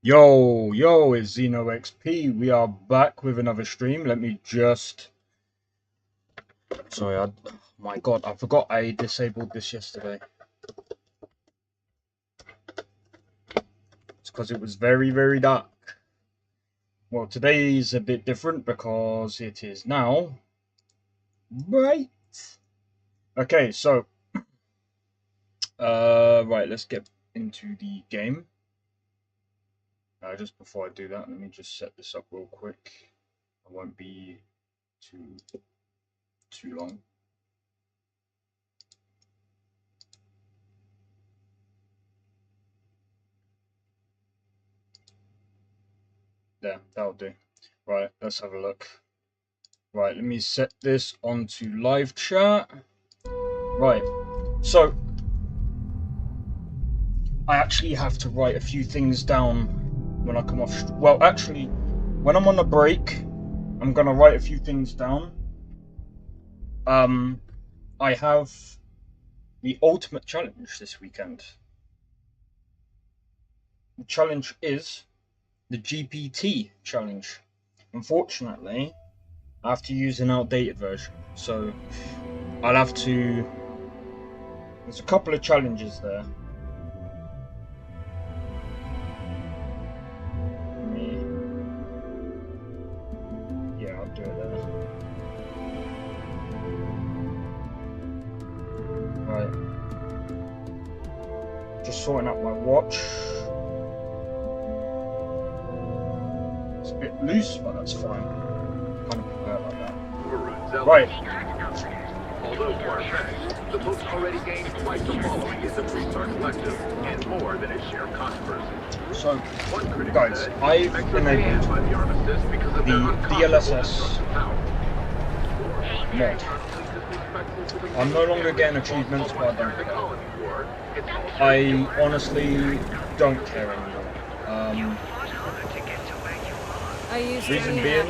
Yo, it's Xeno XP. We are back with another stream. Let me just. Sorry, my God, I forgot I disabled this yesterday. It's because it was very, very dark. Well, today is a bit different because it is now bright. Okay, so. Right, let's get into the game. Just before I do that, let me just set this up real quick. I won't be too long. There, that'll do. Right, let's have a look. Right, let me set this onto live chat. Right, so I actually have to write a few things down when I come off. Well, actually, when I'm on a break, I'm gonna write a few things down. I have the ultimate challenge this weekend. The challenge is the GPT challenge. Unfortunately, I have to use an outdated version, so I'll have to. There's a couple of challenges there. Yeah, I'll do it there. Right. Just sorting out my watch. It's a bit loose, but that's fine. Kind of prefer it like that. Right. Although far-fetched, the book's already gained quite the following as a pre-start collective, and more than its sheer controversy. So, guys, I've enabled the DLSS mod. I'm no longer getting achievements, but I honestly don't care anymore. Reason being,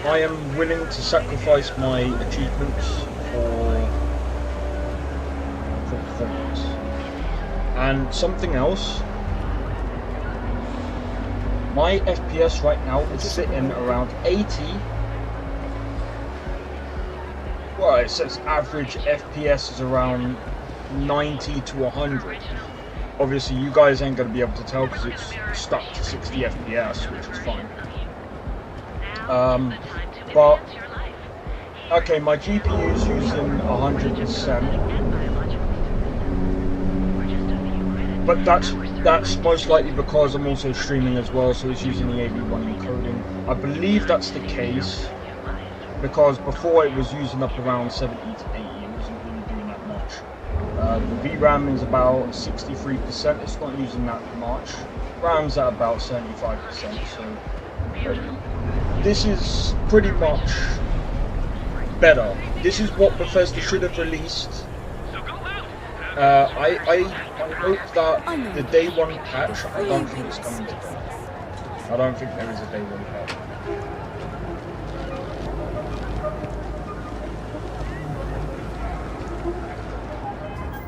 I am willing to sacrifice my achievements for performance. And something else, my FPS right now is sitting around 80. Well, it says average FPS is around 90 to 100. Obviously, you guys ain't going to be able to tell because it's stuck to 60 FPS, which is fine. But okay, my GPU is using 100%, but that's most likely because I'm also streaming as well, so it's using the AB1 encoding. I believe that's the case because before it was using up around 70 to 80. It wasn't really doing that much. The VRAM is about 63%. It's not using that much. RAM's at about 75%. So this is pretty much better. This is what Bethesda should have released. I hope that the day one patch, I don't think it's coming today. I don't think there is a day one patch.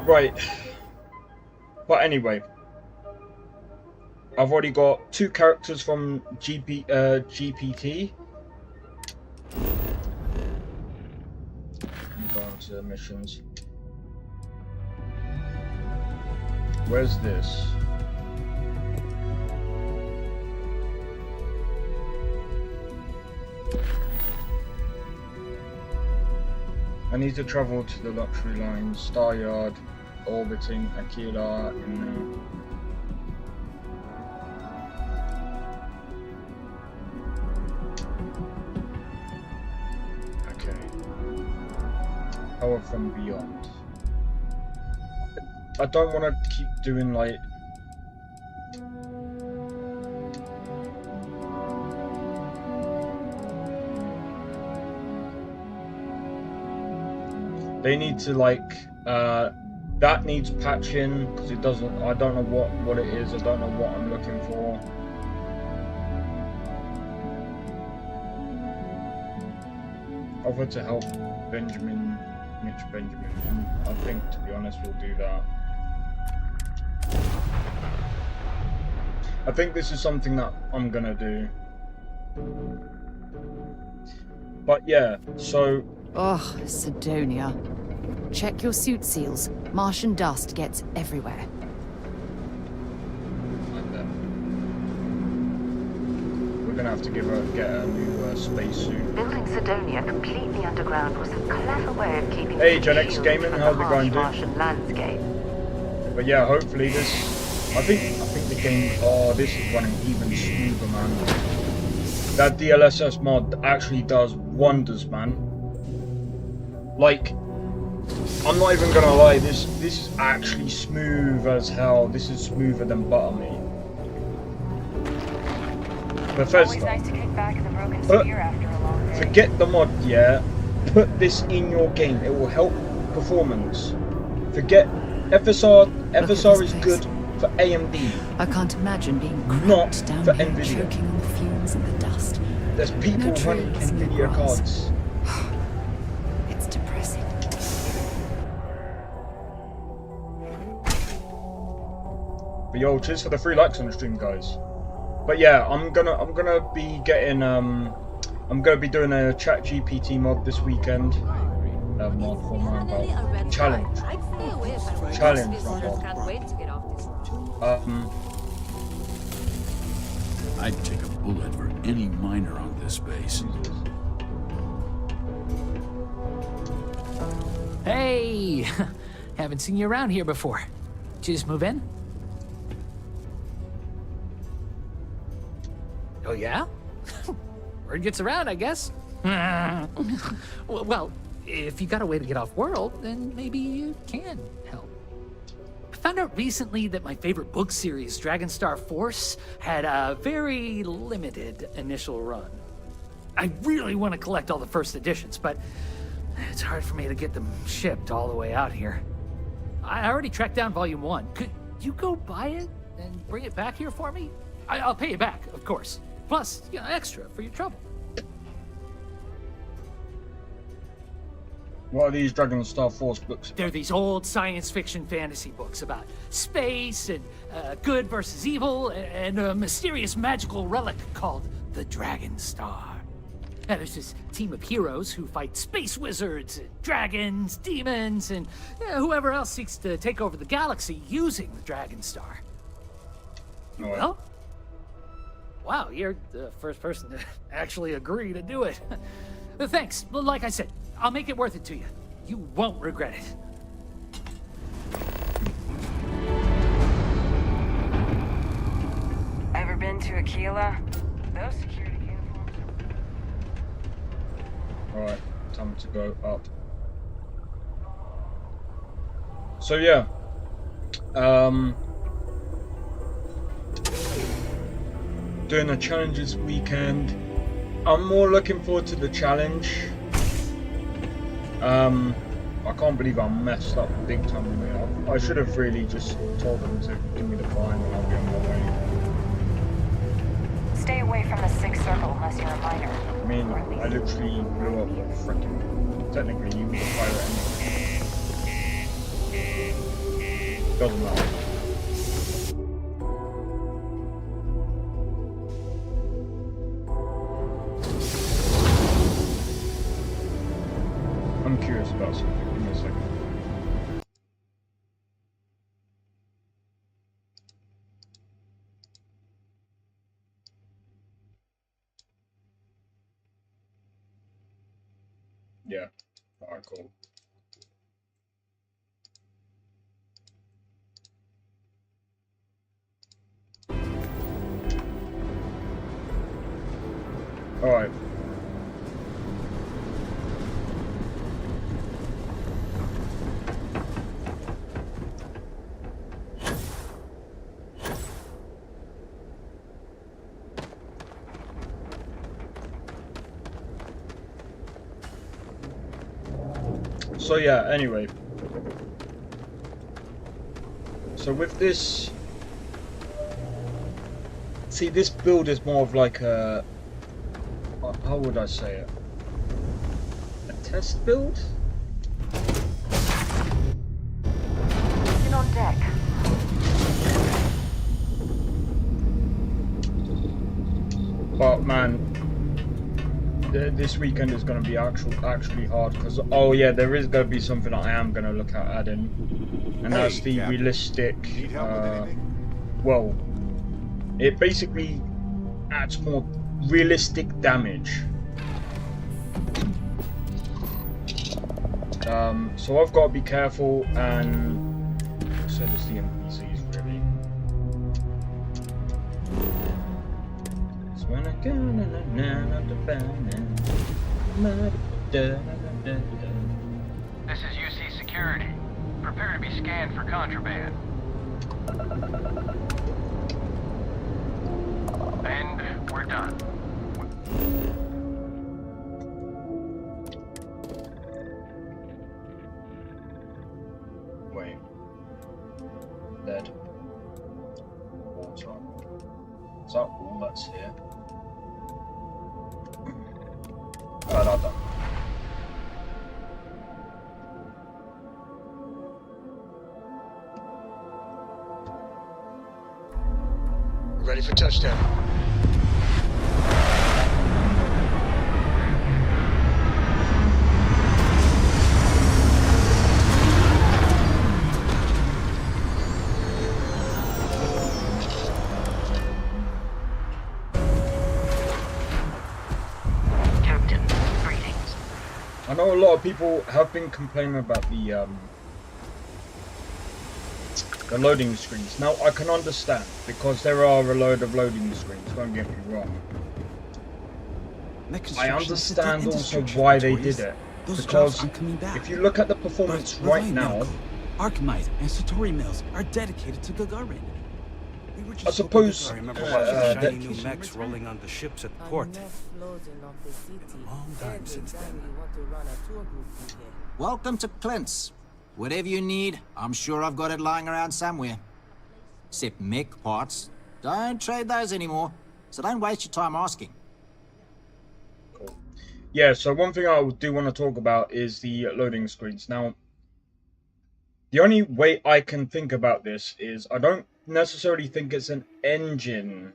Right. But anyway, I've already got 2 characters from GPT. Go on to the missions. Where's this? I need to travel to the luxury line, Star Yard, orbiting Aquila in there. Power from beyond. I don't want to keep doing like they need to like that needs patching because it doesn't. I don't know what it is. I don't know what I'm looking for. Offer to help Mitch Benjamin. I think, to be honest, we'll do that. I think this is something that I'm gonna do. But yeah, so... Oh, Sidonia. Check your suit seals. Martian dust gets everywhere. We're gonna have to get a new spacesuit. Building Sidonia completely underground was a clever way of keeping Hey, it Gen X shielded Gaming, from how's the it going, harsh dude? Martian landscape. But yeah, hopefully this... I think the game... Oh, this is running even smoother, man. That DLSS mod actually does wonders, man. Like, I'm not even gonna lie, this is actually smooth as hell. This is smoother than Buttermeat. Bethesda. Nice to kick back in the broken sphere after a long day. Forget the mod, yeah. Put this in your game. It will help performance. Forget FSR. FSR is good for AMD. I can't imagine being Not cramped down for here, Nvidia. choking on the fumes and the dust. There's people No running trees, no Nvidia grass. cards. It's depressing. But yo, cheers for the 3 likes on the stream, guys. But yeah, I'm gonna be getting I'm gonna be doing a ChatGPT mod this weekend. Mod for my challenge. Challenge. I'd take a bullet for any miner on this base. Hey! Haven't seen you around here before. Did you just move in? Oh, yeah? Word gets around, I guess. Well, if you got a way to get off world, then maybe you can help. I found out recently that my favorite book series, Dragonstar Force, had a very limited initial run. I really want to collect all the first editions, but it's hard for me to get them shipped all the way out here. I already tracked down Volume 1. Could you go buy it and bring it back here for me? I'll pay you back, of course. Plus, you know, extra for your trouble. What are these Dragonstar Force books? They're these old science fiction fantasy books about space and good versus evil and a mysterious magical relic called the Dragon Star. Now, there's this team of heroes who fight space wizards, dragons, demons, and whoever else seeks to take over the galaxy using the Dragon Star. You will? Wow, you're the first person to actually agree to do it. Thanks. Like I said, I'll make it worth it to you. You won't regret it. Ever been to Aquila? Those security uniforms are... Alright, time to go up. So yeah. Doing a challenge this weekend. I'm more looking forward to the challenge. I can't believe I messed up big time on it. I should have really just told them to give me the fine and I'll be on my way. Stay away from the Sixth Circle unless you're a miner. I mean, I literally blew up a freaking... Technically, you were a pirate anyway. Doesn't matter. I'm curious about something. Give me a second. Yeah. Alright, cool. Alright. So yeah, anyway. So with this... See, this build is more of like a... How would I say it? A test build? In on deck. But man, this weekend is going to be actually hard because oh yeah, there is going to be something I am going to look at adding, and that's the Captain. realistic. Need help with anything? Well, it basically adds more realistic damage. So I've got to be careful, and so does the NPCs really. When I go This is UC Security. Prepare to be scanned for contraband. And we're done. Wait. Dead. Water. Is that all that's here? Done. Ready for touchdown. Captain, greetings. I know a lot of people have been complaining about the loading screens. Now I can understand because there are a load of loading screens, don't get me wrong. I understand also why they did it. Because if you look at the performance right now, Archimite and Satori mills are dedicated to Gagarin. I suppose I remember watching shiny new mechs rolling onto ships at port. Long time since then. Welcome to Clint's. Whatever you need, I'm sure I've got it lying around somewhere. Except mech parts. Don't trade those anymore, so don't waste your time asking. Cool. Yeah, so one thing I do want to talk about is the loading screens. Now, the only way I can think about this is I don't necessarily think it's an engine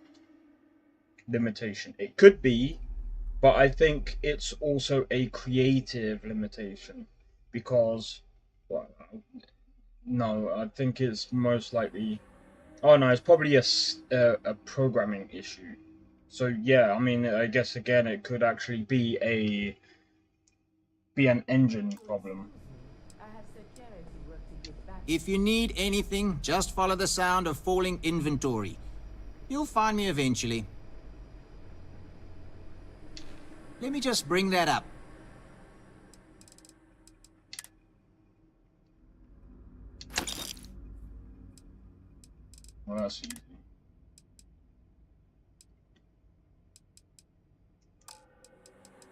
limitation. It could be, but I think it's also a creative limitation because, well, no, I think it's most likely. Oh no, it's probably a programming issue. So yeah, I mean, I guess again it could actually be an engine problem. If you need anything, just follow the sound of falling inventory. You'll find me eventually. Let me just bring that up. Well, that's easy.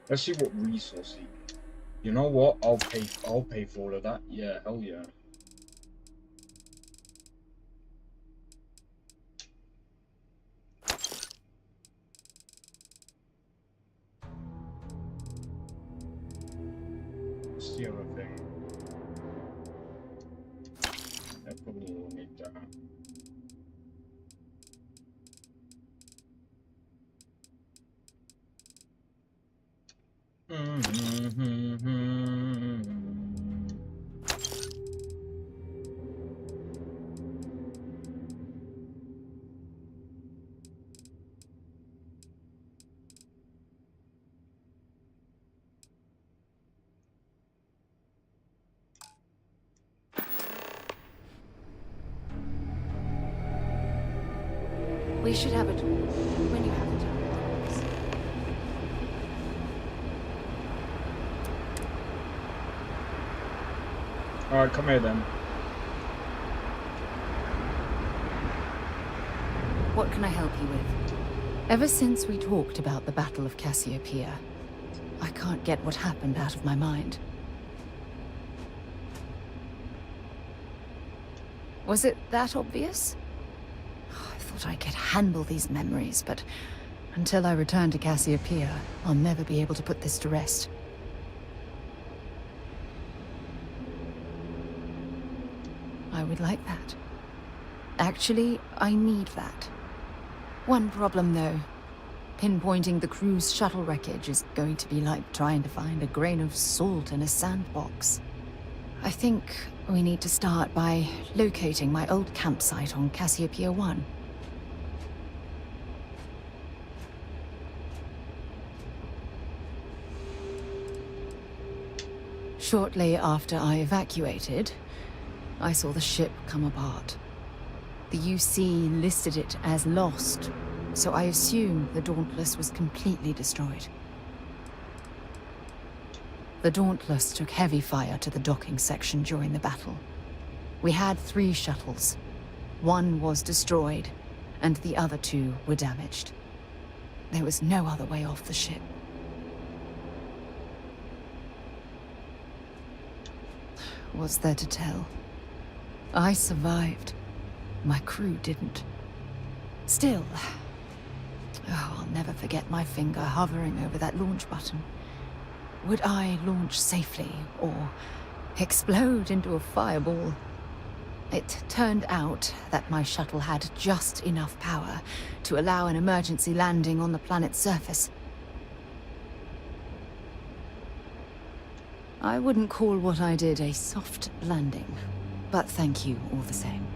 Let's see what resource he. You know what? I'll pay for all of that. Yeah, hell yeah. What's the other thing? I probably will need that. We should have a talk when you have the time. Alright, come here then. What can I help you with? Ever since we talked about the Battle of Cassiopeia, I can't get what happened out of my mind. Was it that obvious? I thought I could handle these memories, but until I return to Cassiopeia, I'll never be able to put this to rest. I would like that. Actually, I need that. One problem, though. Pinpointing the crew's shuttle wreckage is going to be like trying to find a grain of salt in a sandbox. I think we need to start by locating my old campsite on Cassiopeia 1. Shortly after I evacuated, I saw the ship come apart. The UC listed it as lost, so I assume the Dauntless was completely destroyed. The Dauntless took heavy fire to the docking section during the battle. We had 3 shuttles. 1 was destroyed, and the other 2 were damaged. There was no other way off the ship. What's there to tell? I survived. My crew didn't. Still, I'll never forget my finger hovering over that launch button. Would I launch safely, or explode into a fireball? It turned out that my shuttle had just enough power to allow an emergency landing on the planet's surface. I wouldn't call what I did a soft landing, but thank you all the same.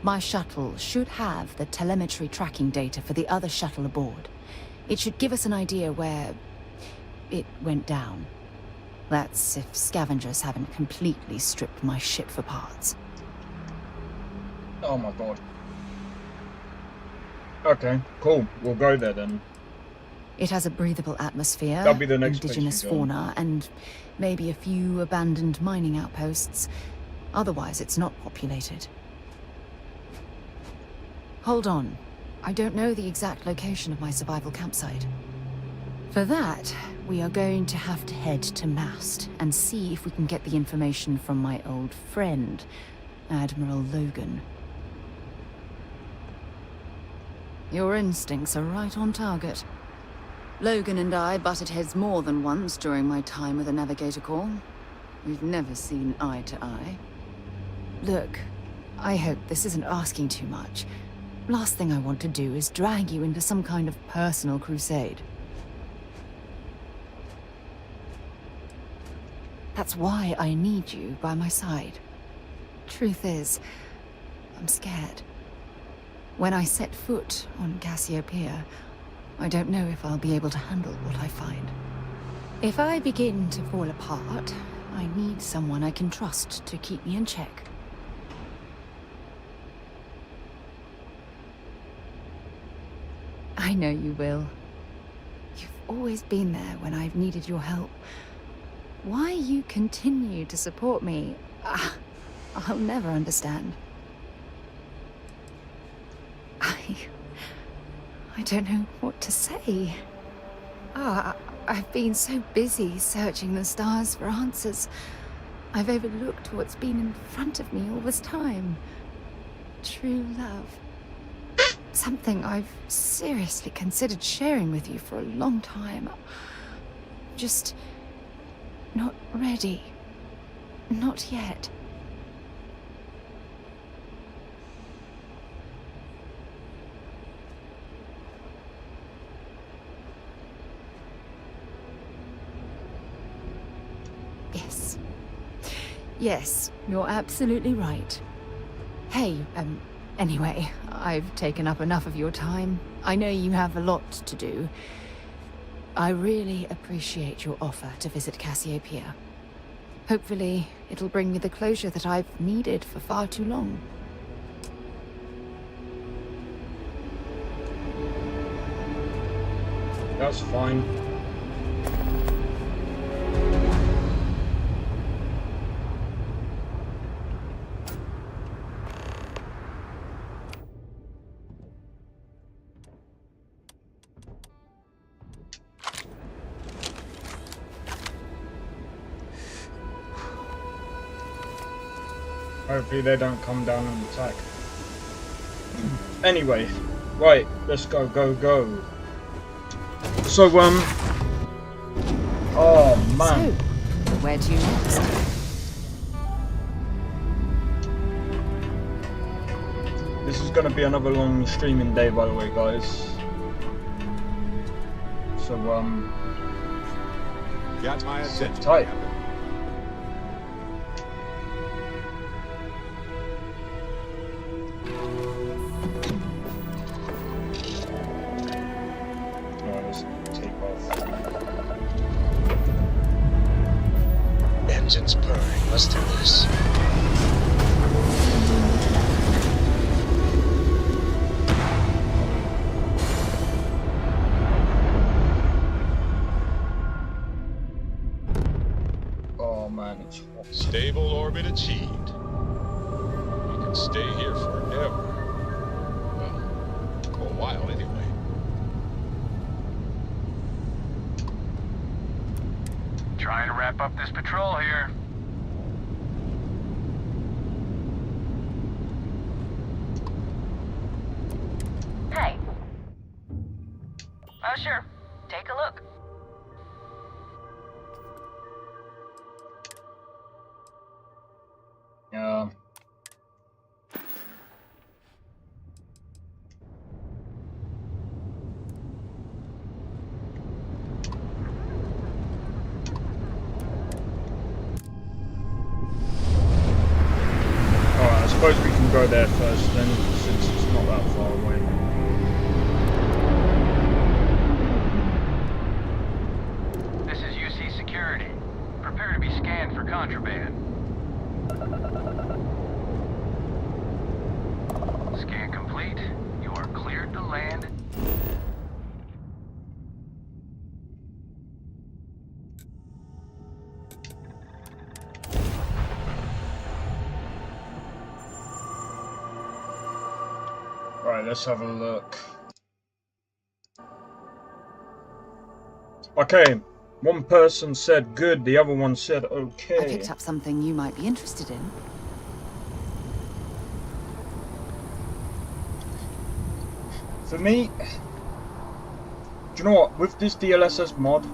My shuttle should have the telemetry tracking data for the other shuttle aboard. It should give us an idea where it went down. That's if scavengers haven't completely stripped my ship for parts. Oh my god. Okay, cool. We'll go there then. It has a breathable atmosphere, That'll be the next place indigenous we go. fauna, and maybe a few abandoned mining outposts. Otherwise, it's not populated. Hold on. I don't know the exact location of my survival campsite. For that, we are going to have to head to Mast and see if we can get the information from my old friend, Admiral Logan. Your instincts are right on target. Logan and I butted heads more than once during my time with the Navigator Corps. We've never seen eye to eye. Look, I hope this isn't asking too much. Last thing I want to do is drag you into some kind of personal crusade. That's why I need you by my side. Truth is, I'm scared. When I set foot on Cassiopeia, I don't know if I'll be able to handle what I find. If I begin to fall apart, I need someone I can trust to keep me in check. I know you will. You've always been there when I've needed your help. Why you continue to support me, I'll never understand. I don't know what to say. I've been so busy searching the stars for answers. I've overlooked what's been in front of me all this time. True love. Something I've seriously considered sharing with you for a long time. Just not ready. Not yet. Yes. Yes, you're absolutely right. Hey, anyway, I've taken up enough of your time. I know you have a lot to do. I really appreciate your offer to visit Cassiopeia. Hopefully, it'll bring me the closure that I've needed for far too long. That's fine. Hopefully they don't come down and attack. Anyway, right, let's go. So, oh man. So, where do you next? this is going to be another long streaming day, by the way, guys. So, got my sit attention. tight. Alright, let's take off. Engine's purring. Let's do this. Oh man, it's hot. Stable orbit achieved. You can stay here forever. Well, for a while anyway. Trying to wrap up this patrol here. Hey. Oh, sure. Take a look. Yeah. Alright, I suppose we can go there first then, since it's not that far away. This is UC Security. Prepare to be scanned for contraband. Scan complete. You are cleared to land. Right, let's have a look. Okay, one person said good, the other one said I okay. picked up something you might be interested in. For me, do you know what? With this DLSS mod,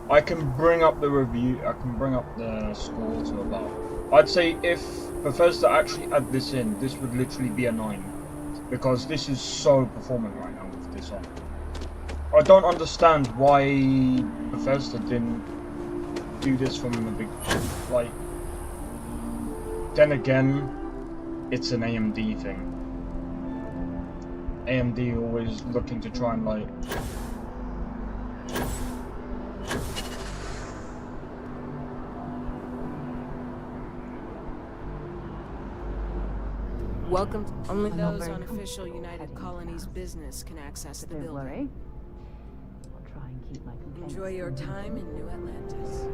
I can bring up the review, I can bring up the score to about... I'd say if Bethesda actually had this in, this would literally be a 9. Because this is so performing right now with this on. I don't understand why Bethesda didn't do this from the big... Like... Then again, it's an AMD thing. AMD always looking to try and like... Welcome. Only I'm not those very on official comfortable United heading Colonies south. business can access the Don't building. worry. I'll try and keep my complaints. Enjoy your time in New Atlantis.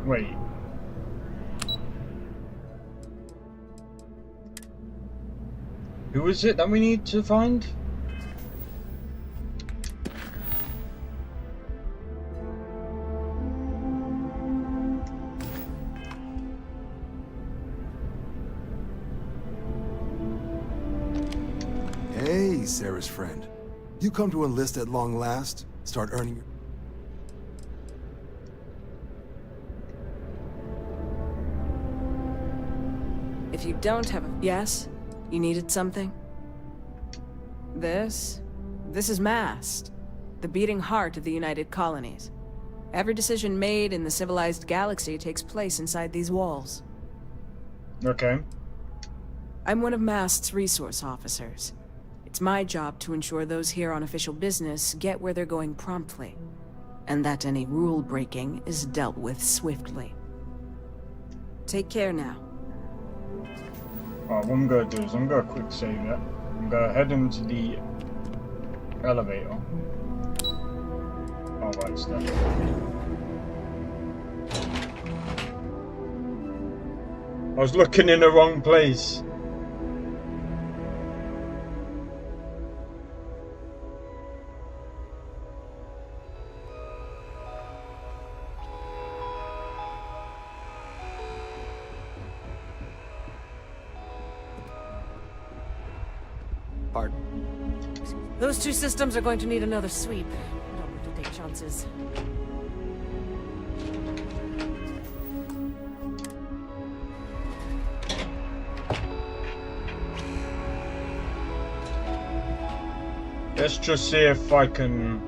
Wait. Who is it that we need to find? Hey, Sarah's friend. You come to enlist at long last? Start earning your... If you don't have a... Yes? You needed something? This is Mast, the beating heart of the United Colonies. Every decision made in the civilized galaxy takes place inside these walls. Okay. I'm one of Mast's resource officers. It's my job to ensure those here on official business get where they're going promptly, and that any rule breaking is dealt with swiftly. Take care now. Alright, what I'm gonna do is I'm gonna quick save it. I'm gonna head into the elevator. Oh, right, it's there. I was looking in the wrong place. Those two systems are going to need another sweep. Don't want to take chances. Let's just see if I can...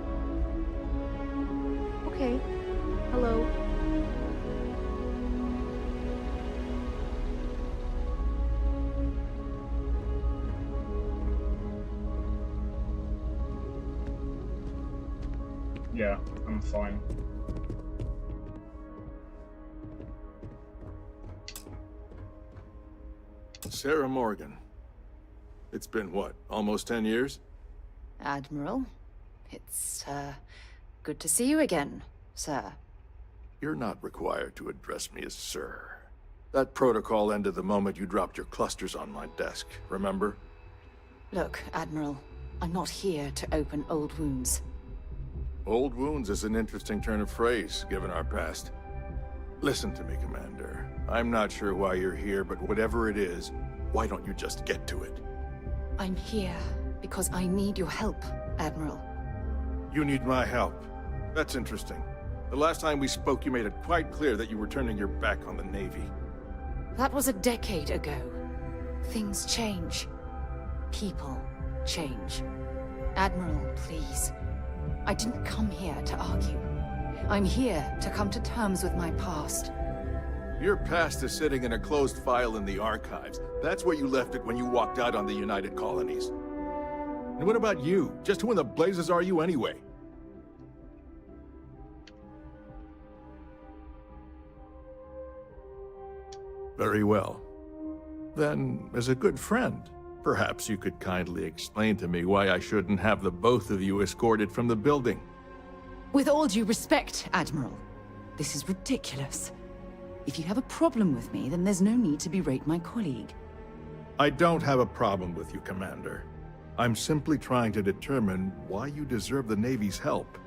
Okay. Hello. Yeah, I'm fine. Sarah Morgan. It's been what, almost 10 years? Admiral, it's, good to see you again, sir. You're not required to address me as sir. That protocol ended the moment you dropped your clusters on my desk, remember? Look, Admiral, I'm not here to open old wounds. Old wounds is an interesting turn of phrase, given our past. Listen to me, Commander. I'm not sure why you're here, but whatever it is, why don't you just get to it? I'm here because I need your help, Admiral. You need my help. That's interesting. The last time we spoke, you made it quite clear that you were turning your back on the Navy. That was a decade ago. Things change. People change. Admiral, please. I didn't come here to argue. I'm here to come to terms with my past. Your past is sitting in a closed file in the archives. That's where you left it when you walked out on the United Colonies. And what about you? Just who in the blazes are you anyway? Very well. Then, as a good friend, perhaps you could kindly explain to me why I shouldn't have the both of you escorted from the building. With all due respect, Admiral, this is ridiculous. If you have a problem with me, then there's no need to berate my colleague. I don't have a problem with you, Commander. I'm simply trying to determine why you deserve the Navy's help.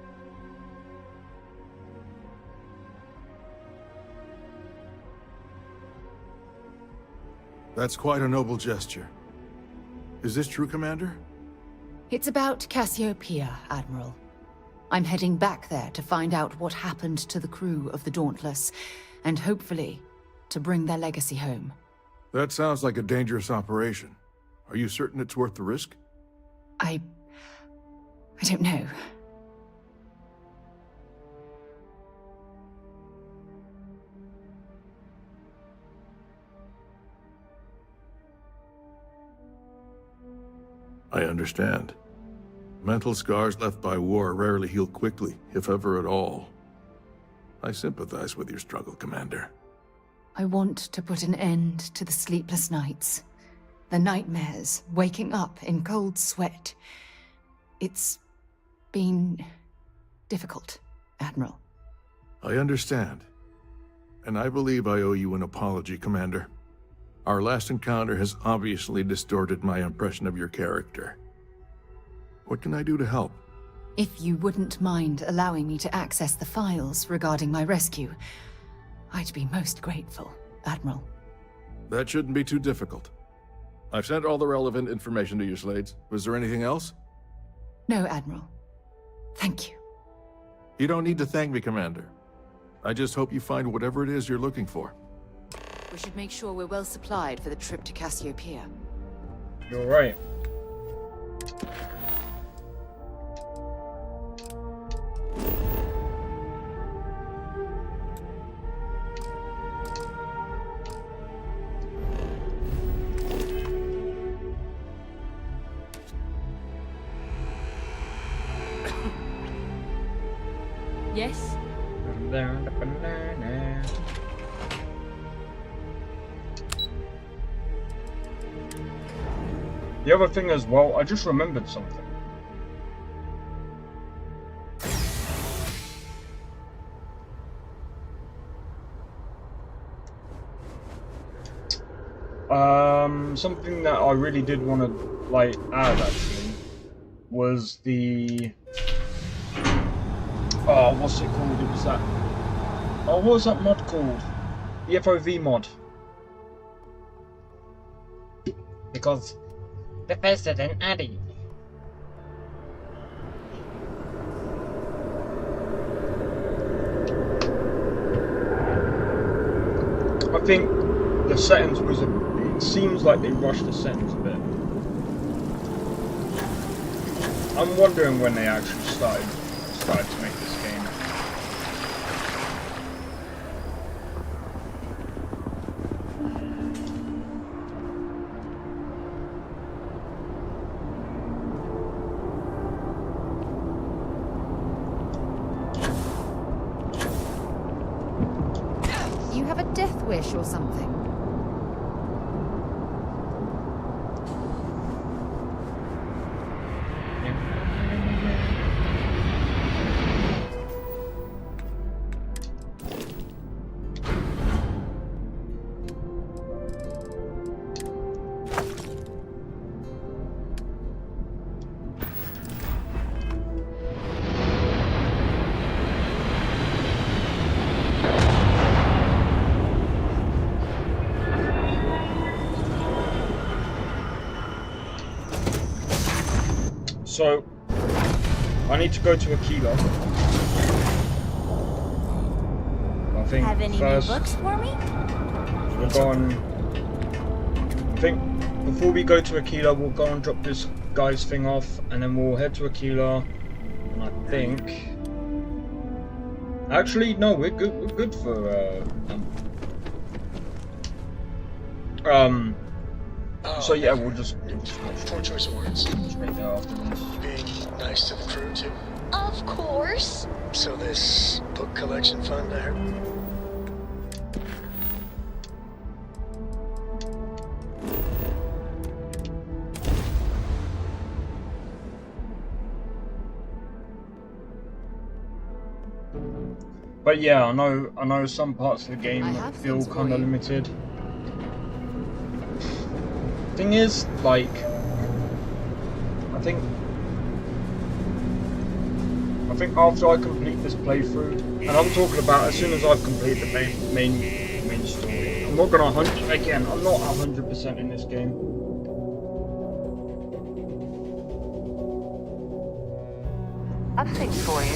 That's quite a noble gesture. Is this true, Commander? It's about Cassiopeia, Admiral. I'm heading back there to find out what happened to the crew of the Dauntless, and hopefully, to bring their legacy home. That sounds like a dangerous operation. Are you certain it's worth the risk? I don't know. I understand. Mental scars left by war rarely heal quickly, if ever at all. I sympathize with your struggle, Commander. I want to put an end to the sleepless nights, the nightmares, waking up in cold sweat. It's been difficult, Admiral. I understand. And I believe I owe you an apology, Commander. Our last encounter has obviously distorted my impression of your character. What can I do to help? If you wouldn't mind allowing me to access the files regarding my rescue, I'd be most grateful, Admiral. That shouldn't be too difficult. I've sent all the relevant information to you, Slades. Was there anything else? No, Admiral. Thank you. You don't need to thank me, Commander. I just hope you find whatever it is you're looking for. We should make sure we're well supplied for the trip to Cassiopeia. You're right. Yes? The other thing as well, I just remembered something. Something that I really did want to, like, add, actually, was the... Oh, what's it called? It was that... Oh, what was that mod called? The FOV mod. Because Bethesda didn't add it. think the settings was it seems like they rushed the settings a bit. I'm wondering when they actually started to make this game. You have a death wish or something? So, I need to go to Aquila. I think Have any first new books for me? we'll go on. I think before we go to Aquila, we'll go and drop this guy's thing off, and then we'll head to Aquila. And I think, actually, no, we're good. We're good for. So yeah, we'll just poor choice of words. straight there after this. You being nice to the crew too. Of course. So this book collection fund, I heard. But yeah, I know some parts of the game feel kind of limited. Thing is, like, I think after I complete this playthrough, and I'm talking about as soon as I've completed the main story, I'm not gonna I'm not 100% in this game. I've things for you.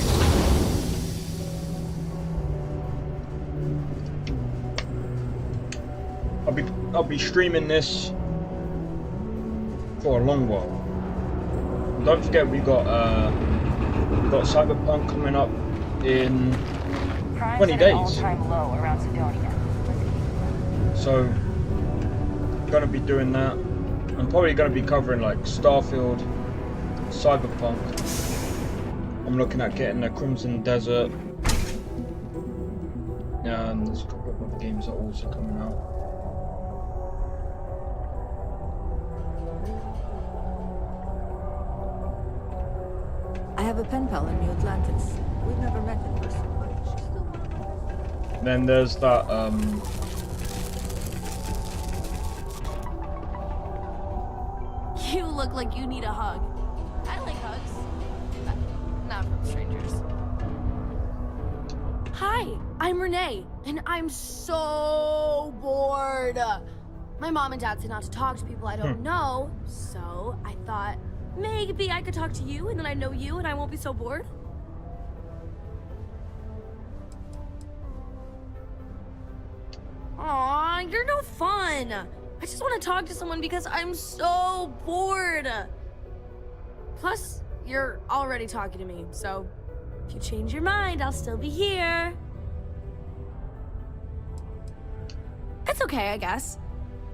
I'll be streaming this for a long while. And don't forget we got Cyberpunk coming up in 20 days. All-time low around Sidonia. So gonna be doing that. I'm probably gonna be covering like Starfield, Cyberpunk. I'm looking at getting the Crimson Desert. And there's a couple of other games that are also coming out. I have a pen pal in New Atlantis. We've never met in person, but she's still one of my best. Then there's that You look like you need a hug. I like hugs. But not from strangers. Hi, I'm Renee, and I'm so bored. My mom and dad say not to talk to people I don't know, so I thought maybe I could talk to you, and then I know you, and I won't be so bored. Aw, you're no fun. I just want to talk to someone because I'm so bored. Plus, you're already talking to me, so if you change your mind, I'll still be here. It's okay, I guess.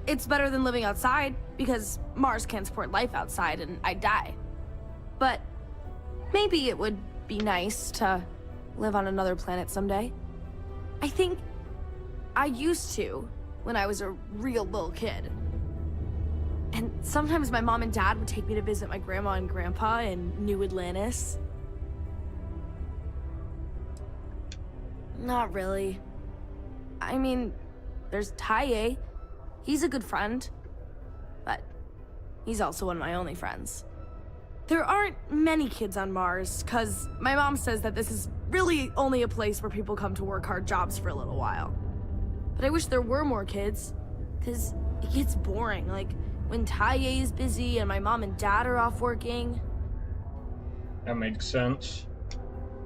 It's better than living outside, because Mars can't support life outside and I'd die. But maybe it would be nice to live on another planet someday. I think I used to when I was a real little kid. And sometimes my mom and dad would take me to visit my grandma and grandpa in New Atlantis. Not really. I mean, there's Taye. He's a good friend, but he's also one of my only friends. There aren't many kids on Mars, because my mom says that this is really only a place where people come to work hard jobs for a little while. But I wish there were more kids, because it gets boring, like when Taye is busy and my mom and dad are off working. That makes sense.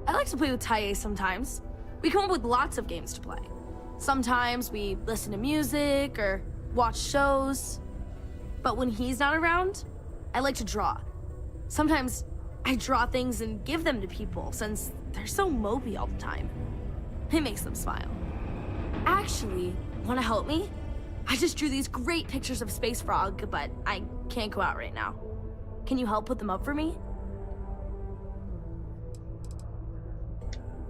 I like to play with Taye sometimes. We come up with lots of games to play. Sometimes we listen to music or watch shows. But when he's not around, I like to draw. Sometimes I draw things and give them to people since they're so mopey all the time. It makes them smile. Actually, want to help me? I just drew these great pictures of Space Frog, but I can't go out right now. Can you help put them up for me?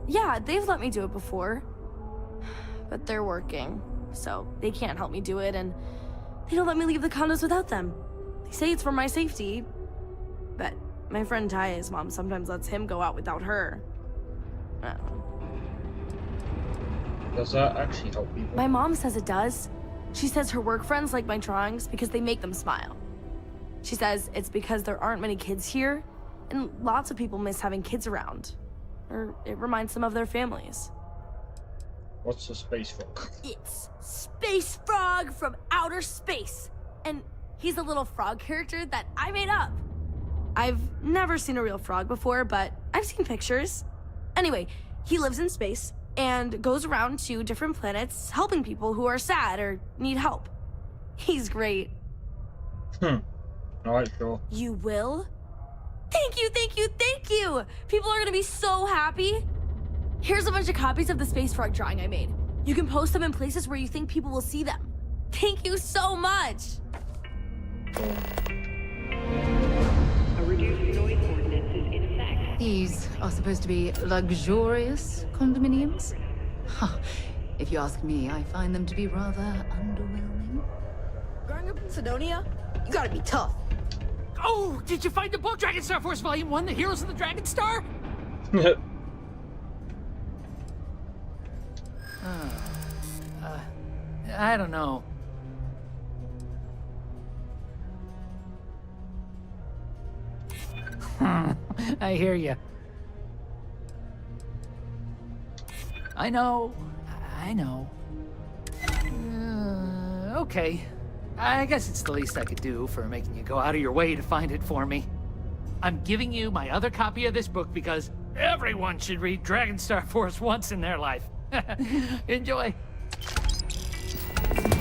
Yeah, they've let me do it before. But they're working, so they can't help me do it, and they don't let me leave the condos without them. They say it's for my safety, but my friend Taya's mom sometimes lets him go out without her. I don't know. Does that actually help people? My mom says it does. She says her work friends like my drawings because they make them smile. She says it's because there aren't many kids here, and lots of people miss having kids around. Or it reminds them of their families. What's a space frog? It's Space Frog from outer space. And he's a little frog character that I made up. I've never seen a real frog before, but I've seen pictures. Anyway, he lives in space and goes around to different planets helping people who are sad or need help. He's great. Alright, sure. You will? Thank you, thank you, thank you! People are gonna be so happy. Here's a bunch of copies of the Space Frog drawing I made. You can post them in places where you think people will see them. Thank you so much! A reduced noise ordinance is in effect. These are supposed to be luxurious condominiums? Huh. If you ask me, I find them to be rather underwhelming. Growing up in Sidonia, you gotta be tough. Oh, did you find the book Dragon Star Force Volume 1, The Heroes of the Dragon Star? I don't know. I hear you. I know. Okay. I guess it's the least I could do for making you go out of your way to find it for me. I'm giving you my other copy of this book because everyone should read Dragon Star Force once in their life. Enjoy.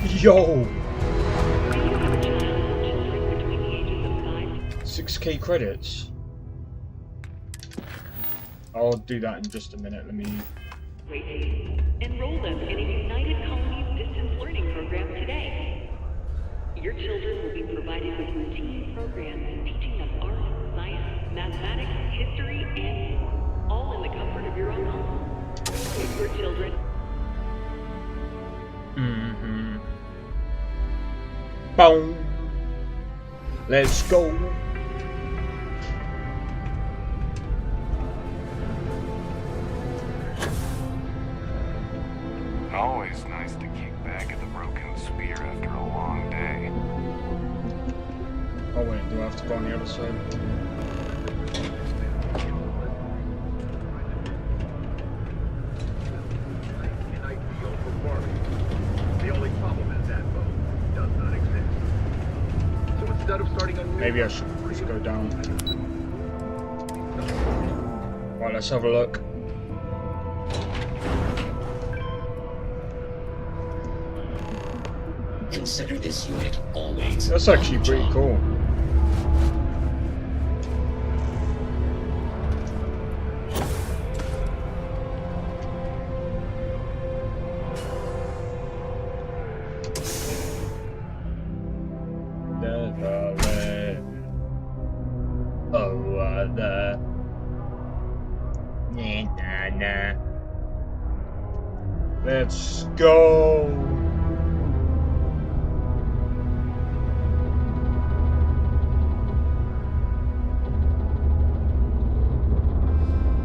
Yo! 6k credits. I'll do that in just a minute. Let me... Enroll them in a United Colonies distance learning program today. Your children will be provided with routine programs teaching them art, science, mathematics, history, and more, all in the comfort of your own home. If your children... Boom. Let's go. Always nice to kick back at the broken spear after a long day. Oh wait, do I have to go on the other side? The only problem is that boat does not exist. So instead of starting a new... Maybe I should just go down. Right, let's have a look. Consider this unit always. That's actually pretty cool. Let's go.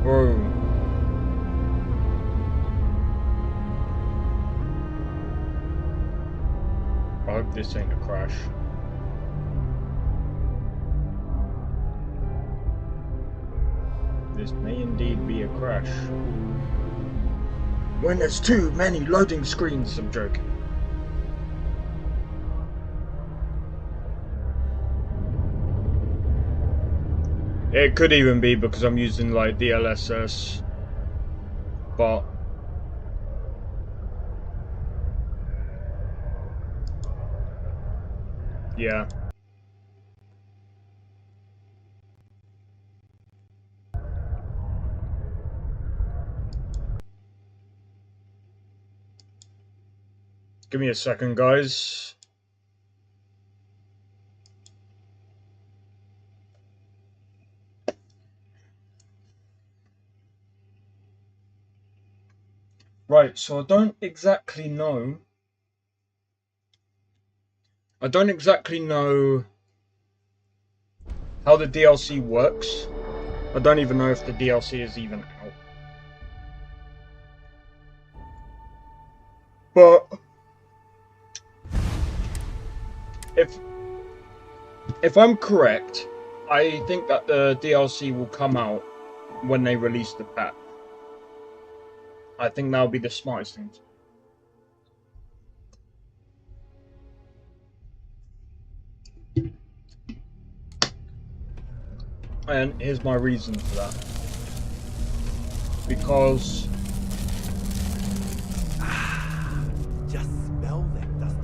Bro. I hope this ain't a crash. This may indeed be a crash. When there's too many loading screens, I'm joking. It could even be because I'm using like DLSS, but Yeah. Give me a second, guys. Right, so I don't exactly know how the DLC works. I don't even know if the DLC is even out. But if I'm correct, I think that the DLC will come out when they release the patch. I think that'll be the smartest thing to do. And here's my reason for that. Because just smell that dust.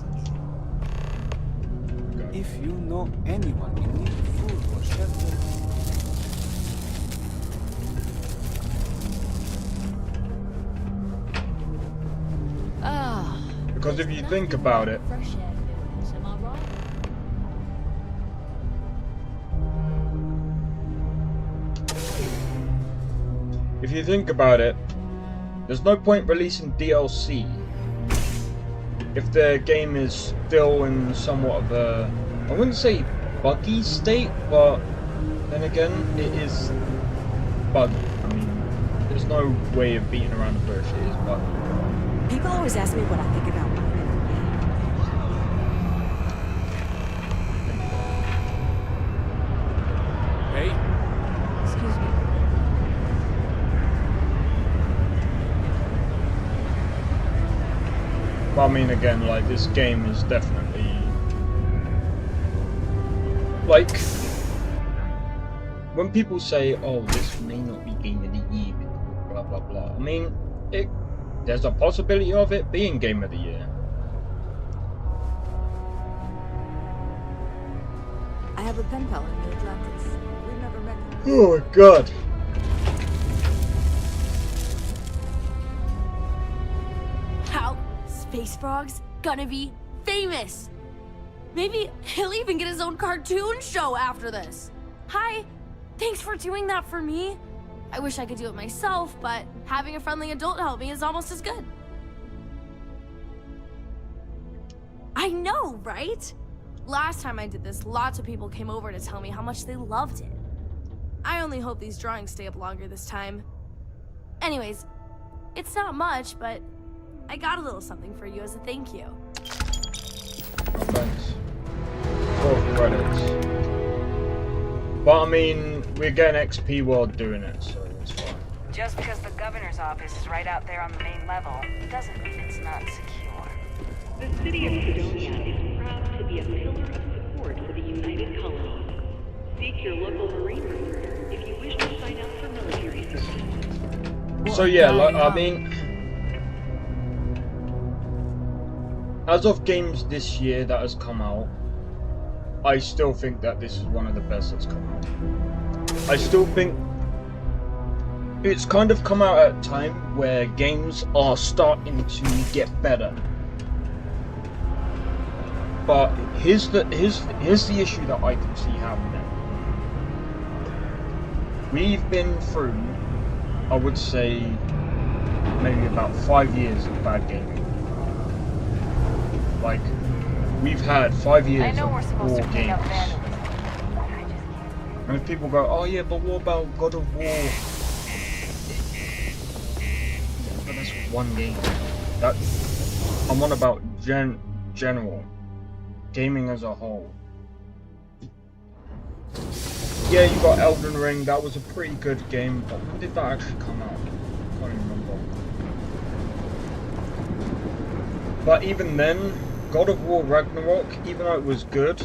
If you know anyone in need of food or shelter, because if you think about it, there's no point releasing DLC if the game is still in somewhat of a, I wouldn't say buggy state, but then again, it is buggy. I mean, there's no way of beating around the bush. It is buggy. People always ask me what I think about my Hey. Excuse me. But I mean, again, like, this game is definitely, like, when people say, oh, this may not be Game of the Year, blah blah blah, I mean, there's a possibility of it being Game of the Year. I have a pen pal in the Atlantis. We've never met. Oh my god. How? Space Frog's gonna be famous. Maybe he'll even get his own cartoon show after this. Hi, thanks for doing that for me. I wish I could do it myself, but having a friendly adult help me is almost as good. I know, right? Last time I did this, lots of people came over to tell me how much they loved it. I only hope these drawings stay up longer this time. Anyways, it's not much, but I got a little something for you as a thank you. Oh, thanks. 4 credits. But I mean, we're getting XP while doing it, so it's fine. Just because the governor's office is right out there on the main level, doesn't mean it's not secure. The city of Fredonia is proud to be a pillar of support for the United Colonies. Seek your local Marine recruiter if you wish to sign up for military service. So yeah, like, I mean, as of games this year that has come out, I still think that this is one of the best that's come out. I still think it's kind of come out at a time where games are starting to get better. But here's the issue that I can see happening. We've been through, I would say, maybe about 5 years of bad gaming. Like, we've had 5 years of poor games. And if people go, oh yeah, but what about God of War? Yeah, but that's one game. I'm on about general. Gaming as a whole. Yeah, you got Elden Ring, that was a pretty good game, but when did that actually come out? I can't remember. But even then, God of War Ragnarok, even though it was good,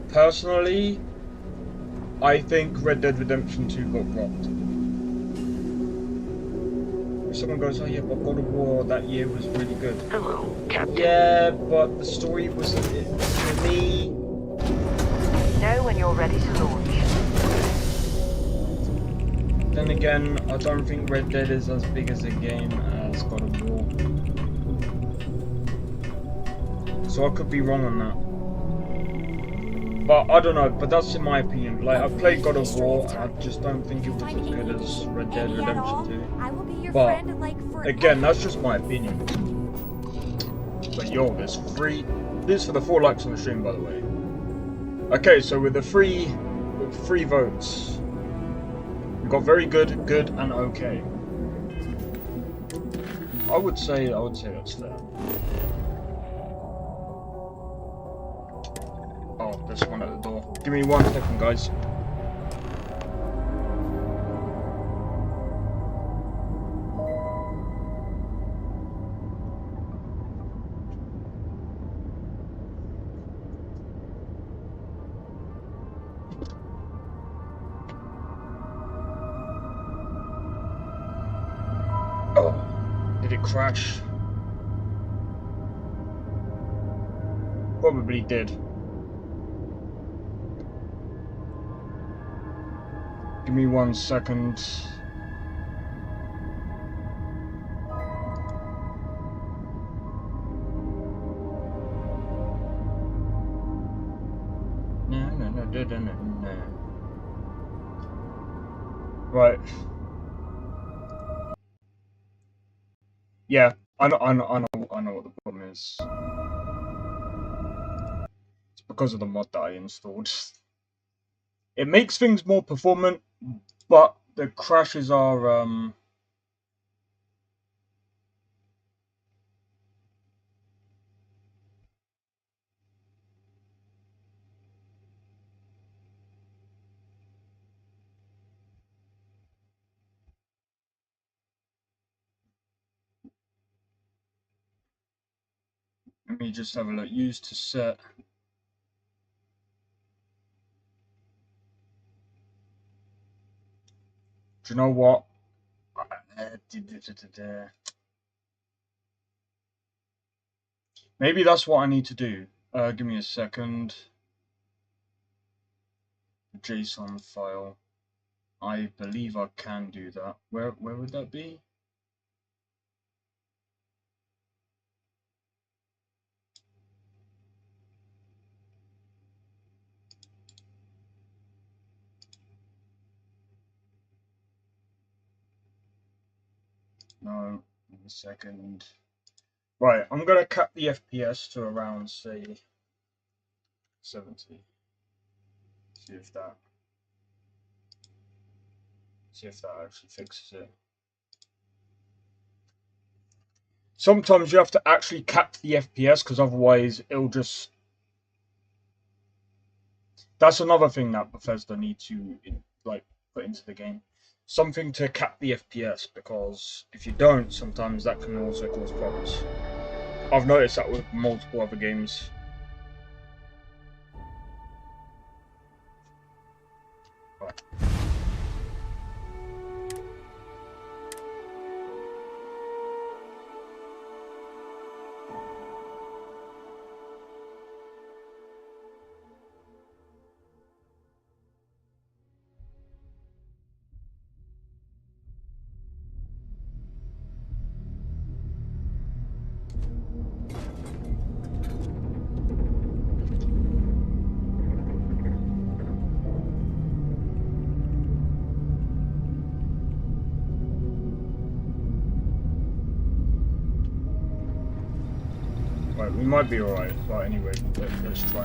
personally, I think Red Dead Redemption 2 got dropped. If someone goes, oh yeah, but God of War that year was really good. Hello, Captain. Yeah, but the story wasn't it for me. Know when you're ready to launch. Then again, I don't think Red Dead is as big as a game as God of War. So I could be wrong on that. But I don't know, but that's in my opinion. Like, I've played God of War and I just don't think it was as good as Red Dead Redemption 2. But again, that's just my opinion. But yo, there's free. This is for the 4 likes on the stream, by the way. Okay, so with three votes, we got very good, good, and okay. I would say that's fair. Oh, there's one at the door. Give me 1 second, guys. Oh, did it crash? Probably did. Give me 1 second. No. Right. Yeah, I know what the problem is. It's because of the mod that I installed. It makes things more performant, but the crashes are let me just have a look. Use to set. Do you know what? Maybe that's what I need to do. Give me a second. JSON file. I believe I can do that. Where would that be? No, give me a second. Right, I'm gonna cap the FPS to around, say, 70. See if that actually fixes it. Sometimes you have to actually cap the FPS because otherwise it'll just. That's another thing that Bethesda need to put into the game. Something to cap the FPS, because if you don't, sometimes that can also cause problems. I've noticed that with multiple other games. Right. Right, we might be alright, but anyway, let's try.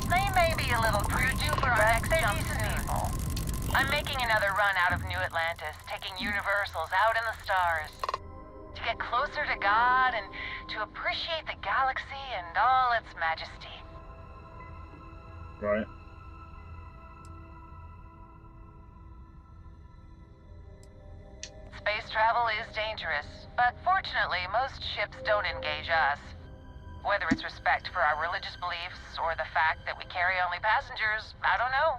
They may be a little crude for our next jump soon. I'm making another run out of New Atlantis, taking Universals out in the stars. To get closer to God and to appreciate the galaxy and all its majesty. Right. Space travel is dangerous, but fortunately, most ships don't engage us. Whether it's respect for our religious beliefs or the fact that we carry only passengers, I don't know.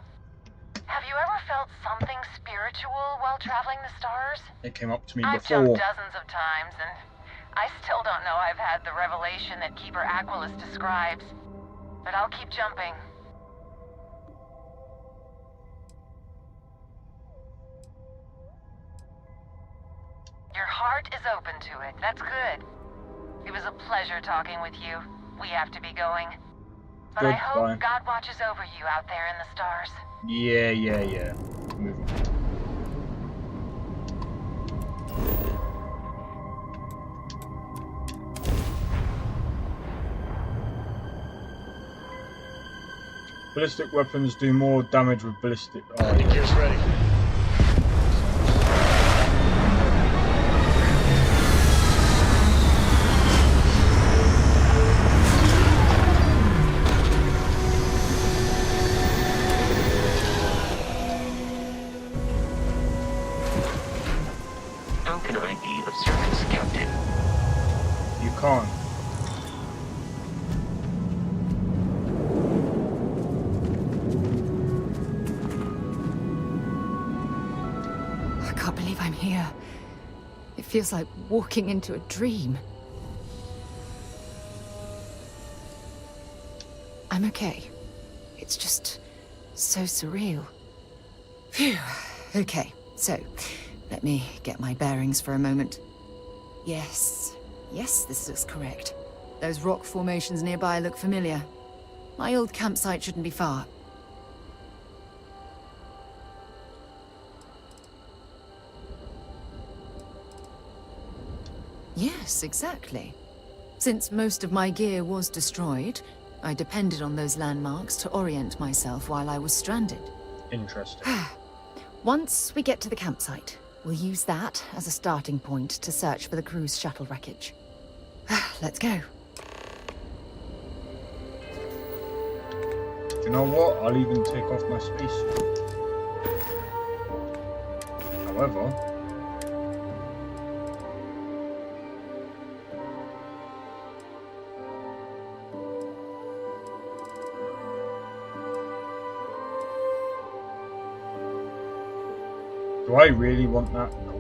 Have you ever felt something spiritual while traveling the stars? It came up to me I've before. jumped dozens of times, and I still don't know I've had the revelation that Keeper Aquilus describes. But I'll keep jumping. Your heart is open to it. That's good. It was a pleasure talking with you. We have to be going. But I hope God watches over you out there in the stars. Yeah. Move on. Ballistic weapons do more damage with ballistic. Oh, Your gear's ready. How can I be of service, Captain? You can't. I can't believe I'm here. It feels like walking into a dream. I'm okay. It's just so surreal. Phew. Okay, so let me get my bearings for a moment. Yes, this looks correct. Those rock formations nearby look familiar. My old campsite shouldn't be far. Yes, exactly. Since most of my gear was destroyed, I depended on those landmarks to orient myself while I was stranded. Interesting. Once we get to the campsite, we'll use that as a starting point to search for the cruise shuttle wreckage. Let's go. Do you know what? I'll even take off my spacesuit. However, do I really want that? No.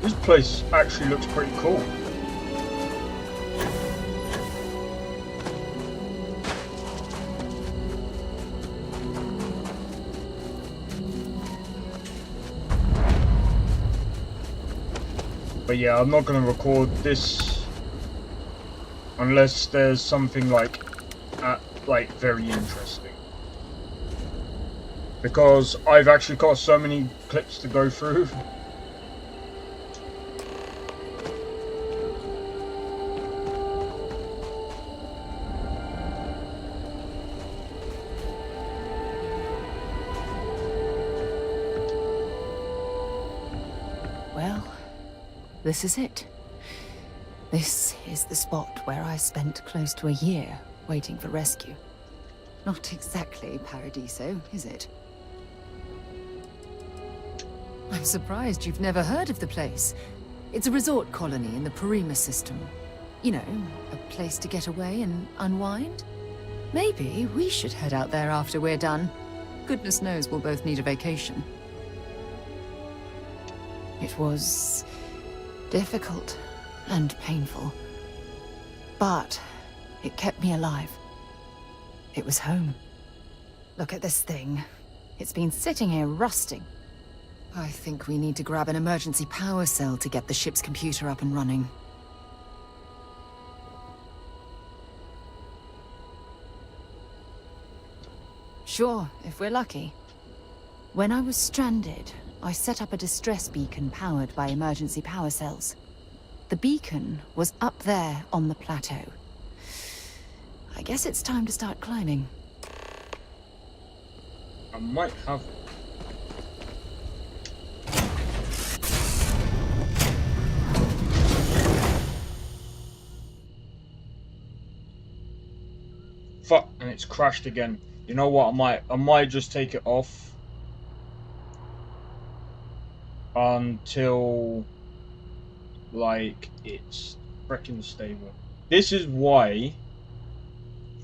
This place actually looks pretty cool. But yeah, I'm not going to record this unless there's something like very interesting. Because I've actually got so many clips to go through. Well, this is it. This is the spot where I spent close to a year waiting for rescue. Not exactly Paradiso, is it? I'm surprised you've never heard of the place. It's a resort colony in the Parima system. You know, a place to get away and unwind. Maybe we should head out there after we're done. Goodness knows we'll both need a vacation. It was difficult and painful, but it kept me alive. It was home. Look at this thing. It's been sitting here rusting. I think we need to grab an emergency power cell to get the ship's computer up and running. Sure, if we're lucky. When I was stranded, I set up a distress beacon powered by emergency power cells. The beacon was up there on the plateau. I guess it's time to start climbing. I might have... Fuck, and it's crashed again. You know what, I might just take it off until like it's freaking stable. This is why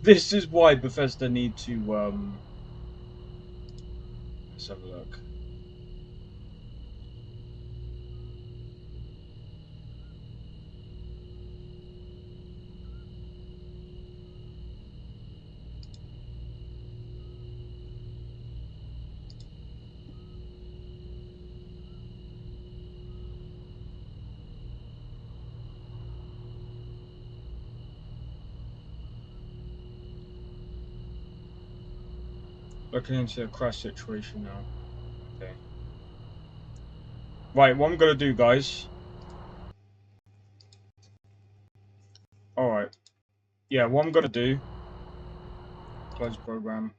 Bethesda need to let's have a look. Looking into a crash situation now. Okay. Right, what I'm gonna do, guys. Alright. Yeah, what I'm gonna do. Close program.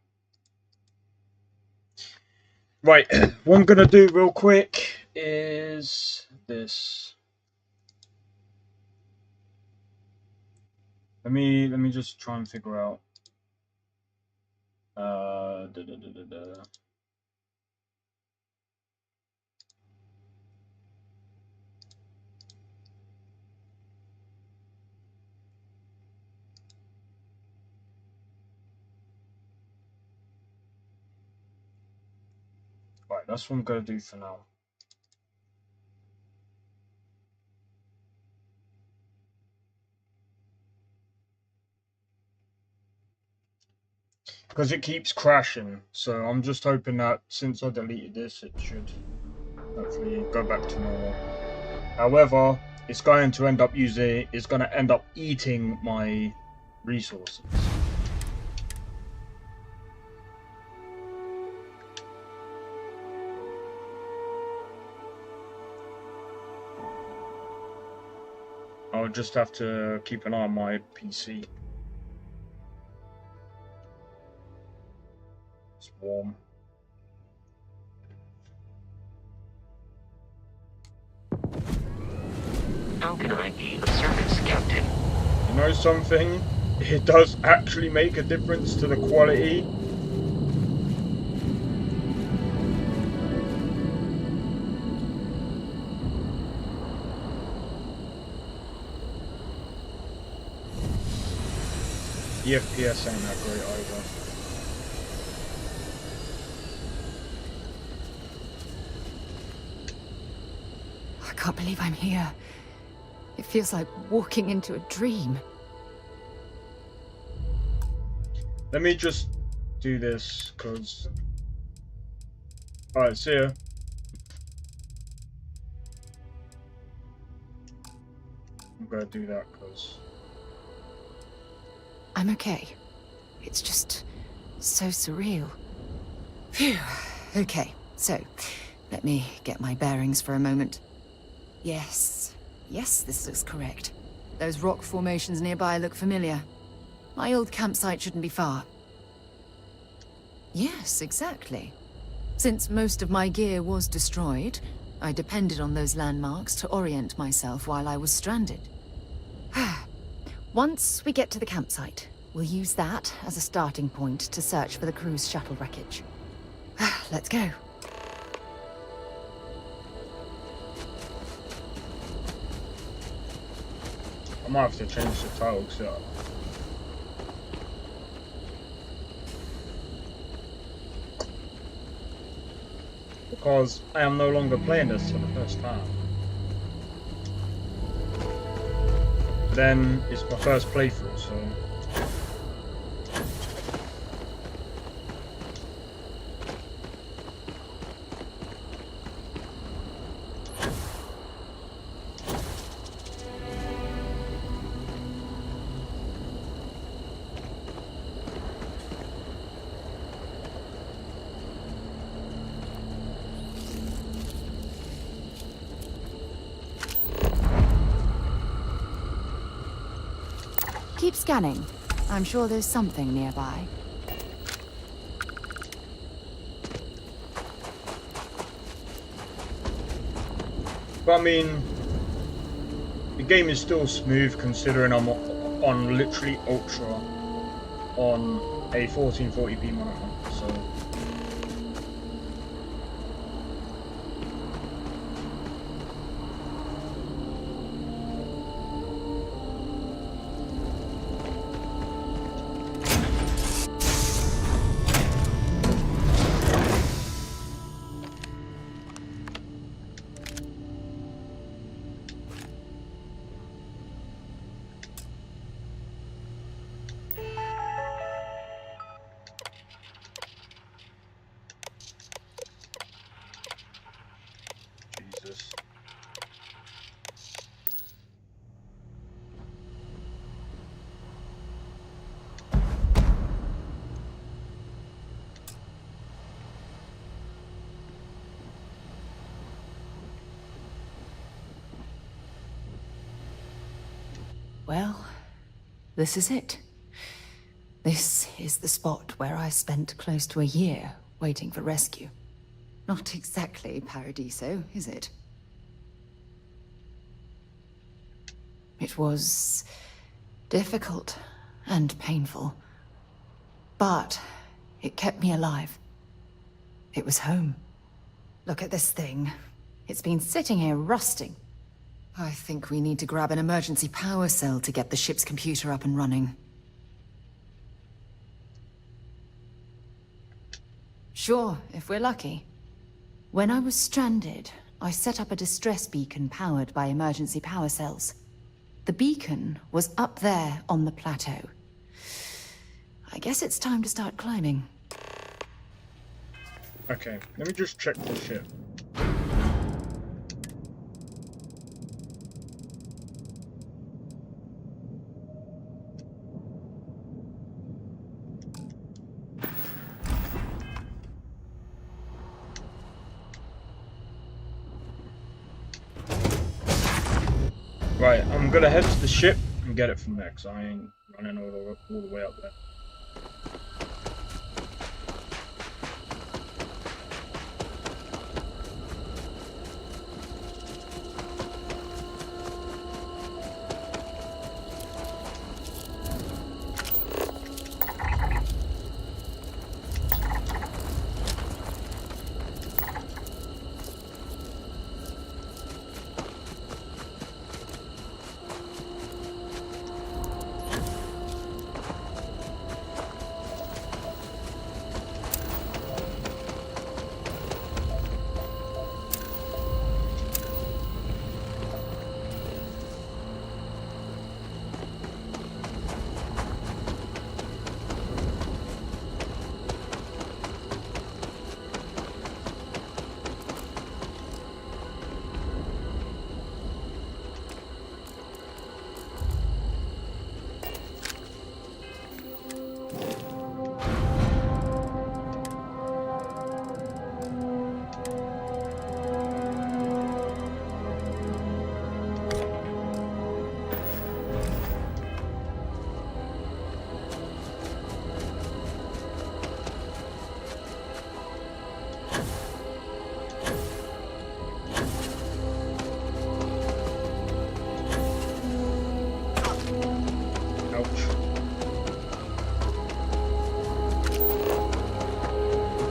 Right, what I'm gonna do real quick is this. Let me just try and figure out. Right, that's what I'm gonna do for now. Because it keeps crashing, so I'm just hoping that since I deleted this, it should hopefully go back to normal. However, it's going to end up eating my resources. I'll just have to keep an eye on my PC. It's warm. How can I be of service, Captain? You know something? It does actually make a difference to the quality. The FPS ain't that great either. I can't believe I'm here. It feels like walking into a dream. Let me just do this, because... Alright, see ya. I'm gonna do that, because... I'm okay. It's just so surreal. Phew. Okay, so let me get my bearings for a moment. Yes, this looks correct. Those rock formations nearby look familiar. My old campsite shouldn't be far. Yes, exactly. Since most of my gear was destroyed, I depended on those landmarks to orient myself while I was stranded. Once we get to the campsite, we'll use that as a starting point to search for the cruise shuttle wreckage. Let's go. I might have to change the title, because I am no longer playing this for the first time. Then it's my first playthrough, so... keep scanning. I'm sure there's something nearby. But I mean, the game is still smooth considering I'm on literally ultra on a 1440p monitor, so. Jesus. Well, this is it. This is the spot where I spent close to a year waiting for rescue. Not exactly Paradiso, is it? It was difficult and painful, but it kept me alive. It was home. Look at this thing. It's been sitting here rusting. I think we need to grab an emergency power cell to get the ship's computer up and running. Sure, if we're lucky. When I was stranded, I set up a distress beacon powered by emergency power cells. The beacon was up there on the plateau. I guess it's time to start climbing. Okay, let me just check the ship. Right, I'm gonna head to the ship and get it from there, because I ain't running all the way up there.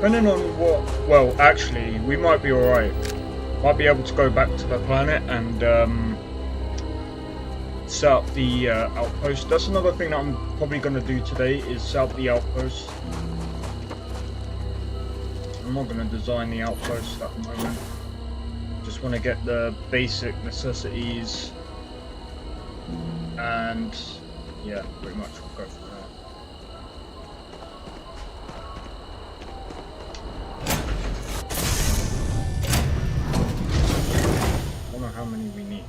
Depending on what, well, actually, we might be alright. Might be able to go back to the planet and set up the outpost. That's another thing that I'm probably going to do today, is set up the outpost. I'm not going to design the outpost at the moment. Just want to get the basic necessities, and yeah, pretty much we'll go from there. I don't know how many we need.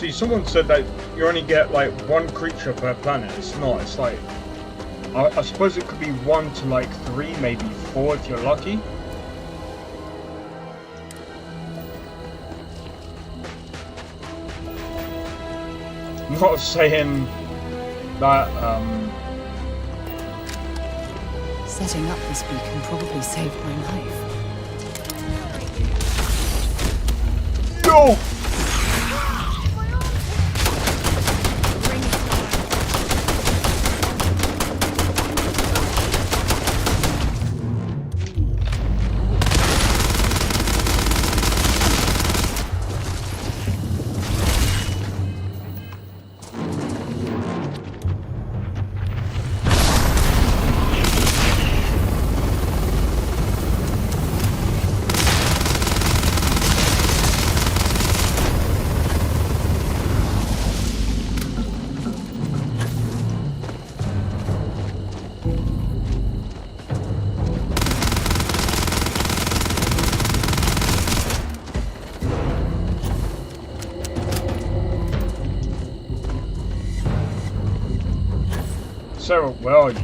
See, someone said that you only get like 1 creature per planet. It's not. It's like I suppose it could be 1 to like 3, maybe 4 if you're lucky. I'm not saying that. Setting up this beacon probably saved my life. No! Sarah, where are you?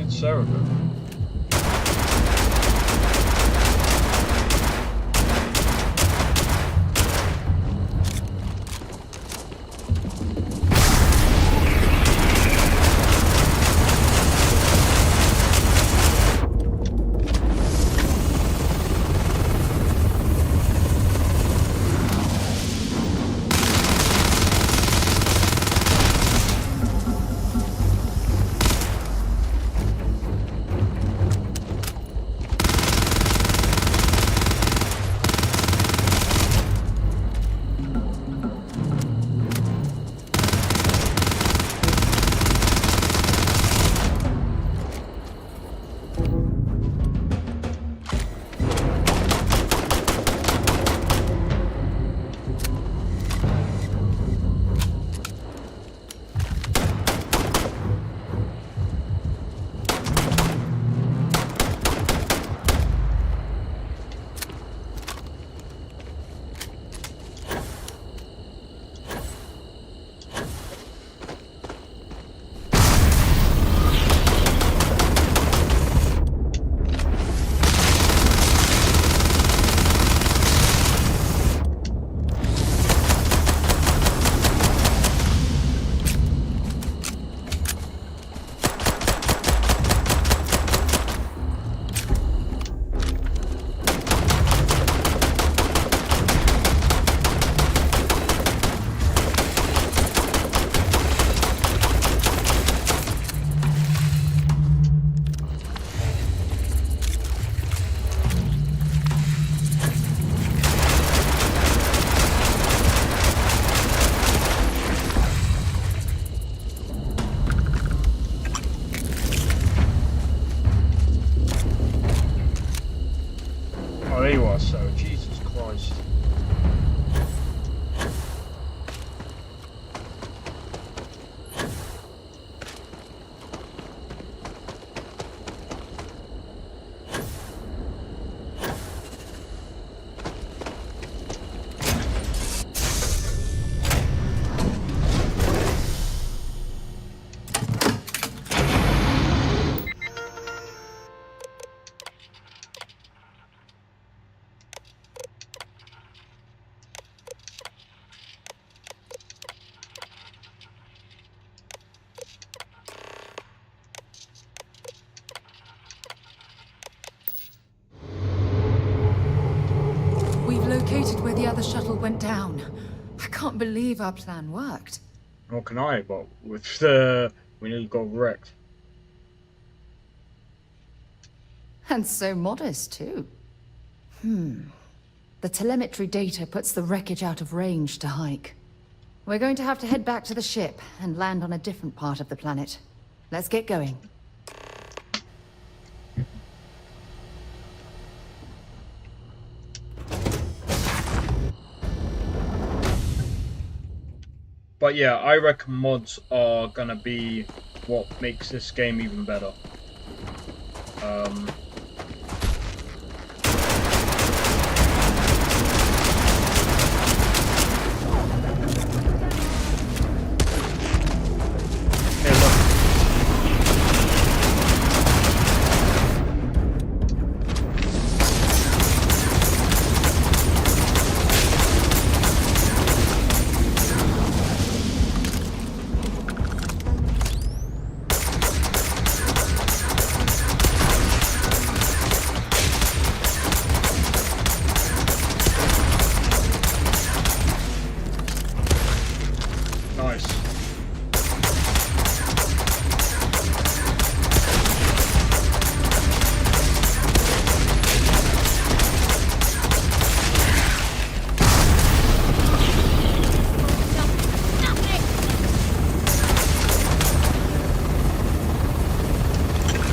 Sarah go? Oh, there you are, so Jesus Christ. We've located where the other shuttle went down. I can't believe our plan worked. Nor can I, but with the... we nearly got wrecked. And so modest, too. The telemetry data puts the wreckage out of range to hike. We're going to have to head back to the ship and land on a different part of the planet. Let's get going. But yeah, I reckon mods are gonna be what makes this game even better. Hey, look. Nice.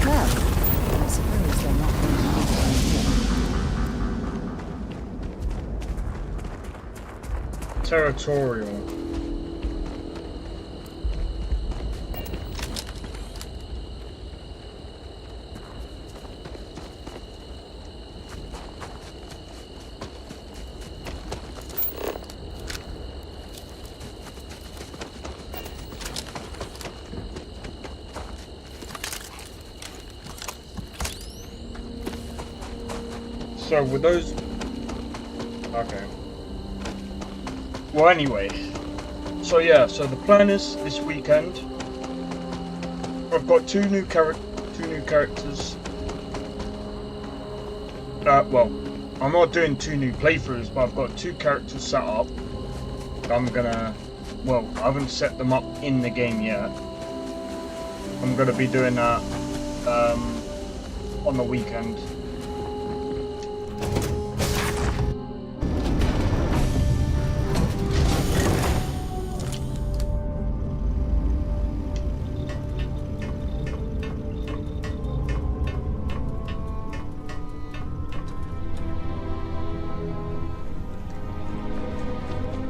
Well, I suppose they're not going to be anymore. Territorial. So with those... okay. Well, anyway. So yeah, so the plan is this weekend. I've got two new characters. Well, I'm not doing 2 new playthroughs, but I've got 2 characters set up. I'm gonna... well, I haven't set them up in the game yet. I'm gonna be doing that on the weekend.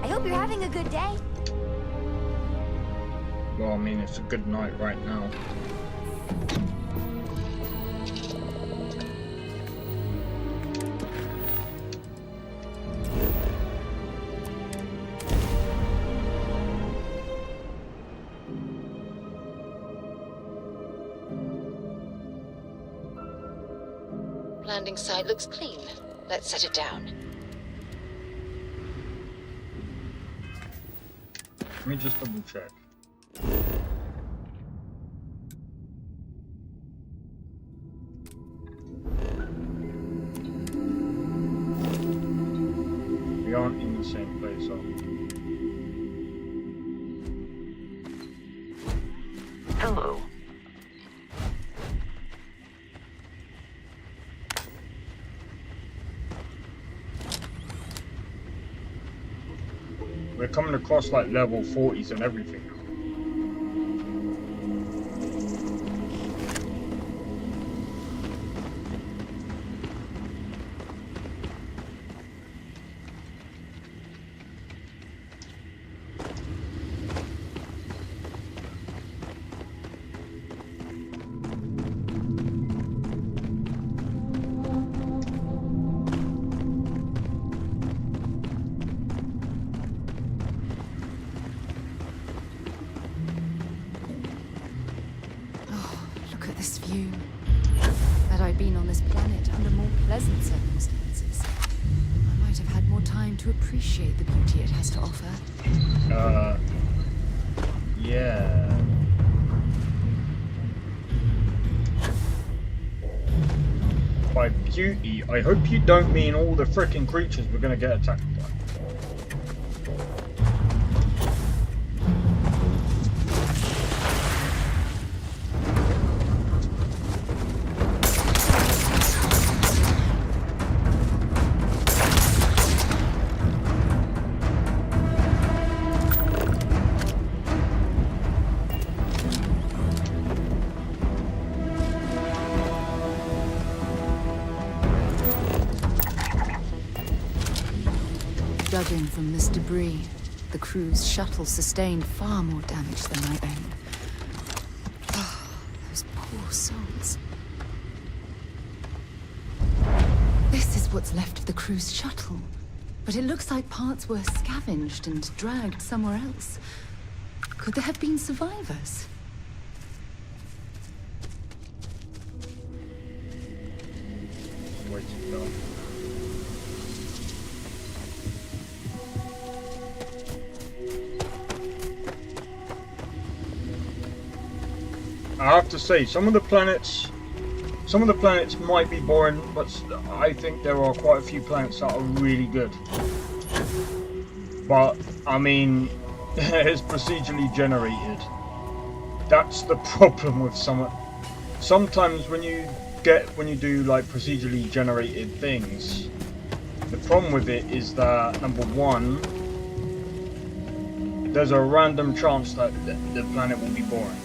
I hope you're having a good day. Well, I mean, it's a good night right now. Landing site looks clean. Let's set it down. Let me just double check. We aren't in the same place, are we? Hello. We're coming across like level 40s and everything. This view. Had I been on this planet under more pleasant circumstances, I might have had more time to appreciate the beauty it has to offer. Yeah. By beauty, I hope you don't mean all the frickin' creatures we're gonna get attacked by. Judging from this debris, the crew's shuttle sustained far more damage than my own. Oh, those poor souls. This is what's left of the crew's shuttle. But it looks like parts were scavenged and dragged somewhere else. Could there have been survivors? Where to go? I have to say, some of the planets might be boring, but I think there are quite a few planets that are really good. But I mean, it's procedurally generated. That's the problem with some. Sometimes when you do like procedurally generated things, the problem with it is that number one, there's a random chance that the planet will be boring.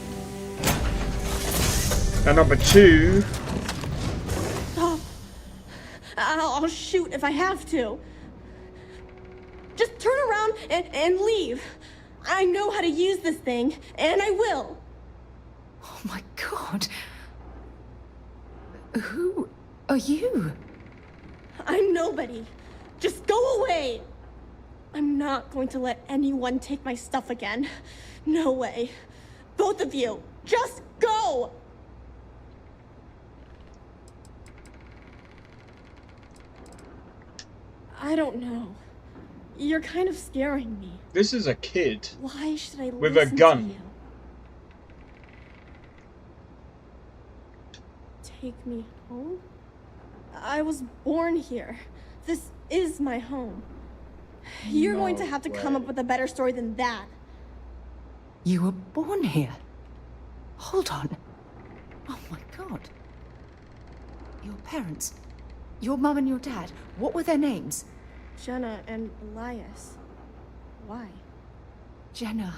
And number two... Oh, I'll shoot if I have to. Just turn around and leave. I know how to use this thing, and I will. Oh my god. Who are you? I'm nobody. Just go away. I'm not going to let anyone take my stuff again. No way. Both of you, just go! I don't know. You're kind of scaring me. This is a kid. Why should I with a listen gun. to you? Take me home? I was born here. This is my home. You're going to have to come up with a better story than that. You were born here? Hold on. Oh my god. Your parents, your mum and your dad, what were their names? Jenna and Elias. Why? Jenna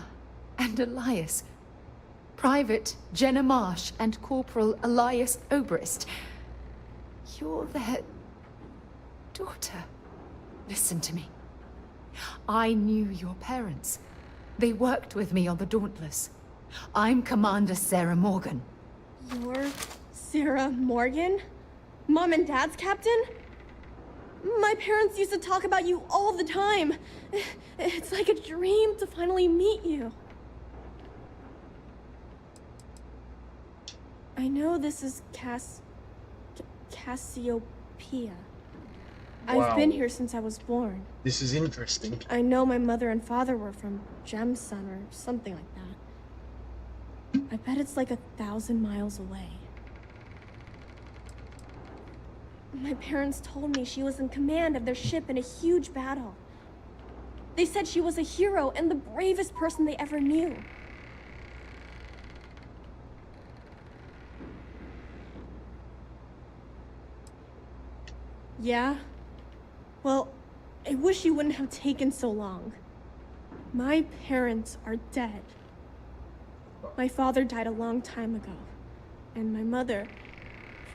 and Elias. Private Jenna Marsh and Corporal Elias Obrist. You're their daughter. Listen to me. I knew your parents. They worked with me on the Dauntless. I'm Commander Sarah Morgan. You're Sarah Morgan? Mom and Dad's captain? My parents used to talk about you all the time. It's like a dream to finally meet you. I know this is Cassiopeia. I've been here since I was born. This is interesting. I know my mother and father were from Gemsun or something like that. I bet it's like 1,000 miles away. My parents told me she was in command of their ship in a huge battle. They said she was a hero and the bravest person they ever knew. Yeah? Well, I wish you wouldn't have taken so long. My parents are dead. My father died a long time ago. And my mother,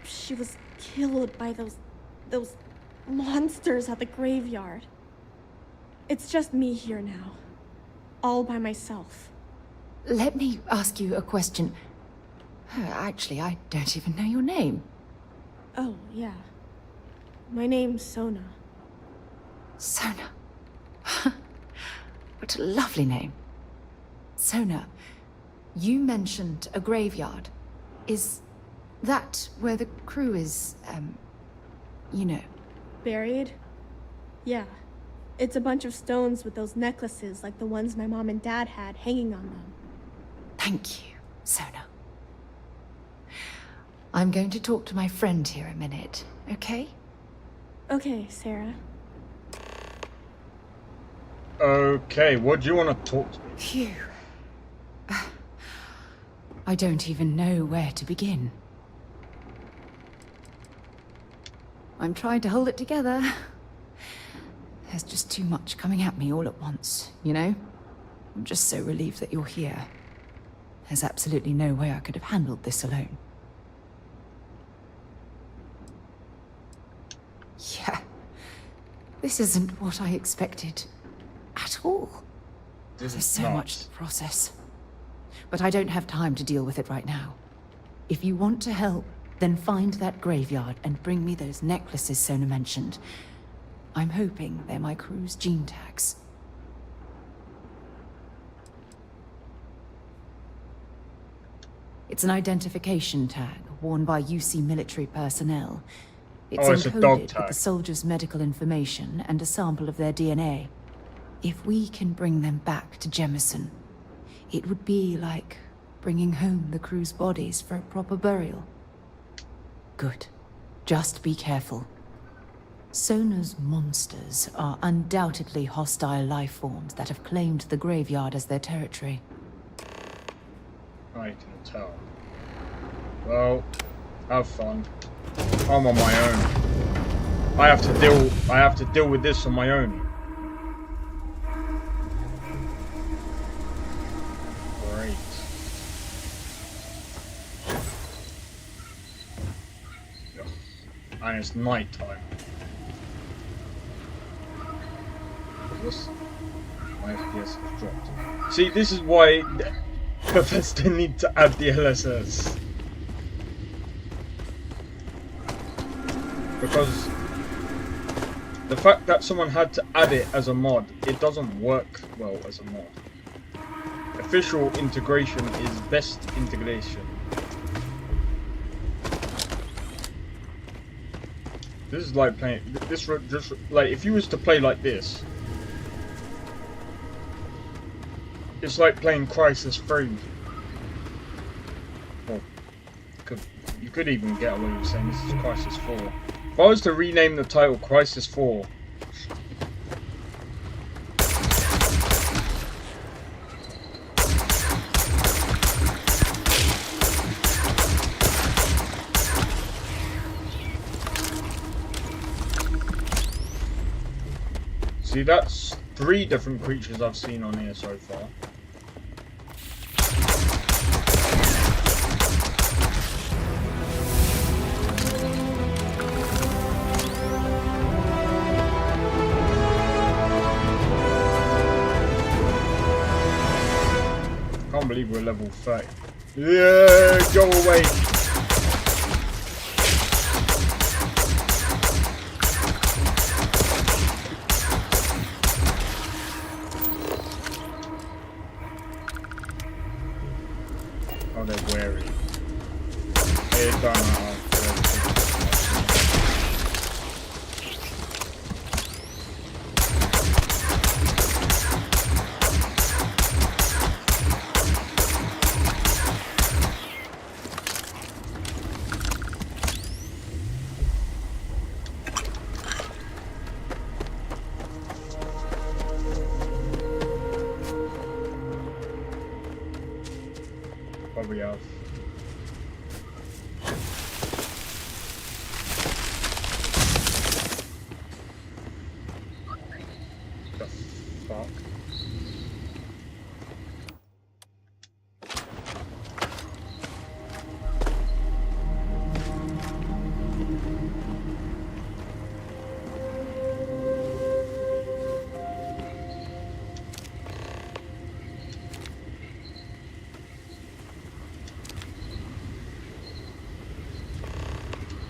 she was killed by those monsters at the graveyard. It's just me here now. All by myself. Let me ask you a question. Actually, I don't even know your name. Oh, yeah. My name's Sona. Sona. What a lovely name. Sona, you mentioned a graveyard. Is that where the crew is, you know? Buried? Yeah. It's a bunch of stones with those necklaces like the ones my mom and dad had hanging on them. Thank you, Sona. I'm going to talk to my friend here a minute, okay? Okay, Sarah. Okay, what do you want to talk to me? Phew. I don't even know where to begin. I'm trying to hold it together. There's just too much coming at me all at once, you know? I'm just so relieved that you're here. There's absolutely no way I could have handled this alone. Yeah. This isn't what I expected. At all. There's so much to process. But I don't have time to deal with it right now. If you want to help, then find that graveyard and bring me those necklaces Sona mentioned. I'm hoping they're my crew's gene tags. It's an identification tag worn by UC military personnel. It's encoded with the soldiers' medical information and a sample of their DNA. If we can bring them back to Jemison, it would be like bringing home the crew's bodies for a proper burial. Good. Just be careful. Sona's monsters are undoubtedly hostile life forms that have claimed the graveyard as their territory. I can tell. Well, have fun. I'm on my own. I have to deal with this on my own. Great. And it's night time. This, my FPS has dropped. See, this is why Bethesda need to add the LSS. Because the fact that someone had to add it as a mod, it doesn't work well as a mod. Official integration is best integration. This is like playing this. Just like if you was to play like this, it's like playing Crisis 3. Well, you could even get away with saying this is Crisis 4. If I was to rename the title Crisis 4, see, that's 3 different creatures I've seen on here so far. Can't believe we're level 30. Yeah, go away. Oh, they're wary. They're done. Probably have. The fuck?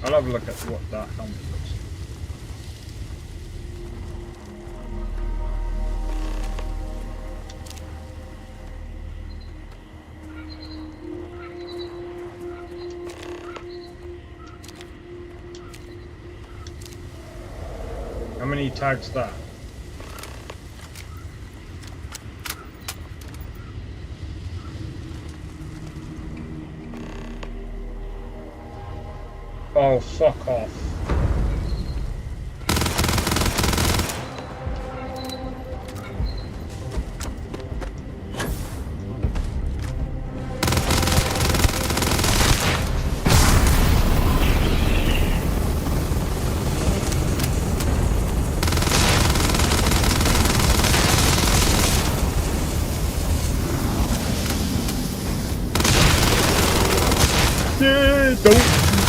I'll have a look at what that helmet looks like. How many tags that? Oh, fuck off.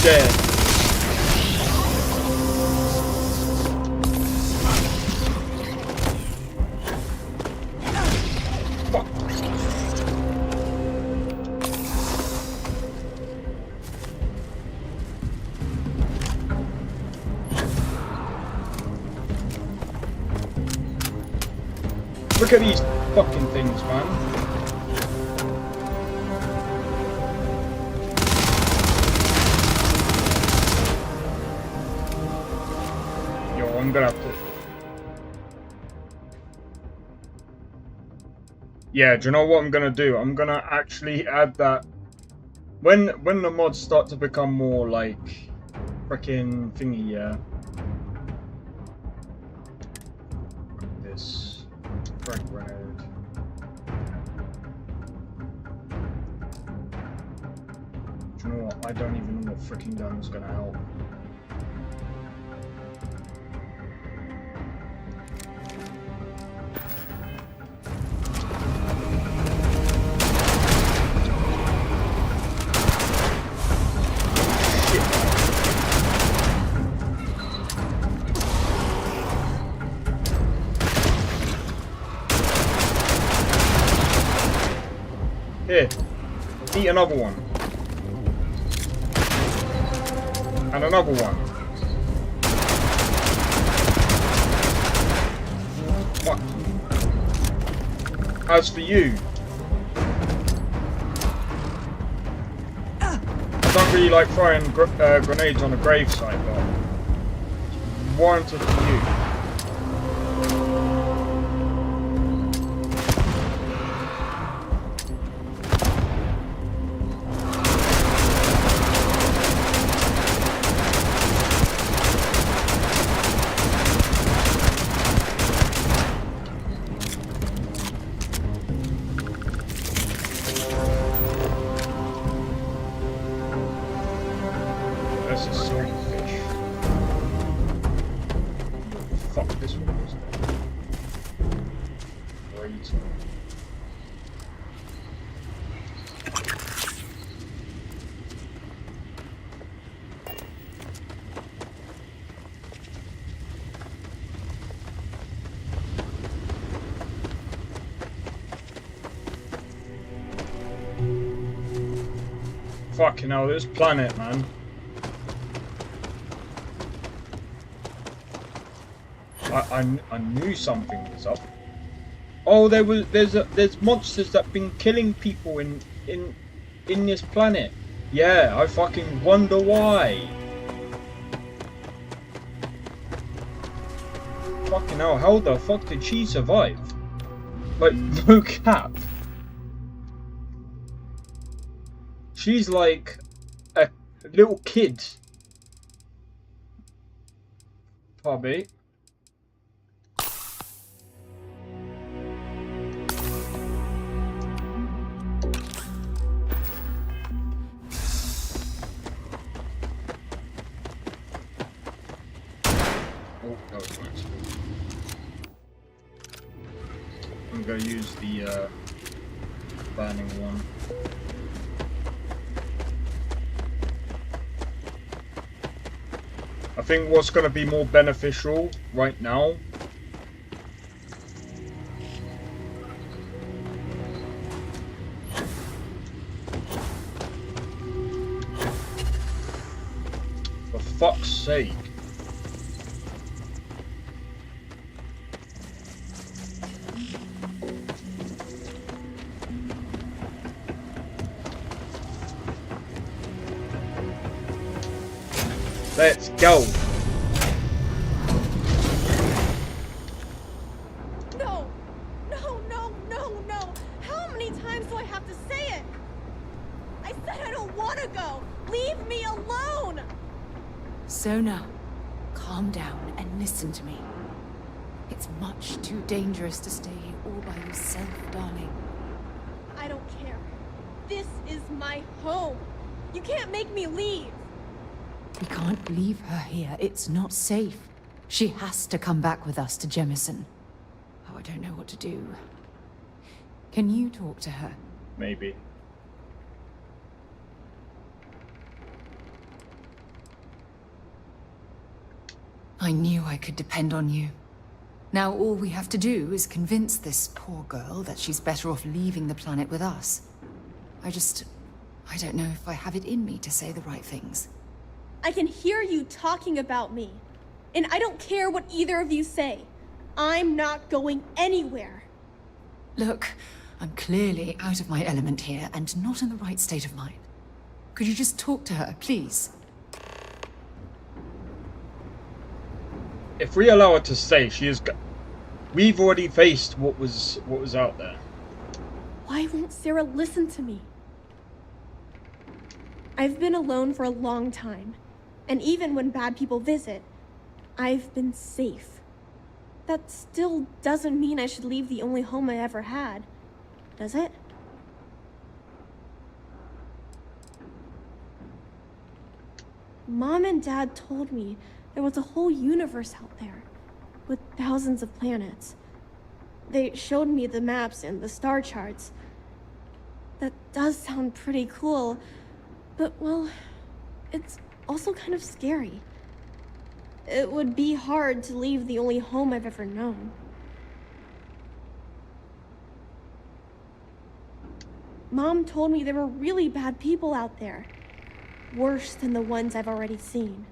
dead. Fuck. Look at these fucking things, man. Yo, I'm gonna have to... Yeah, do you know what I'm gonna do? I'm gonna actually add that... When the mods start to become more like... Frickin' thingy, yeah. This... Frag grenade. Do you know what? I don't even know what freaking gun's gonna help. Here, eat another one. And another one. What? As for you, I don't really like throwing grenades on a gravesite, but warranted for you. This is silverfish. Fuck, this one was great. Fucking hell, this planet, man. I knew something was up. Oh, there's monsters that been killing people in this planet. Yeah, I fucking wonder why. Fucking hell, how the fuck did she survive? Like, no cap. She's like a little kid. Pardon me. Oh, that was nice. I'm gonna use the burning one. I think what's going to be more beneficial right now for fuck's sake. Let's go. No, no, no, no, no. How many times do I have to say it? I said I don't want to go. Leave me alone. Sona, calm down and listen to me. It's much too dangerous to stay here all by yourself, darling. I don't care. This is my home. You can't make me leave. We can't leave her here. It's not safe. She has to come back with us to Jemison. Oh, I don't know what to do. Can you talk to her? Maybe. I knew I could depend on you. Now all we have to do is convince this poor girl that she's better off leaving the planet with us. I don't know if I have it in me to say the right things. I can hear you talking about me. And I don't care what either of you say. I'm not going anywhere. Look, I'm clearly out of my element here and not in the right state of mind. Could you just talk to her, please? If we allow her to stay, we've already faced what was out there. Why won't Sarah listen to me? I've been alone for a long time, and even when bad people visit, I've been safe. That still doesn't mean I should leave the only home I ever had, does it? Mom and Dad told me there was a whole universe out there, with thousands of planets. They showed me the maps and the star charts. That does sound pretty cool, but, well, it's also kind of scary. It would be hard to leave the only home I've ever known. Mom told me there were really bad people out there. Worse than the ones I've already seen.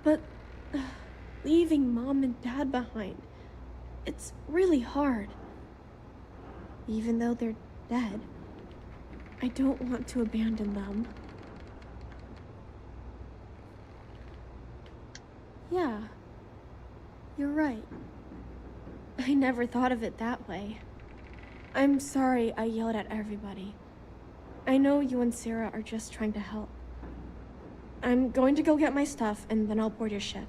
But leaving Mom and Dad behind, it's really hard. Even though they're dead, I don't want to abandon them. Yeah, you're right. I never thought of it that way. I'm sorry I yelled at everybody. I know you and Sarah are just trying to help. I'm going to go get my stuff and then I'll board your ship.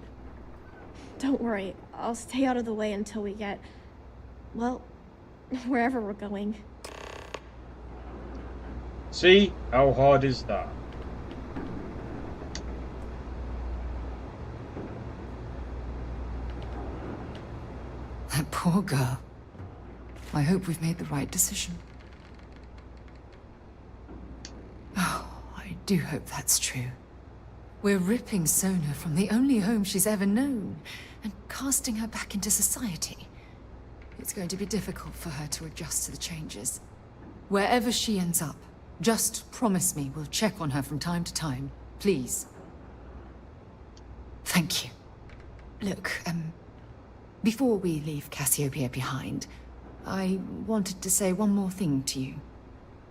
Don't worry, I'll stay out of the way until we get, well, wherever we're going. See? How hard is that? That poor girl. I hope we've made the right decision. Oh, I do hope that's true. We're ripping Sona from the only home she's ever known and casting her back into society. It's going to be difficult for her to adjust to the changes. Wherever she ends up, just promise me we'll check on her from time to time, please. Thank you. Look, before we leave Cassiopeia behind, I wanted to say one more thing to you.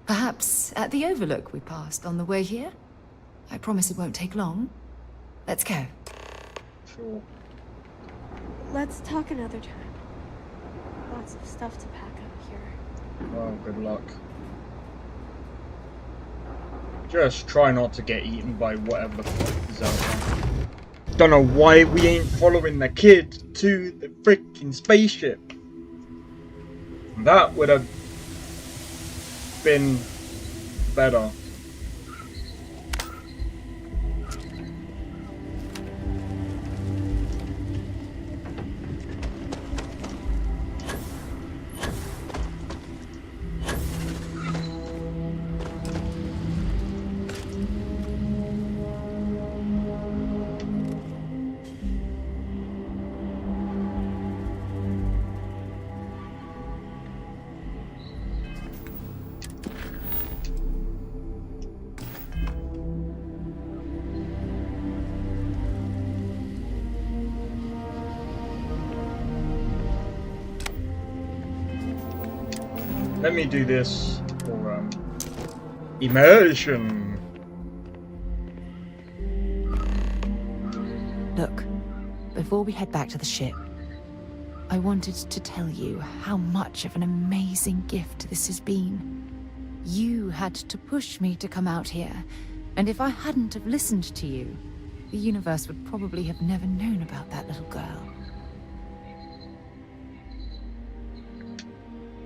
Perhaps at the overlook we passed on the way here? I promise it won't take long. Let's go. Sure. Let's talk another time. Lots of stuff to pack up here. Well, good luck. Just try not to get eaten by whatever the fuck is out there. Don't know why we ain't following the kid to the freaking spaceship. That would have been better. Let me do this for immersion. Look, before we head back to the ship, I wanted to tell you how much of an amazing gift this has been. You had to push me to come out here, and if I hadn't have listened to you, the universe would probably have never known about that little girl.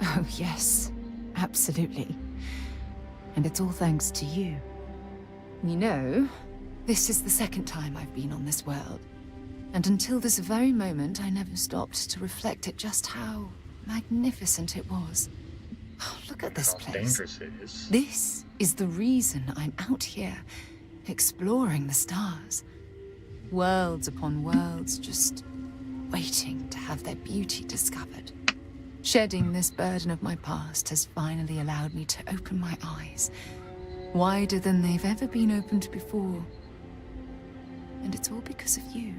Oh, yes. Absolutely. And it's all thanks to you. You know, this is the second time I've been on this world. And until this very moment, I never stopped to reflect at just how magnificent it was. Oh, look at this place. How dangerous it is. This is the reason I'm out here, exploring the stars. Worlds upon worlds, just waiting to have their beauty discovered. Shedding this burden of my past has finally allowed me to open my eyes, wider than they've ever been opened before. And it's all because of you.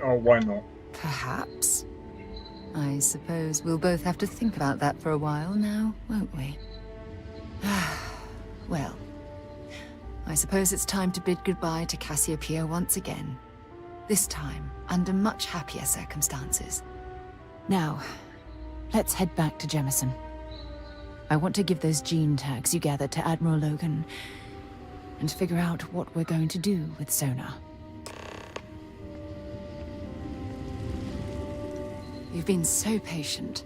Oh, why not? Perhaps. I suppose we'll both have to think about that for a while now, won't we? Well, I suppose it's time to bid goodbye to Cassiopeia once again. This time, under much happier circumstances. Now, let's head back to Jemison. I want to give those gene tags you gathered to Admiral Logan, and figure out what we're going to do with Sonar. You've been so patient.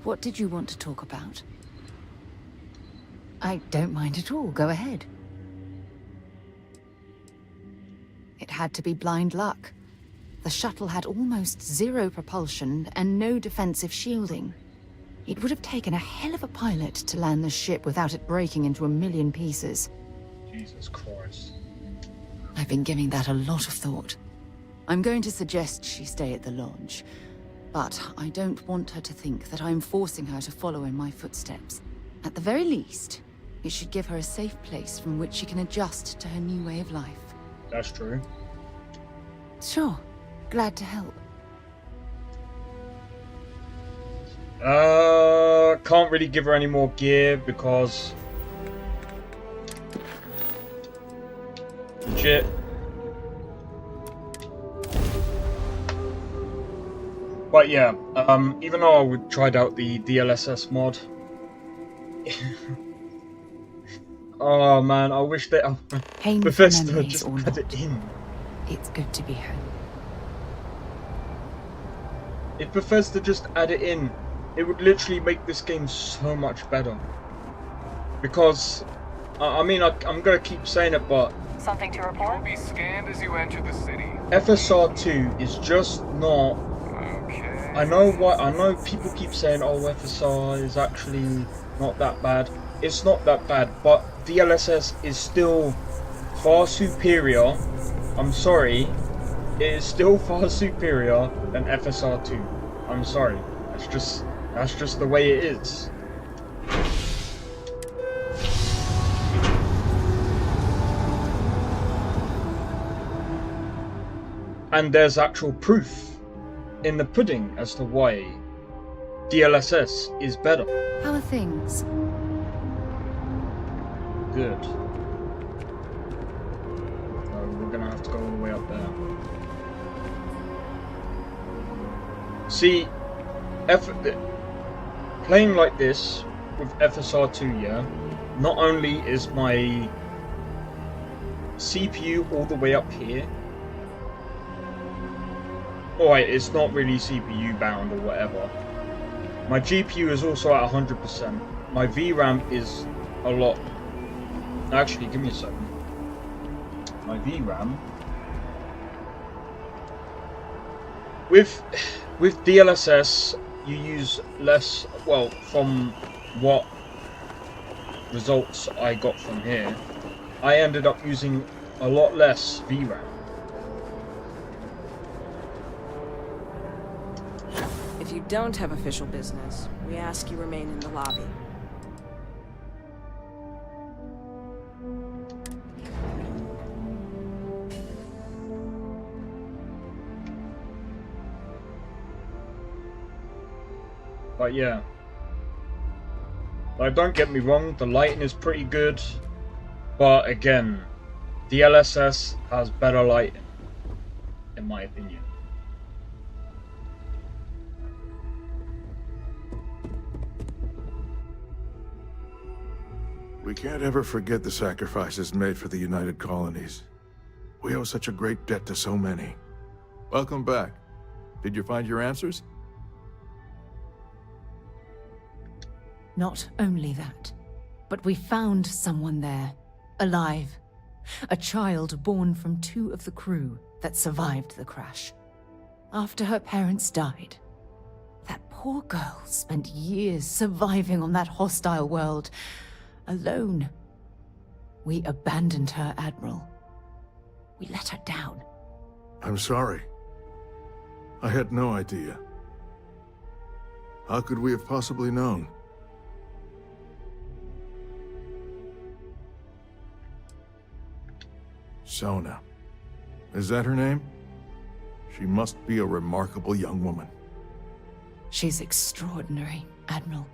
What did you want to talk about? I don't mind at all. Go ahead. It had to be blind luck. The shuttle had almost zero propulsion and no defensive shielding. It would have taken a hell of a pilot to land the ship without it breaking into a million pieces. Jesus Christ. I've been giving that a lot of thought. I'm going to suggest she stay at the lodge, but I don't want her to think that I'm forcing her to follow in my footsteps. At the very least, it should give her a safe place from which she can adjust to her new way of life. That's true. Sure. Glad to help. Can't really give her any more gear because... Legit. But yeah, even though I tried out the DLSS mod... Oh man, I wish that Bethesda just had it in. It's good to be home. If Bethesda just add it in, it would literally make this game so much better. Because, I mean, I'm gonna keep saying it, but something to report? Be scanned as you enter the city. FSR 2 is just not. Okay. I know people keep saying, oh, FSR is actually not that bad. It's not that bad, but DLSS is still far superior. I'm sorry, it is still far superior than FSR 2. I'm sorry, that's just the way it is. And there's actual proof in the pudding as to why DLSS is better. How are things? Good. We're gonna have to go all the way up there. See, playing like this with FSR 2, yeah, not only is my CPU all the way up here. Alright, it's not really CPU bound or whatever. My GPU is also at 100%. My VRAM is a lot. Actually, give me a second. My VRAM with DLSS you use less. Well, from what results I got from here, I ended up using a lot less VRAM. If you don't have official business, we ask you remain in the lobby. But yeah, like, don't get me wrong, the lighting is pretty good, but again, DLSS has better lighting, in my opinion. We can't ever forget the sacrifices made for the United Colonies. We owe such a great debt to so many. Welcome back. Did you find your answers? Not only that, but we found someone there, alive. A child born from 2 of the crew that survived the crash. After her parents died, that poor girl spent years surviving on that hostile world, alone. We abandoned her, Admiral. We let her down. I'm sorry. I had no idea. How could we have possibly known? Sona. Is that her name? She must be a remarkable young woman. She's extraordinary, Admiral.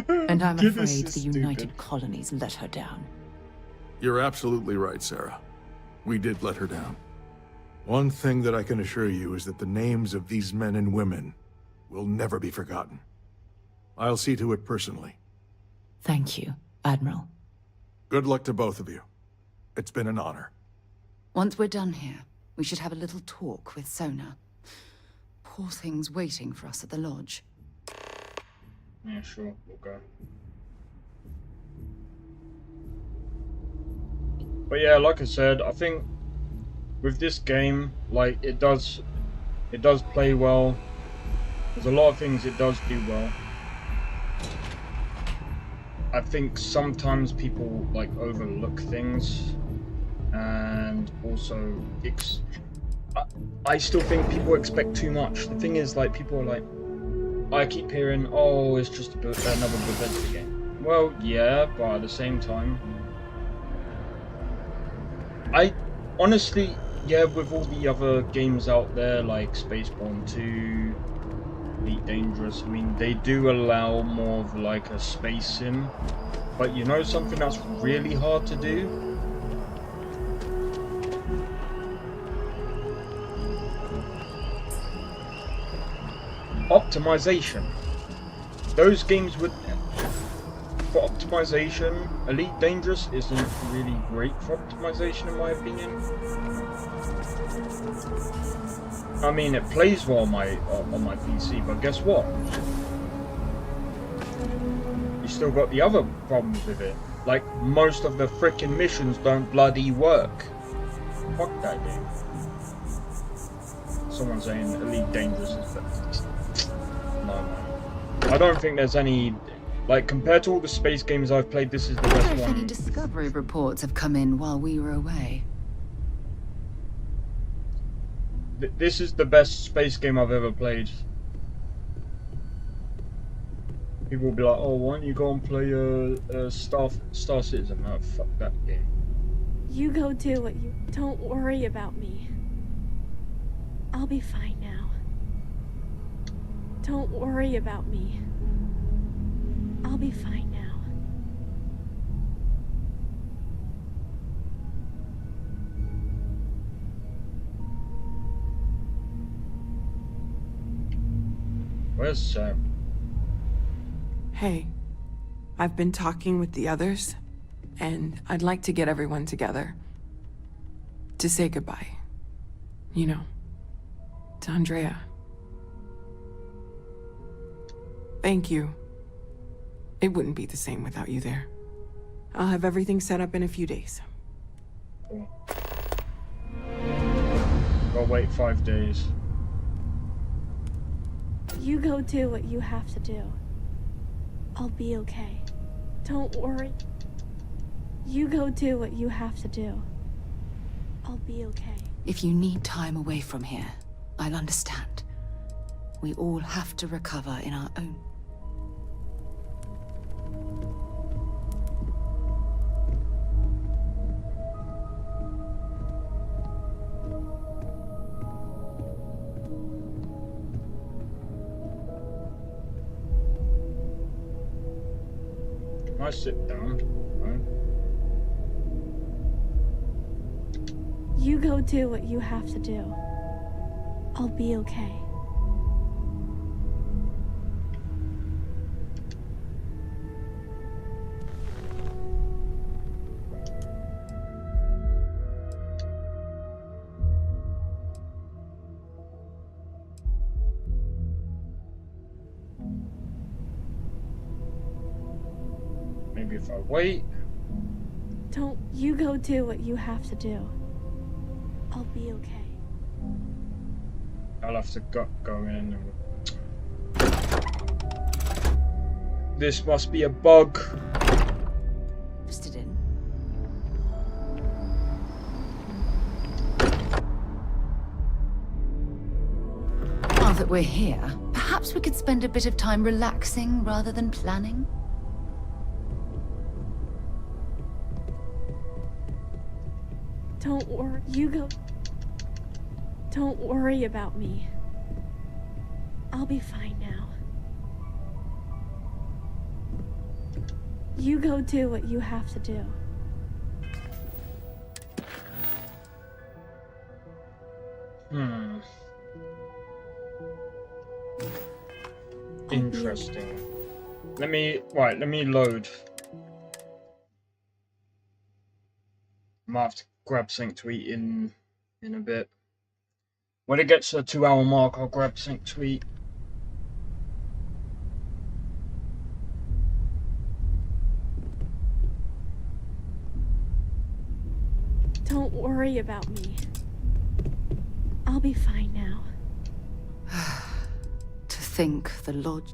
And I'm afraid the United Colonies let her down. You're absolutely right, Sarah. We did let her down. One thing that I can assure you is that the names of these men and women will never be forgotten. I'll see to it personally. Thank you, Admiral. Good luck to both of you. It's been an honor. Once we're done here, we should have a little talk with Sona. Poor thing's waiting for us at the lodge. Yeah, sure, we'll go. But yeah, like I said, I think with this game, like it does play well. There's a lot of things it does do well. I think sometimes people like overlook things, and also I still think people expect too much. The thing is, like, people are like, I keep hearing, oh, it's just another Bethesda game. Well, yeah, but at the same time, I honestly, yeah, with all the other games out there like Spaceborne 2, Elite Dangerous, I mean, they do allow more of like a space sim, but you know something that's really hard to do? Optimization. Those games would, for optimization, Elite Dangerous isn't really great for optimization in my opinion. I mean, it plays well on my PC, but guess what? You still got the other problems with it. Like, most of the frickin' missions don't bloody work. Fuck that game. Someone's saying Elite Dangerous is better. No, I don't think there's any, like, compared to all the space games I've played, this is the best one. Any discovery reports have come in while we were away. This is the best space game I've ever played. People will be like, oh, why don't you go and play Star Citizen? No, fuck that game. You go do what you... Don't worry about me. I'll be fine now. Don't worry about me. I'll be fine now. Where's Sam? Hey, I've been talking with the others, and I'd like to get everyone together. To say goodbye. You know, to Andrea. Thank you. It wouldn't be the same without you there. I'll have everything set up in a few days. Cool. Gotta wait 5 days. You go do what you have to do. I'll be okay. Don't worry. You go do what you have to do. I'll be okay. If you need time away from here, I'll understand. We all have to recover in our own... I sit down, right? You go do what you have to do. I'll be okay. Maybe if I wait. Don't you go do what you have to do. I'll be okay. I'll have to go in and... This must be a bug. Interested in? Now that we're here, perhaps we could spend a bit of time relaxing rather than planning? Don't worry, Hugo. Don't worry about me. I'll be fine now. You go do what you have to do. Interesting. Let me load. I might have to grab something to eat in a bit. When it gets to the 2-hour mark, I'll grab something to eat. Don't worry about me. I'll be fine now. To think the Lodge...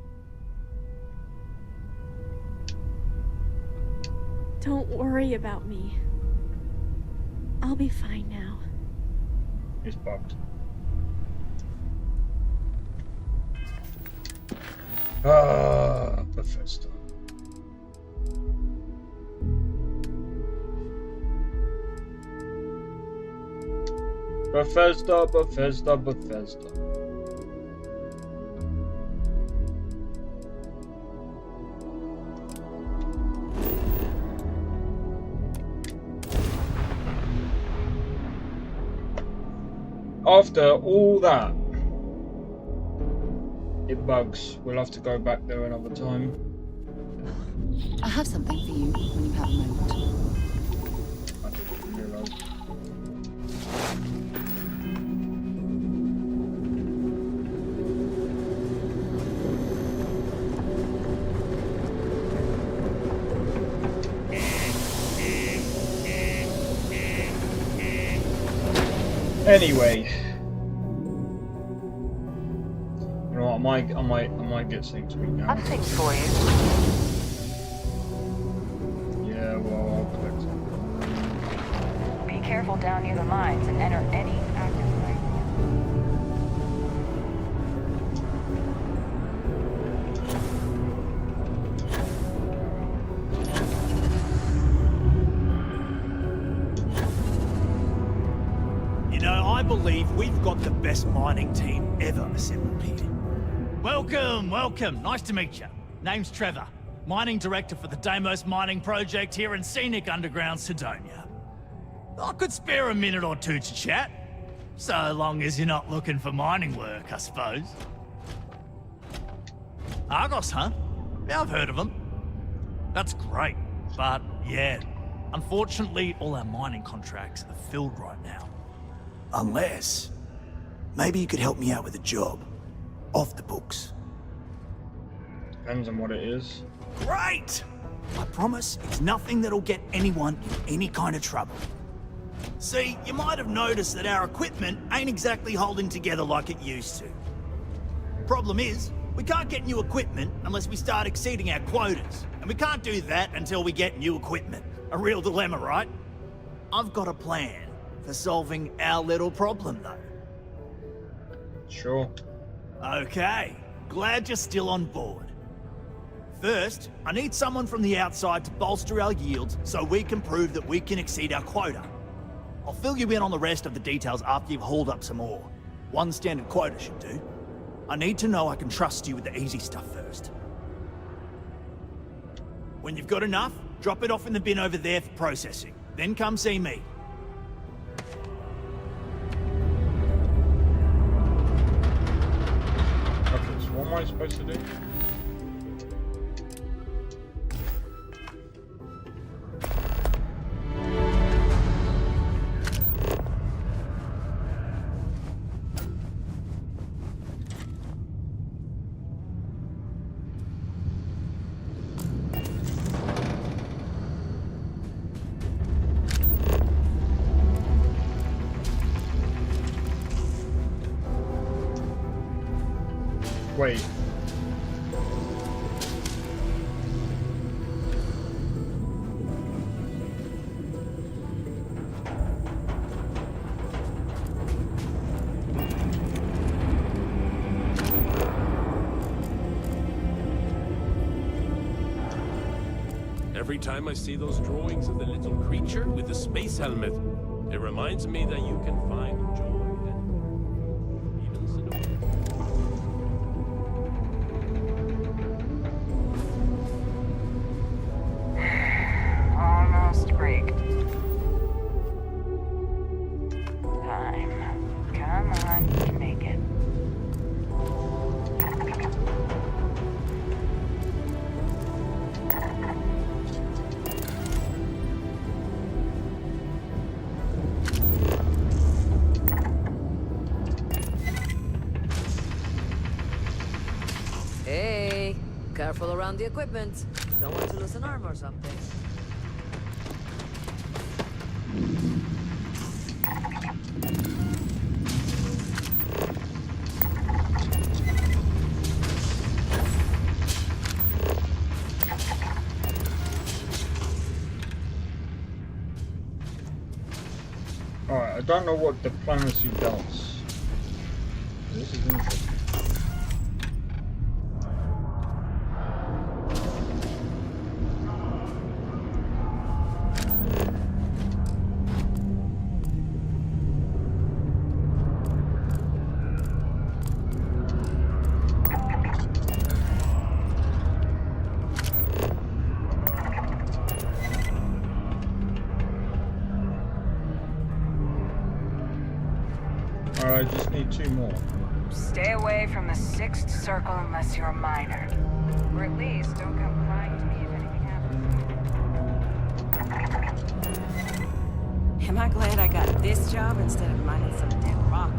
Don't worry about me. I'll be fine now. It's bugged. Bethesda. Bethesda. After all that, it bugs. We'll have to go back there another time. I have something for you when you have a moment. I didn't realise. Anyway, you know what? I might get something to eat now. I've things for you. Yeah, well, I'll collect it. Be careful down near the mines and enter any active site. I believe we've got the best mining team ever assembled here. Welcome. Nice to meet you. Name's Trevor, mining director for the Deimos mining project here in scenic underground Sidonia. I could spare a minute or two to chat, so long as you're not looking for mining work, I suppose. Argos, huh? Yeah, I've heard of them. That's great, but yeah, unfortunately all our mining contracts are filled right now. Unless, maybe you could help me out with a job. Off the books. Depends on what it is. Great! I promise it's nothing that'll get anyone in any kind of trouble. See, you might have noticed that our equipment ain't exactly holding together like it used to. Problem is, we can't get new equipment unless we start exceeding our quotas. And we can't do that until we get new equipment. A real dilemma, right? I've got a plan for solving our little problem, though. Sure. Okay, glad you're still on board. First, I need someone from the outside to bolster our yields so we can prove that we can exceed our quota. I'll fill you in on the rest of the details after you've hauled up some ore. One standard quota should do. I need to know I can trust you with the easy stuff first. When you've got enough, drop it off in the bin over there for processing. Then come see me. Okay, so what am I supposed to do? Wait. Every time I see those drawings of the little creature with the space helmet, it reminds me that you can find joy and even Almost break time. Come on, you can make it. Hey, careful around the equipment. Don't want to lose an arm or something. Alright, I don't know what diplomacy does. This is interesting. I just need 2 more. Stay away from the 6th circle unless you're a minor. Or at least don't come crying to me if anything happens. Am I glad I got this job instead of mining some dead rock?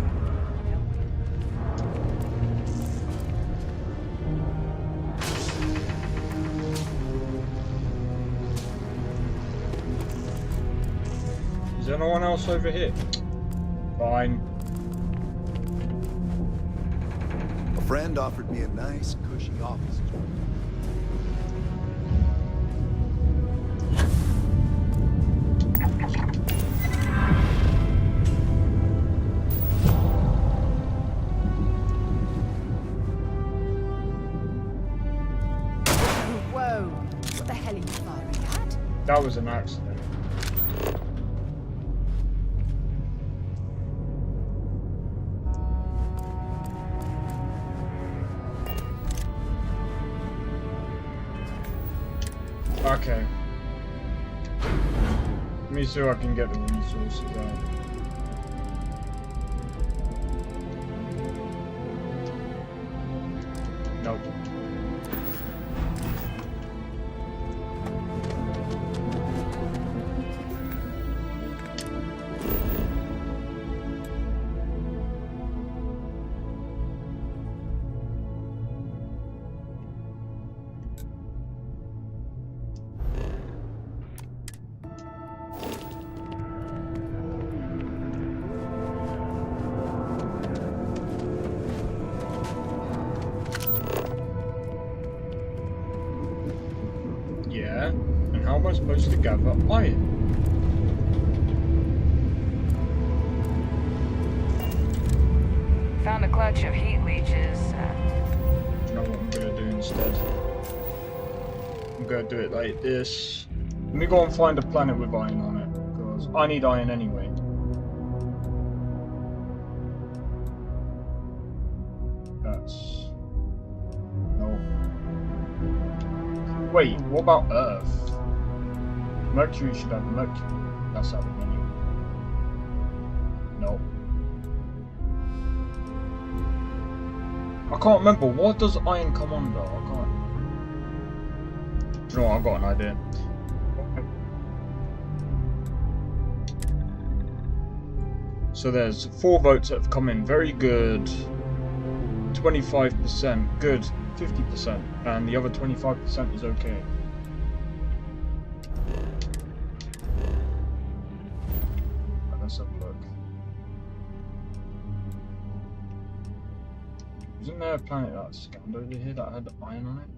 Is there no one else over here? Fine. A friend offered me a nice, cushy office job. Whoa! What the hell are you firing at? That was an accident. Okay. Let me see if I can get the resources out. Nope. Yeah, and how am I supposed to gather iron? Found a clutch of heat leeches. Do you know what I'm gonna do instead? I'm gonna do it like this. Let me go and find a planet with iron on it, because I need iron anyway. That's... no. Wait, what about Earth? Mercury should have Mercury. That's out of the menu. No. I can't remember. What does iron come under? I can't. Do you know what? I've got an idea. So there's 4 votes that have come in. Very good. 25%. Good. 50%. And the other 25% is okay. Let's have a look. Wasn't there a planet that scanned over here that had iron on it?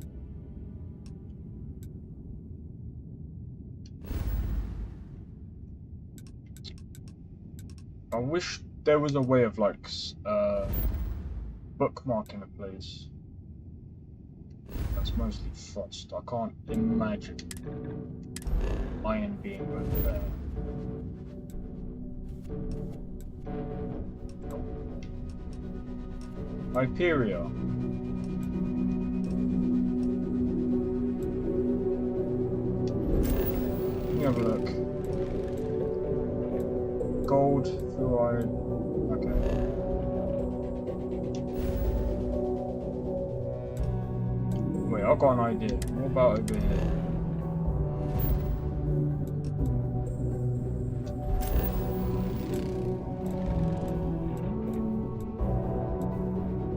I wish there was a way of like bookmarking a place. That's mostly frost. I can't imagine iron being over there. Hyperia. Let me have a look. Gold, fluoride. Okay. Wait, I've got an idea. What about over here?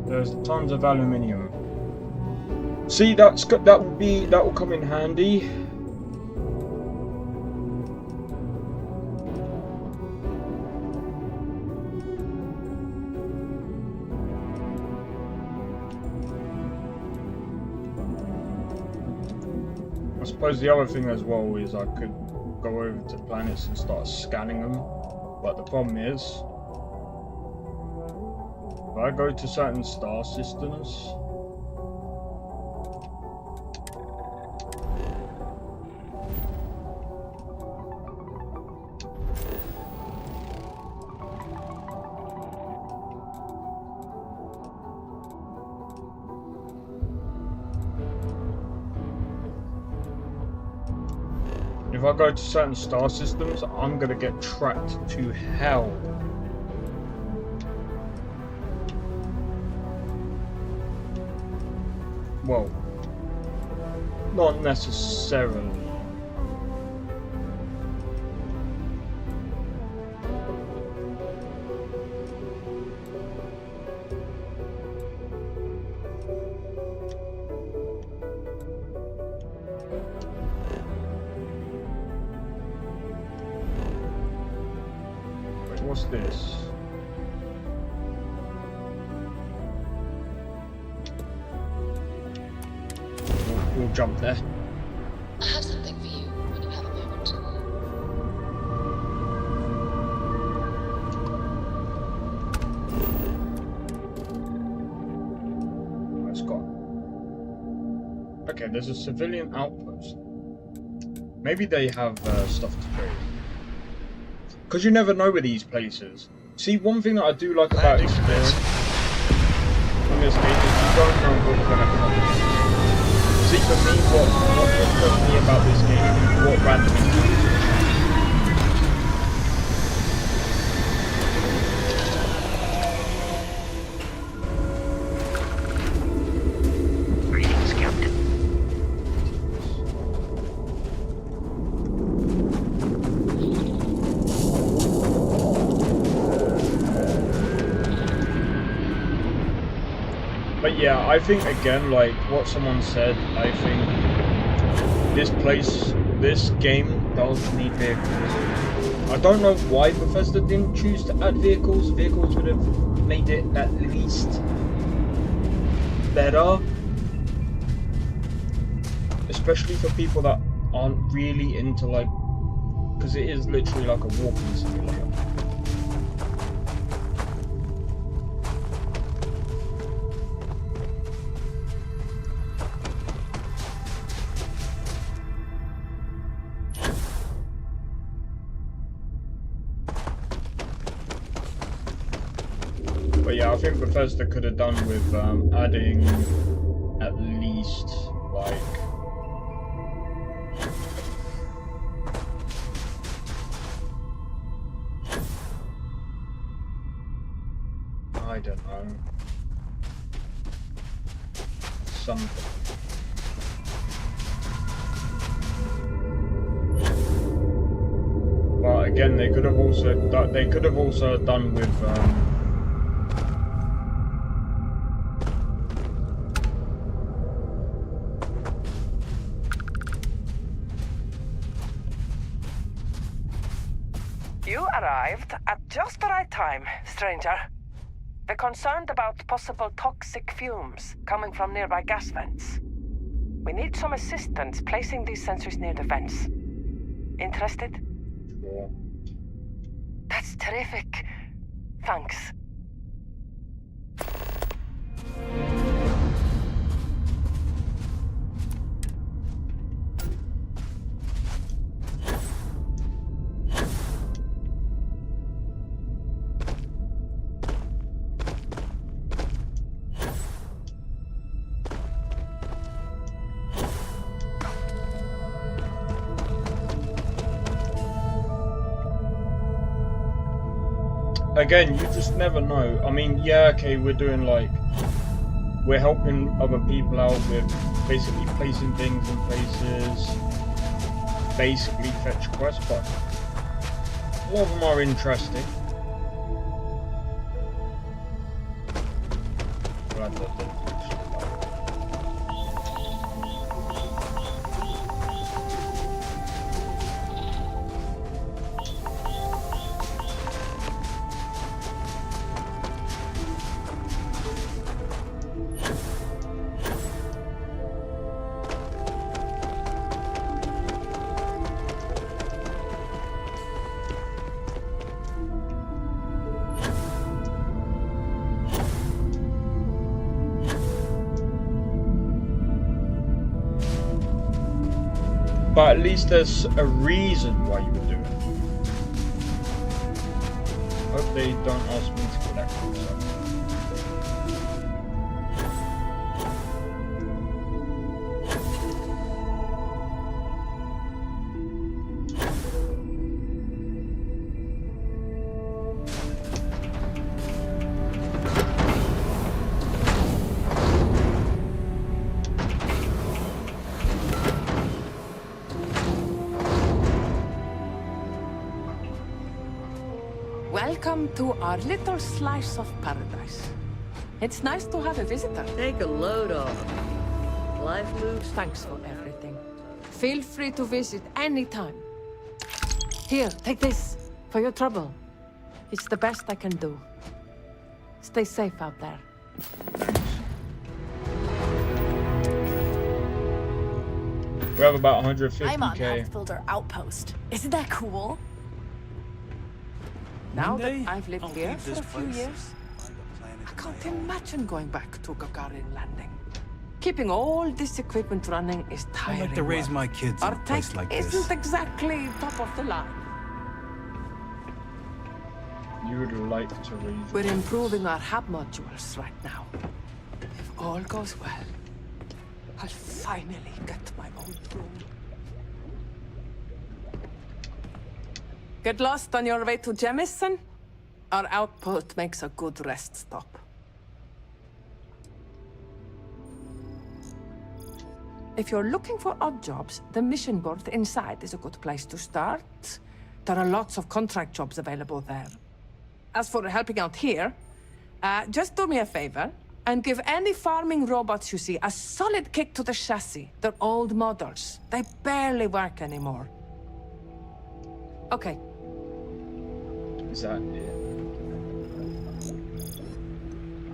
There's tons of aluminium. See, that will come in handy. I suppose the other thing as well is I could go over to planets and start scanning them, but the problem is if I go to certain star systems, if I go to certain star systems, I'm gonna get tracked to hell. Well, not necessarily. Wait, what's this? We'll jump there. I have something for you when you have a moment. It's gone. Okay, there's a civilian outpost. Maybe they have stuff to trade. Because you never know with these places. See, one thing that I do like about exploring on this game is you don't know what's going to come. See, for me, what interests me about this game is what randomly happens. Greetings, Captain. But yeah, I think again, like what someone said, I think this game does need vehicles. I don't know why Bethesda didn't choose to add vehicles. Vehicles would have made it at least better. Especially for people that aren't really into like, because it is literally like a walking simulator. But yeah, I think Bethesda could have done with adding at least like I don't know, something. But again, they could have also done with You arrived at just the right time, stranger. We're concerned about possible toxic fumes coming from nearby gas vents. We need some assistance placing these sensors near the vents. Interested? Sure. That's terrific. Thanks. again, you just never know. I mean, yeah, okay, we're doing like, we're helping other people out with basically placing things in places, basically fetch quests, but a lot of them are interesting. But at least there's a reason why you would do it. Hope they don't ask me to collect myself. Welcome to our little slice of paradise. It's nice to have a visitor. Take a load off. Life moves. Thanks for everything. Feel free to visit anytime. Here, take this for your trouble. It's the best I can do. Stay safe out there. We have about 150k. I'm on Outfielder Outpost. Isn't that cool? Now that I've lived here for a few years, I can't imagine going back to Gagarin Landing. Keeping all this equipment running is tiring. I like to raise my kids in a place like this. Isn't exactly top of the line. You would like to raise. We're improving our hub modules right now. If all goes well, I'll finally get my own room. Get lost on your way to Jemison? Our outpost makes a good rest stop. If you're looking for odd jobs, the mission board inside is a good place to start. There are lots of contract jobs available there. As for helping out here, just do me a favor and give any farming robots you see a solid kick to the chassis. They're old models. They barely work anymore. Okay. Is that it?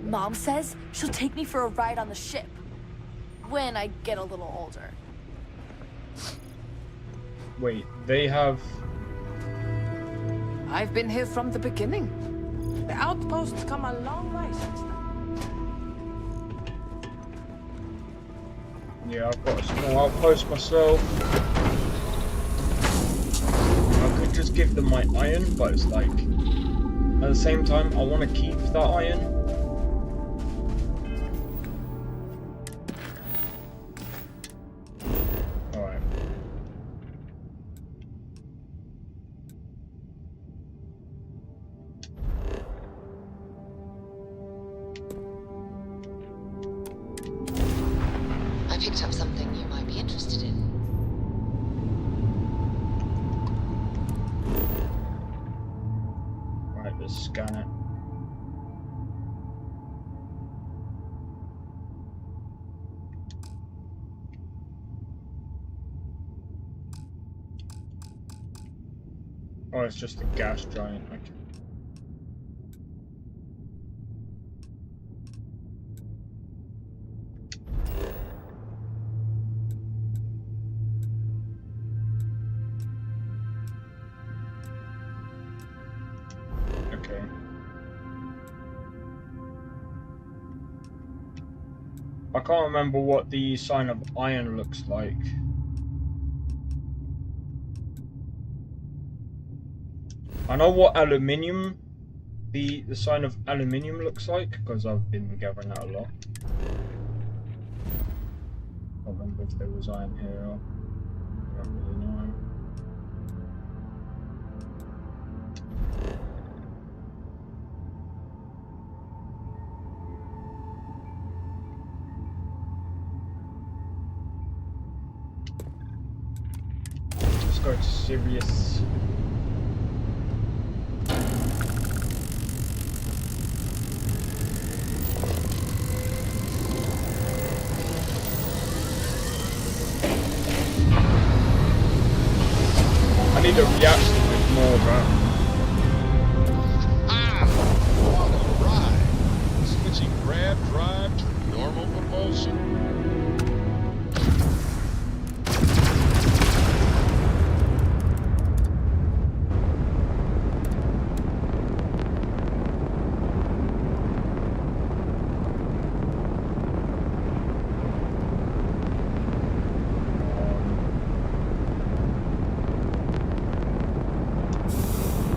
Mom says she'll take me for a ride on the ship. When I get a little older. Wait, they have... I've been here from the beginning. The outposts come a long way since then. Yeah, I've got a small outpost myself. I could just give them my iron, but it's like... At the same time, I want to keep that iron. Picked up something you might be interested in. Right, let's scan it. Oh, it's just a gas giant. Okay. I can't remember what the sign of iron looks like. I know what aluminium, the sign of aluminium looks like, because I've been gathering that a lot. I don't remember if there was iron here. I don't really know. go to Sirius. I need to react a bit more, but What a ride! Switching grab drive to normal propulsion.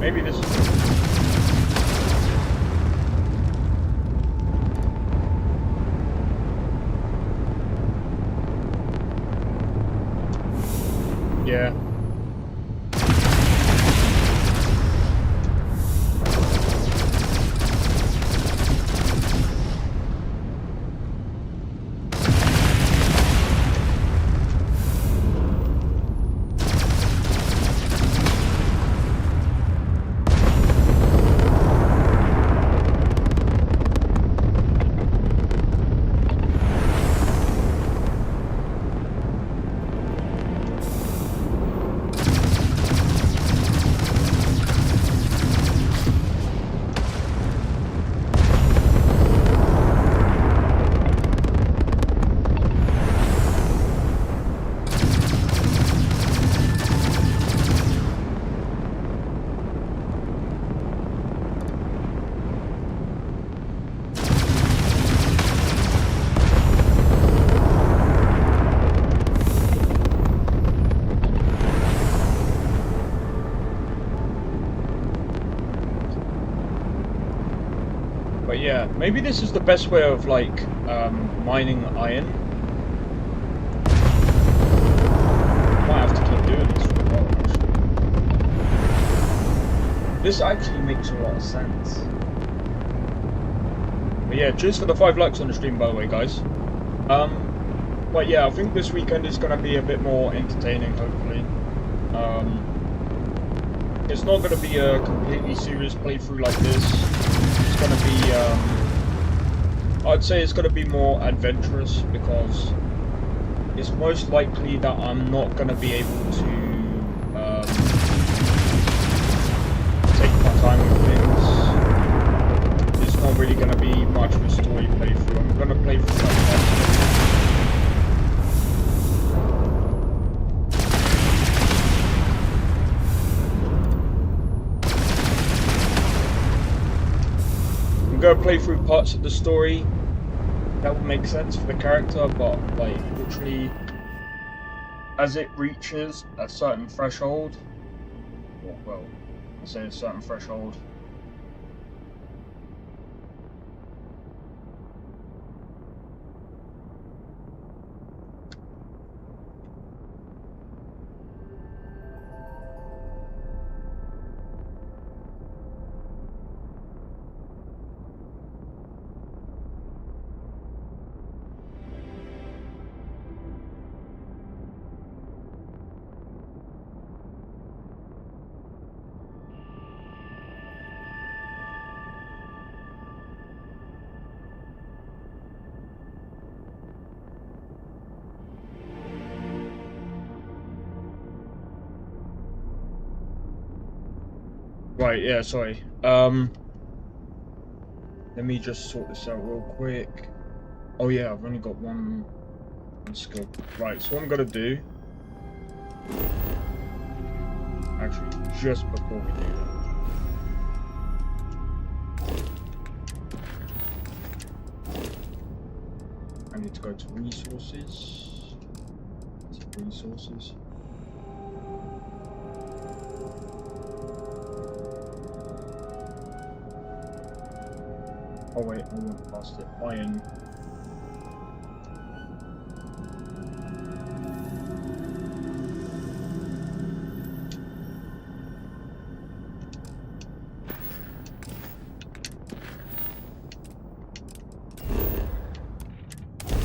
maybe this is... Yeah. But yeah, maybe this is the best way of like mining iron. Might have to keep doing this for a while, actually. This actually makes a lot of sense. But yeah, cheers for the 5 likes on the stream, by the way, guys. But yeah, I think this weekend is gonna be a bit more entertaining, hopefully. It's not gonna be a completely serious playthrough like this. It's gonna be, I'd say it's gonna be more adventurous because it's most likely that I'm not gonna be able to take my time with things. It's not really gonna be much of a story playthrough. I'm gonna play through like that. I'm gonna play through parts of the story that would make sense for the character, but like literally as it reaches a certain threshold, well, I say a certain threshold, right, yeah, sorry. Let me just sort this out real quick. Oh yeah, I've only got one skill. Right, so what I'm gonna do, actually, just before we do that, I need to go to resources. Resources. Oh wait, I went past it. Iron.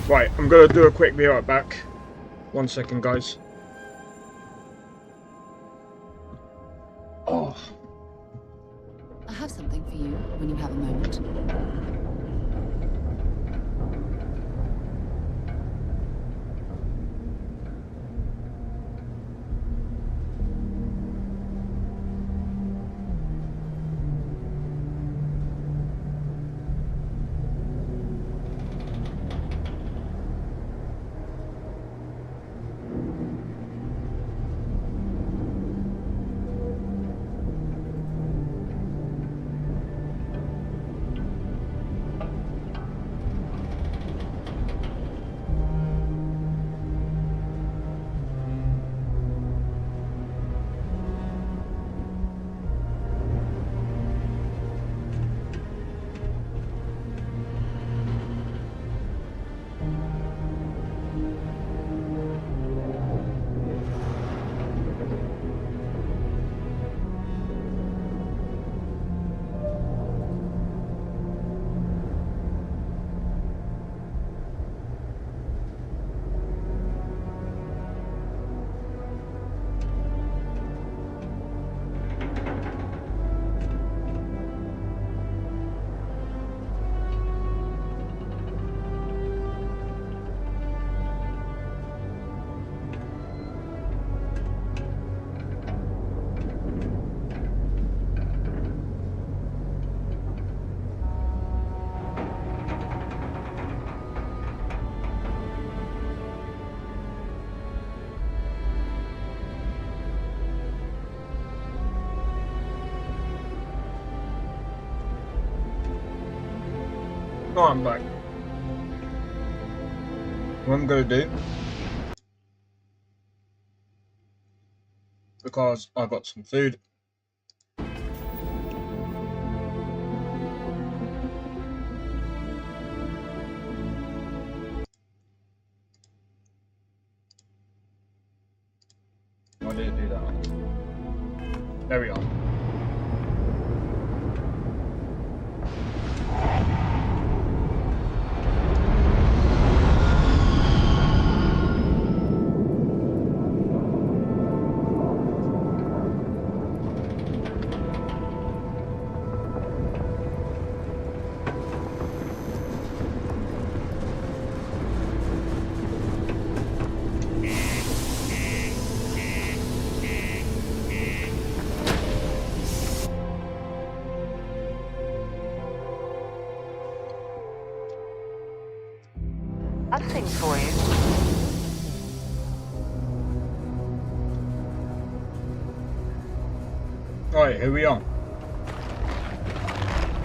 Right, I'm gonna do a quick be right back. 1 second, guys. Oh, I'm back. What I'm gonna do, because I got some food. Why did it do that? There we are. I'll sing for you. Alright, here we are.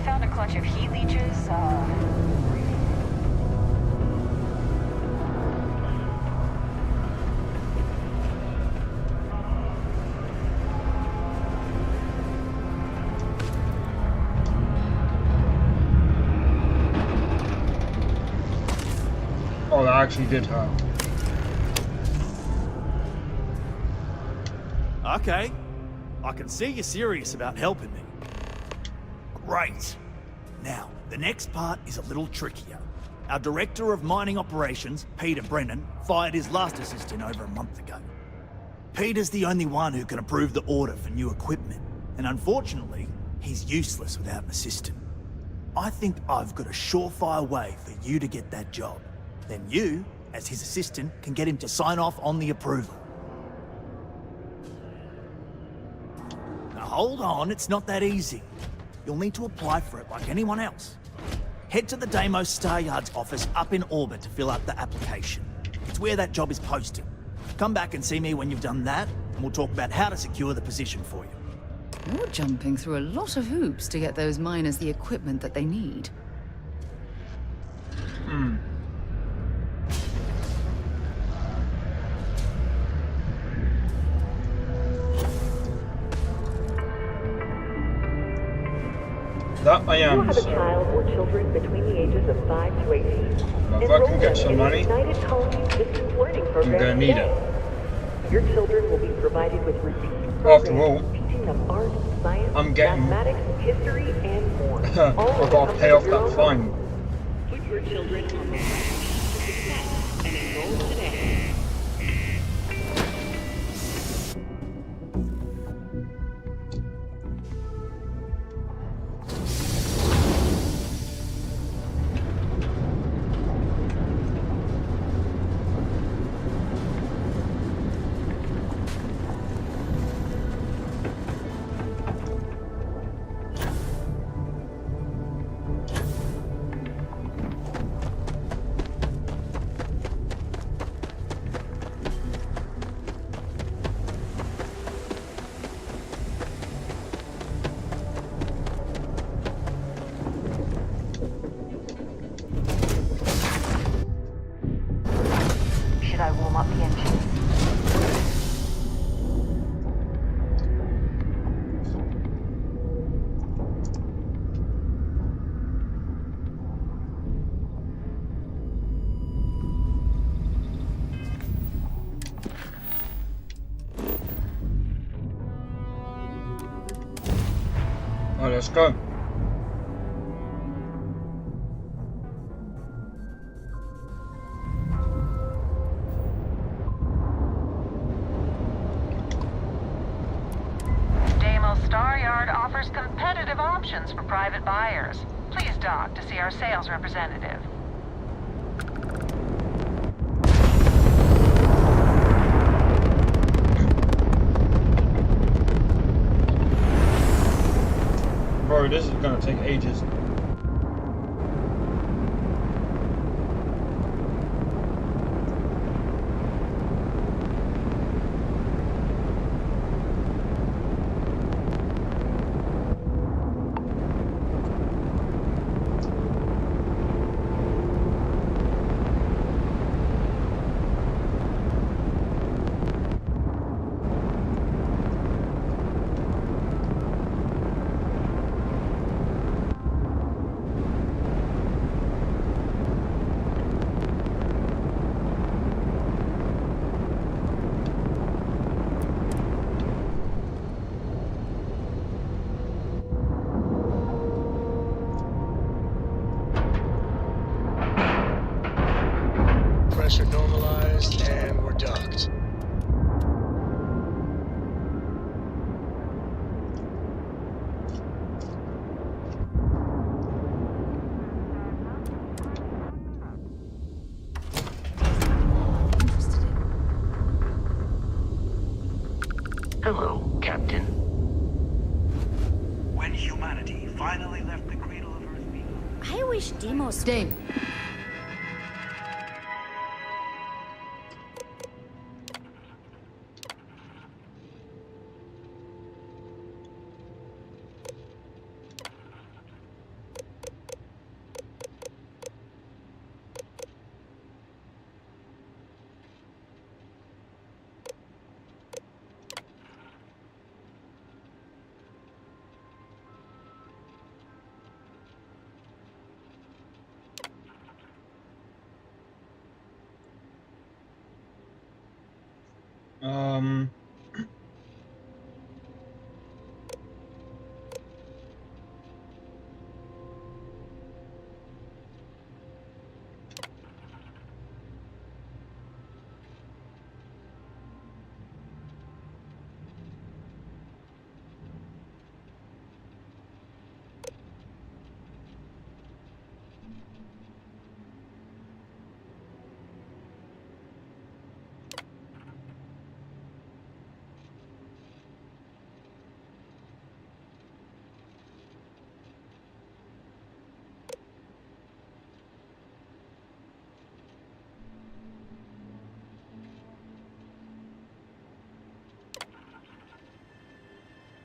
Found a clutch of heat leeches. Oh, that actually did hurt. Okay. I can see you're serious about helping me. Great. Now, the next part is a little trickier. Our Director of Mining Operations, Peter Brennan, fired his last assistant over a month ago. Peter's the only one who can approve the order for new equipment, and unfortunately, he's useless without an assistant. I think I've got a surefire way for you to get that job. Then you, as his assistant, can get him to sign off on the approval. Now hold on, it's not that easy. You'll need to apply for it like anyone else. Head to the Deimos Star Yard's office up in orbit to fill out the application. It's where that job is posted. Come back and see me when you've done that, and we'll talk about how to secure the position for you. You're jumping through a lot of hoops to get those miners the equipment that they need. That I am, You have a so child or children between the ages of 5 to 18. if I can get some money, United Colonies Distance Learning Program. I'm gonna need it. Your children will be provided with routine After programs all, teaching them art, science, I'm getting mathematics, history, and more. I've got to pay off that fine. Put your children on the right path to success and enroll today. Should I warm up the engine? Alright, let's go. Deimos Star Yard offers competitive options for private buyers. Please dock to see our sales representative. Bro, this is gonna take ages. pressure normalized, and we're docked. Hello, Captain. When humanity finally left the cradle of Earth, I wish Demos... Dave.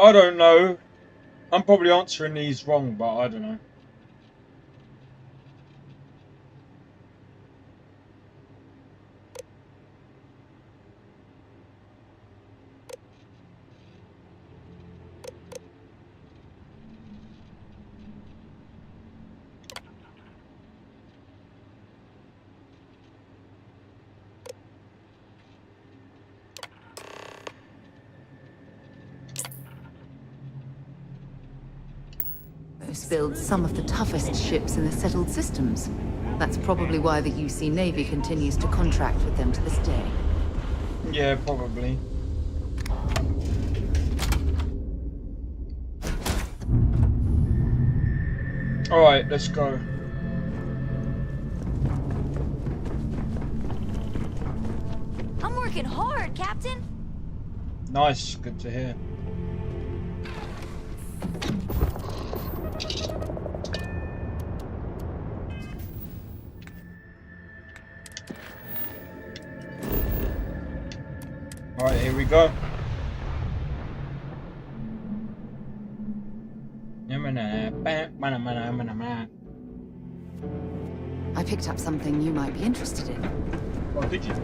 I don't know. I'm probably answering these wrong, but I don't know. Those build some of the toughest ships in the settled systems. That's probably why the UC Navy continues to contract with them to this day. Yeah, probably. Alright, let's go. I'm working hard, Captain. Nice, good to hear. Alright, here we go. I picked up something you might be interested in. Oh, did you?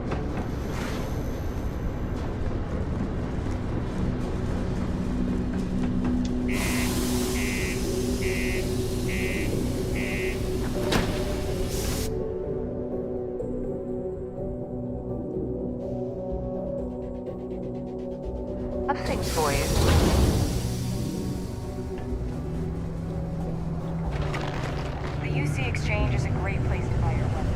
Thanks for you. The UC Exchange is a great place to buy your weapons.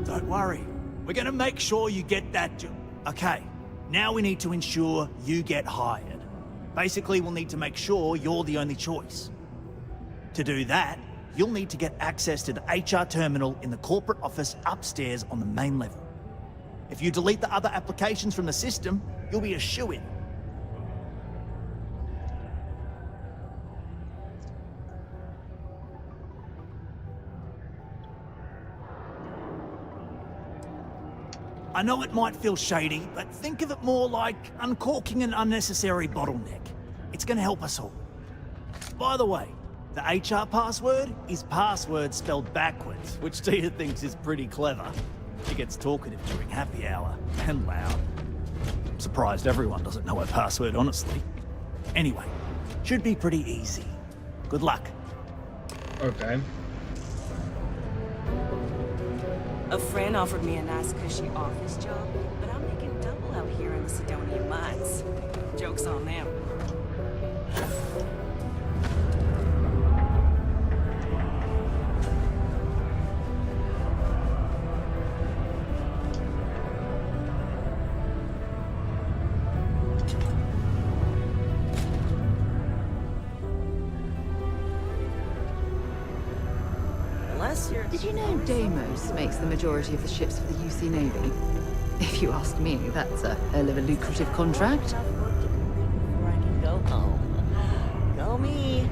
Don't worry. We're gonna make sure you get that job. Okay. Now we need to ensure you get hired. Basically, we'll need to make sure you're the only choice. To do that, you'll need to get access to the HR terminal in the corporate office upstairs on the main level. If you delete the other applications from the system, you'll be a shoo-in. I know it might feel shady, but think of it more like uncorking an unnecessary bottleneck. It's gonna help us all. By the way, the HR password is password spelled backwards, which Tia thinks is pretty clever. She gets talkative during happy hour, and loud. I'm surprised everyone doesn't know her password, honestly. Anyway, should be pretty easy. Good luck. Okay. A friend offered me a nice cushy office job, but I'm making double out here in the Sidonian mines. Joke's on them. Did you know Deimos makes the majority of the ships for the UC Navy? If you ask me, that's a hell of a lucrative contract. Before I can go home. Go me.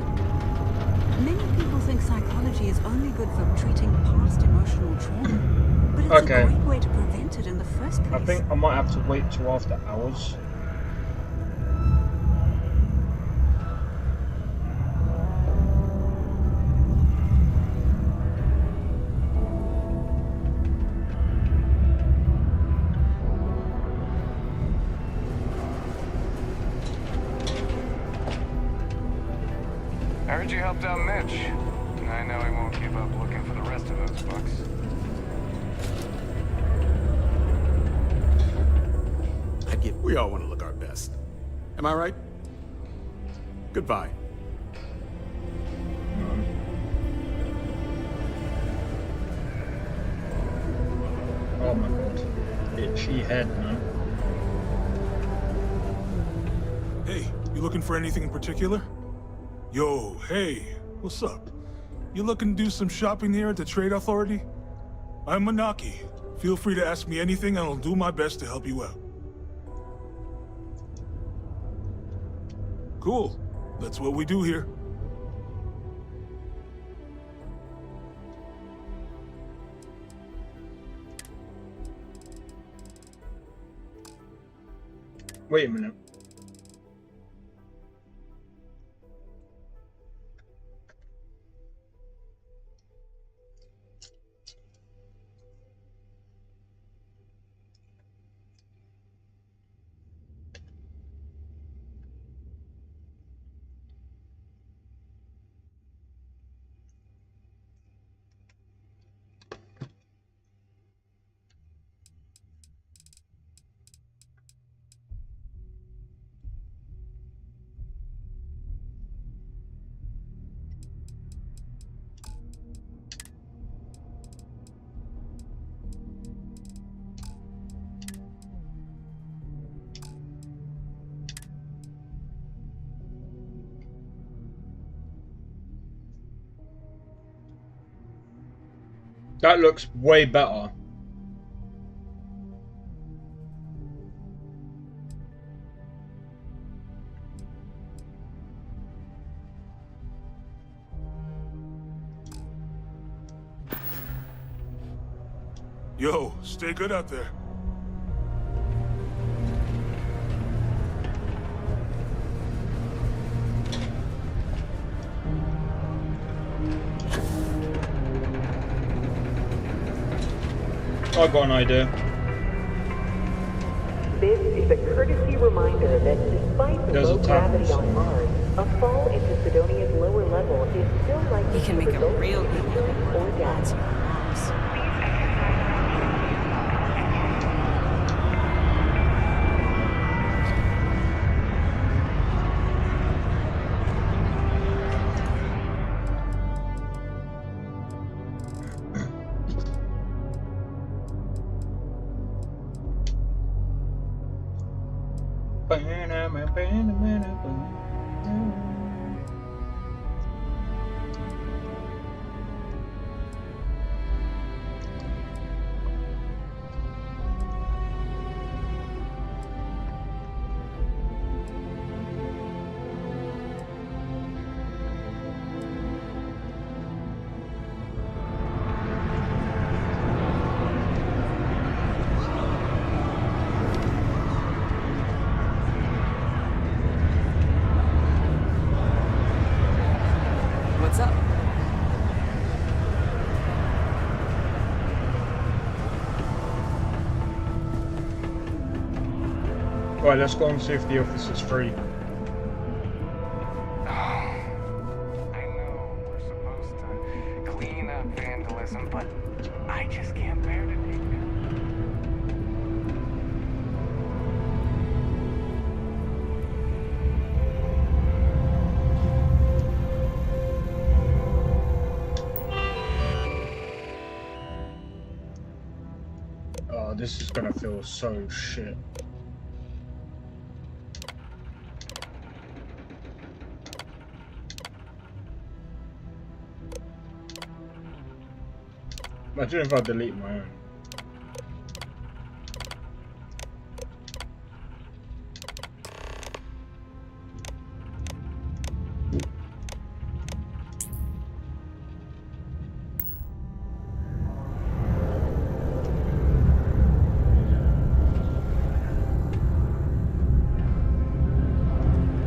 Many people think psychology is only good for treating past emotional trauma. But it's Okay. a great way to prevent it in the first place. I think I might have to wait till after hours. I heard you helped out Mitch. I know he won't give up looking for the rest of those bucks. We all want to look our best. Am I right? Goodbye. Oh my god. Itchy head, man. Hey, you looking for anything in particular? Yo, hey, what's up? You looking to do some shopping here at the Trade Authority? I'm Manaki. Feel free to ask me anything and I'll do my best to help you out. Cool. That's what we do here. Wait a minute. That looks way better. Yo, stay good out there. I got an idea. This is a courtesy reminder that despite the There's a low gravity tap. on Mars, a fall into Sidonia's lower level is still likely He can to make a result real in good injury or death. What's up? Right, let's go and see if the office is free. I know we're supposed to clean up vandalism, but I just can't bear to Oh, this is gonna feel so shit. Imagine if I delete my own.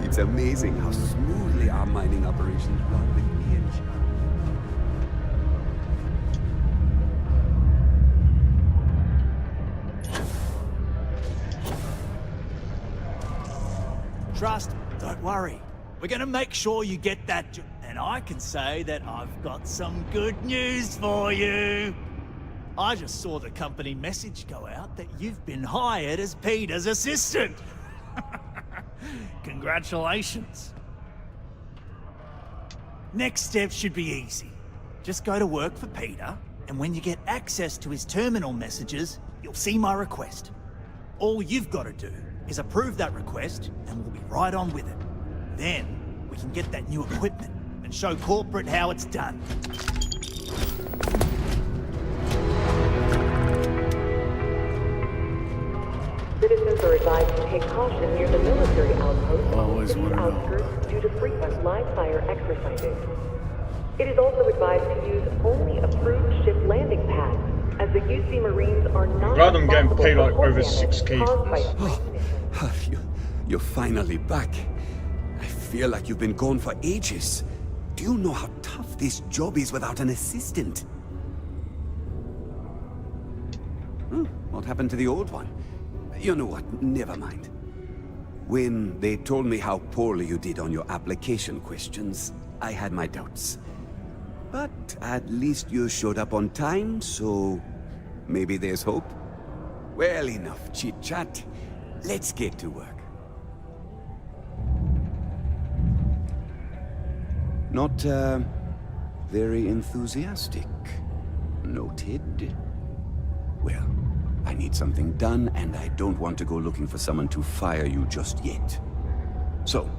It's amazing how smoothly our mining operations run with me in charge. Trust, don't worry. We're gonna make sure you get that and I can say that I've got some good news for you. I just saw the company message go out that you've been hired as Peter's assistant. Congratulations. Next step should be easy. Just go to work for Peter, and when you get access to his terminal messages, you'll see my request. All you've got to do is approve that request, and we'll be right on with it. Then, we can get that new equipment and show corporate how it's done. Citizens are advised to take caution near the military outpost on the city's wanna know. outskirts due to frequent live fire exercises. It is also advised to use only approved ship landing pads, as the UC Marines are not Glad I'm getting responsible paid for like hull over damage 6K for caused by this. You're finally back. I feel like you've been gone for ages. Do you know how tough this job is without an assistant? What happened to the old one? You know what, never mind. When they told me how poorly you did on your application questions, I had my doubts. But at least you showed up on time, so maybe there's hope. Well, enough chit-chat. Let's get to work. Not, very enthusiastic. Noted. Well, I need something done, and I don't want to go looking for someone to fire you just yet. So,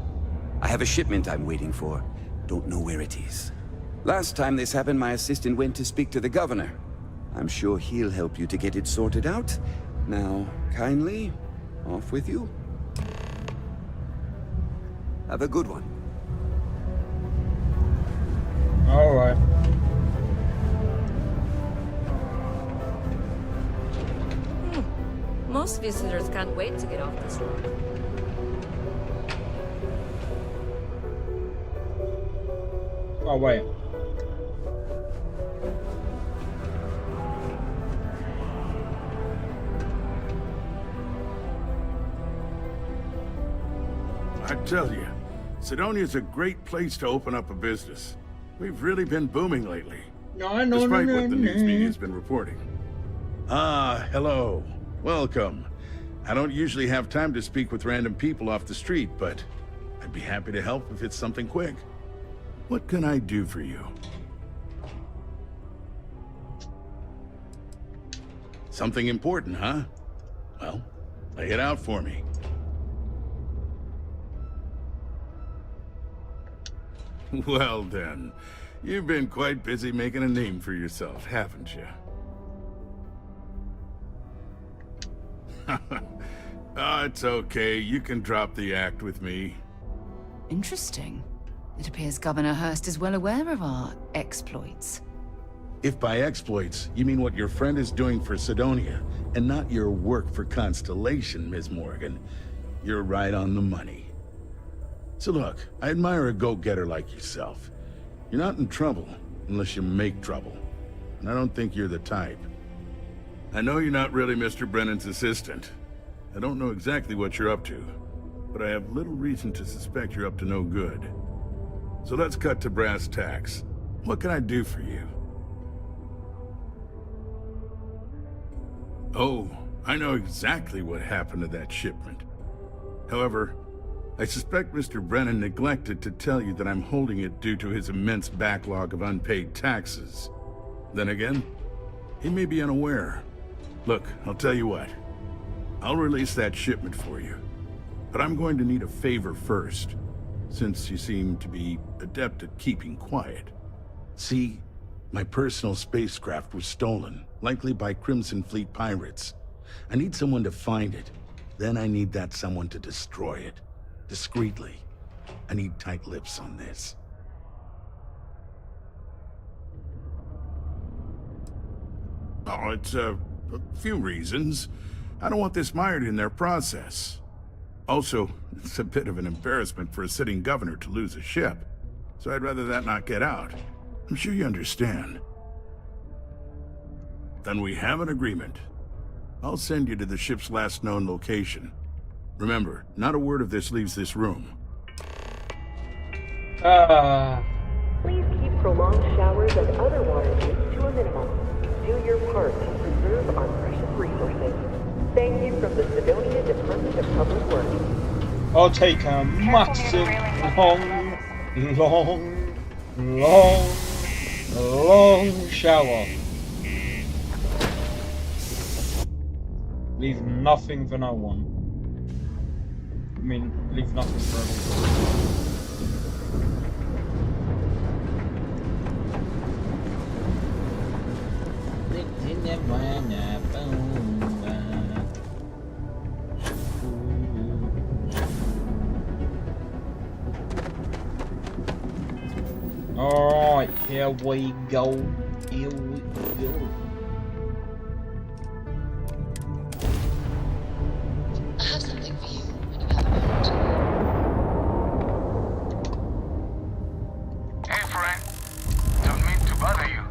I have a shipment I'm waiting for. Don't know where it is. Last time this happened, my assistant went to speak to the governor. I'm sure he'll help you to get it sorted out. Now, kindly, off with you. Have a good one. All right. Most visitors can't wait to get off this road. Oh, wait. I tell you, Sidonia's a great place to open up a business. We've really been booming lately. No, despite what the news media's been reporting. Ah, hello. Welcome. I don't usually have time to speak with random people off the street, but I'd be happy to help if it's something quick. What can I do for you? Something important, huh? Well, lay it out for me. Well then, you've been quite busy making a name for yourself, haven't you? Oh, it's okay. You can drop the act with me. Interesting. It appears Governor Hurst is well aware of our exploits. If by exploits, you mean what your friend is doing for Sidonia, and not your work for Constellation, Ms. Morgan, you're right on the money. So look, I admire a go-getter like yourself. You're not in trouble unless you make trouble. And I don't think you're the type. I know you're not really Mr. Brennan's assistant. I don't know exactly what you're up to, but I have little reason to suspect you're up to no good. So let's cut to brass tacks. What can I do for you? Oh, I know exactly what happened to that shipment. However, I suspect Mr. Brennan neglected to tell you that I'm holding it due to his immense backlog of unpaid taxes. Then again, he may be unaware. Look, I'll tell you what. I'll release that shipment for you. But I'm going to need a favor first, since you seem to be adept at keeping quiet. See, my personal spacecraft was stolen, likely by Crimson Fleet pirates. I need someone to find it. Then I need that someone to destroy it. Discreetly. I need tight lips on this. Oh, it's a few reasons. I don't want this mired in their process. Also, it's a bit of an embarrassment for a sitting governor to lose a ship. So I'd rather that not get out. I'm sure you understand. Then we have an agreement. I'll send you to the ship's last known location. Remember, not a word of this leaves this room. Please keep prolonged showers and other water use to a minimum. Do your part to preserve our precious resources. Thank you from the Sidonia Department of Public Works. I'll take a massive, long shower. Leave nothing for no one. I mean, leave nothing for everyone. Alright, here we go. Here we go. I have something for you when you have a moment. Hey, friend. Don't mean to bother you,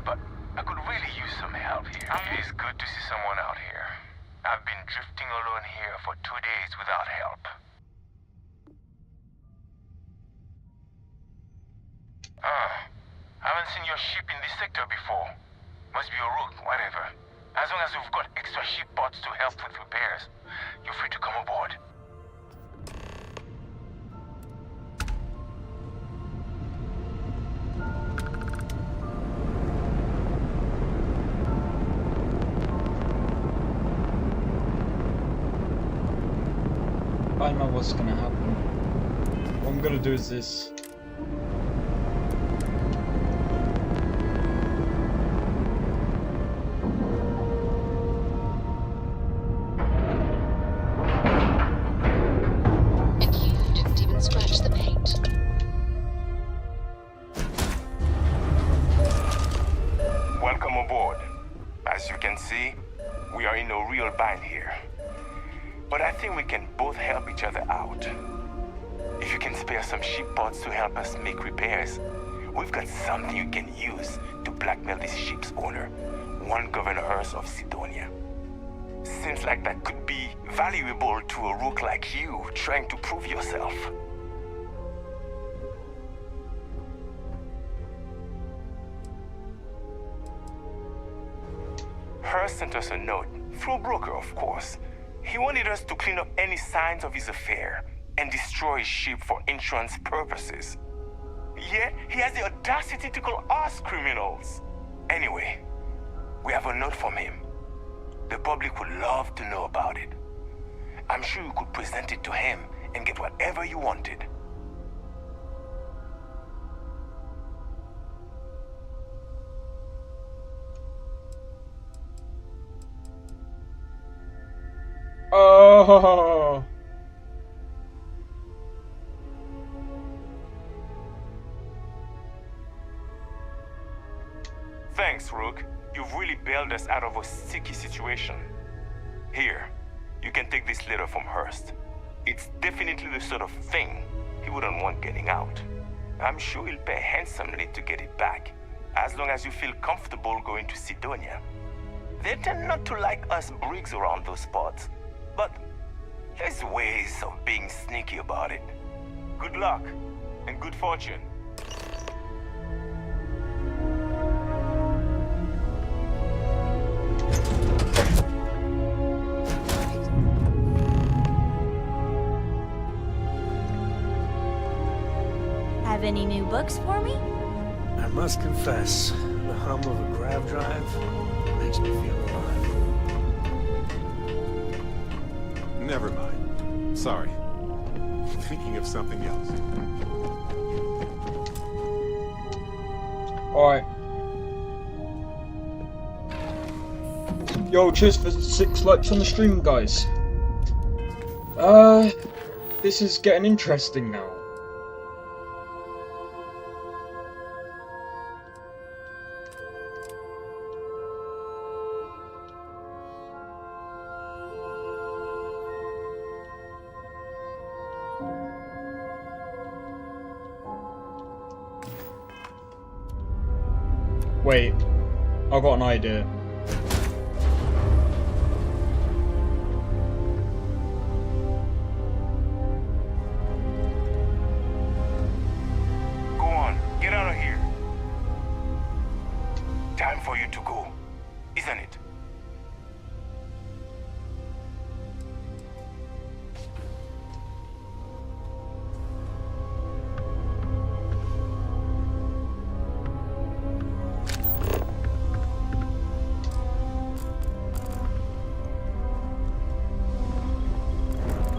but I could really use some help here. It is good to see someone out here. I've been drifting alone here for 2 days without help. Haven't seen your ship in this sector before. Must be a rook, whatever. As long as you've got extra ship parts to help with repairs, you're free to come aboard. I know what's gonna happen. What I'm gonna do is this. And you didn't even scratch the paint. Welcome aboard. As you can see, we are in a real bind here. But I think we can both help each other out. If you can spare some ship parts to help us make repairs, we've got something you can use to blackmail this ship's owner, one Governor Hurst of Sidonia. Seems like that could be valuable to a rook like you trying to prove yourself. Hurst sent us a note, through a broker of course. He wanted us to clean up any signs of his affair and destroy his ship for insurance purposes. Yet, he has the audacity to call us criminals. Anyway, we have a note from him. The public would love to know about it. I'm sure you could present it to him and get whatever you wanted. Oh. Thanks, Rook. You've really bailed us out of a sticky situation. Here, you can take this letter from Hurst. It's definitely the sort of thing he wouldn't want getting out. I'm sure he'll pay handsomely to get it back, as long as you feel comfortable going to Sidonia. They tend not to like us Briggs around those spots, but there's ways of being sneaky about it. Good luck, and good fortune. Have any new books for me? I must confess, the hum of a grav drive makes me feel alive. Never mind. Sorry. Thinking of something else. Alright. Yo, cheers for 6 likes on the stream, guys. This is getting interesting now. Wait, I got an idea. Go on, get out of here. Time for you to go, isn't it?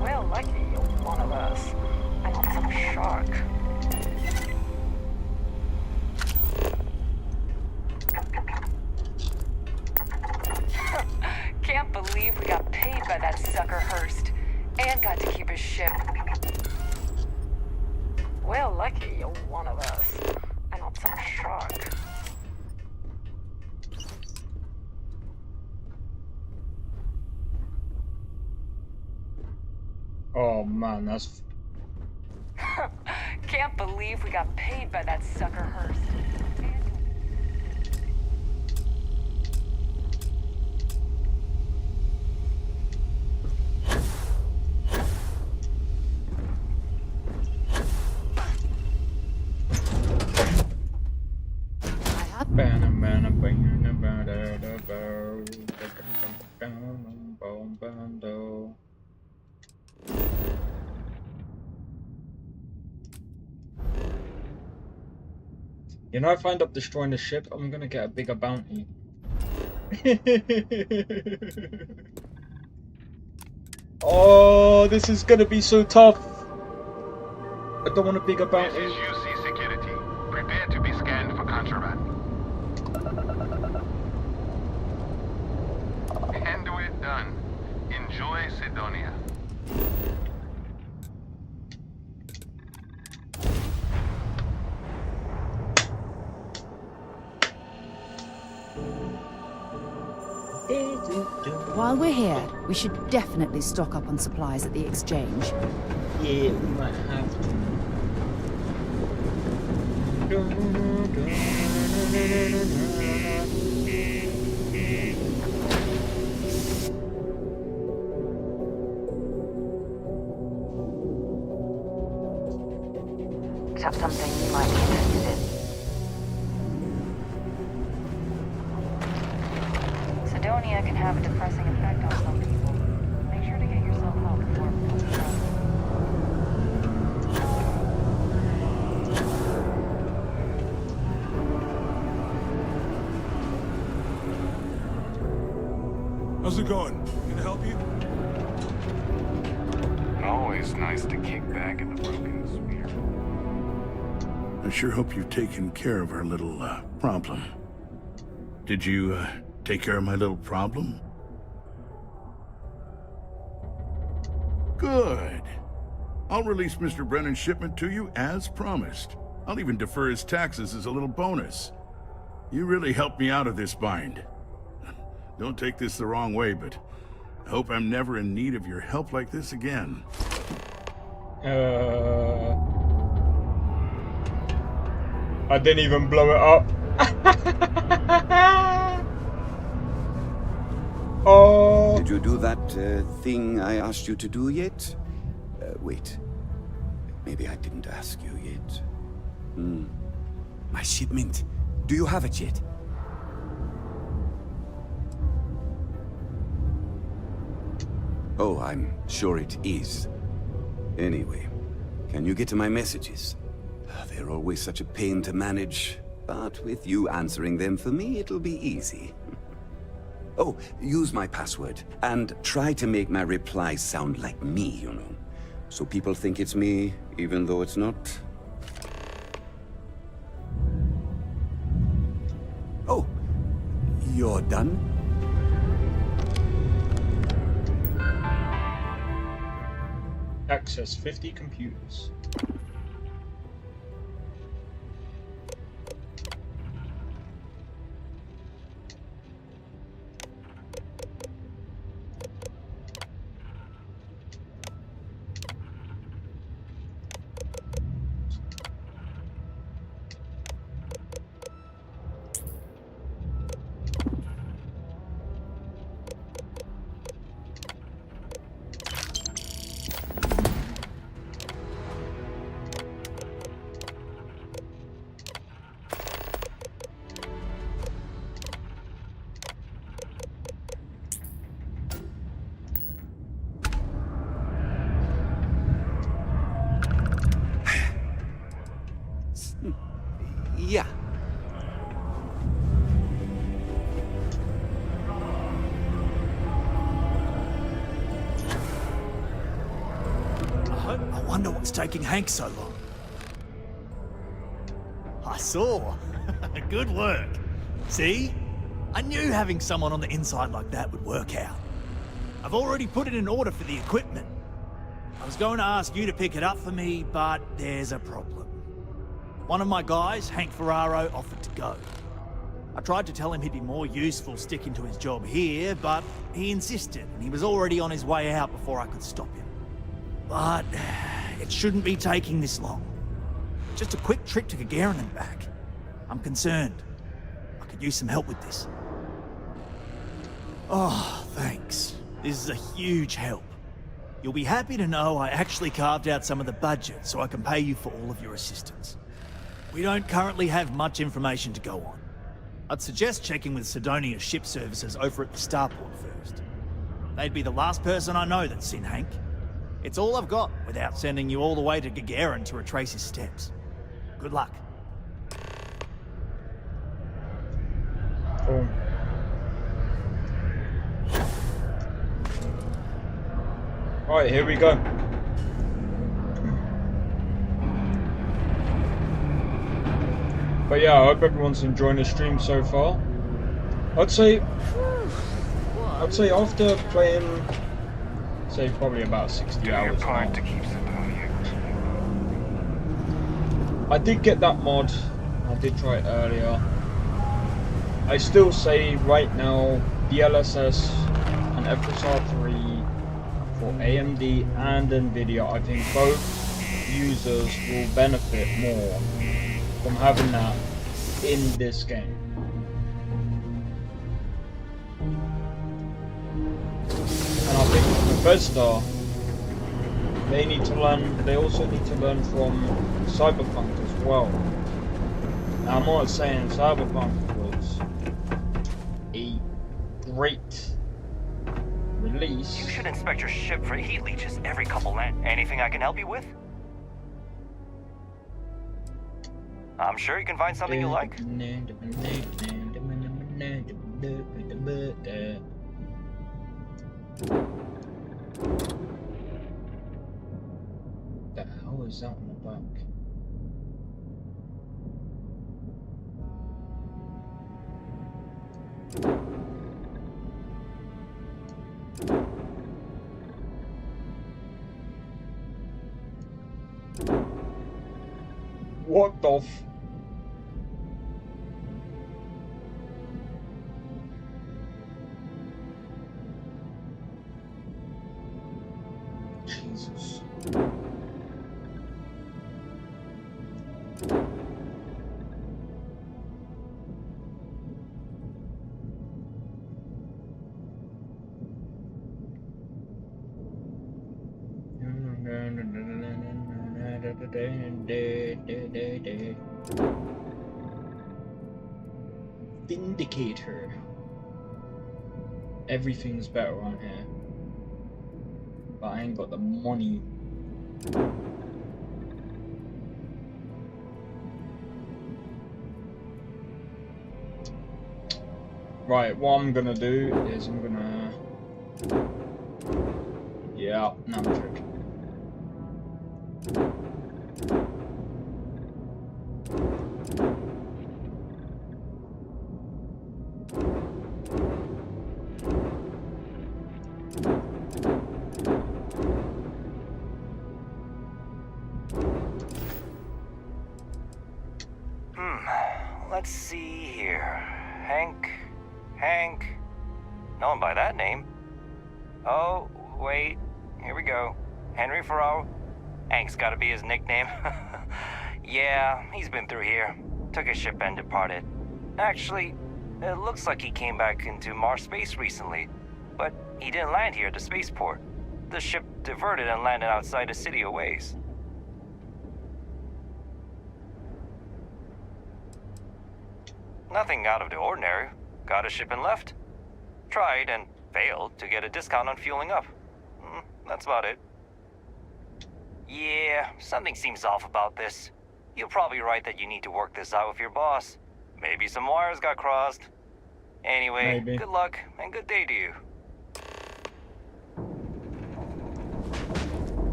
Well, lucky you're one of us. And not some shark. Can't believe we got paid by that sucker Hurst. And got to keep his ship. Well, lucky you're one of us. And not some shark. Oh man, that's... Can't believe we got paid by that sucker Hurst. You know, if I end up destroying the ship, I'm gonna get a bigger bounty. Oh, this is gonna be so tough. I don't want a bigger bounty. This is UC Security. Prepare to be scanned for contraband. And we're done. Enjoy Sidonia. While we're here, we should definitely stock up on supplies at the exchange. Yeah, we might have Except something you might be interested in. Sidonia can have a depressing effect on some people. Make sure to get yourself help before it becomes a problem. How's it going? Can I help you? Always nice to kick back in the broken spear. I sure hope you've taken care of our little, problem. Did you, take care of my little problem? Good. I'll release Mr. Brennan's shipment to you as promised. I'll even defer his taxes as a little bonus. You really helped me out of this bind. Don't take this the wrong way, but I hope I'm never in need of your help like this again. I didn't even blow it up. Oh. Did you do that thing I asked you to do yet? Wait. Maybe I didn't ask you yet. My shipment. Do you have it yet? Oh, I'm sure it is. Anyway, can you get to my messages? They're always such a pain to manage, but with you answering them for me, it'll be easy. Oh, use my password, and try to make my replies sound like me, you know. So people think it's me, even though it's not. Oh, you're done? Access 50 computers. Yeah. I wonder what's taking Hank so long. I saw. Good work. See? I knew having someone on the inside like that would work out. I've already put in an order for the equipment. I was going to ask you to pick it up for me, but there's a problem. One of my guys, Hank Ferraro, offered to go. I tried to tell him he'd be more useful sticking to his job here, but he insisted, and he was already on his way out before I could stop him. But it shouldn't be taking this long. Just a quick trip to Gagarin and back. I'm concerned. I could use some help with this. Oh, thanks. This is a huge help. You'll be happy to know I actually carved out some of the budget so I can pay you for all of your assistance. We don't currently have much information to go on. I'd suggest checking with Sidonia's ship services over at the starport first. They'd be the last person I know that's seen Hank. It's all I've got without sending you all the way to Gagarin to retrace his steps. Good luck. Cool. Alright, here we go. But yeah, I hope everyone's enjoying the stream so far. I'd say after playing, say probably about 60 hours now, I did get that mod. I did try it earlier. I still say right now, DLSS and FSR 3 for AMD and Nvidia, I think both users will benefit more from having that in this game. And I think Bethesda, they also need to learn from Cyberpunk as well. Now, I'm not saying Cyberpunk was a great release. You should inspect your ship for heat leeches every couple minutes. Anything I can help you with? I'm sure you can find something you like. The hell is that on the back? What the f... Jesus. Vindicator. Everything's better on here, but I ain't got the money. Right, what I'm gonna do is I'm gonna... Yeah, no, I'm joking. Let's see here. Hank. No one by that name. Oh, wait. Here we go. Henry Farrell. Hank's gotta be his nickname. Yeah, he's been through here. Took his ship and departed. Actually, it looks like he came back into Mars space recently. But he didn't land here at the spaceport. The ship diverted and landed outside the city a ways. Nothing out of the ordinary. Got a ship and left. Tried and failed to get a discount on fueling up. That's about it. Yeah, something seems off about this. You're probably right that you need to work this out with your boss. Maybe some wires got crossed. Anyway, Maybe. Good luck and good day to you.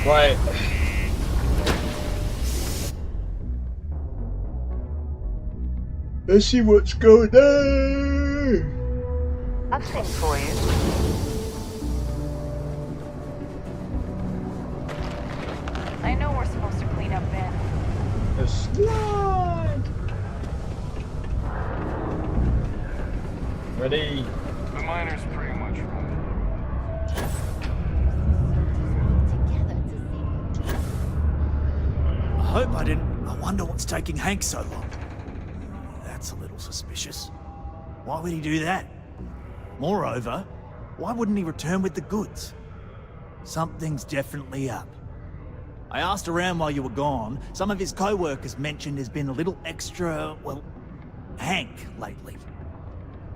Right. Let's see what's going on. I've seen for you. I know we're supposed to clean up Ben. The slide. Ready? The miner's pretty much right. I hope I didn't. I wonder what's taking Hank so long. That's a little suspicious. Why would he do that? Moreover, why wouldn't he return with the goods? Something's definitely up. I asked around while you were gone. Some of his co-workers mentioned there's been a little extra, well, Hank lately.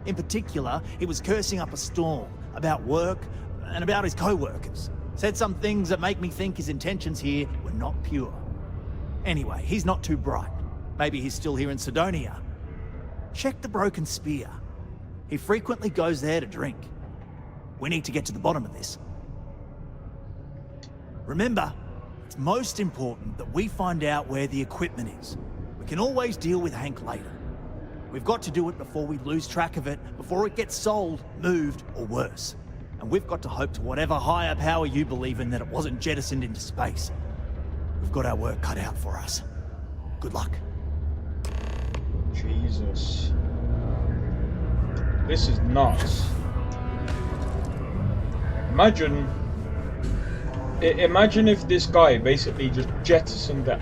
In particular, he was cursing up a storm about work and about his co-workers. Said some things that make me think his intentions here were not pure. Anyway, he's not too bright. Maybe he's still here in Sidonia. Check the Broken Spear. He frequently goes there to drink. We need to get to the bottom of this. Remember, it's most important that we find out where the equipment is. We can always deal with Hank later. We've got to do it before we lose track of it, before it gets sold, moved, or worse. And we've got to hope to whatever higher power you believe in that it wasn't jettisoned into space. We've got our work cut out for us. Good luck. Jesus. This is nuts. Imagine if this guy basically just jettisoned the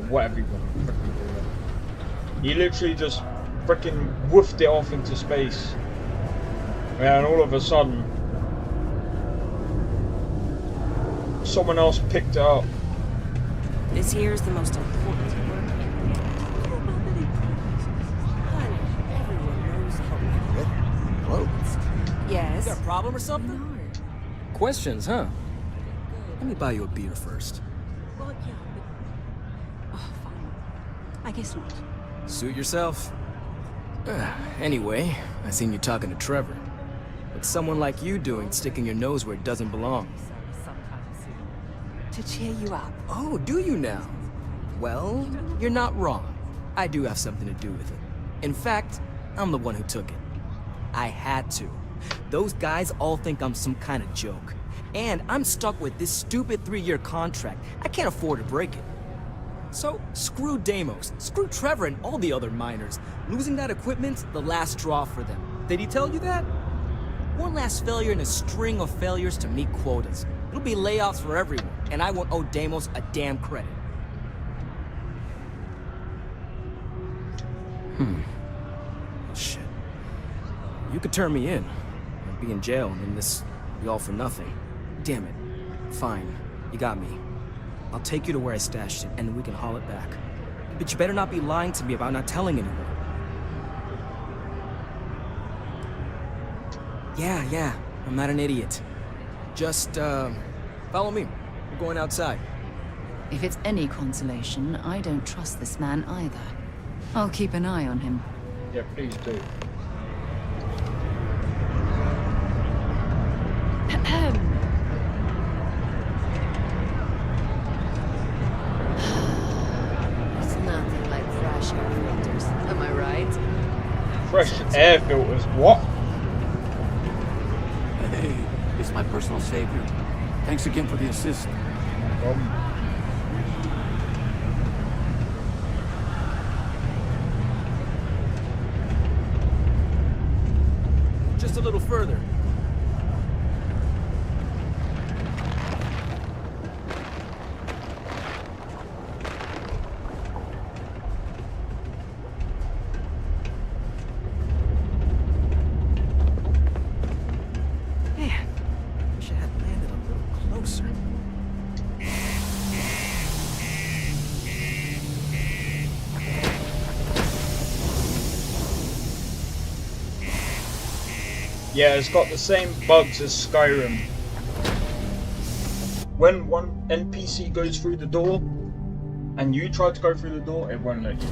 whatever you want to call it. He literally just freaking woofed it off into space. And all of a sudden, someone else picked it up. This here is the most important work. Honey, everyone knows how. Hello? Yes. You got a problem or something? Questions, huh? Let me buy you a beer first. Well, yeah, but... Oh, fine. I guess not. Suit yourself. Anyway, I seen you talking to Trevor. What's someone like you doing sticking your nose where it doesn't belong? To cheer you up. Oh, do you now? Well, you're not wrong. I do have something to do with it. In fact, I'm the one who took it. I had to. Those guys all think I'm some kind of joke. And I'm stuck with this stupid 3-year contract. I can't afford to break it. So, screw Deimos, screw Trevor and all the other miners. Losing that equipment's the last straw for them. Did he tell you that? One last failure in a string of failures to meet quotas. It'll be layoffs for everyone, and I won't owe Deimos a damn credit. Oh, shit. You could turn me in. I'd be in jail, and then this be all for nothing. Damn it. Fine. You got me. I'll take you to where I stashed it, and we can haul it back. But you better not be lying to me about not telling anyone. Yeah, I'm not an idiot. Just, follow me. We're going outside. If it's any consolation, I don't trust this man either. I'll keep an eye on him. Yeah, please do. It's nothing like fresh air filters, am I right? Fresh air filters, what? Hey, it's my personal savior. Thanks again for the assist. Just a little further. Man, wish I had landed a little closer. Yeah, it's got the same bugs as Skyrim. When one NPC goes through the door, and you try to go through the door, it won't let you.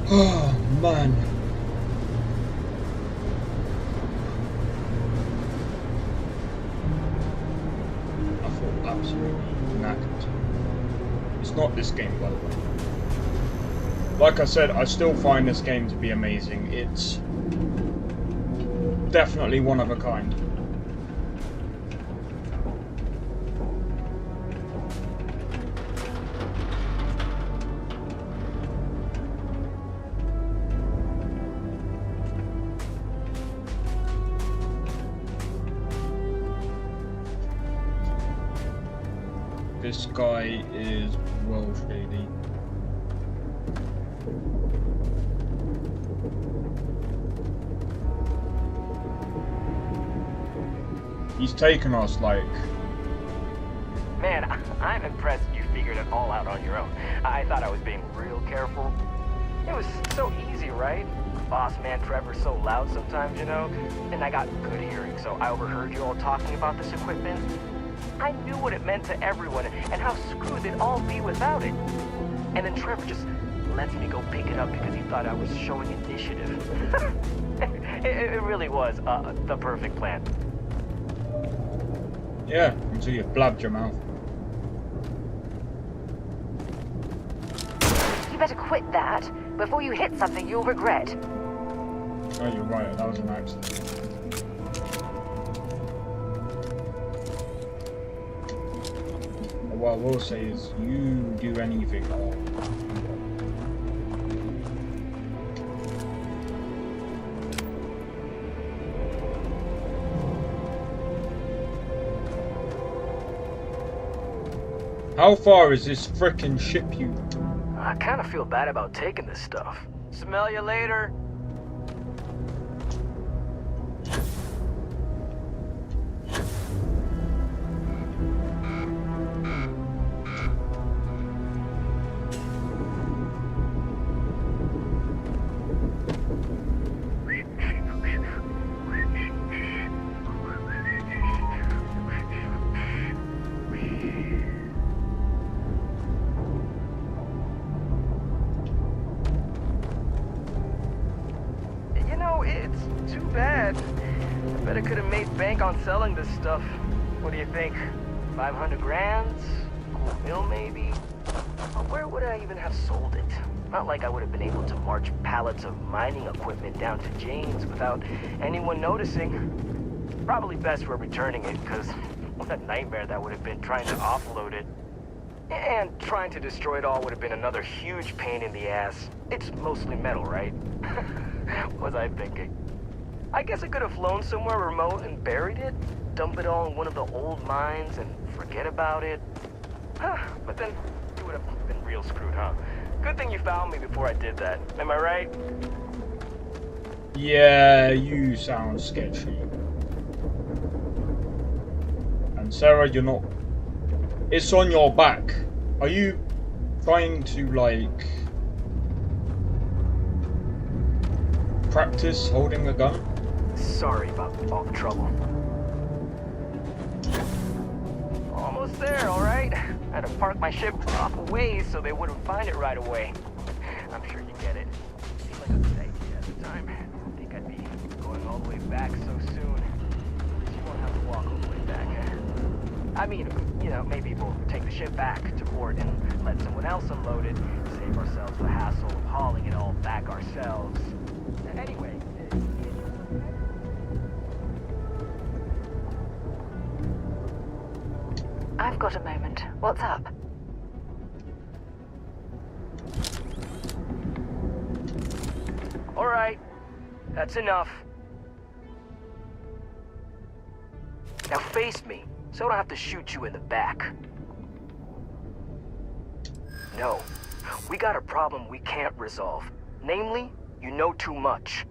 Oh, man. Absolutely knackered. It's not this game, by the way. Like I said, I still find this game to be amazing. It's definitely one of a kind. This guy is well shady. He's taken us like... Man, I'm impressed you figured it all out on your own. I thought I was being real careful. It was so easy, right? Boss man Trevor's so loud sometimes, you know? And I got good hearing, so I overheard you all talking about this equipment. I knew what it meant to everyone and how screwed they'd all be without it. And then Trevor just lets me go pick it up because he thought I was showing initiative. It really was the perfect plan. Yeah, until you blabbed your mouth. You better quit that. Before you hit something you'll regret. Oh, you're right, that was an accident. What I will say is, you do anything. How far is this frickin' ship you? I kind of feel bad about taking this stuff. Smell you later. On selling this stuff. What do you think? 500 grand? Cool mill maybe? Or where would I even have sold it? Not like I would have been able to march pallets of mining equipment down to Jane's without anyone noticing. Probably best we're returning it, because what a nightmare that would have been trying to offload it. And trying to destroy it all would have been another huge pain in the ass. It's mostly metal, right? What was I thinking? I guess I could have flown somewhere remote and buried it, dump it all in one of the old mines and forget about it. But then you would have been real screwed, huh? Good thing you found me before I did that. Am I right? Yeah, you sound sketchy. And Sarah, you're not... It's on your back. Are you trying to like practice holding a gun. Sorry about all the trouble. Almost there, alright? Had to park my ship off a ways so they wouldn't find it right away. I'm sure you get it. Seemed like a good idea at the time. Didn't think I'd be going all the way back so soon. You won't have to walk all the way back. I mean, you know, maybe we'll take the ship back to port and let someone else unload it. Save ourselves the hassle of hauling it all back ourselves. Anyway. I've got a moment. What's up? All right. That's enough. Now face me, so I don't have to shoot you in the back. No. We got a problem we can't resolve. Namely, you know too much.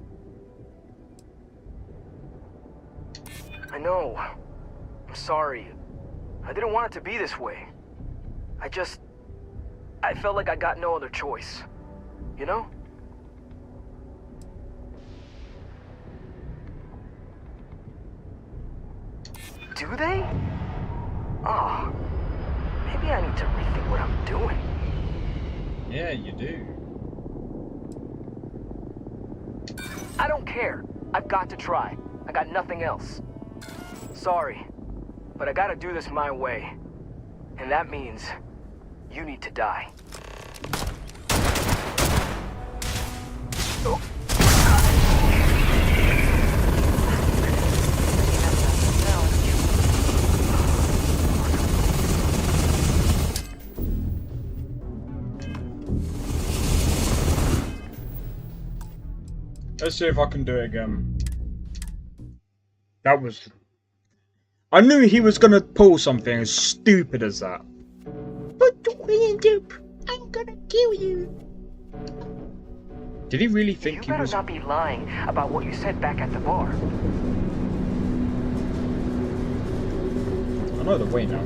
I know. I'm sorry. I didn't want it to be this way. I felt like I got no other choice. You know? Do they? Oh. Maybe I need to rethink what I'm doing. Yeah, you do. I don't care. I've got to try. I got nothing else. Sorry, but I gotta do this my way. And that means you need to die. Oh. Let's see if I can do it again. That was... I knew he was gonna pull something as stupid as that. What do we do? I'm gonna kill you. Did he really think he was... You better not be lying about what you said back at the bar. I know the way now.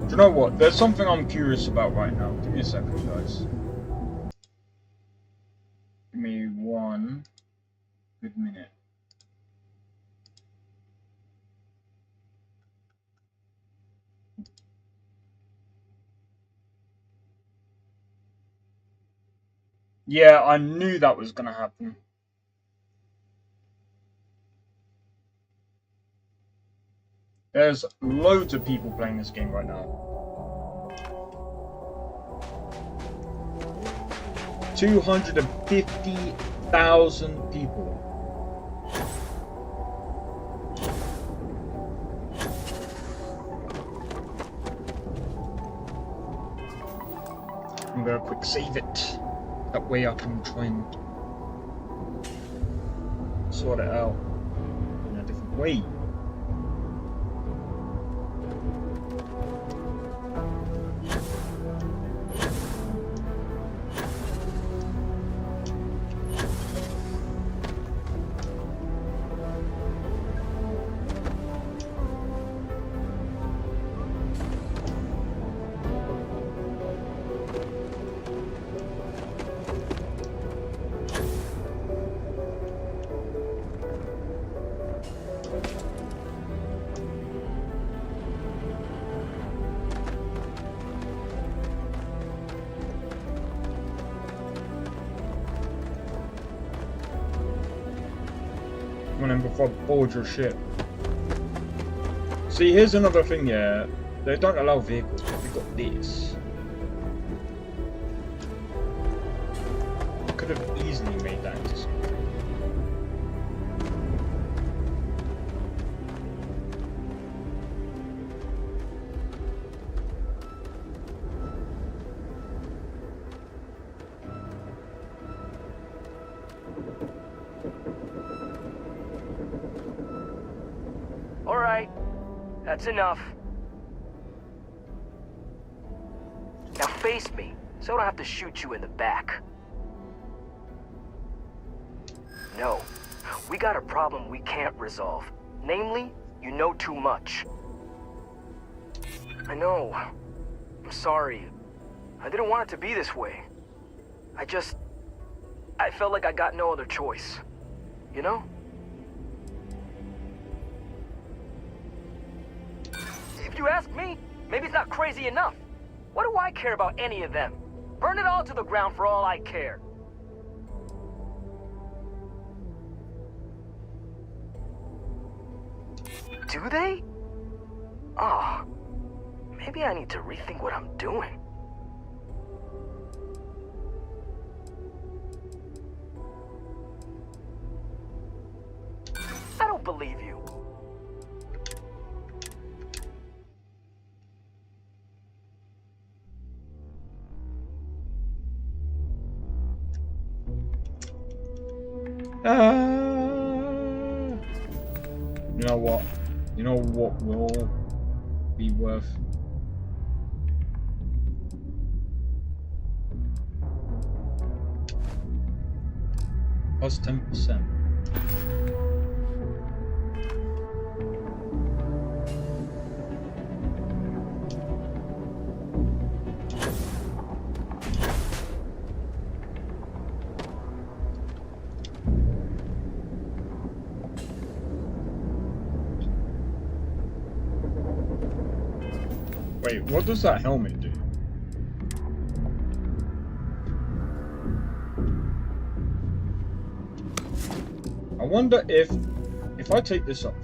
You know what? There's something I'm curious about right now. Give me a second, guys. Give me one good minute. Yeah, I knew that was gonna happen. There's loads of people playing this game right now. 250,000 people. I'm gonna quick save it. That way I can try and sort it out in a different way. Before I board your ship. See, here's another thing, yeah. They don't allow vehicles, but we got this. I could have easily made that into That's enough. Now face me, so I don't have to shoot you in the back. No. We got a problem we can't resolve. Namely, you know too much. I know. I'm sorry. I didn't want it to be this way. I felt like I got no other choice. You know? If you ask me, maybe it's not crazy enough. What do I care about any of them? Burn it all to the ground for all I care. Do they? Oh, maybe I need to rethink what I'm doing. I don't believe you. You know what? You know what will be worth? Plus 10%. Wait, what does that helmet do? I wonder if I take this off.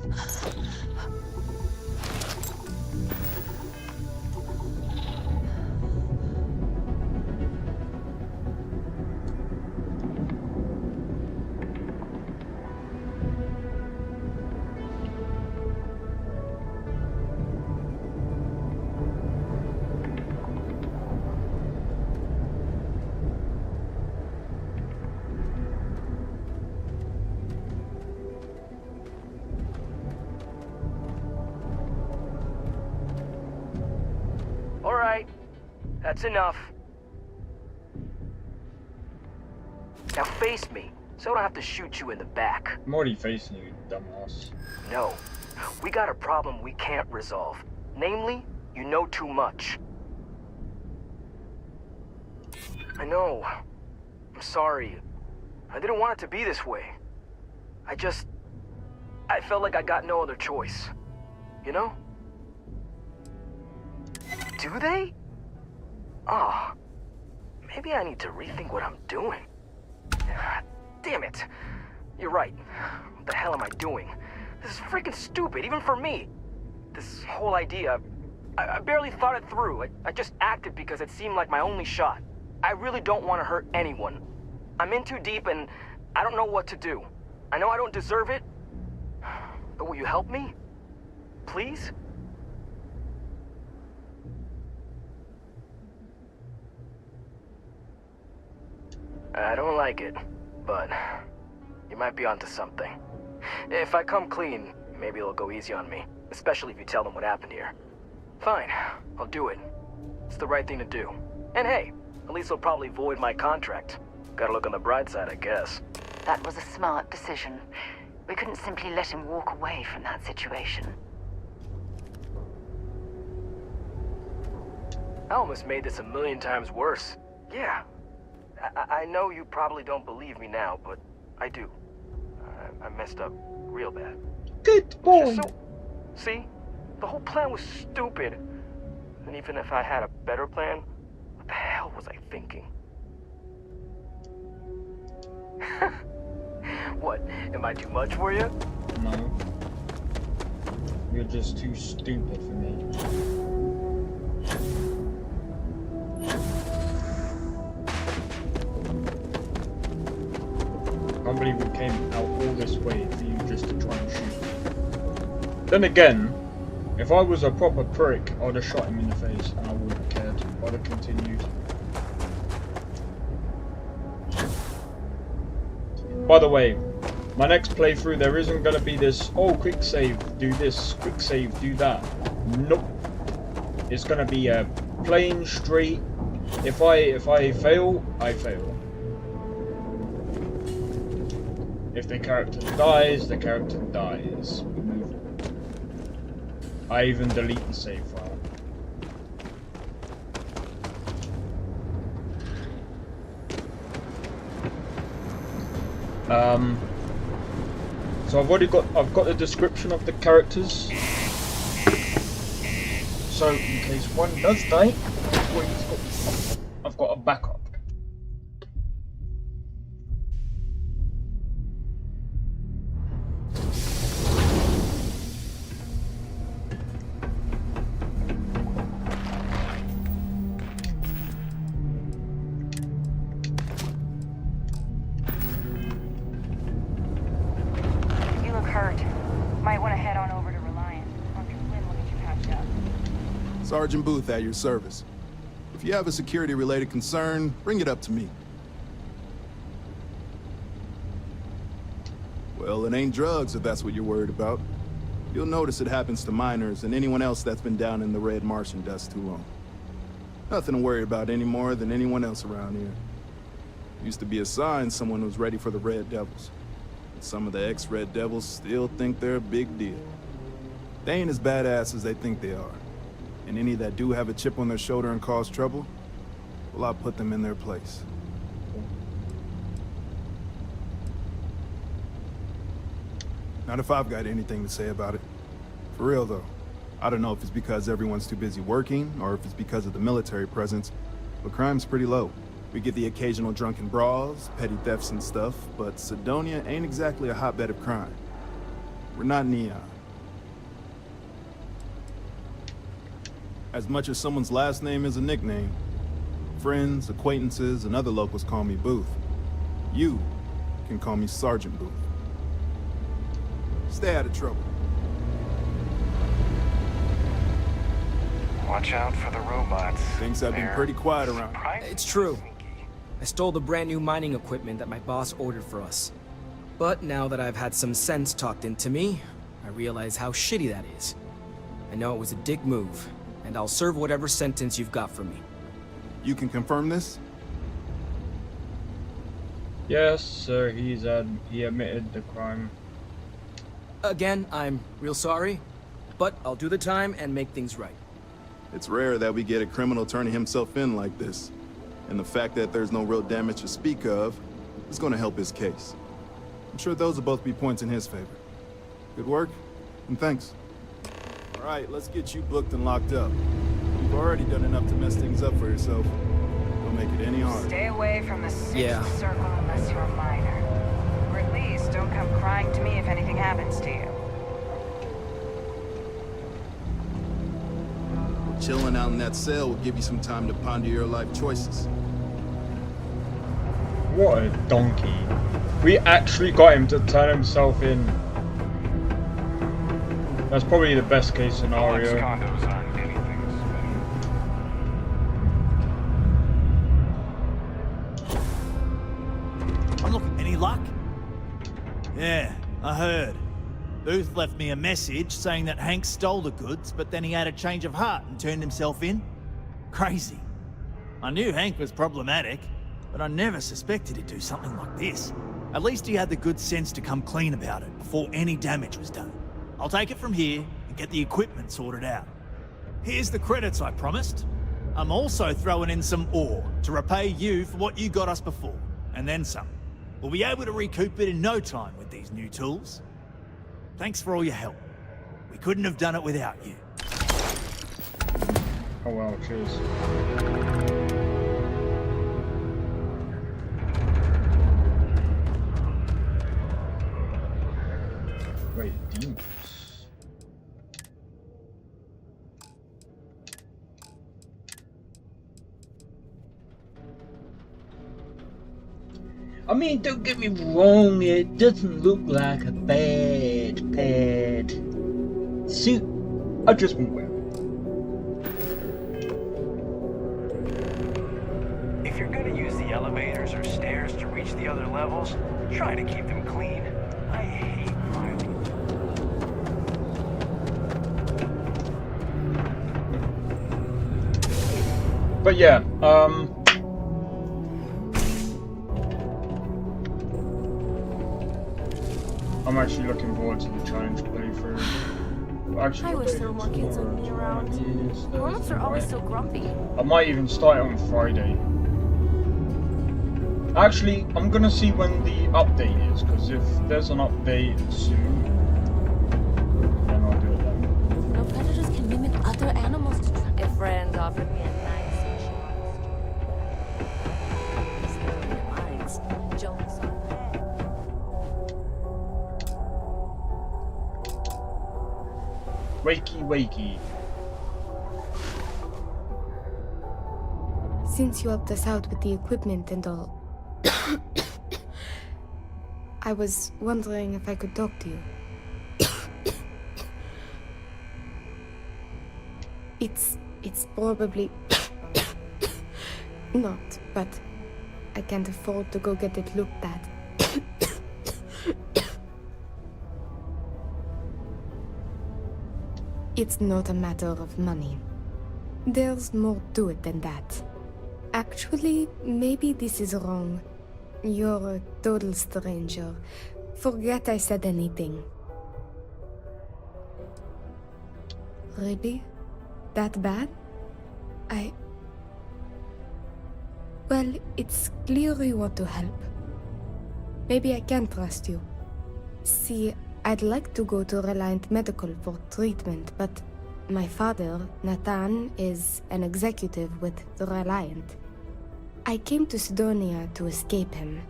That's enough. Now face me, so I don't have to shoot you in the back. I'm already facing you, dumbass. No. We got a problem we can't resolve. Namely, you know too much. I know. I'm sorry. I didn't want it to be this way. I felt like I got no other choice. You know? Do they? Oh, maybe I need to rethink what I'm doing. Damn it. You're right. What the hell am I doing? This is freaking stupid, even for me. This whole idea, I barely thought it through. I just acted because it seemed like my only shot. I really don't want to hurt anyone. I'm in too deep and I don't know what to do. I know I don't deserve it, but will you help me? Please? I don't like it, but you might be onto something. If I come clean, maybe it'll go easy on me, especially if you tell them what happened here. Fine, I'll do it. It's the right thing to do. And hey, at least they'll probably void my contract. Gotta look on the bright side, I guess. That was a smart decision. We couldn't simply let him walk away from that situation. I almost made this 1,000,000 times worse. Yeah. I know you probably don't believe me now, but I do. I messed up real bad. Good boy. See? The whole plan was stupid. And even if I had a better plan, what the hell was I thinking? What? Am I too much for you? No. You're just too stupid for me. I can't believe we came out all this way for you just to try and shoot me. Then again, if I was a proper prick, I'd have shot him in the face and I wouldn't have cared. I'd have continued. By the way, My next playthrough, there isn't going to be this, oh, quick save, do this, quick save, do that. Nope. It's going to be a plain, straight, if I fail, I fail. If the character dies, the character dies. We move on. I even delete the save file. So I've got the description of the characters. So in case one does die, I've got a backup. Sergeant Booth at your service. If you have a security-related concern, bring it up to me. Well, it ain't drugs if that's what you're worried about. You'll notice it happens to minors and anyone else that's been down in the red Martian dust too long. Nothing to worry about any more than anyone else around here. Used to be assigned someone who's ready for the Red Devils. But some of the ex-Red Devils still think they're a big deal. They ain't as badass as they think they are. And any that do have a chip on their shoulder and cause trouble, well, I'll put them in their place. Not if I've got anything to say about it. For real, though. I don't know if it's because everyone's too busy working, or if it's because of the military presence, but crime's pretty low. We get the occasional drunken brawls, petty thefts and stuff, but Cydonia ain't exactly a hotbed of crime. We're not Neon. As much as someone's last name is a nickname, friends, acquaintances, and other locals call me Booth. You can call me Sergeant Booth. Stay out of trouble. Watch out for the robots. Things have been pretty quiet around. It's true. I stole the brand new mining equipment that my boss ordered for us. But now that I've had some sense talked into me, I realize how shitty that is. I know it was a dick move, and I'll serve whatever sentence you've got for me. You can confirm this? Yes, sir, he admitted the crime. Again, I'm real sorry, but I'll do the time and make things right. It's rare that we get a criminal turning himself in like this, and the fact that there's no real damage to speak of is going to help his case. I'm sure those will both be points in his favor. Good work, and thanks. All right, let's get you booked and locked up. You've already done enough to mess things up for yourself. Don't make it any harder. Stay away from the sixth circle unless you're a minor. Or at least don't come crying to me if anything happens to you. Chilling out in that cell will give you some time to ponder your life choices. What a donkey. We actually got him to turn himself in. That's probably the best case scenario. Condos aren't anything special. I'm looking. Any luck? Yeah, I heard. Booth left me a message saying that Hank stole the goods, but then he had a change of heart and turned himself in. Crazy. I knew Hank was problematic, but I never suspected he'd do something like this. At least he had the good sense to come clean about it before any damage was done. I'll take it from here and get the equipment sorted out. Here's the credits I promised. I'm also throwing in some ore to repay you for what you got us before, and then some. We'll be able to recoup it in no time with these new tools. Thanks for all your help. We couldn't have done it without you. Oh well, cheers. Wait, demons. I mean, don't get me wrong, it doesn't look like a bad suit. I just won't wear it. If you're gonna use the elevators or stairs to reach the other levels, try to keep them clean. But yeah, I'm actually looking forward to the challenge playthrough. Actually, I wish there were more kids like me around. Grown-ups are always so grumpy. I might even start it on Friday. Actually, I'm gonna see when the update is, because if there's an update soon, then I'll do it then. No predators can mimic other animals to try. A friend offered me a nice insurance. Jokes on that. Wakey, wakey. Since you helped us out with the equipment and all, I was wondering if I could talk to you. It's probably not, but I can't afford to go get it looked at. It's not a matter of money. There's more to it than that. Actually, maybe this is wrong. You're a total stranger. Forget I said anything. Really? That bad? Well, it's clear you want to help. Maybe I can trust you. See, I'd like to go to Reliant Medical for treatment, but my father, Nathan, is an executive with the Reliant. I came to Sidonia to escape him.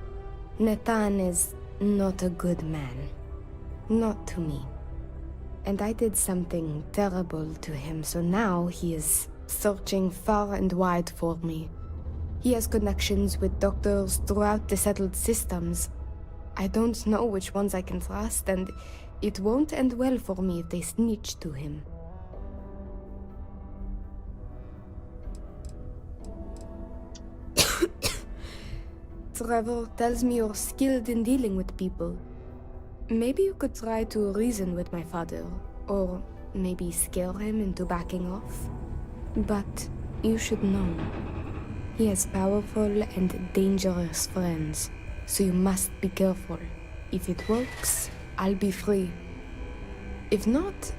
Nathan is not a good man. Not to me. And I did something terrible to him, so now he is searching far and wide for me. He has connections with doctors throughout the settled systems. I don't know which ones I can trust, and it won't end well for me if they snitch to him. Trevor tells me you're skilled in dealing with people. Maybe you could try to reason with my father, or maybe scare him into backing off. But you should know, he has powerful and dangerous friends, so you must be careful. If it works, I'll be free. If not,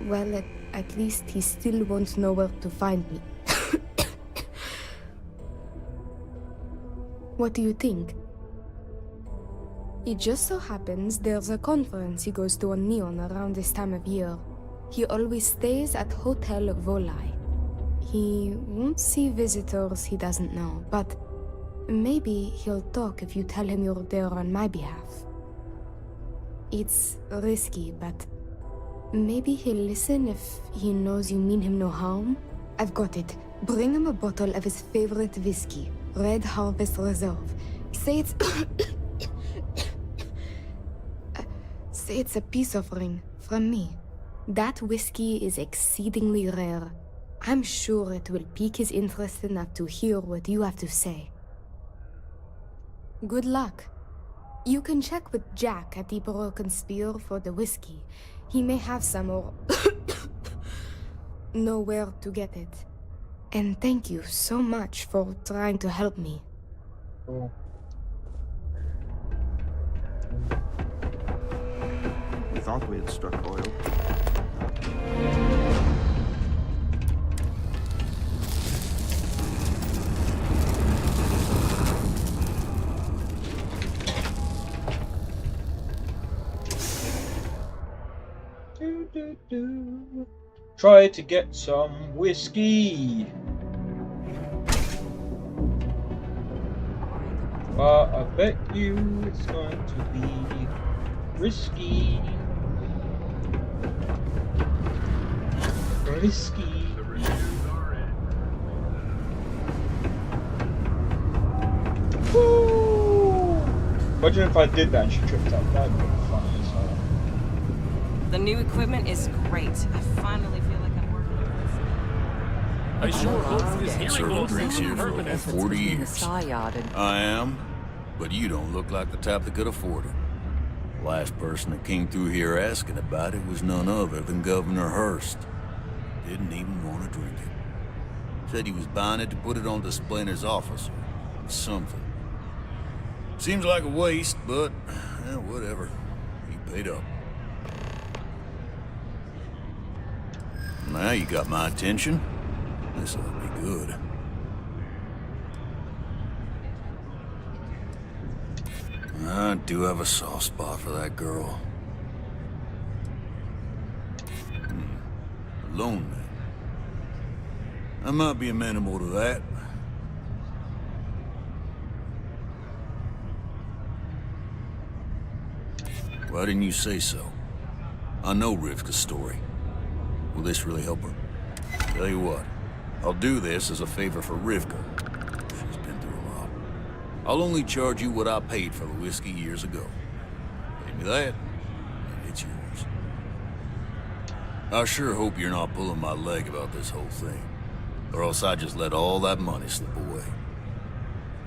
well, at least he still won't know where to find me. What do you think? It just so happens there's a conference he goes to on Neon around this time of year. He always stays at Hotel Volai. He won't see visitors he doesn't know, but maybe he'll talk if you tell him you're there on my behalf. It's risky, but maybe he'll listen if he knows you mean him no harm. I've got it. Bring him a bottle of his favorite whiskey, Red Harvest Reserve. Say it's... Say it's a peace offering from me. That whiskey is exceedingly rare. I'm sure it will pique his interest enough to hear what you have to say. Good luck. You can check with Jack at the Broken Spear for the whiskey. He may have some or know where to get it. And thank you so much for trying to help me. Oh. We thought we had struck oil. Try to get some whiskey. But I bet you it's going to be risky. Risky. Woo! Imagine if I did that and she tripped up. That'd be funny as hell. The new equipment is great. I finally feel like I'm working with this. I sure hope this hearing drinks here for over 40 years. I am, but you don't look like the type that could afford it. The last person that came through here asking about it was none other than Governor Hurst. Didn't even want to drink it. Said he was buying it to put it on display in his office or something. Seems like a waste, but whatever. He paid up. Now you got my attention. This ought to be good. I do have a soft spot for that girl. Alone, man. I might be amenable to that. Why didn't you say so? I know Rivka's story. Will this really help her? Tell you what, I'll do this as a favor for Rivka. She's been through a lot. I'll only charge you what I paid for the whiskey years ago. Pay me that, and it's yours. I sure hope you're not pulling my leg about this whole thing, or else I just let all that money slip away.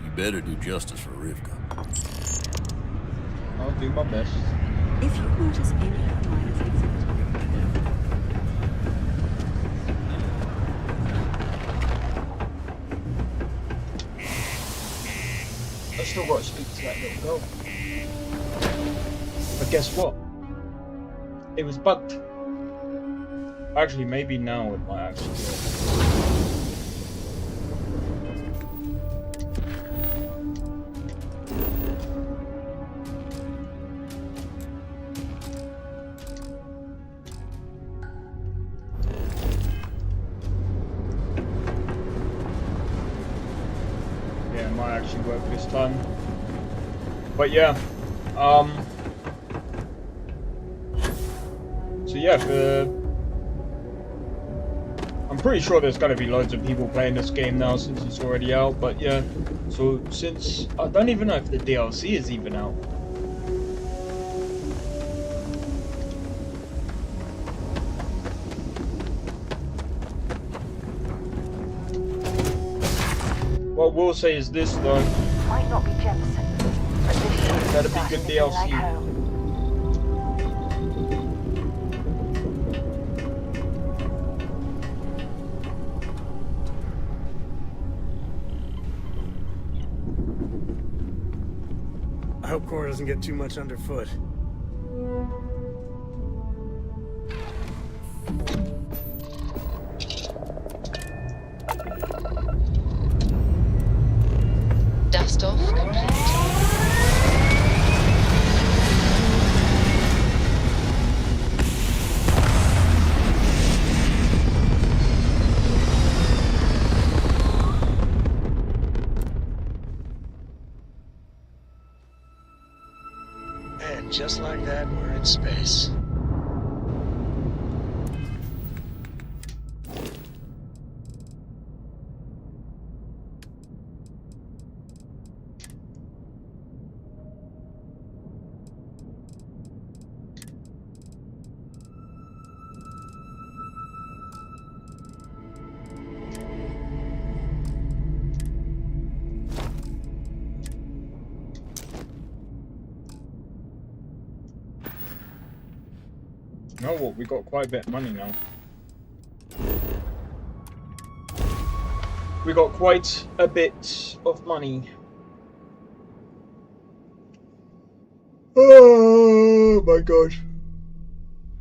You better do justice for Rivka. I'll do my best. If you notice any of the lines I still got to speak to that little girl. But guess what? It was bugged. Actually, maybe now it might actually work. Yeah, it might actually work this time. But yeah, so yeah, I'm pretty sure there's gonna be loads of people playing this game now since it's already out, but yeah, so since, I don't even know if the DLC is even out. What we'll say is this though. Might not be Jefferson, but this That'd be good DLC. like home. I hope Cora doesn't get too much underfoot. Dust off complete. And just like that, we're in space. You know what? We got quite a bit of money now. We got quite a bit of money. Oh my gosh.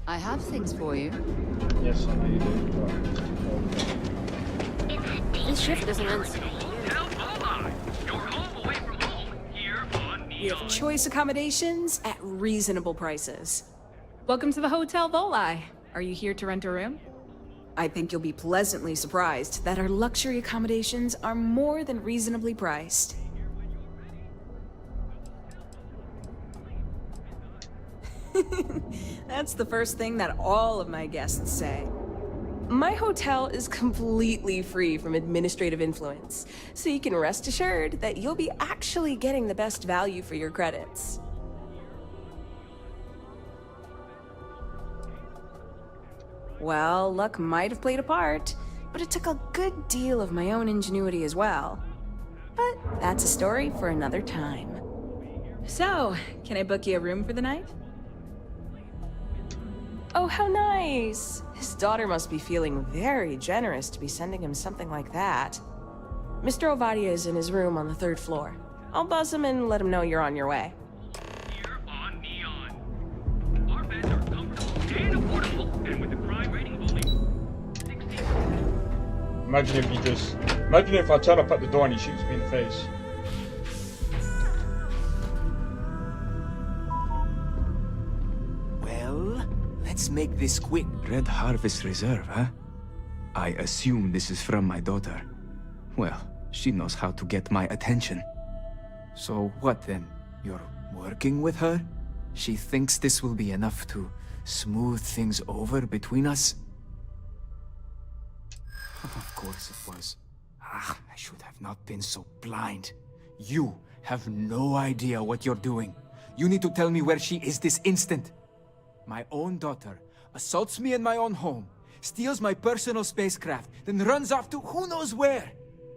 I have things for you. Yes, I know you do. This shift doesn't end soon. We have choice accommodations at reasonable prices. Welcome to the Hotel Volai. Are you here to rent a room? I think you'll be pleasantly surprised that our luxury accommodations are more than reasonably priced. That's the first thing that all of my guests say. My hotel is completely free from administrative influence, so you can rest assured that you'll be actually getting the best value for your credits. Well, luck might have played a part, but it took a good deal of my own ingenuity as well. But that's a story for another time. So, can I book you a room for the night? Oh, how nice! His daughter must be feeling very generous to be sending him something like that. Mr. Ovadia is in his room on the 3rd floor. I'll buzz him and let him know you're on your way. Here on Neon. Our beds are comfortable and affordable, and with a crime rating of only 16. Imagine if I turn up at the door and he shoots me in the face. Well, let's make this quick. Red Harvest Reserve, huh? I assume this is from my daughter. Well, she knows how to get my attention. So what then? You're working with her? She thinks this will be enough to smooth things over between us? Of course it was. Ah, I should have not been so blind. You have no idea what you're doing. You need to tell me where she is this instant. My own daughter assaults me in my own home, steals my personal spacecraft, then runs off to who knows where.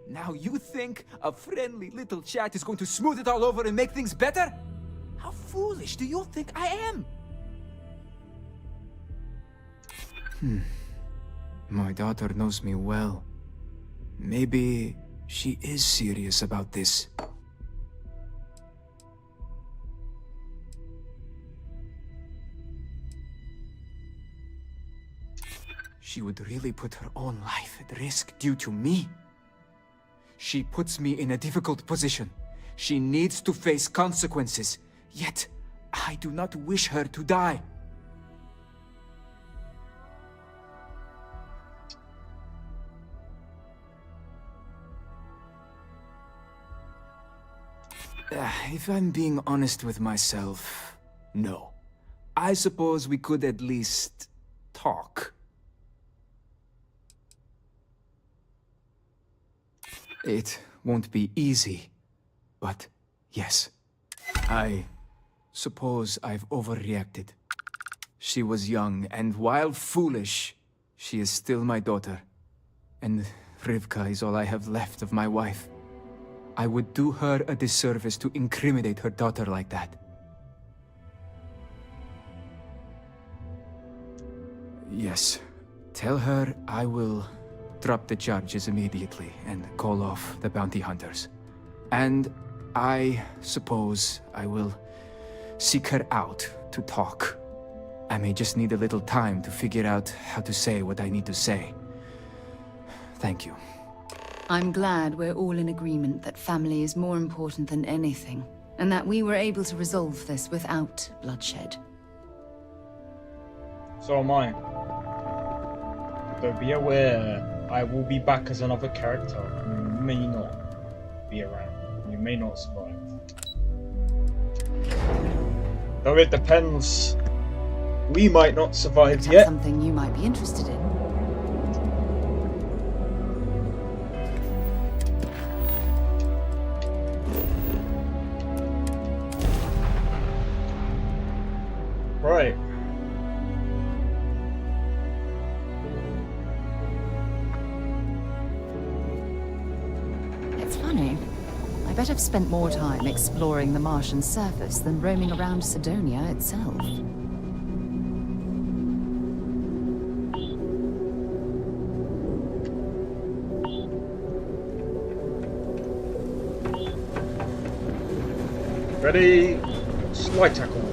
Now you think a friendly little chat is going to smooth it all over and make things better? How foolish do you think I am? My daughter knows me well. Maybe she is serious about this. She would really put her own life at risk due to me. She puts me in a difficult position. She needs to face consequences. Yet, I do not wish her to die. If I'm being honest with myself, no. I suppose we could at least talk. It won't be easy, but yes. I suppose I've overreacted. She was young, and while foolish, she is still my daughter. And Rivka is all I have left of my wife. I would do her a disservice to incriminate her daughter like that. Yes, tell her I will drop the charges immediately and call off the bounty hunters. And I suppose I will seek her out to talk. I may just need a little time to figure out how to say what I need to say. Thank you. I'm glad we're all in agreement that family is more important than anything, and that we were able to resolve this without bloodshed. So am I. Though be aware, I will be back as another character who may not be around. You may not survive. Though it depends. We might not survive yet. Something you might be interested in. Right. It's funny. I bet I've spent more time exploring the Martian surface than roaming around Sidonia itself. Ready? Slide tackle.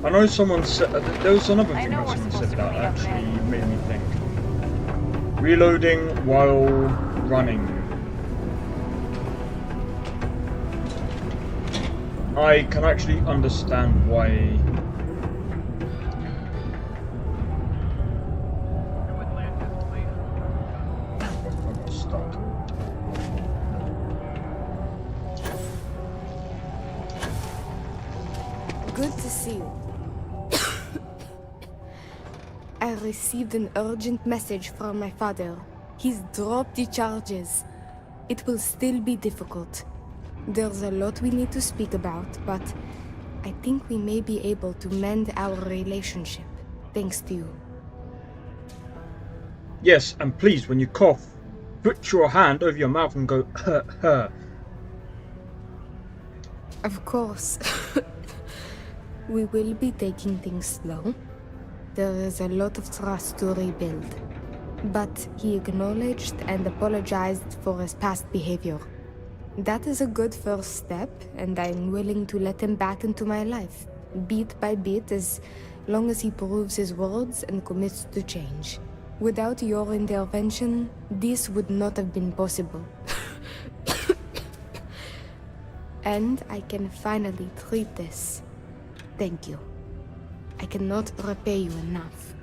I know someone said, there was another thing that someone said that actually made me think. Reloading while running. I can actually understand why. I got stuck. Good to see you. I received an urgent message from my father. He's dropped the charges. It will still be difficult. There's a lot we need to speak about, but I think we may be able to mend our relationship, thanks to you. Yes, and please, when you cough, put your hand over your mouth and go, huh. Of course. We will be taking things slow. There is a lot of trust to rebuild. But he acknowledged and apologized for his past behavior. That is a good first step, and I'm willing to let him back into my life, bit by bit, as long as he proves his words and commits to change. Without your intervention, this would not have been possible. And I can finally treat this. Thank you. I cannot repay you enough.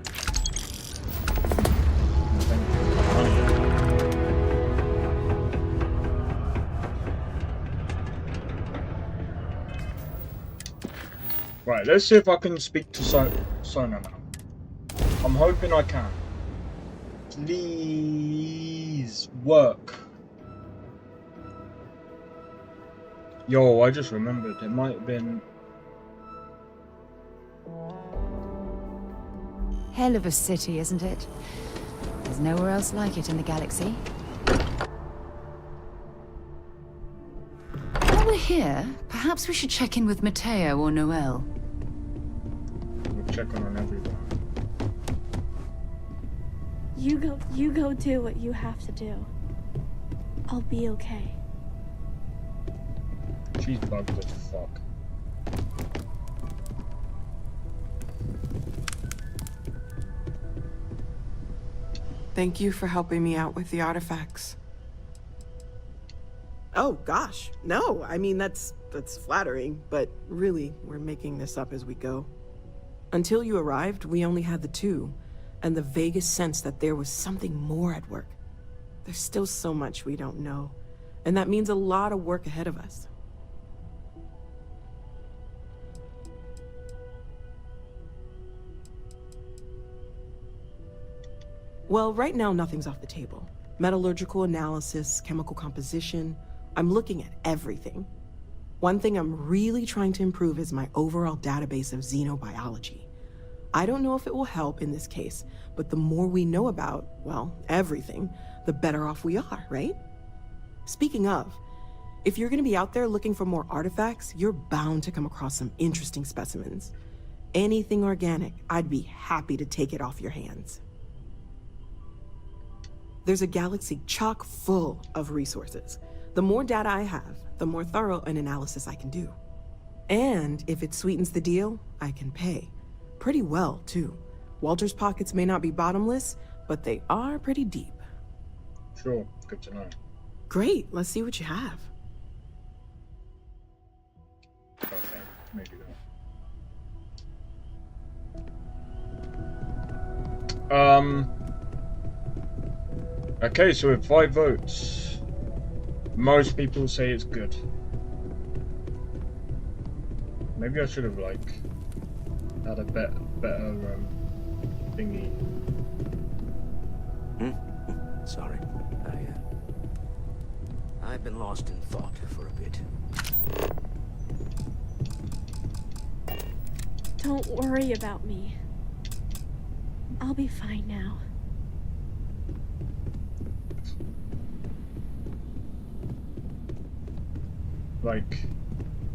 Right, let's see if I can speak to Sona now. I'm hoping I can. Please work. Yo, I just remembered. It might have been... Hell of a city, isn't it? There's nowhere else like it in the galaxy. While we're here, perhaps we should check in with Mateo or Noel. We're checking on everyone. You go do what you have to do. I'll be okay. She's bugged as fuck. Thank you for helping me out with the artifacts. Oh, gosh. No, I mean, that's flattering, but really, we're making this up as we go. Until you arrived, we only had the two, and the vaguest sense that there was something more at work. There's still so much we don't know, and that means a lot of work ahead of us. Well, right now, nothing's off the table. Metallurgical analysis, chemical composition, I'm looking at everything. One thing I'm really trying to improve is my overall database of xenobiology. I don't know if it will help in this case, but the more we know about, well, everything, the better off we are, right? Speaking of, if you're gonna be out there looking for more artifacts, you're bound to come across some interesting specimens. Anything organic, I'd be happy to take it off your hands. There's a galaxy chock full of resources. The more data I have, the more thorough an analysis I can do. And if it sweetens the deal, I can pay. Pretty well, too. Walter's pockets may not be bottomless, but they are pretty deep. Sure, good to know. Great, let's see what you have. Okay, maybe that. Okay, so with 5 votes, most people say it's good. Maybe I should have, like, had a better thingy. Sorry. I've been lost in thought for a bit. Don't worry about me. I'll be fine now. Like,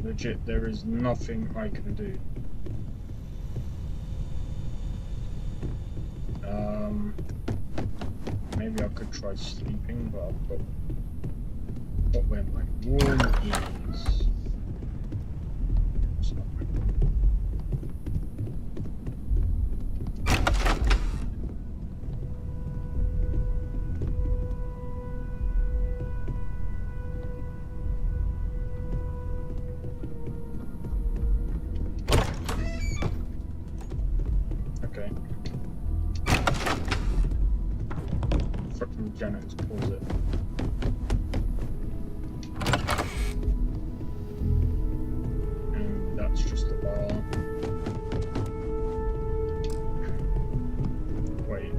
legit, there is nothing I can do. Maybe I could try sleeping, but I've got where my room is. It's not my room. Okay. Fucking janitors pause it. And that's just the bar. Wait.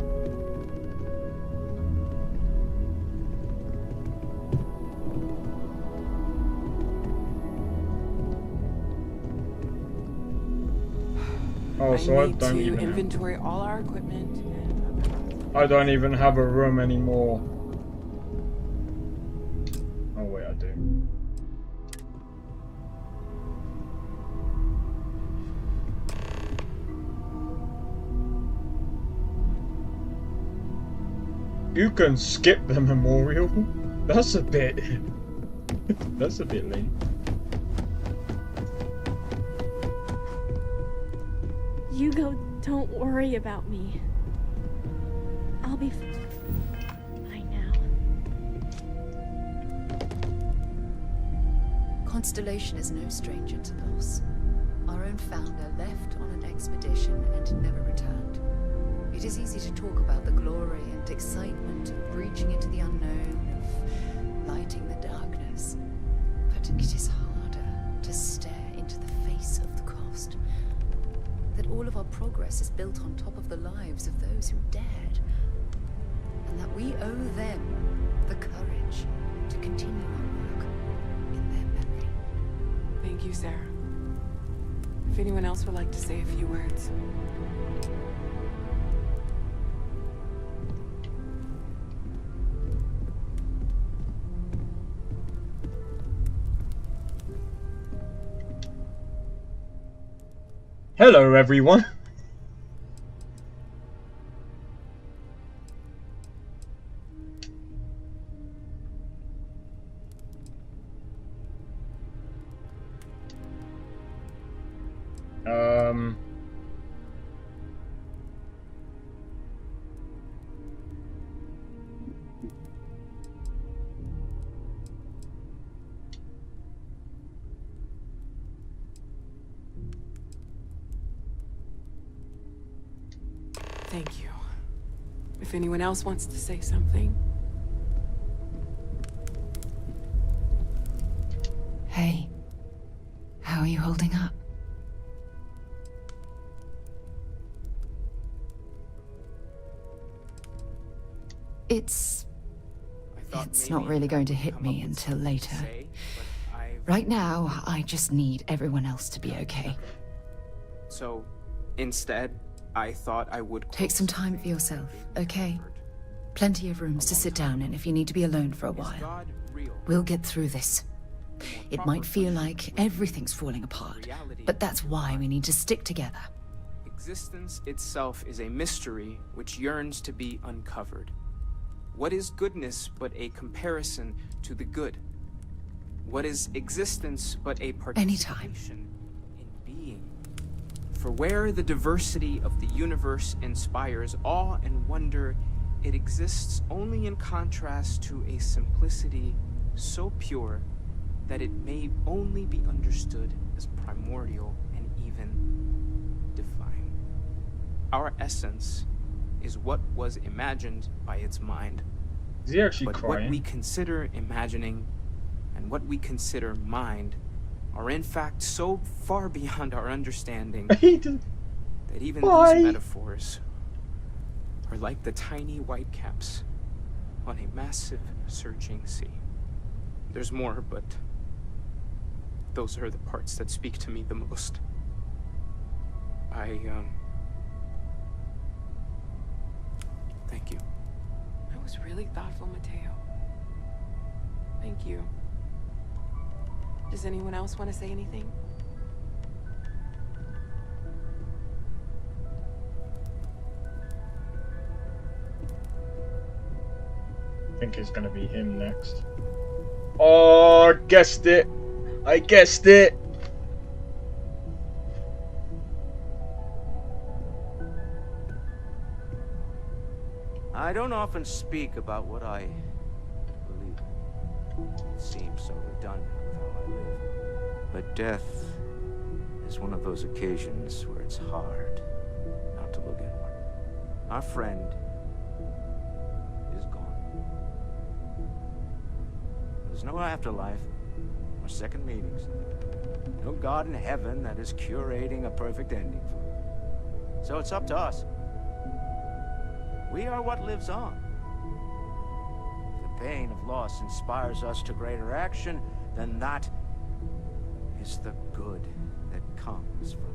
Oh, so I need don't to even inventory all our equipment. I don't even have a room anymore. Oh wait, I do. You can skip the memorial? That's a bit... That's a bit lame. Hugo, don't worry about me. I'll be fine now. Constellation is no stranger to loss. Our own founder left on an expedition and never returned. It is easy to talk about the glory and excitement of breaching into the unknown, of lighting the darkness. But it is harder to stare into the face of the cost. That all of our progress is built on top of the lives of those who dared. And that we owe them the courage to continue our work in their memory. Thank you, Sarah. If anyone else would like to say a few words. Hello, everyone. Thank you. If anyone else wants to say something. Hey, how are you holding up? It's not really going to hit me until later. Right now, I just need everyone else to be okay. So, instead, I thought I would... Take some time for yourself, okay? Plenty of rooms to sit down in if you need to be alone for a while. We'll get through this. It might feel like everything's falling apart, but that's why we need to stick together. Existence itself is a mystery which yearns to be uncovered. What is goodness but a comparison to the good? What is existence but a participation in being? For where the diversity of the universe inspires awe and wonder, it exists only in contrast to a simplicity so pure that it may only be understood as primordial and even divine. Our essence is what was imagined by its mind. Is he actually but crying? What we consider imagining and what we consider mind are in fact so far beyond our understanding that even these metaphors are like the tiny whitecaps on a massive surging sea. There's more, but those are the parts that speak to me the most. Thank you. That was really thoughtful, Mateo. Thank you. Does anyone else want to say anything? I think it's gonna be him next. Oh, guessed it. I guessed it. I don't often speak about what I believe in. It seems so redundant with how I live. But death is one of those occasions where it's hard not to look inward. Our friend is gone. There's no afterlife or second meetings. No God in heaven that is curating a perfect ending for it. So it's up to us. We are what lives on. If the pain of loss inspires us to greater action, then that is the good that comes from it.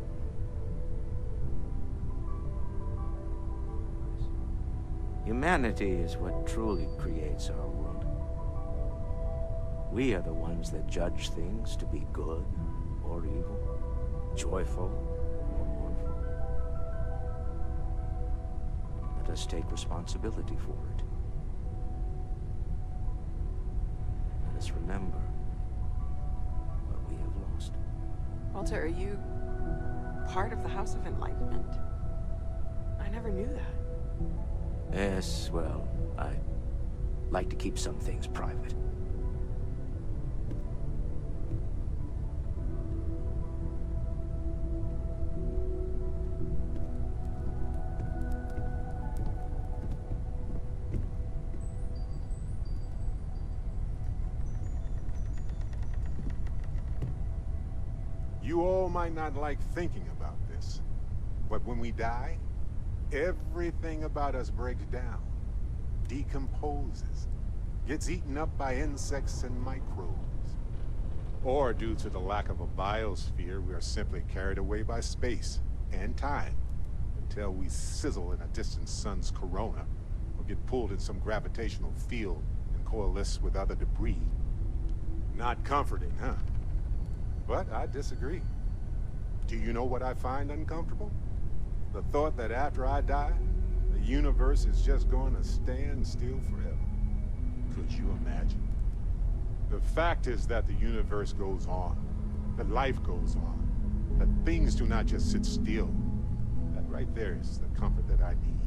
Humanity is what truly creates our world. We are the ones that judge things to be good or evil, joyful or mournful. Let us take responsibility for it. Let us remember what we have lost. Walter, are you part of the House of Enlightenment? I never knew that. Yes, well, I like to keep some things private. You all might not like thinking about this, but when we die, everything about us breaks down, decomposes, gets eaten up by insects and microbes. Or due to the lack of a biosphere, we are simply carried away by space and time until we sizzle in a distant sun's corona or get pulled in some gravitational field and coalesce with other debris. Not comforting, huh? But I disagree. Do you know what I find uncomfortable? The thought that after I die, the universe is just going to stand still forever. Could you imagine? The fact is that the universe goes on, that life goes on, that things do not just sit still. That right there is the comfort that I need.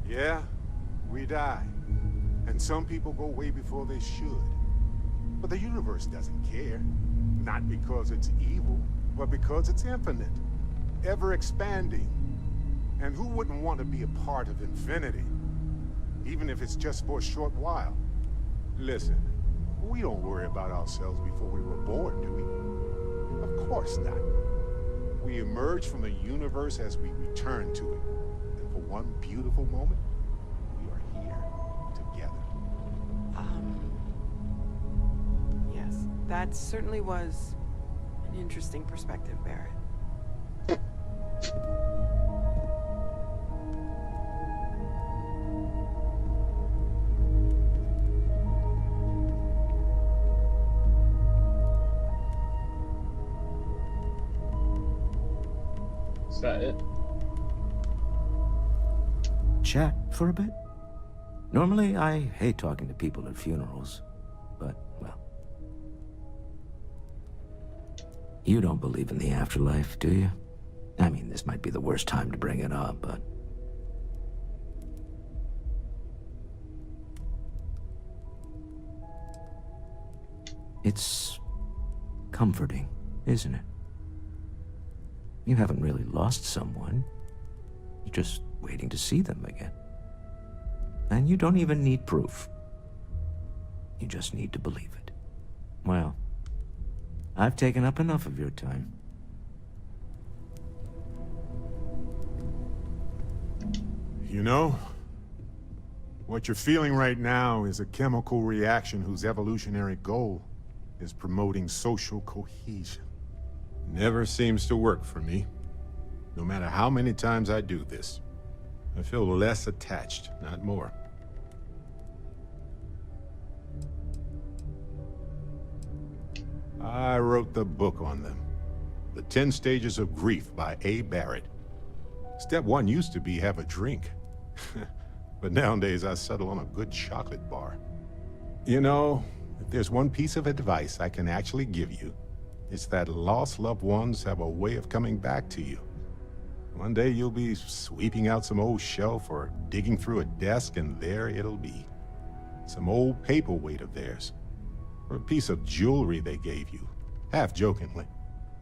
Yeah, we die, and some people go way before they should. But the universe doesn't care. Not because it's evil, but because it's infinite, ever expanding. And who wouldn't want to be a part of infinity? Even if it's just for a short while. Listen, we don't worry about ourselves before we were born, do we? Of course not. We emerge from the universe as we return to it. And for one beautiful moment, we are here together. Yes, that certainly was an interesting perspective, Barrett. Is that it? Chat for a bit? Normally, I hate talking to people at funerals, but, well. You don't believe in the afterlife, do you? I mean, this might be the worst time to bring it up, but... It's comforting, isn't it? You haven't really lost someone. You're just waiting to see them again. And you don't even need proof. You just need to believe it. Well, I've taken up enough of your time. You know, what you're feeling right now is a chemical reaction whose evolutionary goal is promoting social cohesion. Never seems to work for me. No matter how many times I do this, I feel less attached, not more. I wrote the book on them. The 10 Stages of Grief by A. Barrett. Step 1 used to be have a drink. But nowadays I settle on a good chocolate bar. You know, if there's one piece of advice I can actually give you, it's that lost loved ones have a way of coming back to you. One day you'll be sweeping out some old shelf or digging through a desk, and there it'll be. Some old paperweight of theirs. Or a piece of jewelry they gave you. Half jokingly.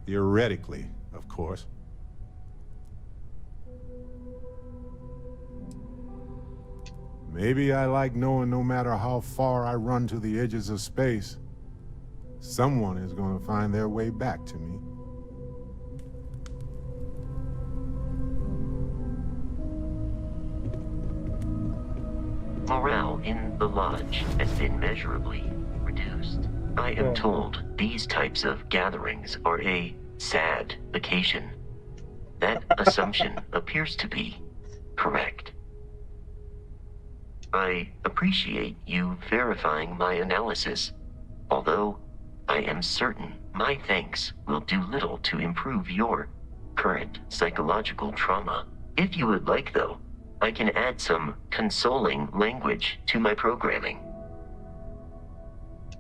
Theoretically, of course. Maybe I like knowing no matter how far I run to the edges of space, someone is going to find their way back to me. Morale in the lodge has been measurably reduced. I am told these types of gatherings are a sad vacation. That assumption appears to be correct. I appreciate you verifying my analysis, although I am certain my thanks will do little to improve your current psychological trauma. If you would like, though, I can add some consoling language to my programming.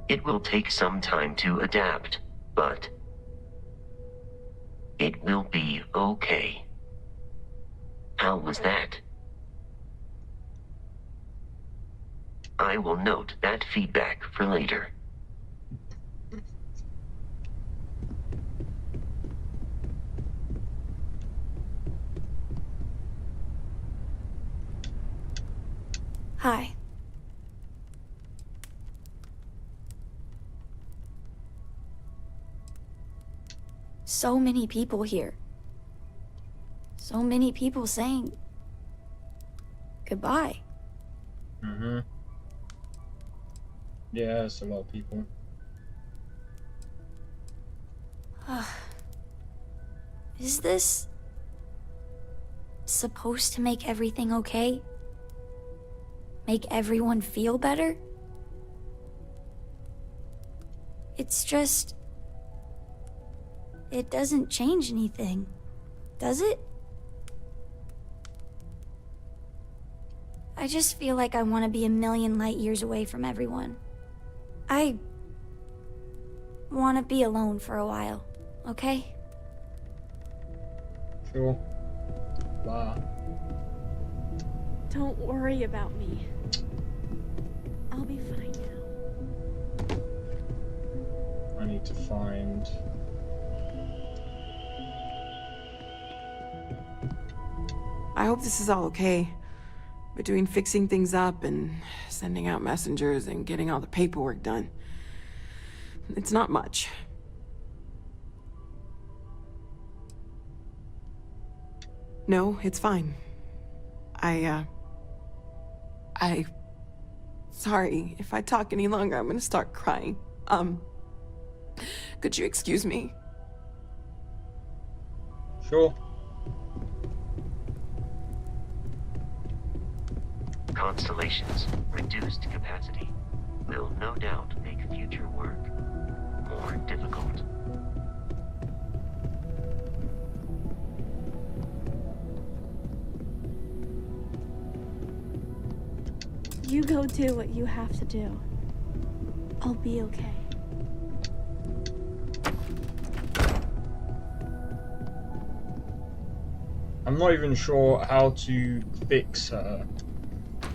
It will take some time to adapt, but it will be okay. How was that? I will note that feedback for later. Hi. So many people here. So many people saying goodbye. Mm-hmm. Yeah, it's a lot of people. Is this supposed to make everything okay? Make everyone feel better? It's just... it doesn't change anything, does it? I just feel like I want to be a million light years away from everyone. I want to be alone for a while, okay? Sure. Bye. Don't worry about me. I'll be fine now. I need to find... I hope this is all okay. Between fixing things up and sending out messengers and getting all the paperwork done. It's not much. No, it's fine. Sorry, if I talk any longer, I'm gonna start crying. Could you excuse me? Sure. Constellation's reduced capacity will no doubt make future work more difficult. You go do what you have to do. I'll be okay. I'm not even sure how to fix her,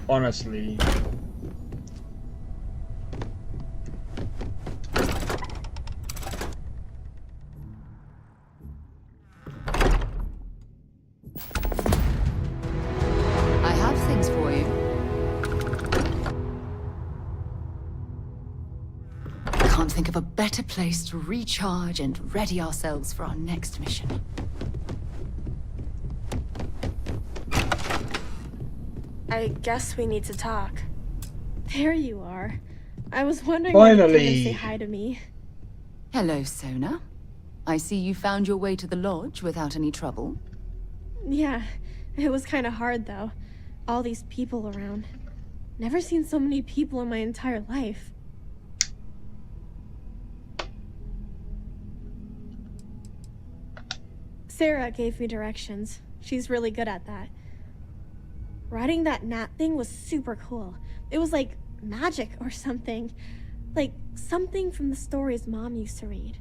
honestly. I have things for you. Can't think of a better place to recharge and ready ourselves for our next mission. I guess we need to talk. There you are. I was wondering Finally. when you'd come and say hi to me. Hello, Sona. I see you found your way to the lodge without any trouble. Yeah, it was kind of hard though. All these people around. Never seen so many people in my entire life. Sarah gave me directions. She's really good at that. Riding that gnat thing was super cool. It was like magic or something. Like something from the stories Mom used to read.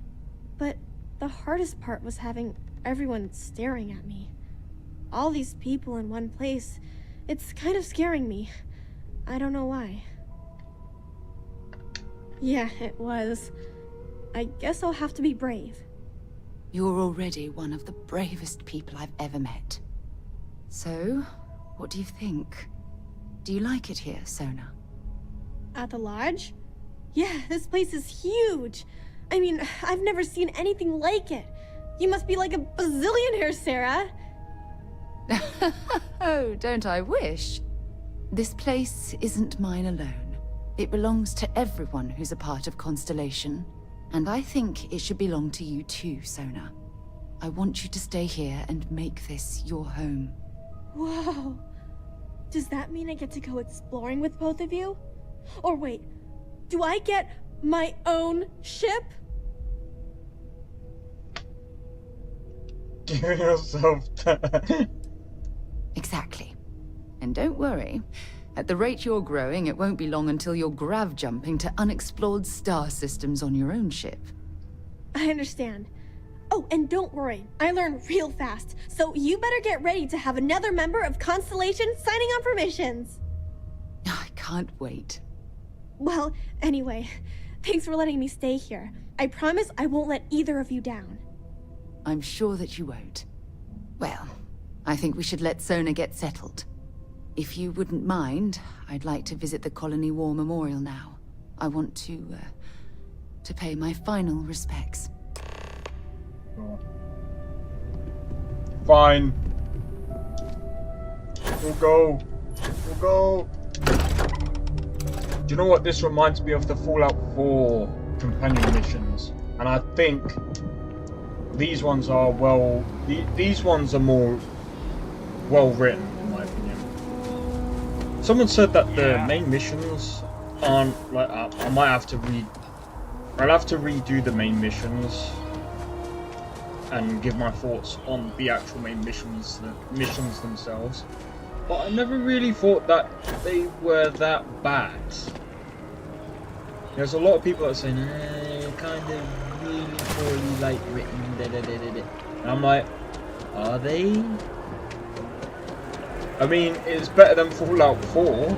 But the hardest part was having everyone staring at me. All these people in one place. It's kind of scaring me. I don't know why. Yeah, it was. I guess I'll have to be brave. You're already one of the bravest people I've ever met. So, what do you think? Do you like it here, Sona? At the lodge? Yeah, this place is huge. I mean, I've never seen anything like it. You must be like a bazillionaire, Sarah. Oh, don't I wish? This place isn't mine alone. It belongs to everyone who's a part of Constellation. And I think it should belong to you too, Sona. I want you to stay here and make this your home. Whoa. Does that mean I get to go exploring with both of you? Or wait, do I get my own ship? Give yourself Exactly. And don't worry. At the rate you're growing, it won't be long until you're grav jumping to unexplored star systems on your own ship. I understand. Oh, and don't worry, I learn real fast, so you better get ready to have another member of Constellation signing on for missions. I can't wait. Well, anyway, thanks for letting me stay here. I promise I won't let either of you down. I'm sure that you won't. Well, I think we should let Sona get settled. If you wouldn't mind, I'd like to visit the Colony War Memorial now. I want to pay my final respects. Fine. We'll go. We'll go. Do you know what this reminds me of? The Fallout 4 companion missions. And I think these ones are these ones are more well written, in my opinion. Someone said that the main missions aren't like I might have to I'll have to redo the main missions and give my thoughts on the actual main missions, the missions themselves. But I never really thought that they were that bad. There's a lot of people that are saying, kind of really poorly like written, and I'm like, are they? I mean, it's better than Fallout 4.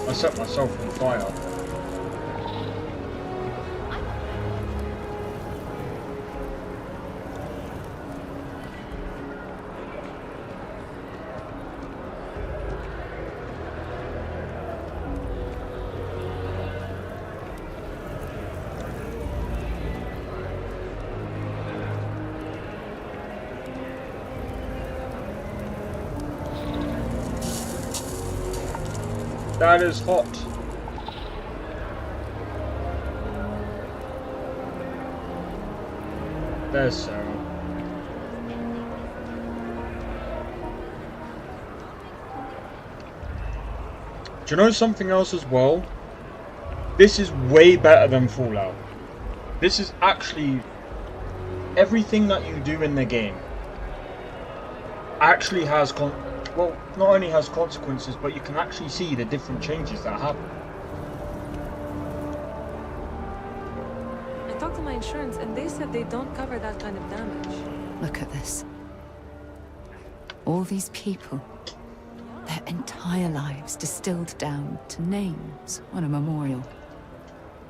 I set myself on fire. That is hot. There's Sarah. Do you know something else as well? This is way better than Fallout. This is actually everything that you do in the game actually has well, not only has consequences, but you can actually see the different changes that happen. I talked to my insurance and they said they don't cover that kind of damage. Look at this. All these people. Their entire lives distilled down to names on a memorial.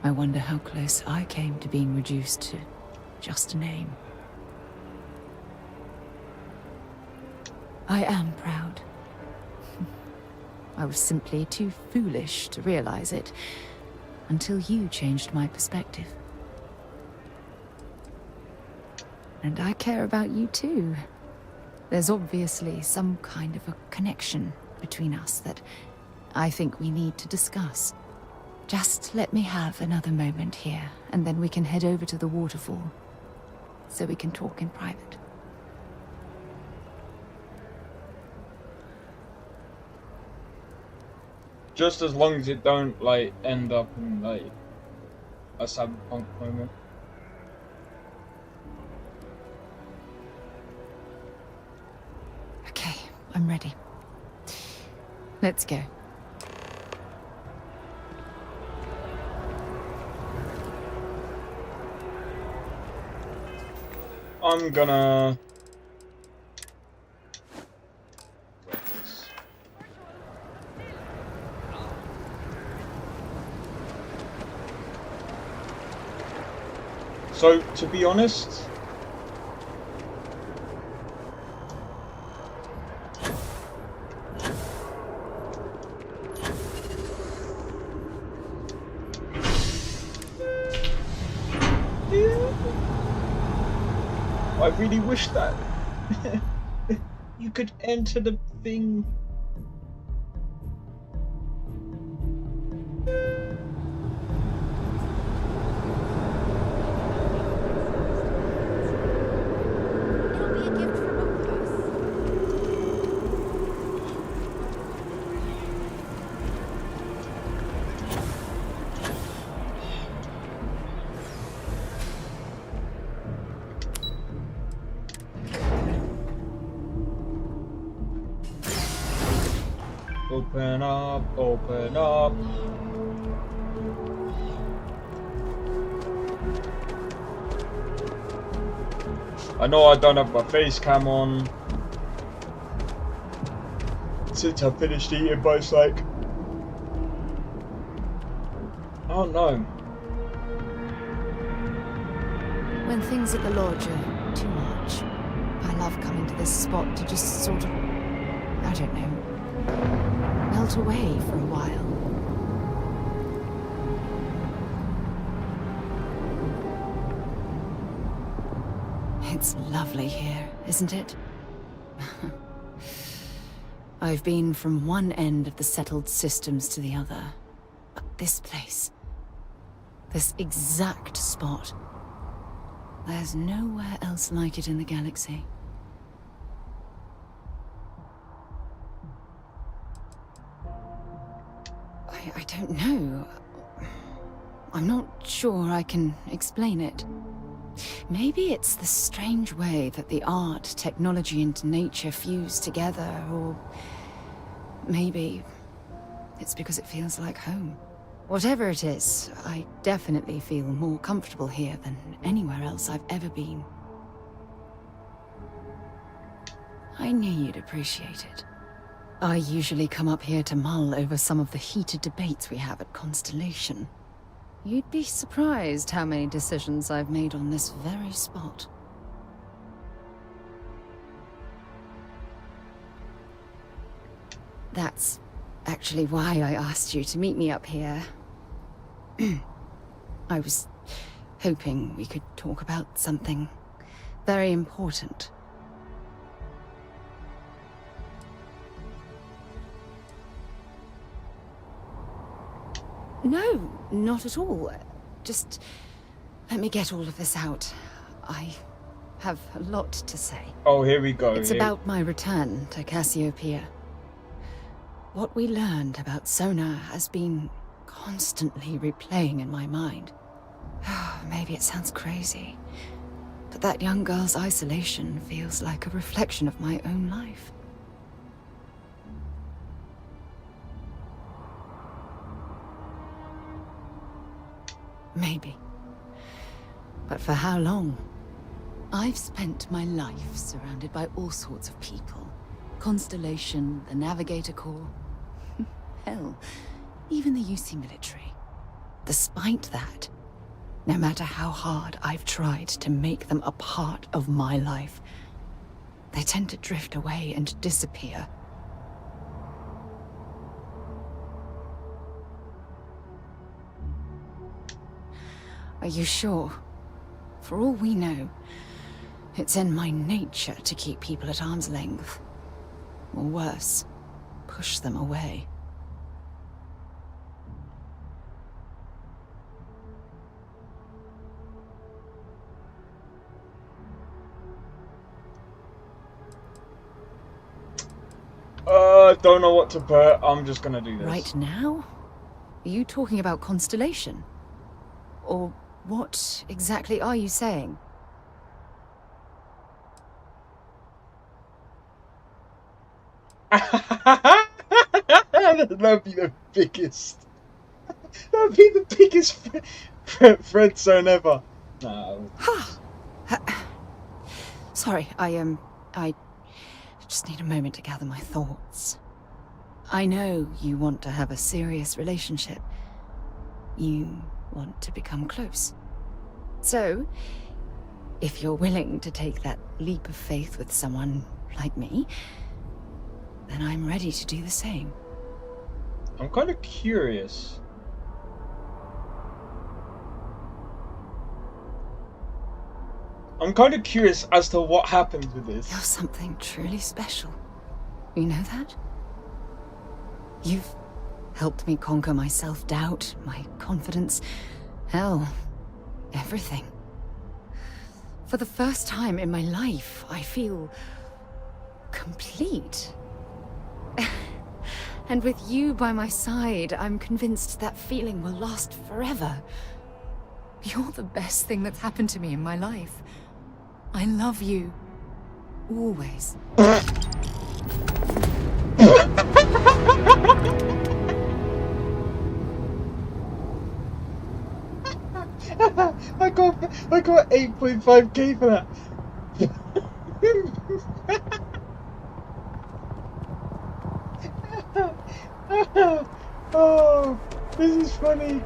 I wonder how close I came to being reduced to just a name. I am proud. I was simply too foolish to realize it until you changed my perspective. And I care about you too. There's obviously some kind of a connection between us that I think we need to discuss. Just let me have another moment here, and then we can head over to the waterfall, so we can talk in private. Just as long as it don't, like, end up in, like, a cyberpunk moment. Okay, I'm ready. Let's go. I'm gonna... So, to be honest... I really wish that... You could enter the thing. Open up, open up. I know I don't have my face cam on since I finished eating, but it's like, I don't know. When things at the lodge are too much, I love coming to this spot to just sort of, I don't know, melt away for a while. It's lovely here, isn't it? I've been from one end of the settled systems to the other. But this place, this exact spot, there's nowhere else like it in the galaxy. I don't know. I'm not sure I can explain it. Maybe it's the strange way that the art, technology, and nature fuse together, or maybe it's because it feels like home. Whatever it is, I definitely feel more comfortable here than anywhere else I've ever been. I knew you'd appreciate it. I usually come up here to mull over some of the heated debates we have at Constellation. You'd be surprised how many decisions I've made on this very spot. That's actually why I asked you to meet me up here. I was hoping we could talk about something very important. No, not at all. Just let me get all of this out. I have a lot to say. Oh, here we go. It's about my return to Cassiopeia. What we learned about Sona has been constantly replaying in my mind. Maybe it sounds crazy, but that young girl's isolation feels like a reflection of my own life. Maybe. But for how long? I've spent my life surrounded by all sorts of people. Constellation, the Navigator Corps. Hell, even the UC military. Despite that, no matter how hard I've tried to make them a part of my life, they tend to drift away and disappear. Are you sure? For all we know, it's in my nature to keep people at arm's length. Or worse, push them away. Don't know what to put. I'm just gonna do this. Right now? Are you talking about Constellation? Or what exactly are you saying? That'd be the biggest. That'd be the biggest friend zone ever. No. Sorry, I just need a moment to gather my thoughts. I know you want to have a serious relationship. You want to become close. So, if you're willing to take that leap of faith with someone like me, then I'm ready to do the same. I'm kind of curious. I'm kind of curious as to what happens with this. You're something truly special. You know that? You've helped me conquer my self-doubt, my confidence, hell, everything. For the first time in my life, I feel complete. And with you by my side, I'm convinced that feeling will last forever. You're the best thing that's happened to me in my life. I love you. Always. I got 8.5k for that. Oh, this is funny.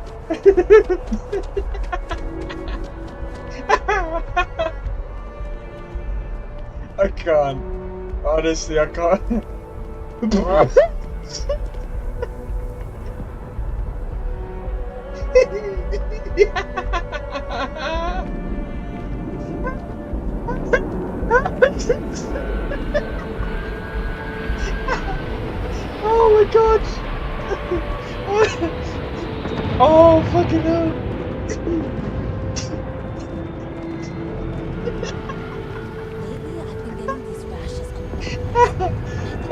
I can't. Honestly, I can't. Oh my god! Oh fucking hell!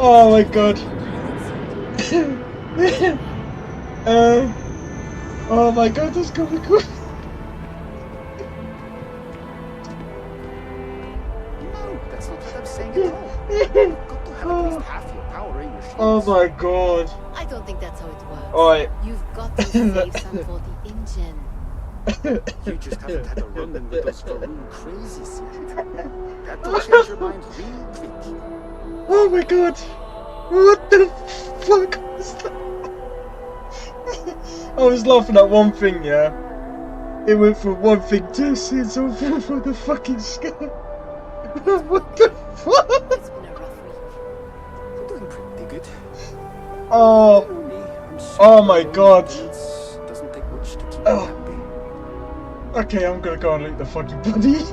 Oh my god! Oh my god, that's gonna be cool! No, that's not what I'm saying at all. You've got to have at least half your power in your shields. Oh my god! I don't think that's how it works. Alright. You've got to save some for the engine. You just haven't had a run-in with those Faroon crazies yet. That'll change your mind real quick. Oh my god! What the fuck was that? I was laughing at one thing, yeah. It went from one thing to seeing something from the fucking sky. What the fuck? It's been a rough week. I'm doing pretty good. Oh. Oh my god. Doesn't take much to keep me happy. Okay, I'm gonna go and loot the fucking body.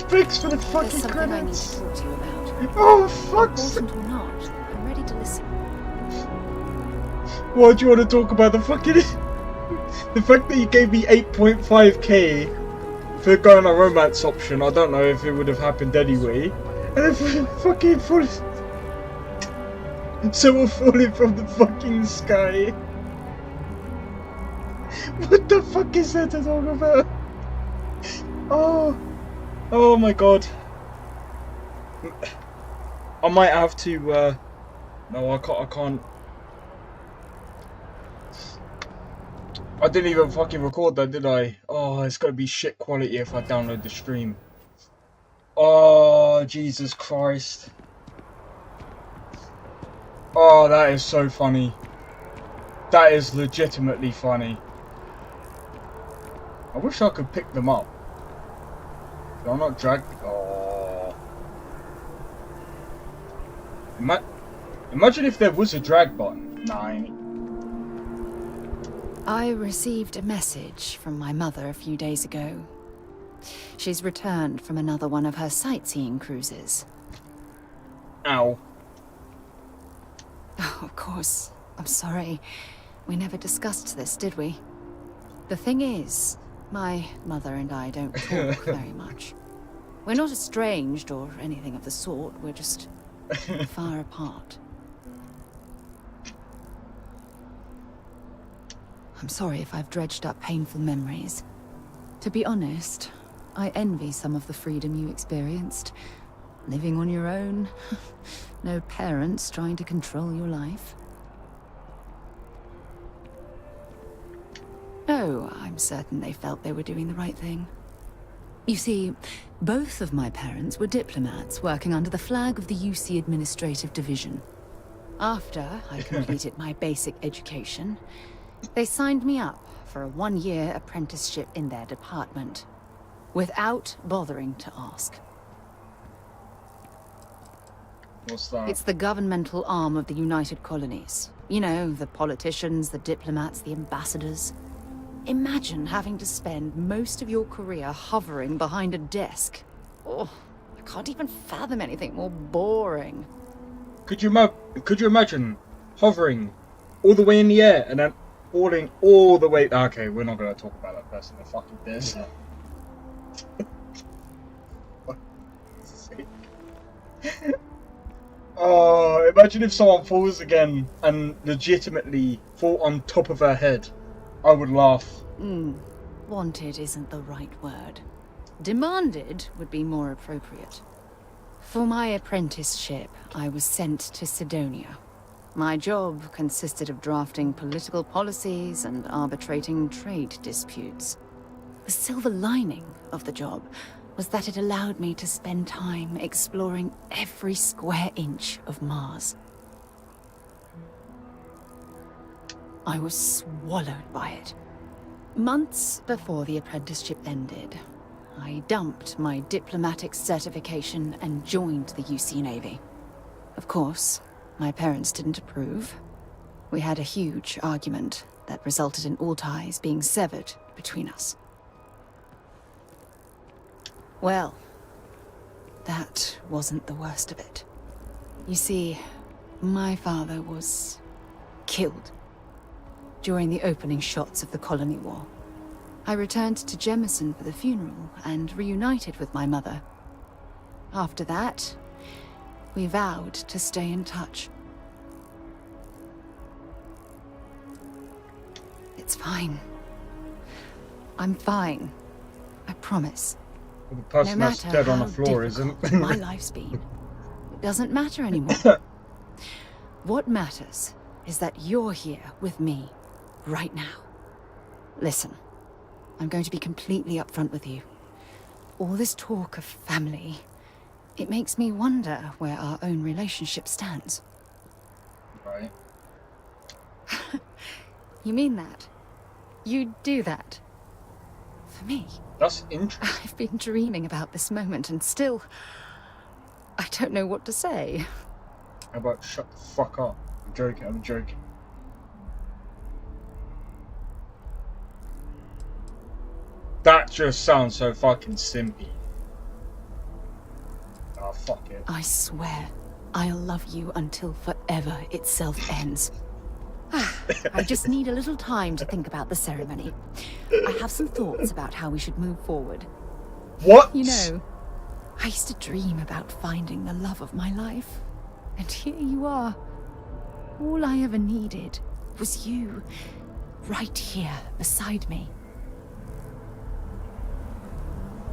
Thanks for the fucking credits. There's something I need to talk to you about. Oh, fuck's sake. Important or not, I'm ready to listen. What do you want to talk about? The fucking... The fact that you gave me 8.5k for going a romance option, I don't know if it would have happened anyway. And then fucking falling... So we're falling from the fucking sky. What the fuck is that to talk about? Oh... Oh my god. I might have to, no, I can't. I didn't even fucking record that, did I? Oh, it's gonna be shit quality if I download the stream. Oh, Jesus Christ. Oh, that is so funny. That is legitimately funny. I wish I could pick them up. Do I not drag? Oh. Imagine if there was a drag button. Nine. I received a message from my mother a few days ago. She's returned from another one of her sightseeing cruises. Ow. Oh, of course. I'm sorry. We never discussed this, did we? The thing is, my mother and I don't talk very much. We're not estranged or anything of the sort. We're just far apart. I'm sorry if I've dredged up painful memories. To be honest, I envy some of the freedom you experienced. Living on your own, no parents trying to control your life. Oh, I'm certain they felt they were doing the right thing. You see, both of my parents were diplomats working under the flag of the UC Administrative Division. After I completed my basic education, they signed me up for a one-year apprenticeship in their department, without bothering to ask. What's that? It's the governmental arm of the United Colonies. You know, the politicians, the diplomats, the ambassadors. Imagine having to spend most of your career hovering behind a desk. Oh, I can't even fathom anything more boring. Could you imagine hovering all the way in the air and then falling all the way? Okay, we're not going to talk about that person. The fucking this. Oh, imagine if someone falls again and legitimately fall on top of her head. I would laugh. Wanted isn't the right word. Demanded would be more appropriate. For my apprenticeship, I was sent to Sidonia. My job consisted of drafting political policies and arbitrating trade disputes. The silver lining of the job was that it allowed me to spend time exploring every square inch of Mars. I was swallowed by it. Months before the apprenticeship ended, I dumped my diplomatic certification and joined the UC Navy. Of course, my parents didn't approve. We had a huge argument that resulted in all ties being severed between us. Well, that wasn't the worst of it. You see, my father was killed during the opening shots of the Colony War. I returned to Jemison for the funeral and reunited with my mother. After that, we vowed to stay in touch. It's fine. I'm fine. I promise. Well, the person no that's matter dead on how the floor isn't. difficult my life's been, it doesn't matter anymore. What matters is that you're here with me right now. Listen, I'm going to be completely upfront with you. All this talk of family, it makes me wonder where our own relationship stands. Right. You mean that? You do that? For me? That's interesting. I've been dreaming about this moment and still, I don't know what to say. How about shut the fuck up? I'm joking. That just sounds so fucking simpy. Oh, fuck it. I swear, I'll love you until forever itself ends. I just need a little time to think about the ceremony. I have some thoughts about how we should move forward. What? You know, I used to dream about finding the love of my life. And here you are. All I ever needed was you, right here beside me.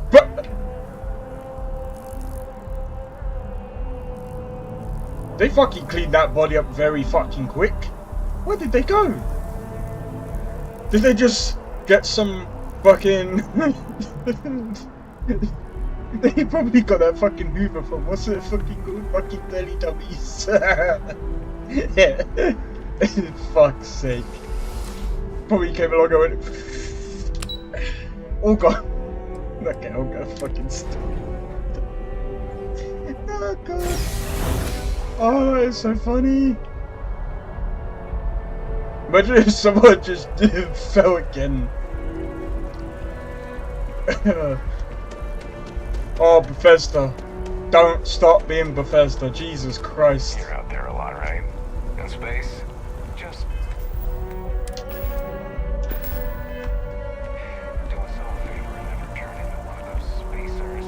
But they fucking cleaned that body up very fucking quick. Where did they go? Did they just get some fucking... They probably got that fucking Hoover from, what's it fucking called? Fucking Teletubbies. Yeah. Fuck's sake. Probably came along and went... Oh god. Okay, I'm gonna fucking stop. Oh god. Oh, that is so funny. Imagine if someone just fell again. Oh, Bethesda. Don't stop being Bethesda. Jesus Christ. You're out there a lot, right? In space? Just... do us all a favor and never turn into one of those spacers.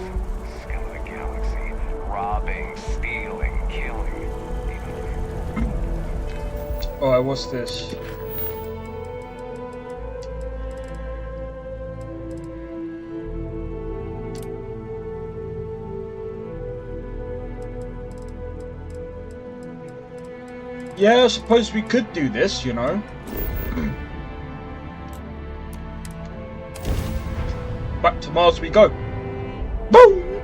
Scum of the galaxy. Robbing, stealing, killing. Alright, what's this? Yeah, I suppose we could do this, you know. Back to Mars we go. Boom!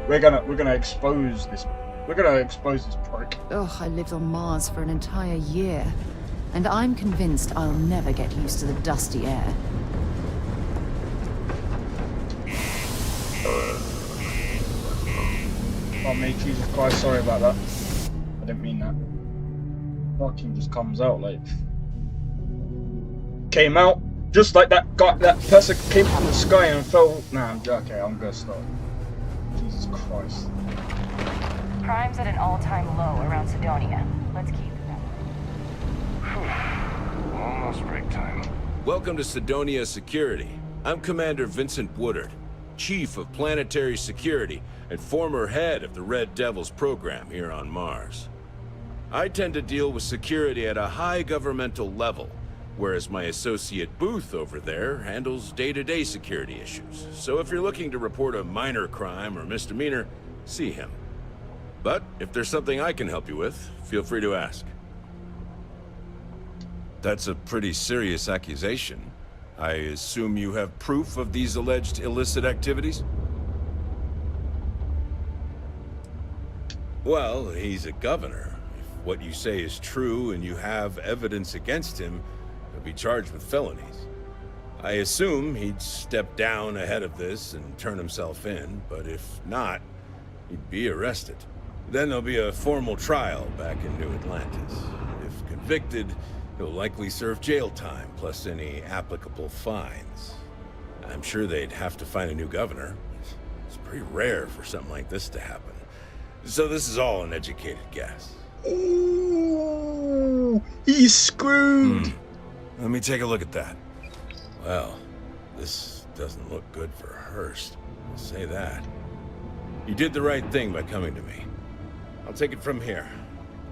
We're gonna expose this. We're gonna expose this prick. Ugh, I lived on Mars for an entire year, and I'm convinced I'll never get used to the dusty air. Oh mate, Jesus Christ, sorry about that. I didn't mean that. Fucking just comes out like... came out just like that guy. That person came from the sky and fell. Nah, okay, I'm gonna stop. Jesus Christ. Crime's at an all-time low around Sidonia. Let's keep it that way. Almost break time. Welcome to Sidonia Security. I'm Commander Vincent Woodard, Chief of Planetary Security and former head of the Red Devils program here on Mars. I tend to deal with security at a high governmental level, whereas my associate Booth over there handles day-to-day security issues. So if you're looking to report a minor crime or misdemeanor, see him. But if there's something I can help you with, feel free to ask. That's a pretty serious accusation. I assume you have proof of these alleged illicit activities? Well, he's a governor. If what you say is true and you have evidence against him, he'll be charged with felonies. I assume he'd step down ahead of this and turn himself in, but if not, he'd be arrested. Then there'll be a formal trial back in New Atlantis. If convicted, he'll likely serve jail time, plus any applicable fines. I'm sure they'd have to find a new governor. It's pretty rare for something like this to happen. So this is all an educated guess. Ooh, he's screwed. Let me take a look at that. Well, this doesn't look good for Hurst. I'll say that. You did the right thing by coming to me. I'll take it from here.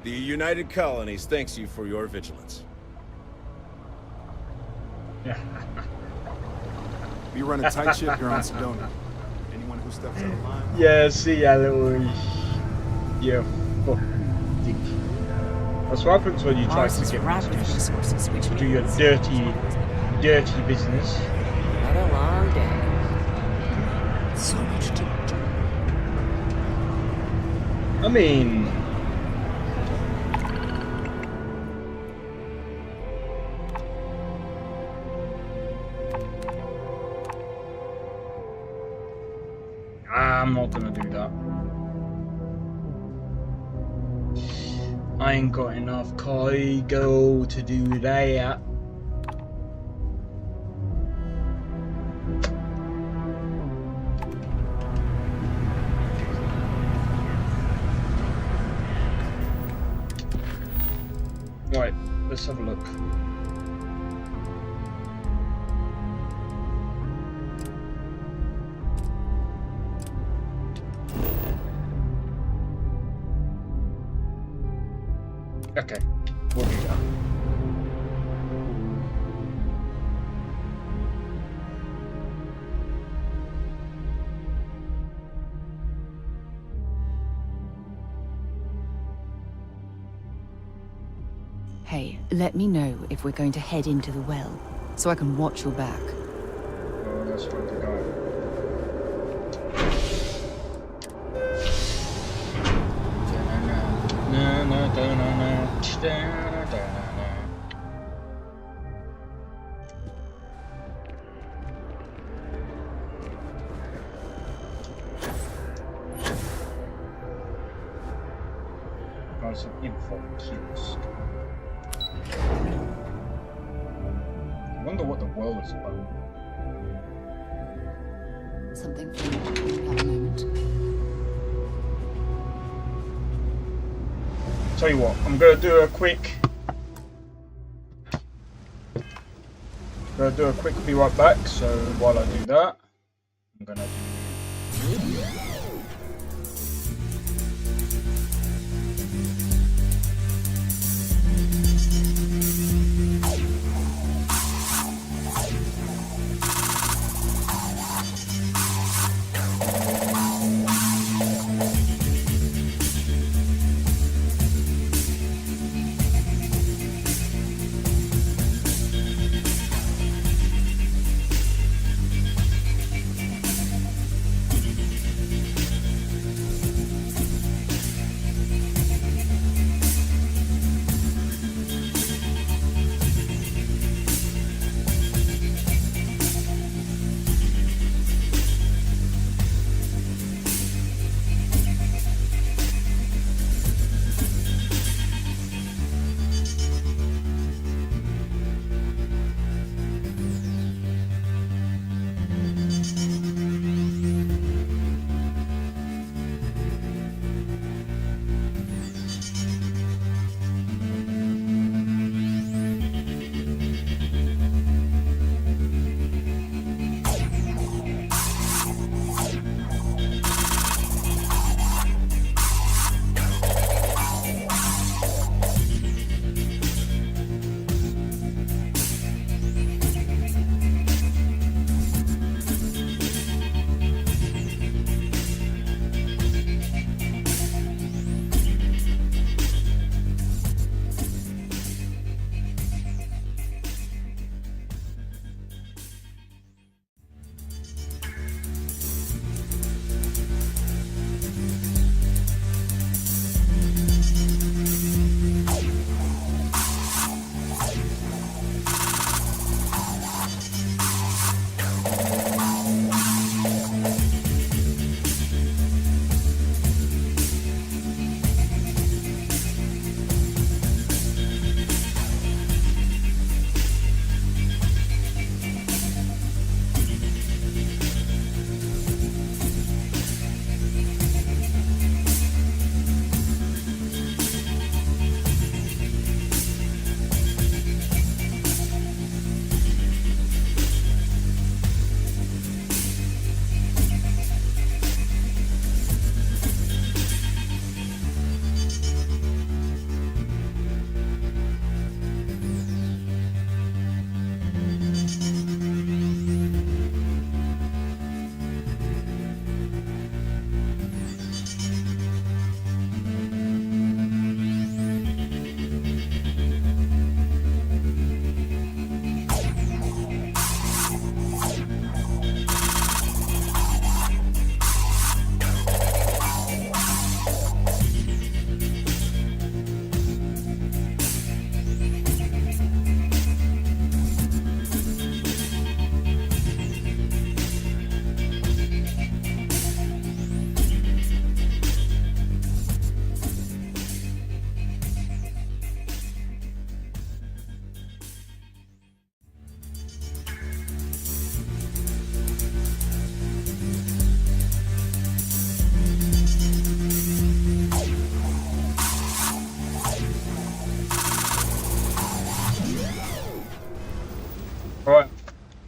The United Colonies thanks you for your vigilance. We run a tight ship here on Sidonia. Anyone who steps out of line... Yeah, see ya, little... Yeah, fucking dick. That's what happens when you try to get do your dirty business. Another long day. So much to do. I mean... I'm not gonna do that. I ain't got enough cargo to do that. Right, let's have a look. Okay, we'll do that. Hey, let me know if we're going to head into the well, so I can watch your back. Oh, that's where to go. Got some info kiosk. I wonder what the world is about. Something for you to do at the moment. Tell you what, I'm gonna do a quick. Be right back. So while I do that, I'm gonna do.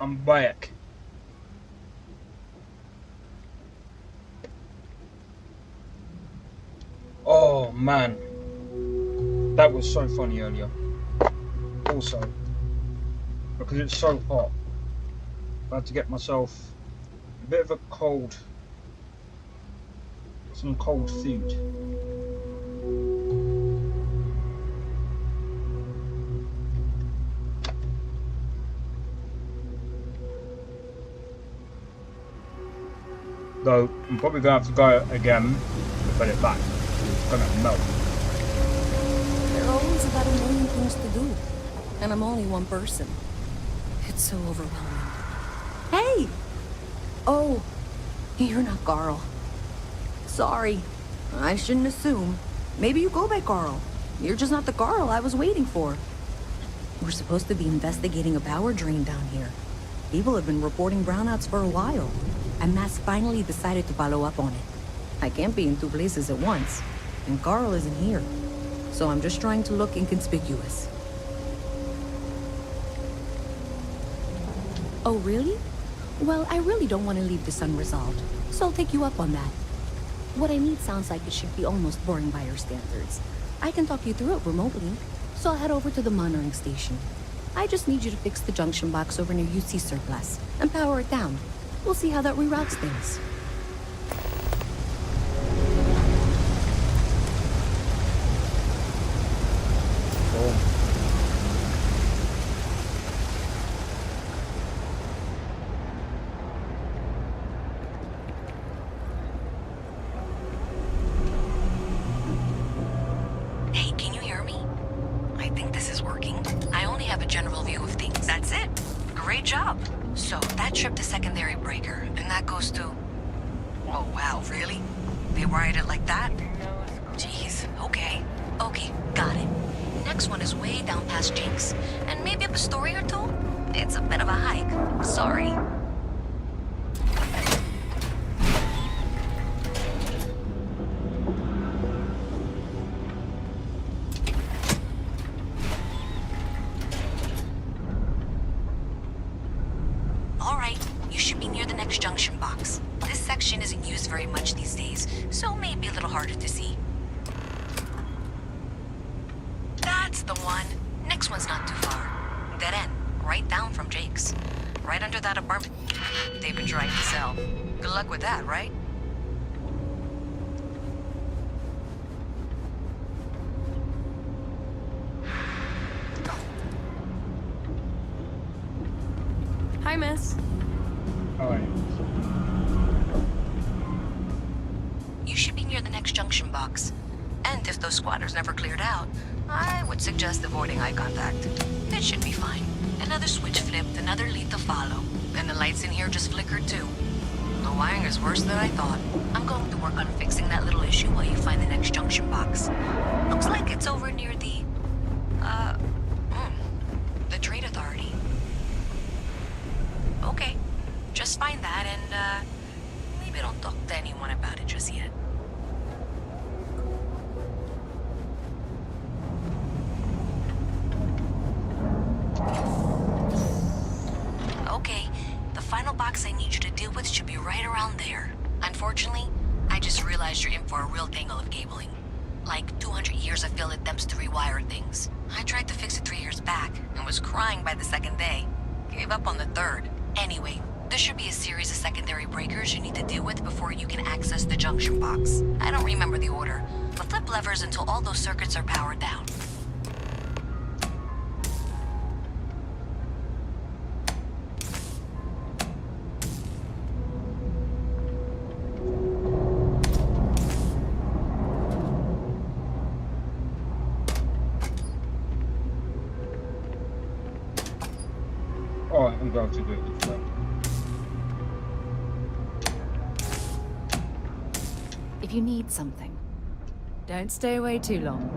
I'm back. Oh man, that was so funny earlier. Also, because it's so hot, I had to get myself a bit of a some cold food. Though, I'm probably going to have to go again to put it back. It's going to melt. There are always about a million things to do. And I'm only one person. It's so overwhelming. Hey! Oh, you're not Carl. Sorry. I shouldn't assume. Maybe you go by Carl. You're just not the Carl I was waiting for. We're supposed to be investigating a power drain down here. People have been reporting brownouts for a while. And Mass finally decided to follow up on it. I can't be in two places at once. And Carl isn't here. So I'm just trying to look inconspicuous. Oh, really? Well, I really don't want to leave this unresolved. So I'll take you up on that. What I need sounds like it should be almost boring by your standards. I can talk you through it remotely. So I'll head over to the monitoring station. I just need you to fix the junction box over near UC Surplus and power it down. We'll see how that reroutes things. Hey, can you hear me? I think this is working. I only have a general view of things. That's it. Great job. So, that tripped the secondary breaker, and that goes to... Oh, wow, really? They wired it like that? Jeez, okay. Okay, got it. Next one is way down past Jinx, and maybe up a story or two? It's a bit of a hike. Sorry. Junction box. This section isn't used very much these days, so maybe a little harder to see. That's the one. Next one's not too far. Dead end, right down from Jake's. Right under that apartment they've been trying to sell. Good luck with that, right? Hi, miss. Alright. You should be near the next junction box. And if those squatters never cleared out, I would suggest avoiding eye contact. It should be fine. Another switch flipped, another lead to follow. And the lights in here just flickered too. The wiring is worse than I thought. I'm going to work on fixing that little issue while you find the next junction box. Looks like it's over near the Trade Authority. Okay. Just find that and, maybe don't talk to anyone about it just yet. Okay, the final box I need you to deal with should be right around there. Unfortunately, I just realized you're in for a real tangle of cabling. Like 200 years of field attempts to rewire things. I tried to fix it 3 years back and was crying by the second day. Gave up on the third. Anyway, there should be a series of secondary breakers you need to deal with before you can access the junction box. I don't remember the order, but flip levers until all those circuits are powered down. Alright, I'm going to do it this way. If you need something, don't stay away too long.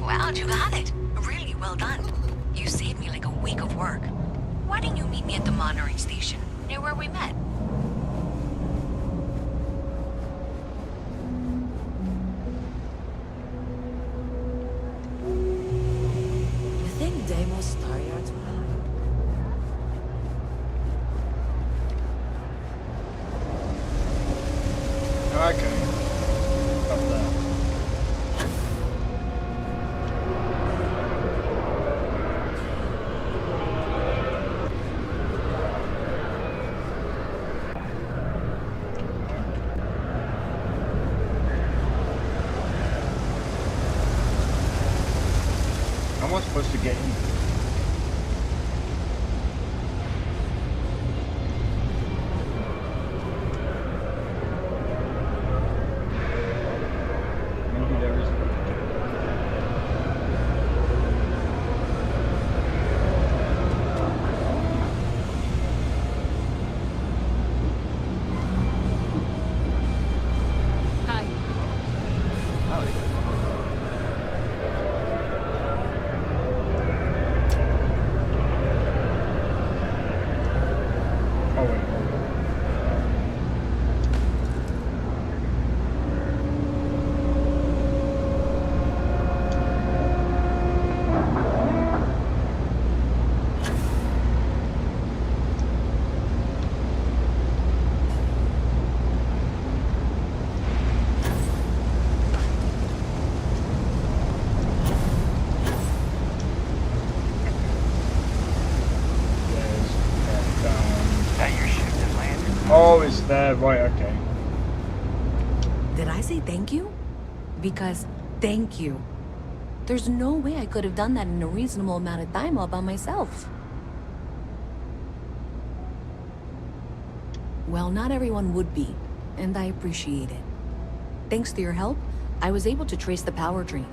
Wow, you got it. Really Well done. You saved me like a week of work. Why didn't you meet me at the monitoring station, near where we met? You think Deimos Staryards were behind? Okay. Up there. How am I supposed to get in? Maybe there is. Hi. Oh wait. That your ship has landed? Oh, it's there. Right, okay. Did I say thank you? Because thank you. There's no way I could have done that in a reasonable amount of time all by myself. Well, not everyone would be, and I appreciate it. Thanks to your help, I was able to trace the power drain.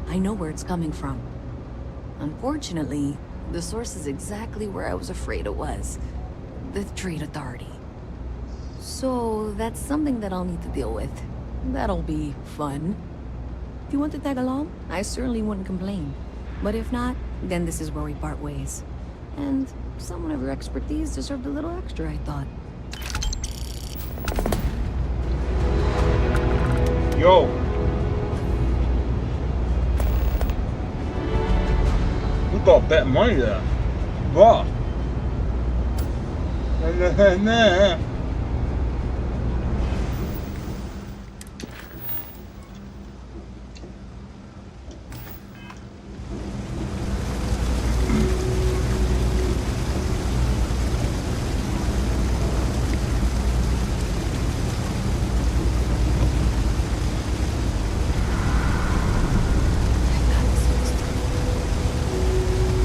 I know where it's coming from. Unfortunately, the source is exactly where I was afraid it was. The Trade Authority. So that's something that I'll need to deal with. That'll be fun. If you want to tag along, I certainly wouldn't complain. But if not, then this is where we part ways. And someone of your expertise deserved a little extra, I thought. Yo. We got a bit of money there. Bruh. Nah.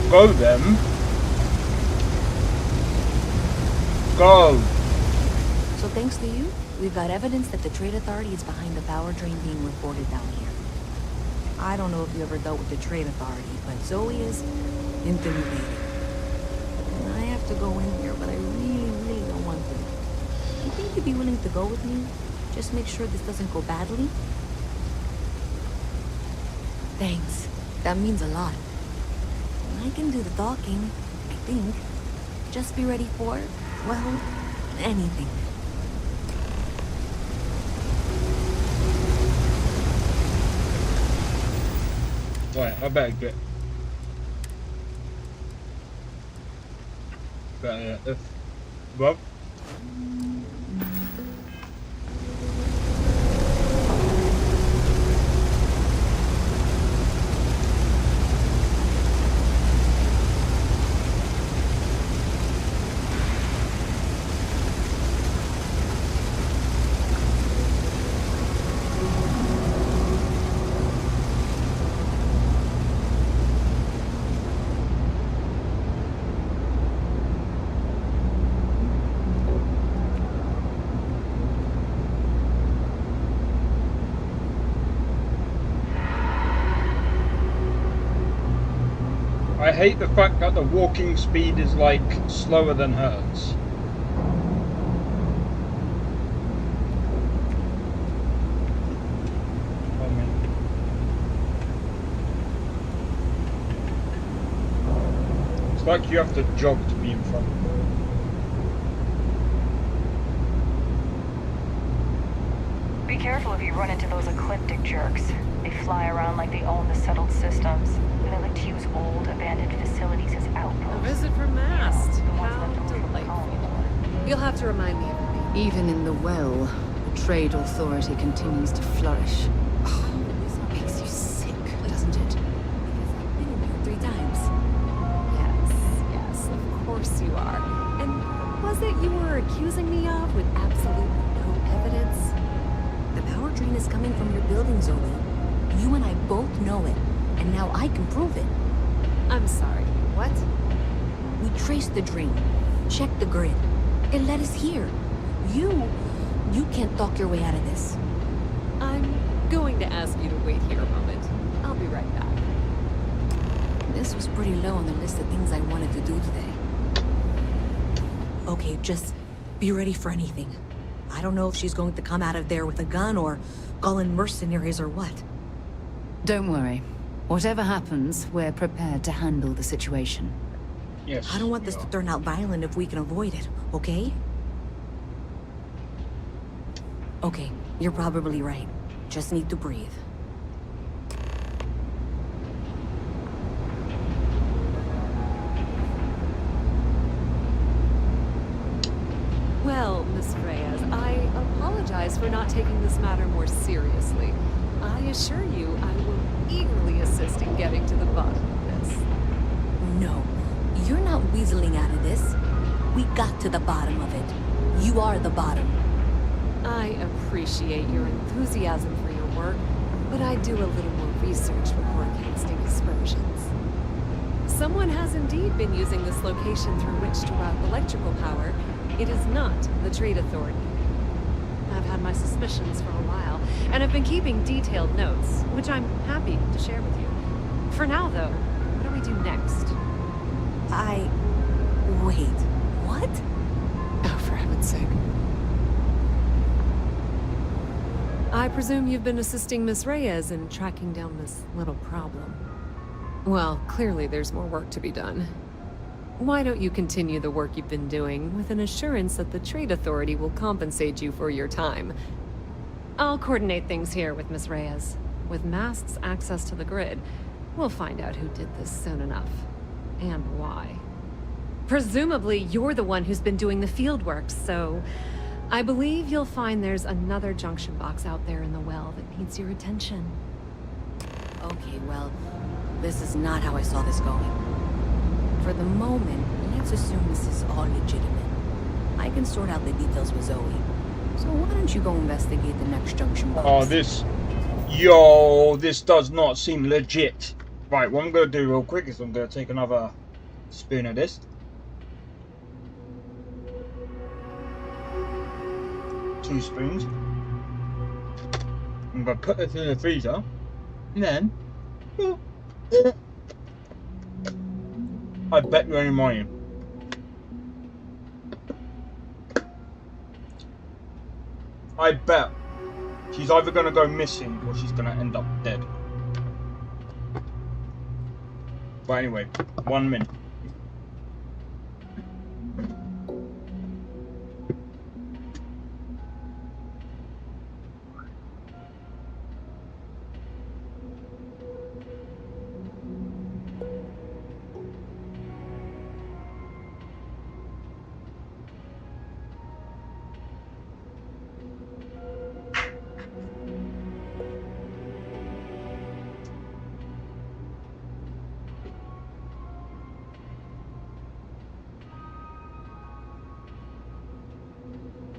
Go then. Go. So thanks to you, we've got evidence that the Trade Authority is behind the power drain being reported down here. I don't know if you ever dealt with the Trade Authority, but Zoe is intimidating. And I have to go in here, but I really don't want to. You think you'd be willing to go with me? Just make sure this doesn't go badly? Thanks. That means a lot. I can do the talking, I think. Just be ready for, well, anything. Right, I better get. Rob? I hate the fact that the walking speed is like slower than hers. like you have to jog to be in front. Be careful if you run into those ecliptic jerks. They fly around like they own the settled systems. And they like to use old, abandoned facilities as outposts. A visit from Mast. How delightful. You'll have to remind me of her name. Even in the well, the trade authority continues to flourish. Oh, this makes you sick, doesn't it? I've been in here 3 times. Yes, of course you are. And what was it you were accusing me of with absolutely no evidence? The power drain is coming from your building, Zoe. You and I both know it, and now I can prove it. I'm sorry, what? We traced the drain, checked the grid. It led us here. You can't talk your way out of this. I'm going to ask you to wait here a moment. I'll be right back. This was pretty low on the list of things I wanted to do today. Okay, just be ready for anything. I don't know if she's going to come out of there with a gun or call in mercenaries or what. Don't worry. Whatever happens, we're prepared to handle the situation. Yes. I don't want this to turn out violent if we can avoid it, okay? Okay, you're probably right. Just need to breathe. Well, Miss Reyes, I apologize for not taking this matter more seriously. I assure you I will eagerly assist in getting to the bottom of this. No, you're not weaseling out of this. We got to the bottom of it. You are the bottom. I appreciate your enthusiasm for your work, but I do a little more research before casting aspersions. Someone has indeed been using this location through which to route electrical power. It is not the Trade Authority. I've had my suspicions for a while, and I've been keeping detailed notes, which I'm happy to share with you. For now, though, what do we do next? Wait, what? Oh, for heaven's sake. I presume you've been assisting Miss Reyes in tracking down this little problem. Well, clearly there's more work to be done. Why don't you continue the work you've been doing with an assurance that the Trade Authority will compensate you for your time? I'll coordinate things here with Miss Reyes. With Mast's access to the grid, we'll find out who did this soon enough. And why. Presumably, you're the one who's been doing the field work, so I believe you'll find there's another junction box out there in the well that needs your attention. Okay, well, this is not how I saw this going. For the moment, let's assume this is all legitimate. I can sort out the details with Zoe. So why don't you go investigate the next junction box? Oh, this does not seem legit. Right, what I'm going to do real quick is I'm going to take another spoon of this. 2 spoons. I'm going to put this in the freezer. And then... I bet you any money. I bet she's either going to go missing or she's going to end up dead. But anyway, 1 minute.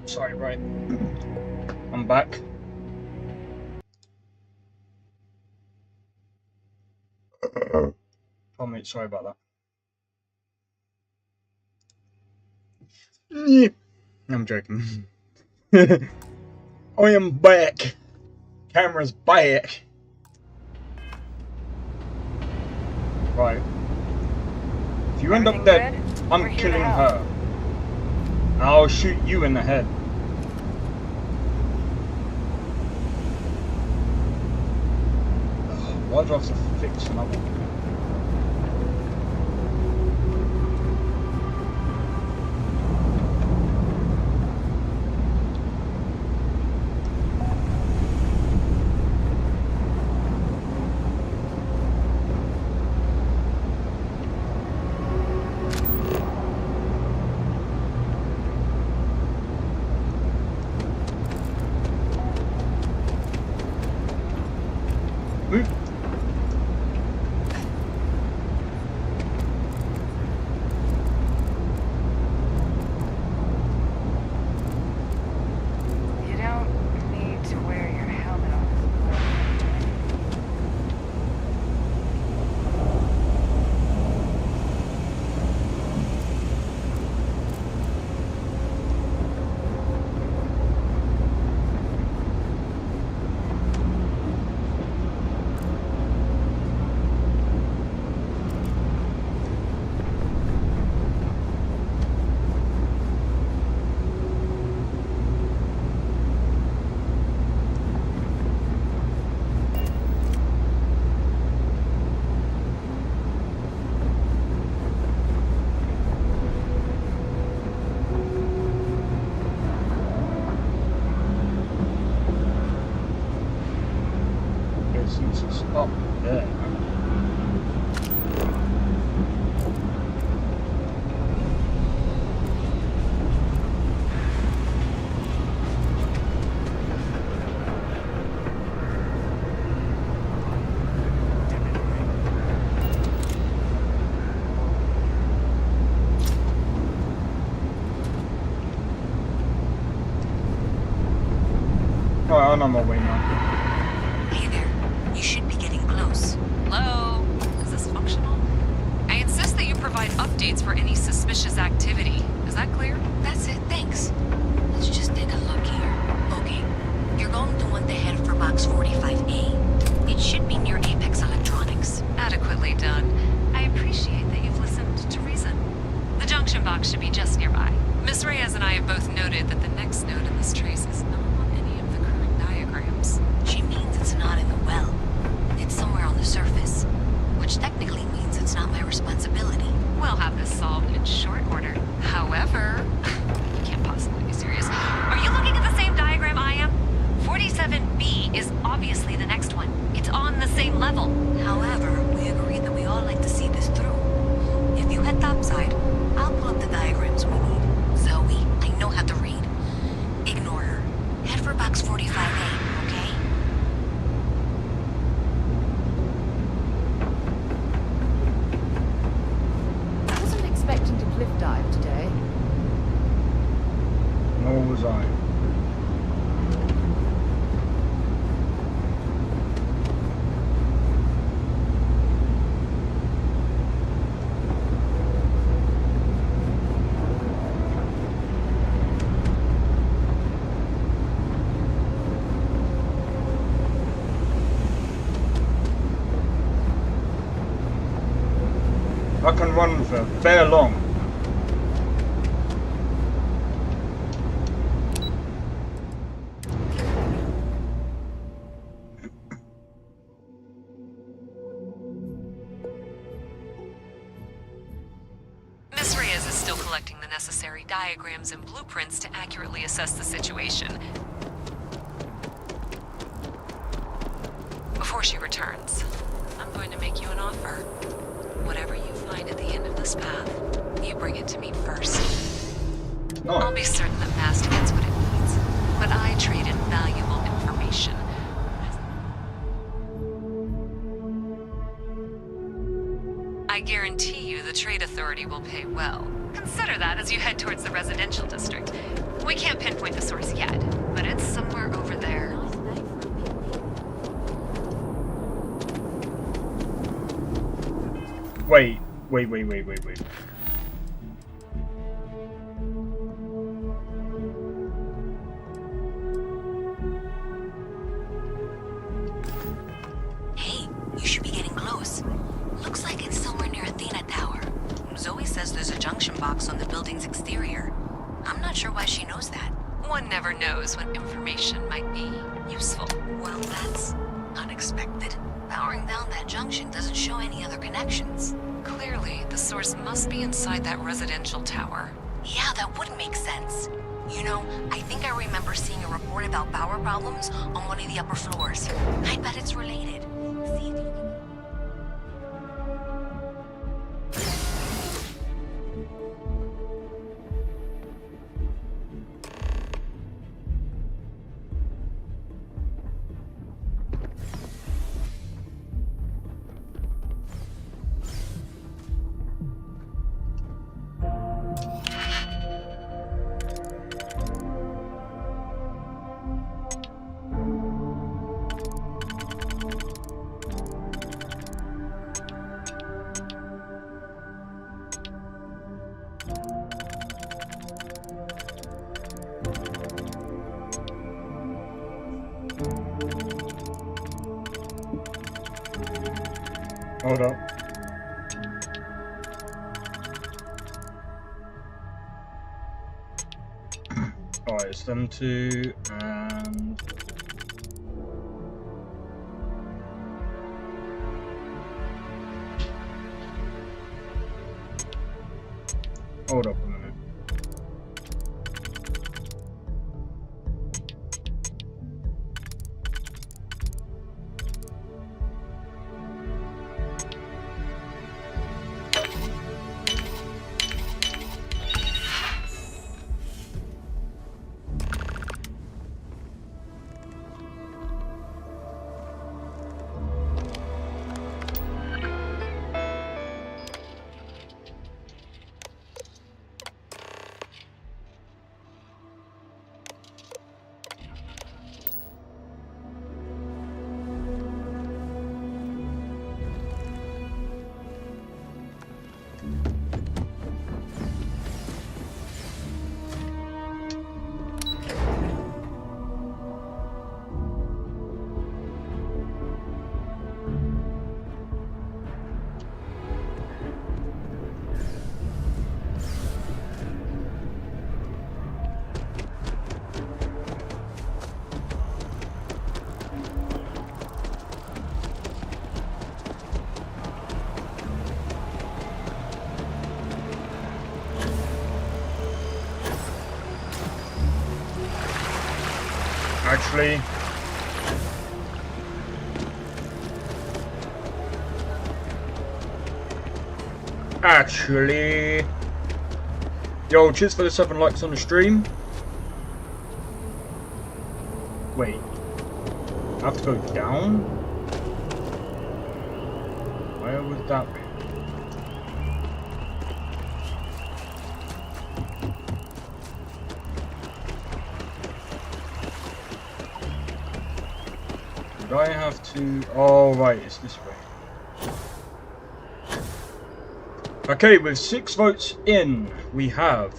Sorry, right. I'm back. Oh, mate, sorry about that. I'm joking. I am back. Camera's back. Right. If you end up dead, I'm killing her. And I'll shoot you in the head. Why do I have to fix another one? I'm on my way now. Hey there. You should be getting close. Hello? Is this functional? I insist that you provide updates for any suspicious activity. Is that clear? That's it, thanks. Let's just take a look here. Okay. You're going to want to head for box 45A. It should be near Apex Electronics. Adequately done. I appreciate that you've listened to reason. The junction box should be just nearby. Miss Reyes and I have both noted that the next node in this trace is not on any of the current diagrams. She means it's not in the well. It's somewhere on the surface. Which technically means it's not my responsibility. We'll have this solved in short order. However, you can't possibly be serious. Are you looking at the same diagram I am? 47B is obviously the next one. It's on the same level. However, we agreed that we all like to see this through. If you head topside, I'll pull up the diagrams we need. Zoe, I know how to read. Ignore her. Head for box 45A, okay? I wasn't expecting to cliff dive today. Nor was I. I can run for fair long. Miss Reyes is still collecting the necessary diagrams and blueprints to accurately assess the situation. Before she returns, I'm going to make you an offer. Whatever you find at the end of this path, you bring it to me first. Oh. I'll be certain that Mast gets what it needs, but I traded valuable information. I guarantee you the Trade Authority will pay well. Consider that as you head towards the residential district. We can't pinpoint the source yet, but it's somewhere over there. Wait. Hey, you should be getting close. Looks like it's somewhere near Athena Tower. Zoe says there's a junction box on the building's exterior. I'm not sure why she knows that. One never knows when information might be useful. Well, that's unexpected. Powering down that junction doesn't show any other connections. Clearly, the source must be inside that residential tower. Yeah, that would make sense. You know, I think I remember seeing a report about power problems on one of the upper floors. I bet it's related. See if you can... Hold up. Alright, it's them two, and... Hold up a minute. Actually, yo, cheers for the 7 likes on the stream. Wait, I have to go down? Where would that be? Would I have to... Oh, right, it's this way. Okay, with 6 votes in, we have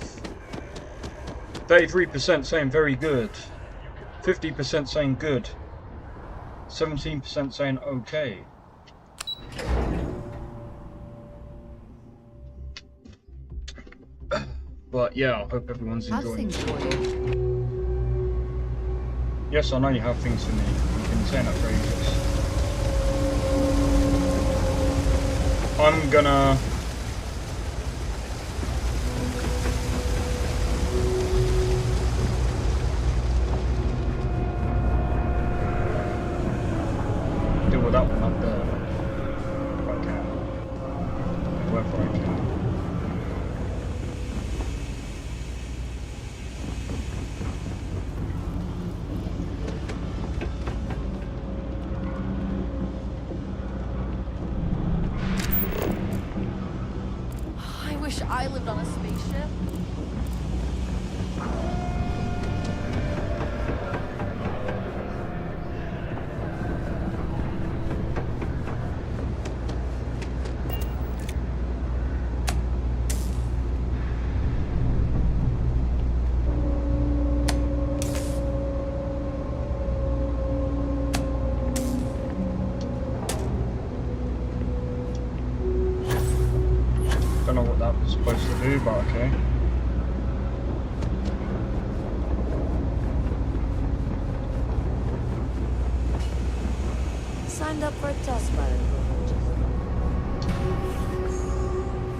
33% saying very good, 50% saying good, 17% saying okay. But yeah, I hope everyone's enjoying it. Yes, I know you have things for me. You've been saying that for ages. I'm gonna... deal with that one up there. If I can. Wherever I can. I wish I lived on a spaceship. Don't know what that was supposed to do, but okay. Signed up for a test pilot.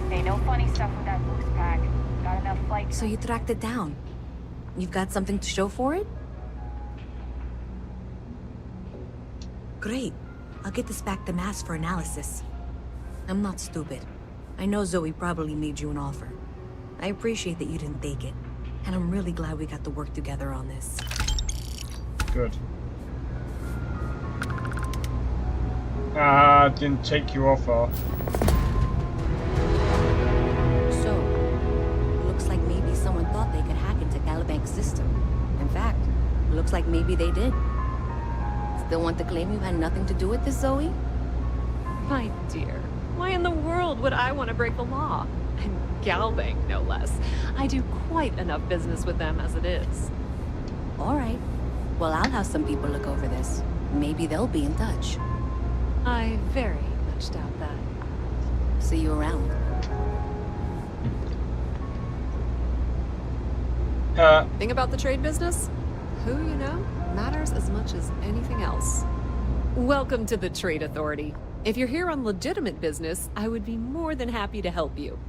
Hey, no funny stuff with that boost pack. Got enough flight. So you tracked it down. You've got something to show for it? Great. I'll get this back to Mass for analysis. I'm not stupid. I know Zoe probably made you an offer. I appreciate that you didn't take it. And I'm really glad we got to work together on this. Good. Didn't take your offer. So, looks like maybe someone thought they could hack into Calibank's system. In fact, looks like maybe they did. Still want to claim you had nothing to do with this, Zoe? My dear, why in the world would I want to break the law? And Galbank, no less. I do quite enough business with them as it is. All right. Well, I'll have some people look over this. Maybe they'll be in touch. I very much doubt that. See you around. Thing about the trade business? Who you know matters as much as anything else. Welcome to the Trade Authority. If you're here on legitimate business, I would be more than happy to help you.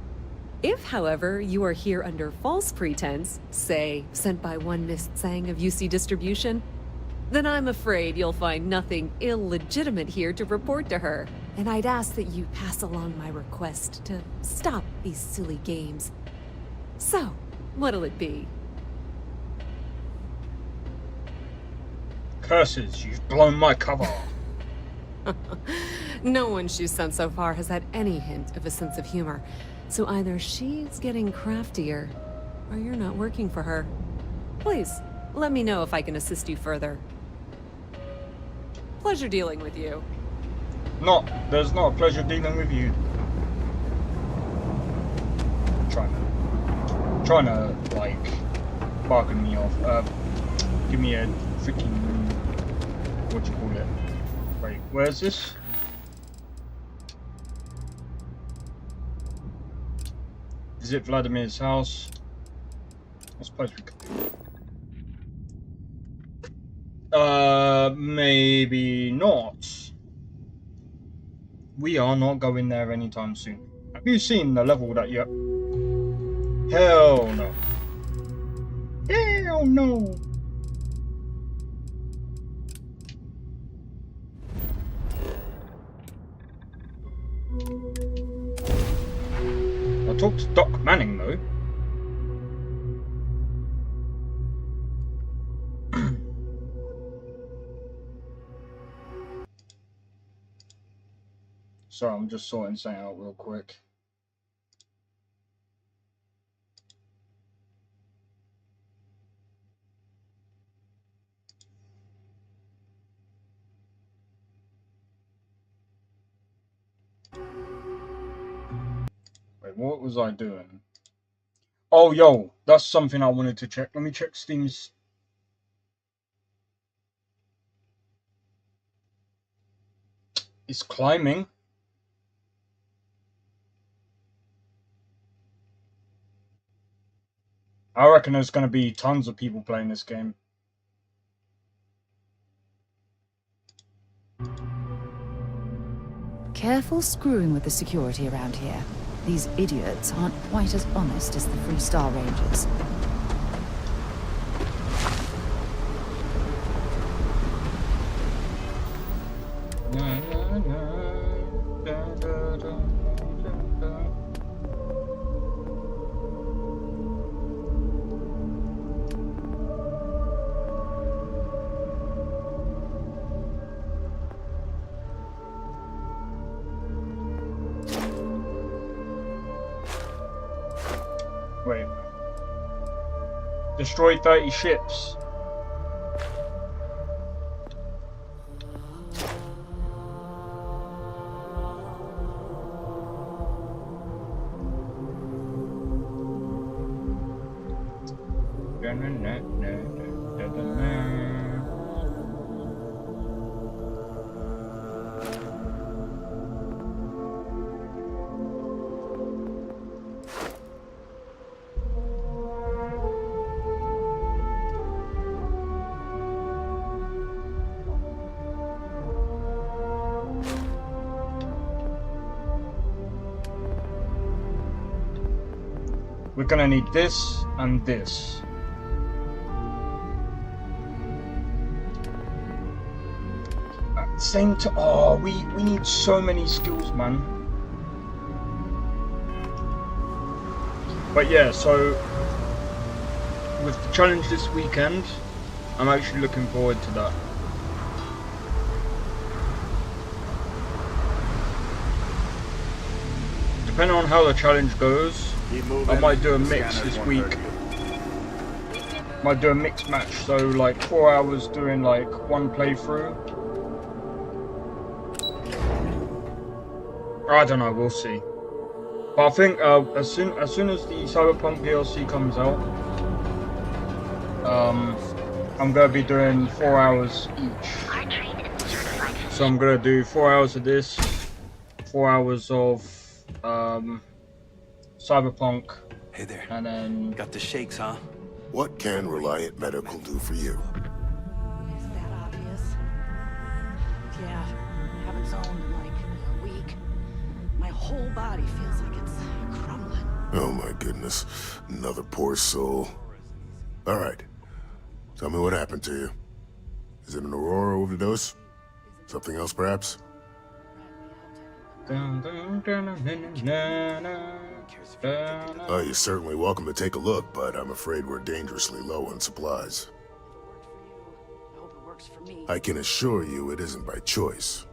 If, however, you are here under false pretense, say, sent by one Miss Tsang of UC Distribution, then I'm afraid you'll find nothing illegitimate here to report to her. And I'd ask that you pass along my request to stop these silly games. So, what'll it be? Curses, you've blown my cover. No one she's sent so far has had any hint of a sense of humor. So either she's getting craftier, or you're not working for her. Please, let me know if I can assist you further. Pleasure dealing with you. There's not a pleasure dealing with you. Trying to like, bargain me off. Give me a freaking, what do you call it? Wait, where's this? Is it Vladimir's house? I suppose we could. Maybe not. We are not going there anytime soon. Have you seen the level that you're... Hell no. Hell no. I talked to Doc Manning though. Sorry, I'm just sorting something out real quick. Wait, what was I doing? Oh, yo, that's something I wanted to check. Let me check Steam's. It's climbing. I reckon there's going to be tons of people playing this game. Careful screwing with the security around here. These idiots aren't quite as honest as the Free Star Rangers. Wait. Destroy 30 ships. We're gonna need this and this. At the same time, oh, we need so many skills, man. But yeah, so with the challenge this weekend, I'm actually looking forward to that. Depending on how the challenge goes, I might do a mix this week. Might do a mixed match, so like 4 hours doing like one playthrough. I don't know, we'll see. But I think as soon as the Cyberpunk DLC comes out, I'm gonna be doing 4 hours each. So I'm gonna do 4 hours of this, 4 hours of Cyberpunk. Hey there. And then got the shakes, huh? What can Reliant Medical do for you? Is that obvious? Yeah, I haven't zoned in like a week. My whole body feels like it's crumbling. Oh my goodness. Another poor soul. Alright. Tell me what happened to you. Is it an Aurora overdose? Something else perhaps? Oh, you're certainly welcome to take a look, but I'm afraid we're dangerously low on supplies. I can assure you it isn't by choice.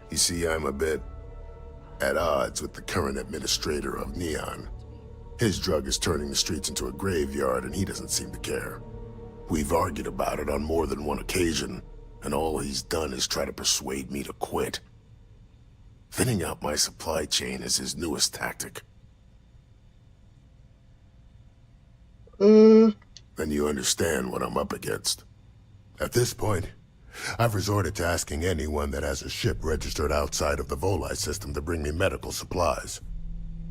You see, I'm a bit at odds with the current administrator of Neon. His drug is turning the streets into a graveyard, and he doesn't seem to care. We've argued about it on more than one occasion, and all he's done is try to persuade me to quit. Thinning out my supply chain is his newest tactic. Then you understand what I'm up against. At this point, I've resorted to asking anyone that has a ship registered outside of the Volai system to bring me medical supplies.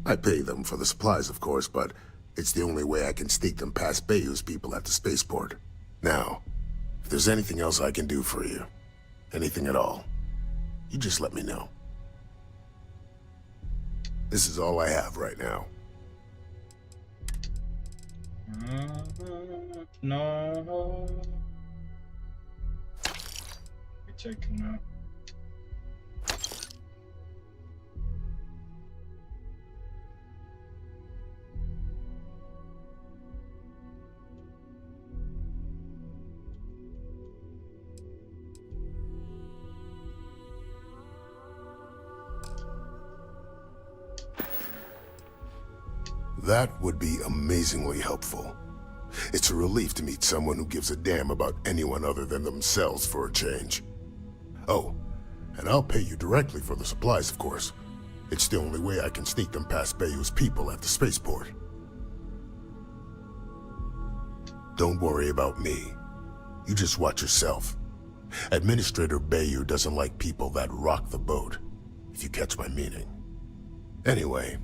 I pay them for the supplies, of course, but it's the only way I can sneak them past Bayou's people at the spaceport. Now, if there's anything else I can do for you, anything at all, you just let me know. This is all I have right now. No. We're taking that. That would be amazingly helpful. It's a relief to meet someone who gives a damn about anyone other than themselves for a change. Oh, and I'll pay you directly for the supplies, of course. It's the only way I can sneak them past Bayou's people at the spaceport. Don't worry about me. You just watch yourself. Administrator Bayou doesn't like people that rock the boat, if you catch my meaning. Anyway,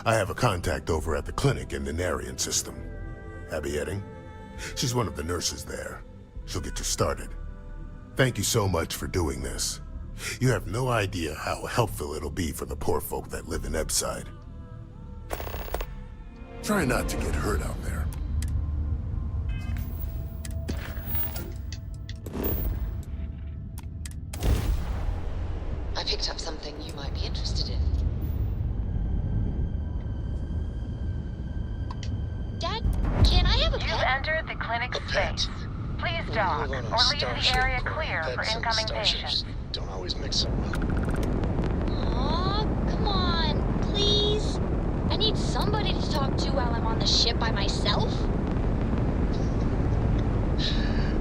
I have a contact over at the clinic in the Narian system. Abby Edding? She's one of the nurses there. She'll get you started. Thank you so much for doing this. You have no idea how helpful it'll be for the poor folk that live in Ebside. Try not to get hurt out there. I picked up something you might be interested in. Dad, can I have a pet? You've entered the clinic space. Please dock, or leave the area clear for incoming patients. Don't always mix up. Aw, come on, please. I need somebody to talk to while I'm on the ship by myself.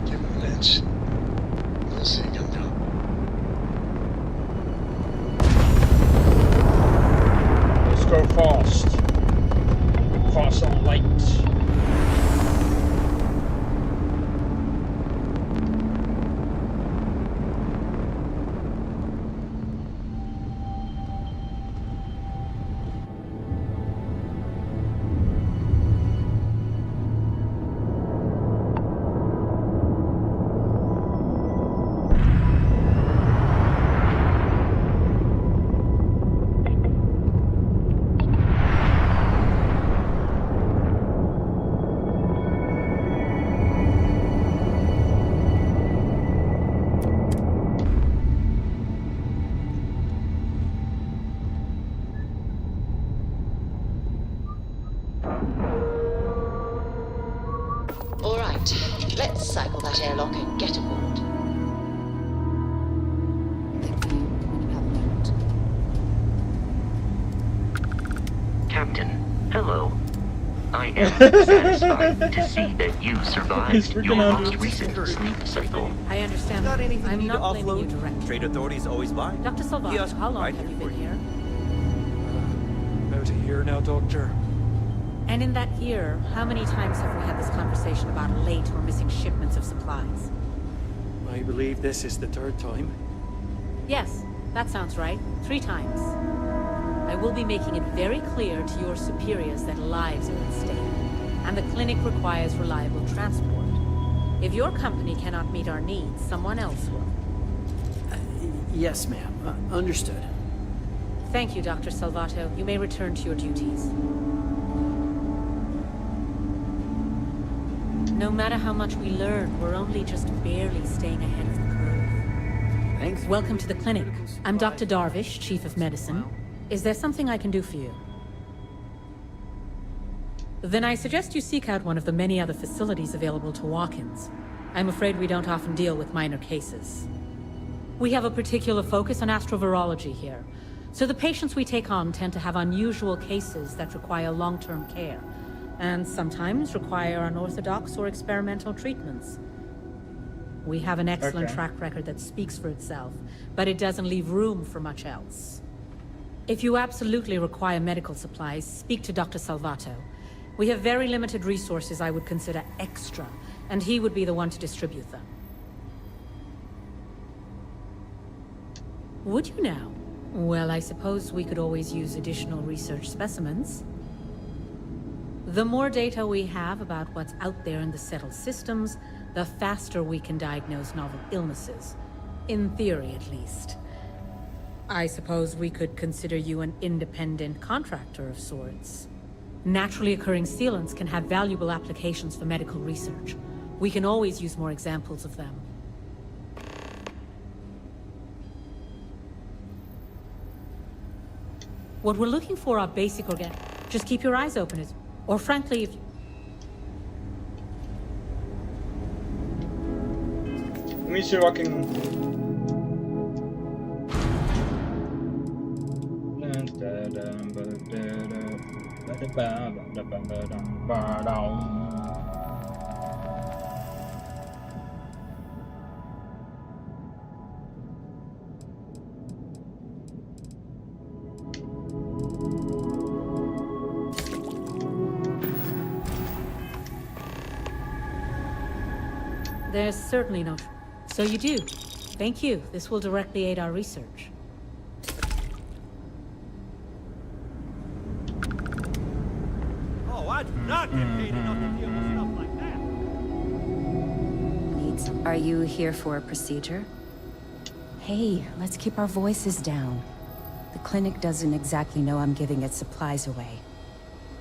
Give him an inch. We'll see, young girl. Let's go fast. Fast and light. Let's cycle that airlock and get aboard. Captain, hello. I am satisfied to see that you survived your most recent sleep cycle. I understand. Got anything I'm you need to not blaming you offload? directly. Trade authorities always buy. Dr. Salvato, how long have you been here? About a year now, Doctor. And in that year, how many times have we had this conversation about late or missing shipments of supplies? I believe this is the third time. Yes, that sounds right. 3 times. I will be making it very clear to your superiors that lives are at stake, and the clinic requires reliable transport. If your company cannot meet our needs, someone else will. Yes, ma'am. Understood. Thank you, Dr. Salvato. You may return to your duties. No matter how much we learn, we're only just barely staying ahead of the curve. Thanks. Welcome to the clinic. I'm Dr. Darvish, Chief of Medicine. Is there something I can do for you? Then I suggest you seek out one of the many other facilities available to walk-ins. I'm afraid we don't often deal with minor cases. We have a particular focus on astrovirology here, so the patients we take on tend to have unusual cases that require long-term care, and sometimes require unorthodox or experimental treatments. We have an excellent track record that speaks for itself, but it doesn't leave room for much else. If you absolutely require medical supplies, speak to Dr. Salvato. We have very limited resources I would consider extra, and he would be the one to distribute them. Would you now? Well, I suppose we could always use additional research specimens. The more data we have about what's out there in the settled systems, the faster we can diagnose novel illnesses. In theory, at least. I suppose we could consider you an independent contractor of sorts. Naturally occurring sealants can have valuable applications for medical research. We can always use more examples of them. What we're looking for are basic organic. Just keep your eyes open, or frankly, if you... Let me see if I can... There's certainly no... So you do. Thank you. This will directly aid our research. Oh, I do not get paid enough to deal with stuff like that. Are you here for a procedure? Hey, let's keep our voices down. The clinic doesn't exactly know I'm giving its supplies away.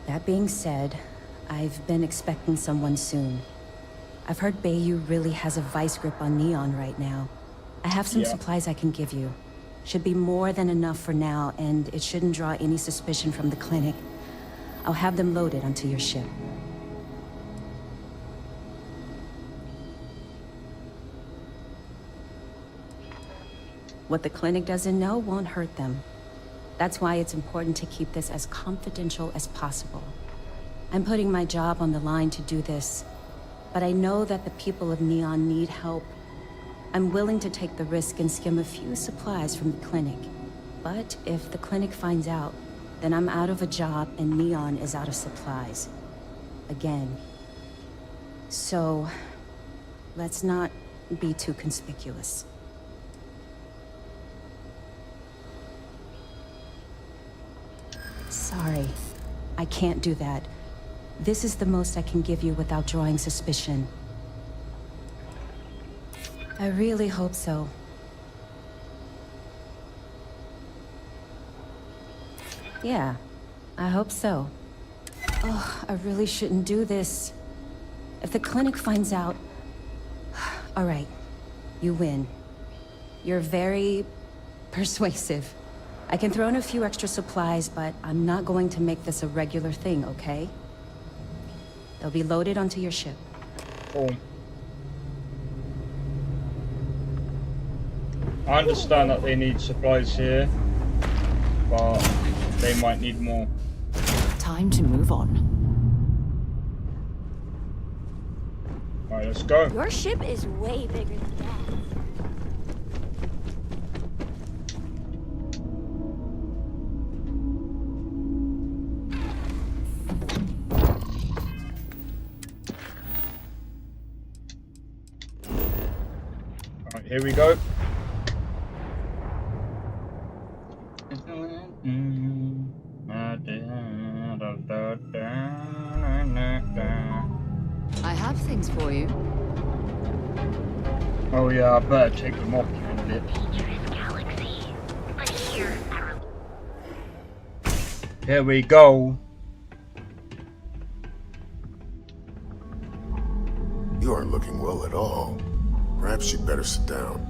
That being said, I've been expecting someone soon. I've heard Bayou really has a vice grip on Neon right now. I have some supplies I can give you. Should be more than enough for now, and it shouldn't draw any suspicion from the clinic. I'll have them loaded onto your ship. What the clinic doesn't know won't hurt them. That's why it's important to keep this as confidential as possible. I'm putting my job on the line to do this, but I know that the people of Neon need help. I'm willing to take the risk and skim a few supplies from the clinic. But if the clinic finds out, then I'm out of a job and Neon is out of supplies. Again. So, let's not be too conspicuous. Sorry, I can't do that. This is the most I can give you without drawing suspicion. I really hope so. Yeah, I hope so. Oh, I really shouldn't do this. If the clinic finds out... All right, you win. You're very persuasive. I can throw in a few extra supplies, but I'm not going to make this a regular thing, okay? They'll be loaded onto your ship. Cool. I understand that they need supplies here, but they might need more. Time to move on. Alright, let's go. Your ship is way bigger than that. Alright, here we go. I have things for you. Oh yeah, I better take them off in a bit. Here we go. You aren't looking well at all. Perhaps you'd better sit down.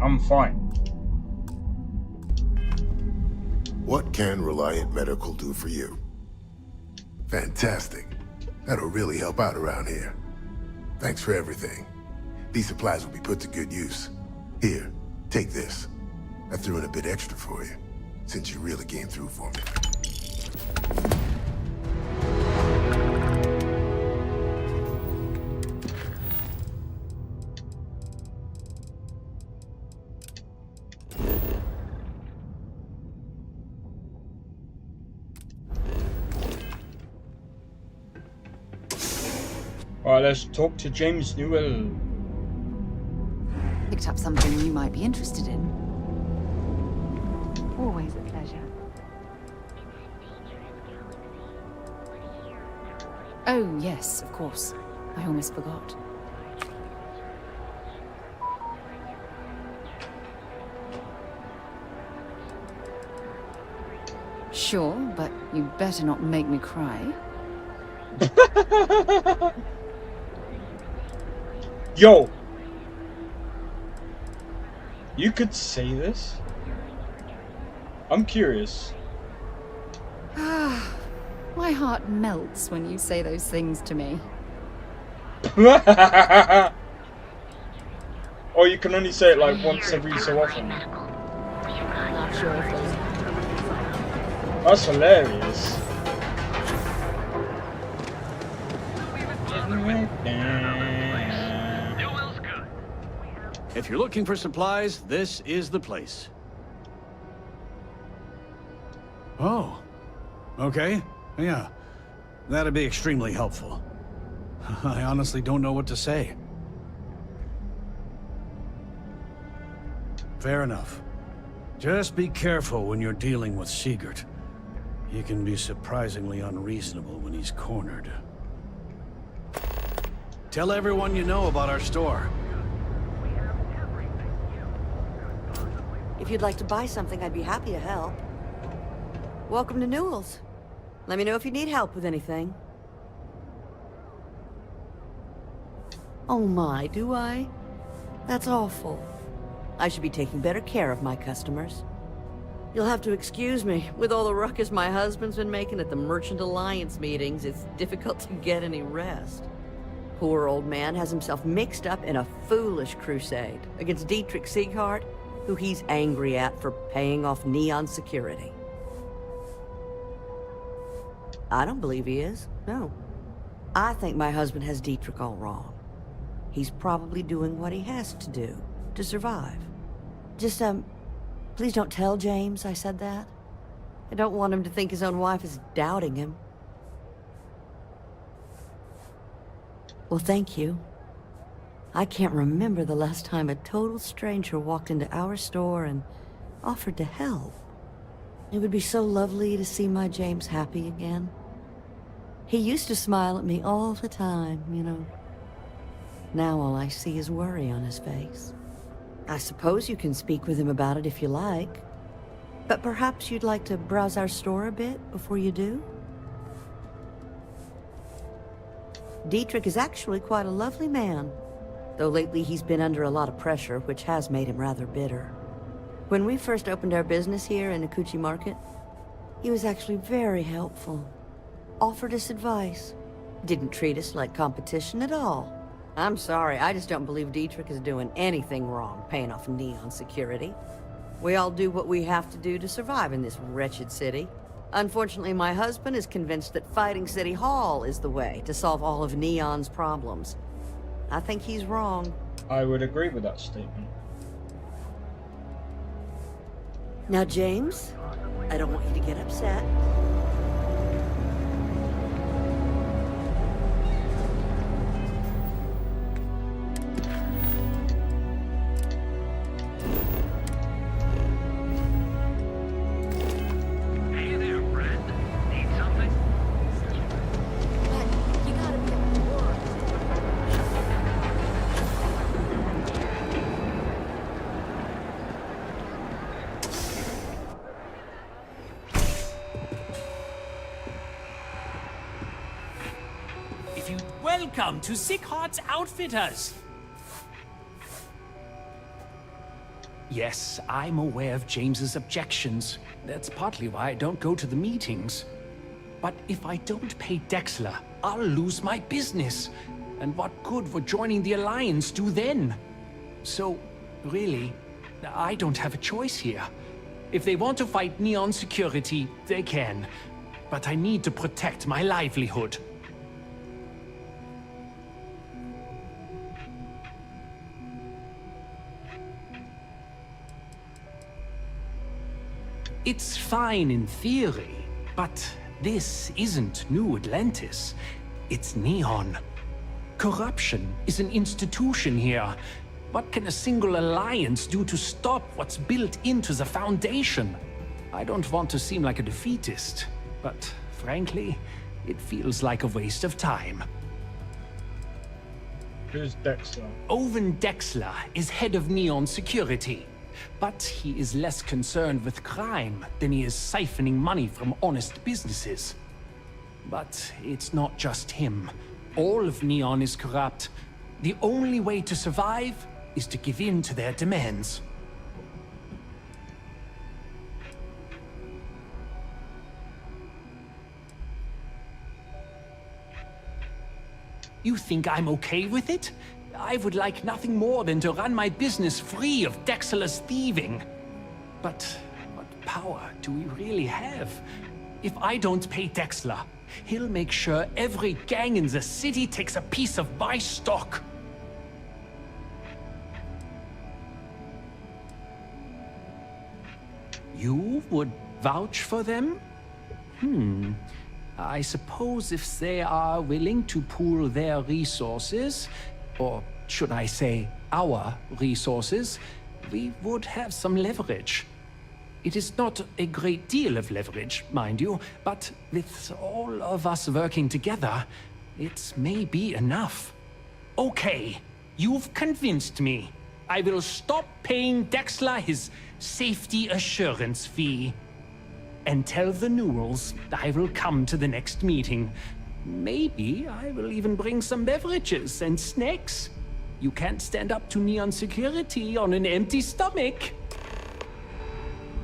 I'm fine. What can Reliant Medical do for you? Fantastic. That'll really help out around here. Thanks for everything. These supplies will be put to good use. Here, take this. I threw in a bit extra for you, since you really came through for me. Alright, let's talk to James Newell. Picked up something you might be interested in. Always a pleasure. Oh, yes, of course. I almost forgot. Sure, but you better not make me cry. Yo! You could say this? I'm curious. My heart melts when you say those things to me. Or you can only say it like once every so often. sure if those... That's hilarious. If you're looking for supplies, this is the place. Oh. Okay. Yeah. That'd be extremely helpful. I honestly don't know what to say. Fair enough. Just be careful when you're dealing with Sigurd. He can be surprisingly unreasonable when he's cornered. Tell everyone you know about our store. If you'd like to buy something, I'd be happy to help. Welcome to Newell's. Let me know if you need help with anything. Oh my, do I? That's awful. I should be taking better care of my customers. You'll have to excuse me. With all the ruckus my husband's been making at the Merchant Alliance meetings, it's difficult to get any rest. Poor old man has himself mixed up in a foolish crusade against Dietrich Sieghart, who he's angry at for paying off Neon security. I don't believe he is, no. I think my husband has Dietrich all wrong. He's probably doing what he has to do to survive. Just, please don't tell James I said that. I don't want him to think his own wife is doubting him. Well, thank you. I can't remember the last time a total stranger walked into our store and offered to help. It would be so lovely to see my James happy again. He used to smile at me all the time, you know. Now all I see is worry on his face. I suppose you can speak with him about it if you like. But perhaps you'd like to browse our store a bit before you do? Dietrich is actually quite a lovely man, though lately he's been under a lot of pressure, which has made him rather bitter. When we first opened our business here in Akuchi Market, he was actually very helpful. Offered us advice. Didn't treat us like competition at all. I'm sorry, I just don't believe Dietrich is doing anything wrong paying off Neon security. We all do what we have to do to survive in this wretched city. Unfortunately, my husband is convinced that fighting City Hall is the way to solve all of Neon's problems. I think he's wrong. I would agree with that statement. Now, James, I don't want you to get upset. Welcome to Sickhart's Outfitters! Yes, I'm aware of James's objections. That's partly why I don't go to the meetings. But if I don't pay Dexler, I'll lose my business. And what good would joining the Alliance do then? So, really, I don't have a choice here. If they want to fight Neon security, they can. But I need to protect my livelihood. It's fine in theory, but this isn't New Atlantis. It's Neon. Corruption is an institution here. What can a single alliance do to stop what's built into the foundation? I don't want to seem like a defeatist, but frankly, it feels like a waste of time. Who's Dexler? Owen Dexler is head of Neon Security. But he is less concerned with crime than he is siphoning money from honest businesses. But it's not just him. All of Neon is corrupt. The only way to survive is to give in to their demands. You think I'm okay with it? I would like nothing more than to run my business free of Dexler's thieving. But what power do we really have? If I don't pay Dexler, he'll make sure every gang in the city takes a piece of my stock. You would vouch for them? I suppose if they are willing to pool their resources, or should I say our resources, we would have some leverage. It is not a great deal of leverage, mind you, but with all of us working together, it may be enough. Okay, you've convinced me. I will stop paying Dexler his safety assurance fee. And tell the Newells I will come to the next meeting. Maybe I will even bring some beverages and snacks. You can't stand up to Neon security on an empty stomach.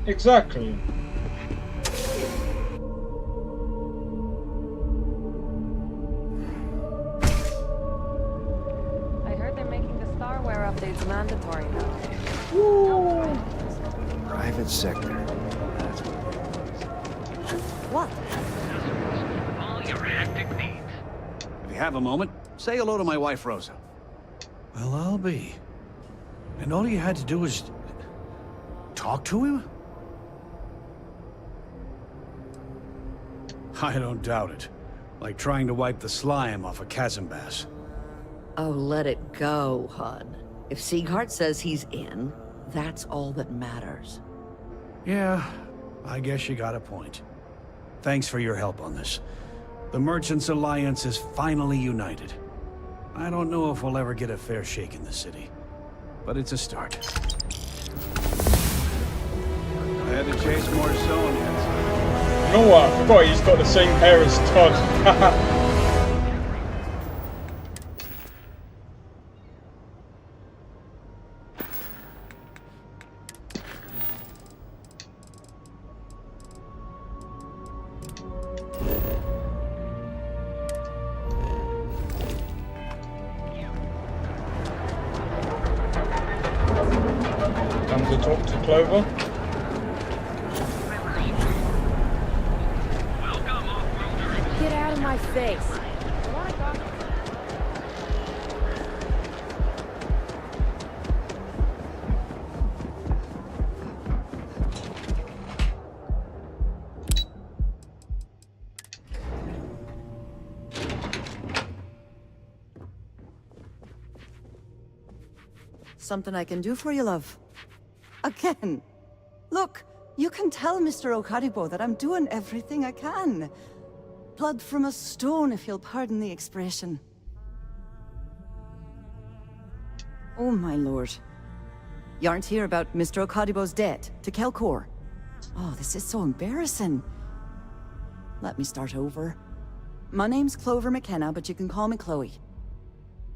Exactly. I heard they're making the Starware updates mandatory now. Private sector. What? All your hectic needs. If you have a moment, say hello to my wife, Rosa. Well, I'll be. And all you had to do was talk to him? I don't doubt it. Like trying to wipe the slime off a chasm bass. Oh, let it go, hon. If Sieghart says he's in, that's all that matters. Yeah, I guess you got a point. Thanks for your help on this. The Merchants Alliance is finally united. I don't know if we'll ever get a fair shake in the city, but it's a start. I had to chase more Sonians. You know what? I forgot he's got the same hair as Todd. Time to talk to Clover. Get out of my face. Something I can do for you, love. Again. Look, you can tell Mr. Okaribo that I'm doing everything I can. Blood from a stone, if you'll pardon the expression. Oh, my lord. You aren't here about Mr. Okaribo's debt to Kelkor. Oh, this is so embarrassing. Let me start over. My name's Clover McKenna, but you can call me Chloe.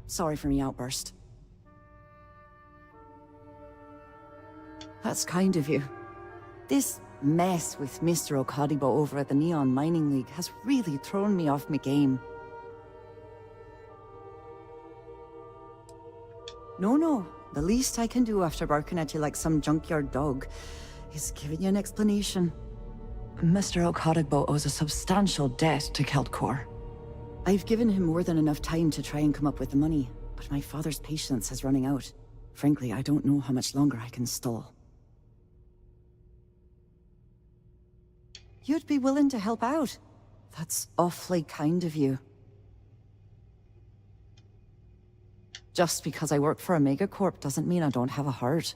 Sorry for me outburst. That's kind of you. This mess with Mr. Okaribo over at the Neon Mining League has really thrown me off my game. No. The least I can do after barking at you like some junkyard dog is giving you an explanation. Mr. Okaribo owes a substantial debt to Keltkor. I've given him more than enough time to try and come up with the money, but my father's patience is running out. Frankly, I don't know how much longer I can stall. You'd be willing to help out. That's awfully kind of you. Just because I work for a megacorp doesn't mean I don't have a heart.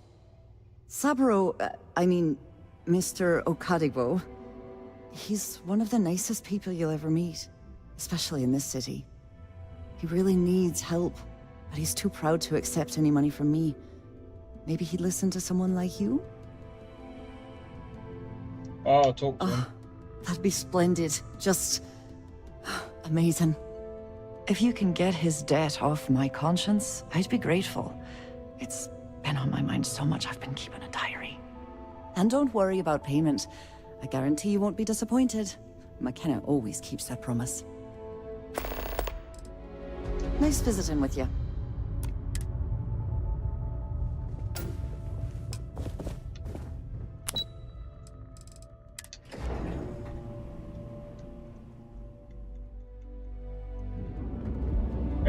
Saburo, Mr. Okaribo, he's one of the nicest people you'll ever meet, especially in this city. He really needs help, but he's too proud to accept any money from me. Maybe he'd listen to someone like you? Oh, I'll talk to him. That'd be splendid. Just amazing. If you can get his debt off my conscience, I'd be grateful. It's been on my mind so much I've been keeping a diary. And don't worry about payment. I guarantee you won't be disappointed. McKenna always keeps that promise. Nice visiting with you.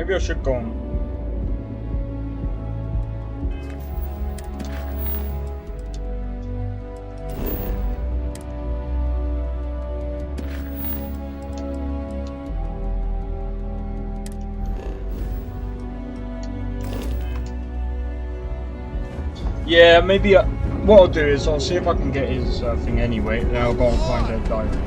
maybe I should go on. Yeah, maybe what I'll do is I'll see if I can get his thing anyway, and then I'll go and find a diary.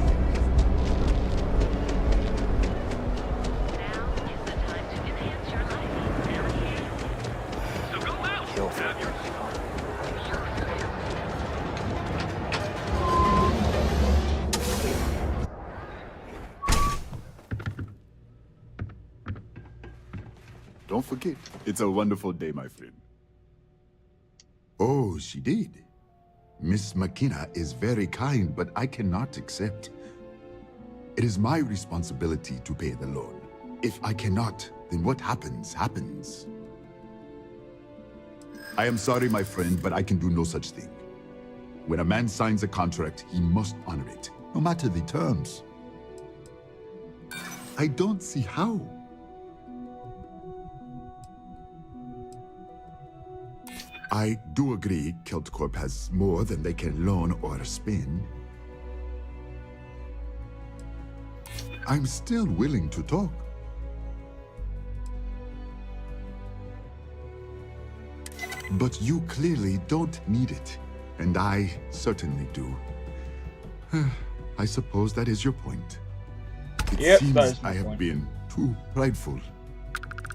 Don't forget, it's a wonderful day, my friend. Oh, she did. Miss McKenna is very kind, but I cannot accept. It is my responsibility to pay the loan. If I cannot, then what happens, happens. I am sorry, my friend, but I can do no such thing. When a man signs a contract, he must honor it, no matter the terms. I don't see how. I do agree KeltCorp has more than they can loan or spend. I'm still willing to talk. But you clearly don't need it, and I certainly do. I suppose that is your point. It seems I have been too prideful.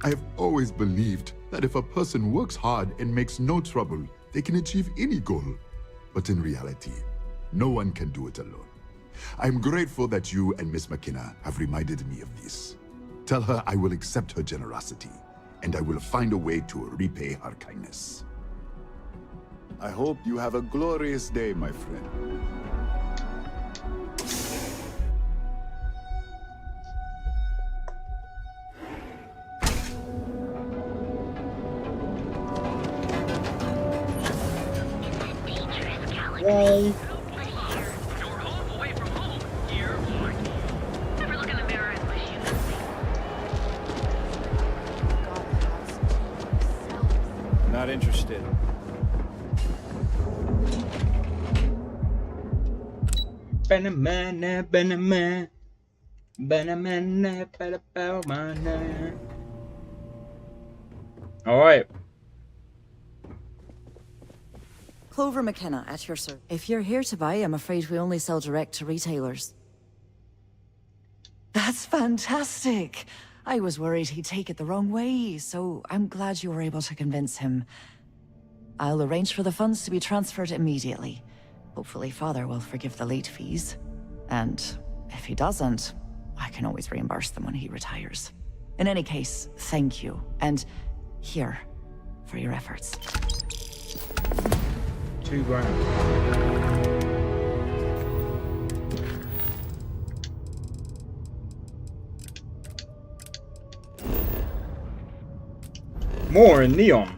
I have always believed that if a person works hard and makes no trouble, they can achieve any goal. But in reality, no one can do it alone. I'm grateful that you and Miss McKenna have reminded me of this. Tell her I will accept her generosity, and I will find a way to repay her kindness. I hope you have a glorious day, my friend. Why? Not interested. All right. Clover McKenna, at your service. If you're here to buy, I'm afraid we only sell direct to retailers. That's fantastic! I was worried he'd take it the wrong way, so I'm glad you were able to convince him. I'll arrange for the funds to be transferred immediately. Hopefully Father will forgive the late fees. And if he doesn't, I can always reimburse them when he retires. In any case, thank you. And here, for your efforts. $2 grand. More in Neon.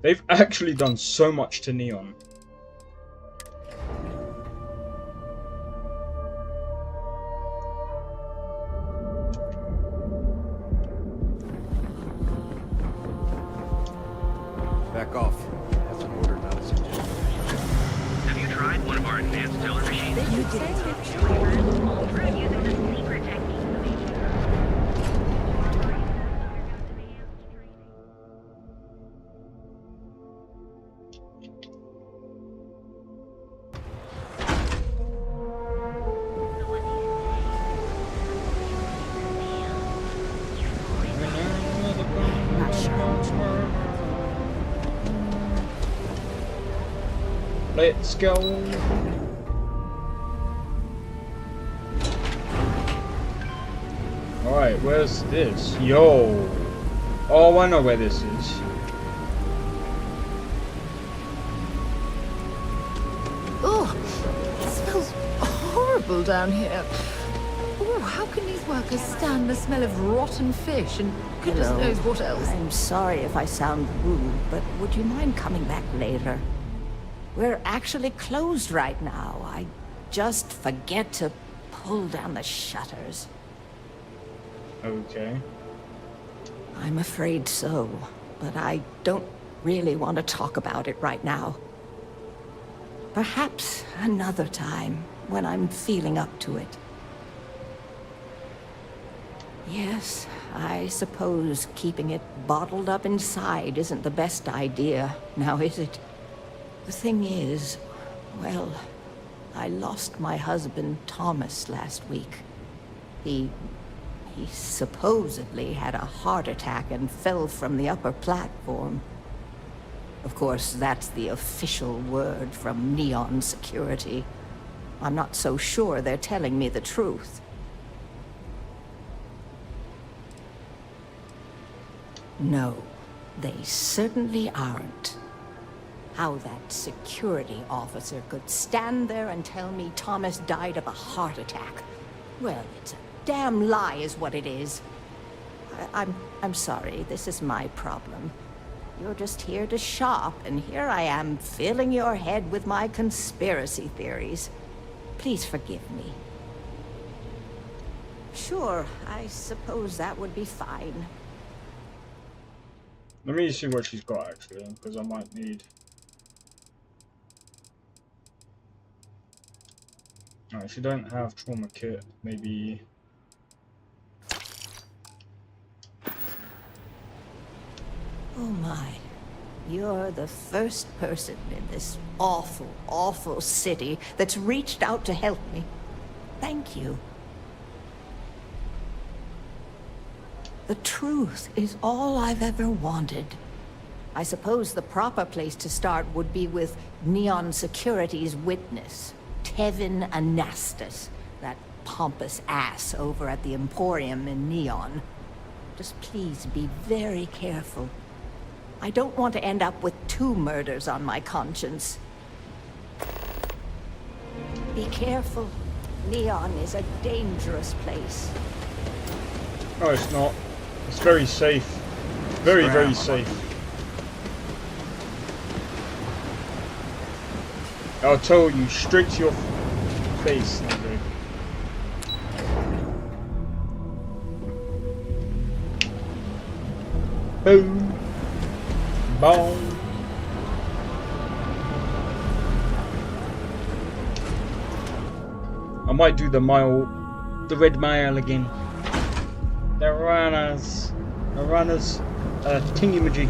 They've actually done so much to Neon. Back off. That's an order, not a suggestion. Have you tried one of our advanced teller machines? You did it. Using the secret technique. Let's go. Alright, where's this? Yo. Oh, I know where this is. Oh, it smells horrible down here. Oh, how can these workers stand the smell of rotten fish and goodness Hello. knows what else? I'm sorry if I sound rude, but would you mind coming back later? We're actually closed right now. I just forget to pull down the shutters. Okay. I'm afraid so, but I don't really want to talk about it right now. Perhaps another time, when I'm feeling up to it. Yes, I suppose keeping it bottled up inside isn't the best idea, now is it? The thing is, well, I lost my husband Thomas last week. He supposedly had a heart attack and fell from the upper platform. Of course, that's the official word from Neon Security. I'm not so sure they're telling me the truth. No, they certainly aren't. How that security officer could stand there and tell me Thomas died of a heart attack. Well, it's a damn lie is what it is. I'm sorry, this is my problem. You're just here to shop, and here I am filling your head with my conspiracy theories. Please forgive me. Sure, I suppose that would be fine. Let me see what she's got actually, because I might need. Alright, she don't have trauma kit. Maybe. Oh my. You're the first person in this awful, awful city that's reached out to help me. Thank you. The truth is all I've ever wanted. I suppose the proper place to start would be with Neon Security's witness, Tevin Anastas, that pompous ass over at the Emporium in Neon. Just please be very careful. I don't want to end up with 2 murders on my conscience. Be careful. Neon is a dangerous place. No, it's not. It's very safe. Very, very safe. I'll tell you straight to your face. Okay. Boom. Boom. I might do the red mile again. The runners, tingy-majig.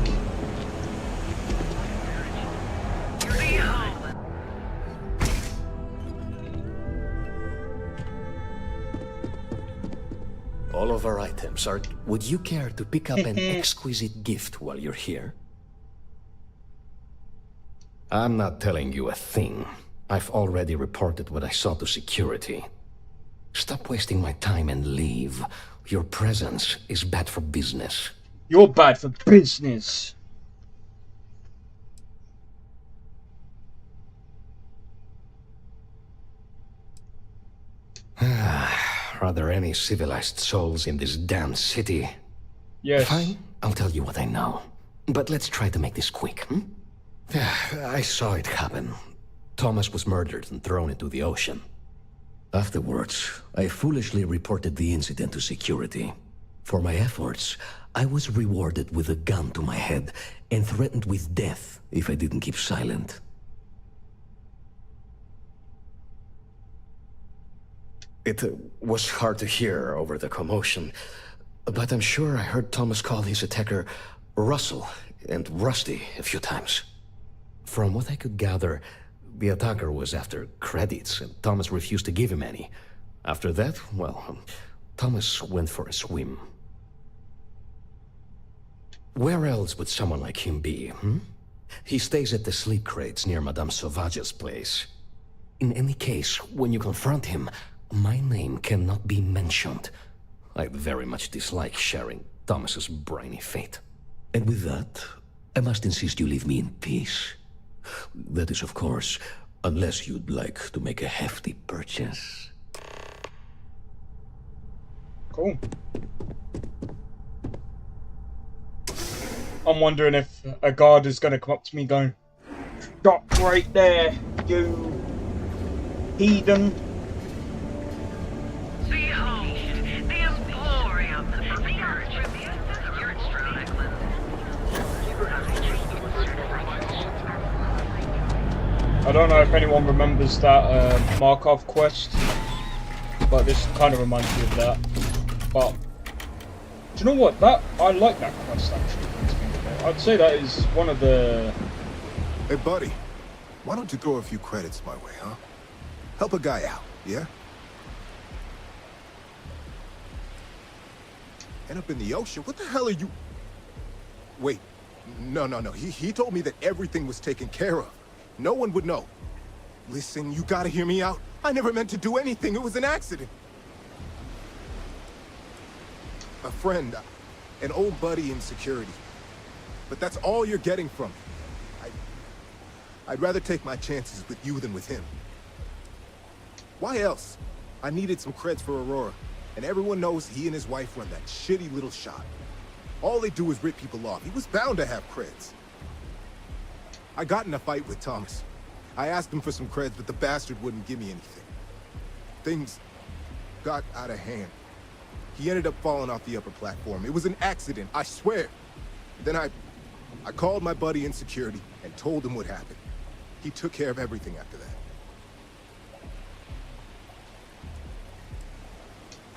All of our items are... Would you care to pick up an exquisite gift while you're here? I'm not telling you a thing. I've already reported what I saw to security. Stop wasting my time and leave. Your presence is bad for business. You're bad for business. Are there any civilized souls in this damn city? Yes. Fine, I'll tell you what I know. But let's try to make this quick, I saw it happen. Thomas was murdered and thrown into the ocean. Afterwards, I foolishly reported the incident to security. For my efforts, I was rewarded with a gun to my head and threatened with death if I didn't keep silent. It was hard to hear over the commotion, but I'm sure I heard Thomas call his attacker Russell and Rusty a few times. From what I could gather, the attacker was after credits, and Thomas refused to give him any. After that, well, Thomas went for a swim. Where else would someone like him be, He stays at the sleep crates near Madame Sauvage's place. In any case, when you confront him, my name cannot be mentioned. I very much dislike sharing Thomas's briny fate. And with that, I must insist you leave me in peace. That is, of course, unless you'd like to make a hefty purchase. Cool. I'm wondering if a guard is going to come up to me going, "Stop right there, you heathen." Behold, the Emporium, I don't know if anyone remembers that Markov quest, but this kind of reminds me of that. But do you know what? I like that quest actually. I'd say that is one of the. Hey, buddy, why don't you throw a few credits my way, huh? Help a guy out, yeah? End up in the ocean? What the hell are you? Wait, no. He told me that everything was taken care of. No one would know. Listen, you gotta hear me out. I never meant to do anything. It was an accident. A friend, an old buddy in security. But that's all you're getting from me. I'd rather take my chances with you than with him. Why else? I needed some creds for Aurora, and everyone knows he and his wife run that shitty little shop. All they do is rip people off. He was bound to have creds. I got in a fight with Thomas. I asked him for some creds, but the bastard wouldn't give me anything. Things got out of hand. He ended up falling off the upper platform. It was an accident, I swear. Then I called my buddy in security and told him what happened. He took care of everything after that.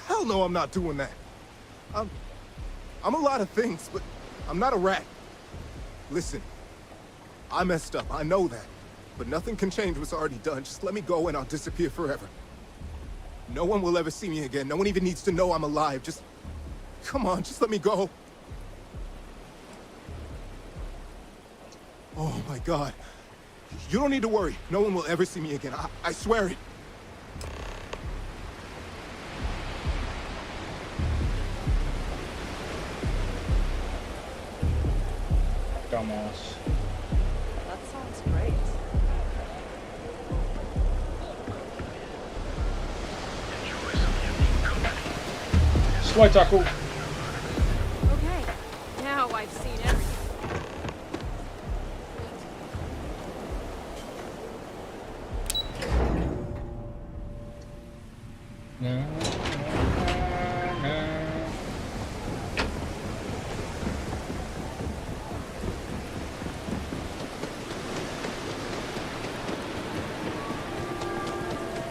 Hell no, I'm not doing that. I'm a lot of things, but I'm not a rat. Listen, I messed up, I know that. But nothing can change what's already done. Just let me go and I'll disappear forever. No one will ever see me again. No one even needs to know I'm alive. Just, come on, just let me go. Oh my God. You don't need to worry. No one will ever see me again. I swear it. Dumbass. That sounds great. Slide tackle. Okay, now I've seen everything.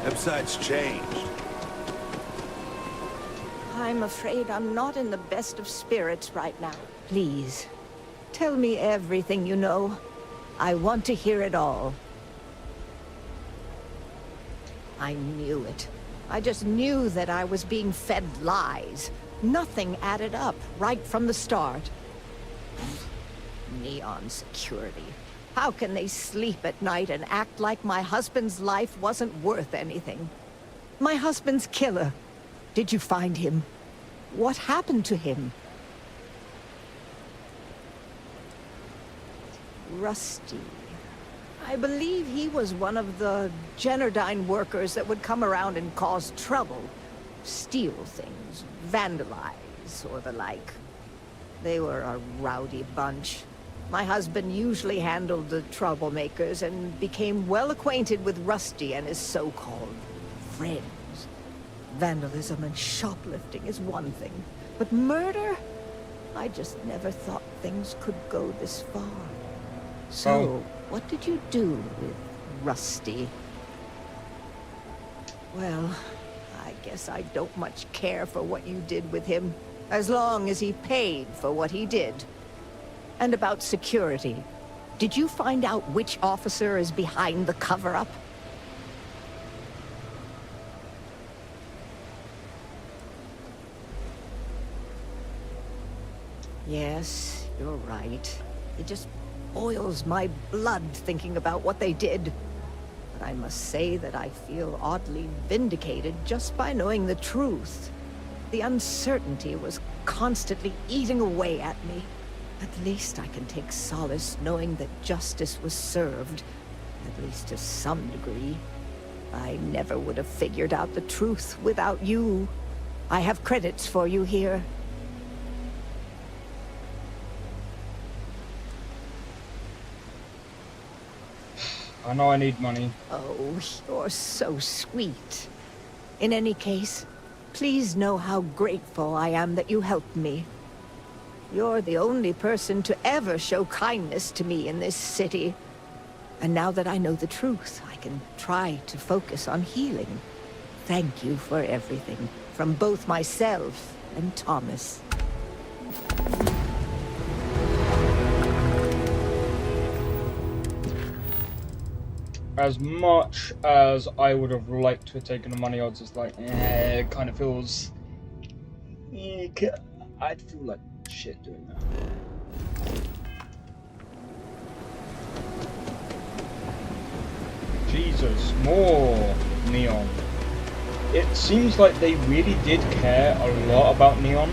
Website's changed. I'm afraid I'm not in the best of spirits right now. Please, tell me everything you know. I want to hear it all. I knew it. I just knew that I was being fed lies. Nothing added up right from the start. Neon security. How can they sleep at night and act like my husband's life wasn't worth anything? My husband's killer. Did you find him? What happened to him? Rusty. I believe he was one of the Generdyne workers that would come around and cause trouble. Steal things, vandalize, or the like. They were a rowdy bunch. My husband usually handled the troublemakers and became well acquainted with Rusty and his so-called friends. Vandalism and shoplifting is one thing, but murder? I just never thought things could go this far. So, what did you do with Rusty? Well, I guess I don't much care for what you did with him, as long as he paid for what he did. And about security, did you find out which officer is behind the cover-up? Yes, you're right. It just boils my blood thinking about what they did. But I must say that I feel oddly vindicated just by knowing the truth. The uncertainty was constantly eating away at me. At least I can take solace knowing that justice was served, at least to some degree. I never would have figured out the truth without you. I have credits for you here. I know I need money. Oh, you're so sweet. In any case, please know how grateful I am that you helped me. You're the only person to ever show kindness to me in this city. And now that I know the truth, I can try to focus on healing. Thank you for everything, from both myself and Thomas. As much as I would have liked to have taken the money odds, it's like, it kind of feels... I'd feel like shit doing that. Jesus, more neon. It seems like they really did care a lot about neon.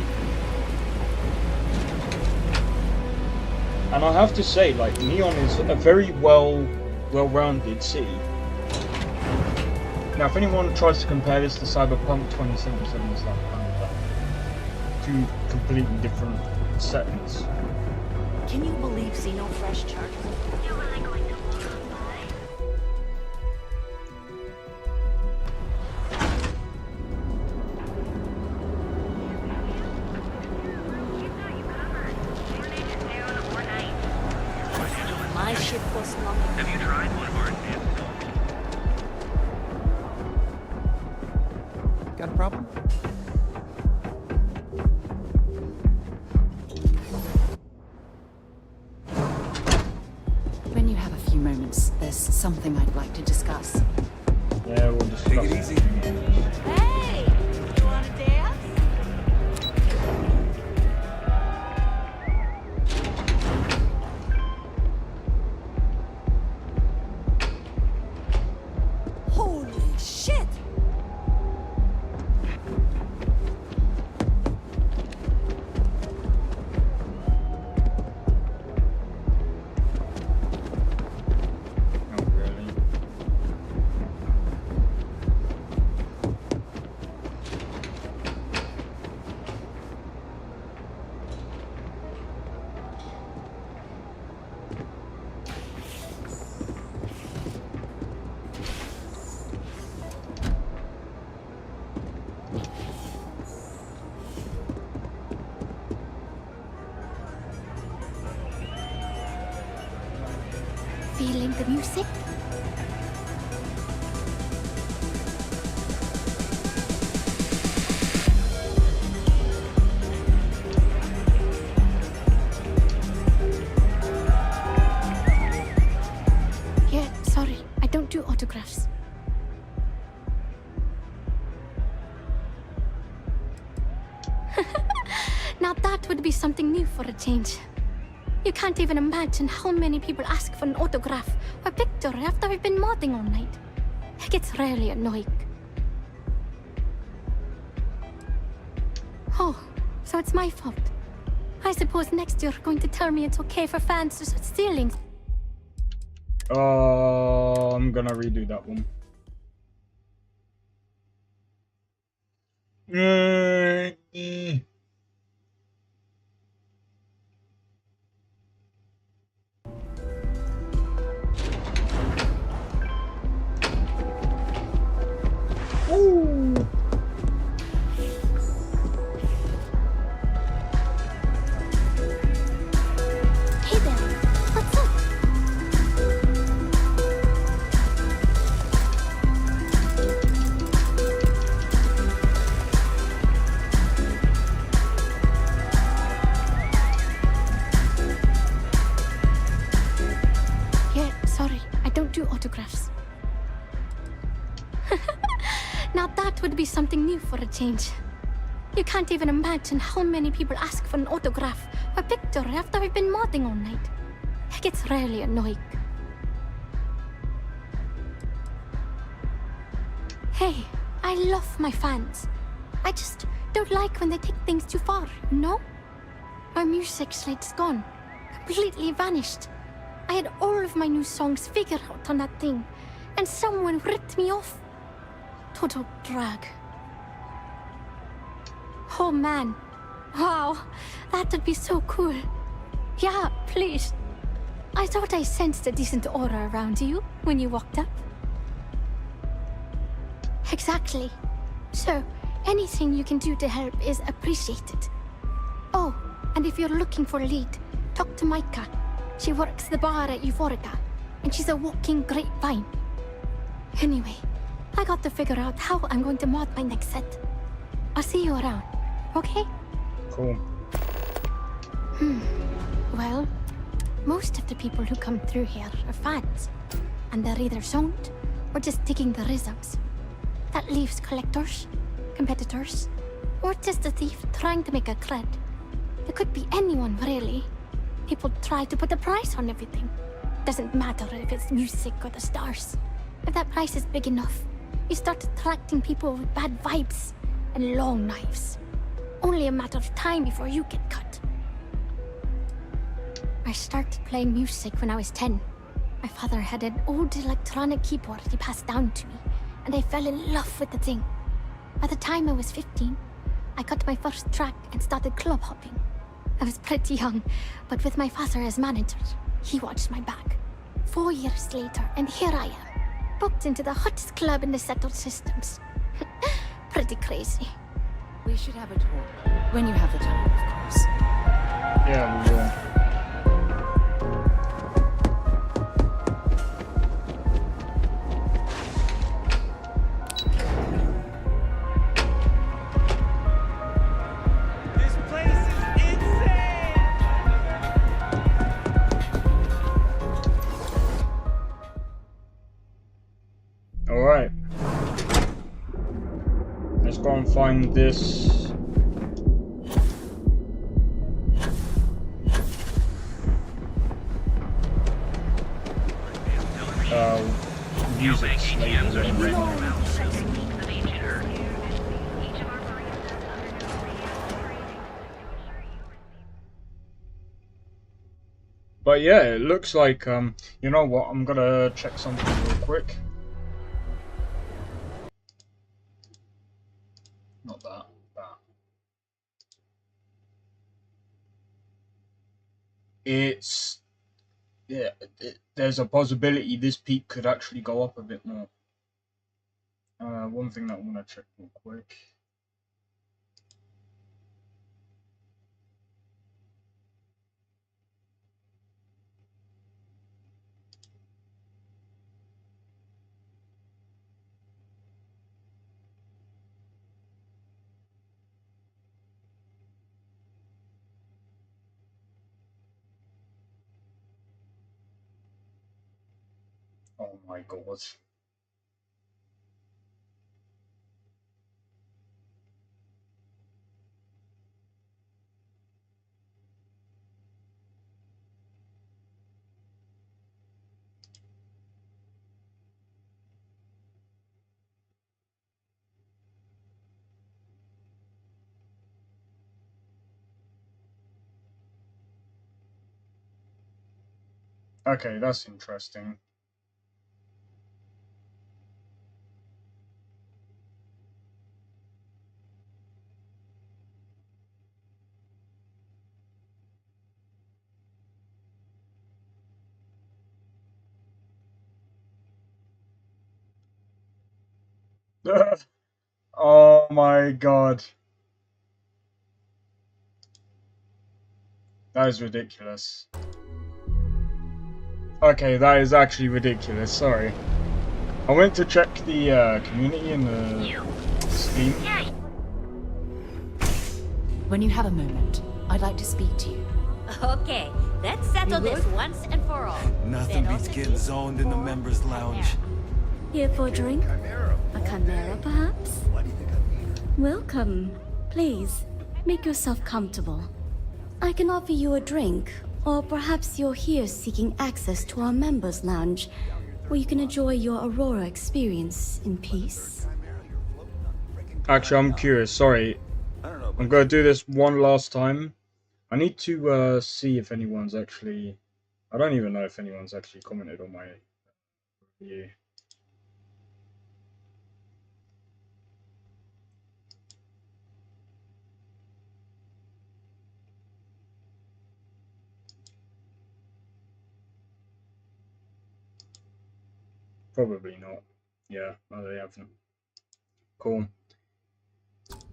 And I have to say, like, neon is a very well-rounded city. Now, if anyone tries to compare this to Cyberpunk 2077, it's like two completely different settings. Can you believe Xeno Fresh charges? My ship was not. Have you tried one of our advanced? Got a problem? When you have a few moments, there's something I'd like to discuss. Yeah, we'll just take it easy. Hey! You wanna dance? Holy shit! Feeling the music? Yeah, sorry, I don't do autographs. Now that would be something new for a change. You can't even imagine how many people ask for an autograph or picture after we've been modding all night. It gets really annoying. Oh, so it's my fault. I suppose next you're going to tell me it's okay for fans to start stealing. I'm gonna redo that one. Ooh. Hey there, what's up? Yeah, sorry, I don't do autographs. Now that would be something new for a change. You can't even imagine how many people ask for an autograph or picture after we've been modding all night. It gets really annoying. Hey, I love my fans. I just don't like when they take things too far, you know? My music slate's gone. Completely vanished. I had all of my new songs figured out on that thing, and someone ripped me off. Total drag. Oh man. Wow, that would be so cool. Yeah, please. I thought I sensed a decent aura around you when you walked up. Exactly. So, anything you can do to help is appreciated. Oh, and if you're looking for a lead, talk to Micah. She works the bar at Euphorica. and she's a walking grapevine. Anyway, I got to figure out how I'm going to mod my next set. I'll see you around, okay? Cool. Well, most of the people who come through here are fans, and they're either zoned or just digging the rhythms. That leaves collectors, competitors, or just a thief trying to make a cred. It could be anyone, really. People try to put a price on everything. Doesn't matter if it's music or the stars. If that price is big enough, you start attracting people with bad vibes and long knives. Only a matter of time before you get cut. I started playing music when I was 10. My father had an old electronic keyboard he passed down to me, and I fell in love with the thing. By the time I was 15, I got my first track and started club hopping. I was pretty young, but with my father as manager, he watched my back. 4 years later, and here I am, booked into the hottest club in the settled systems. Pretty crazy. We should have a talk. When you have the time, of course. Yeah, we will. Alright. Let's go and find this. Music slave. But yeah, it looks like, you know what, I'm gonna check something real quick. Not that, that. It's, yeah, there's a possibility this peak could actually go up a bit more. One thing that I want to check real quick. Oh my god. Okay, that's interesting. Oh my god. That is ridiculous. Okay, that is actually ridiculous, sorry. I went to check the community in the Steam. When you have a moment, I'd like to speak to you. Okay, let's settle this once and for all. Nothing beats getting zoned in the members' lounge. Here for a drink? A chimera, perhaps? Welcome. Please, make yourself comfortable. I can offer you a drink, or perhaps you're here seeking access to our members' lounge, where you can enjoy your Aurora experience in peace. Actually, I'm curious, sorry. I'm gonna do this one last time. I need to see if anyone's actually... I don't even know if anyone's actually commented on my review. Probably not. Yeah, no, they haven't. Cool.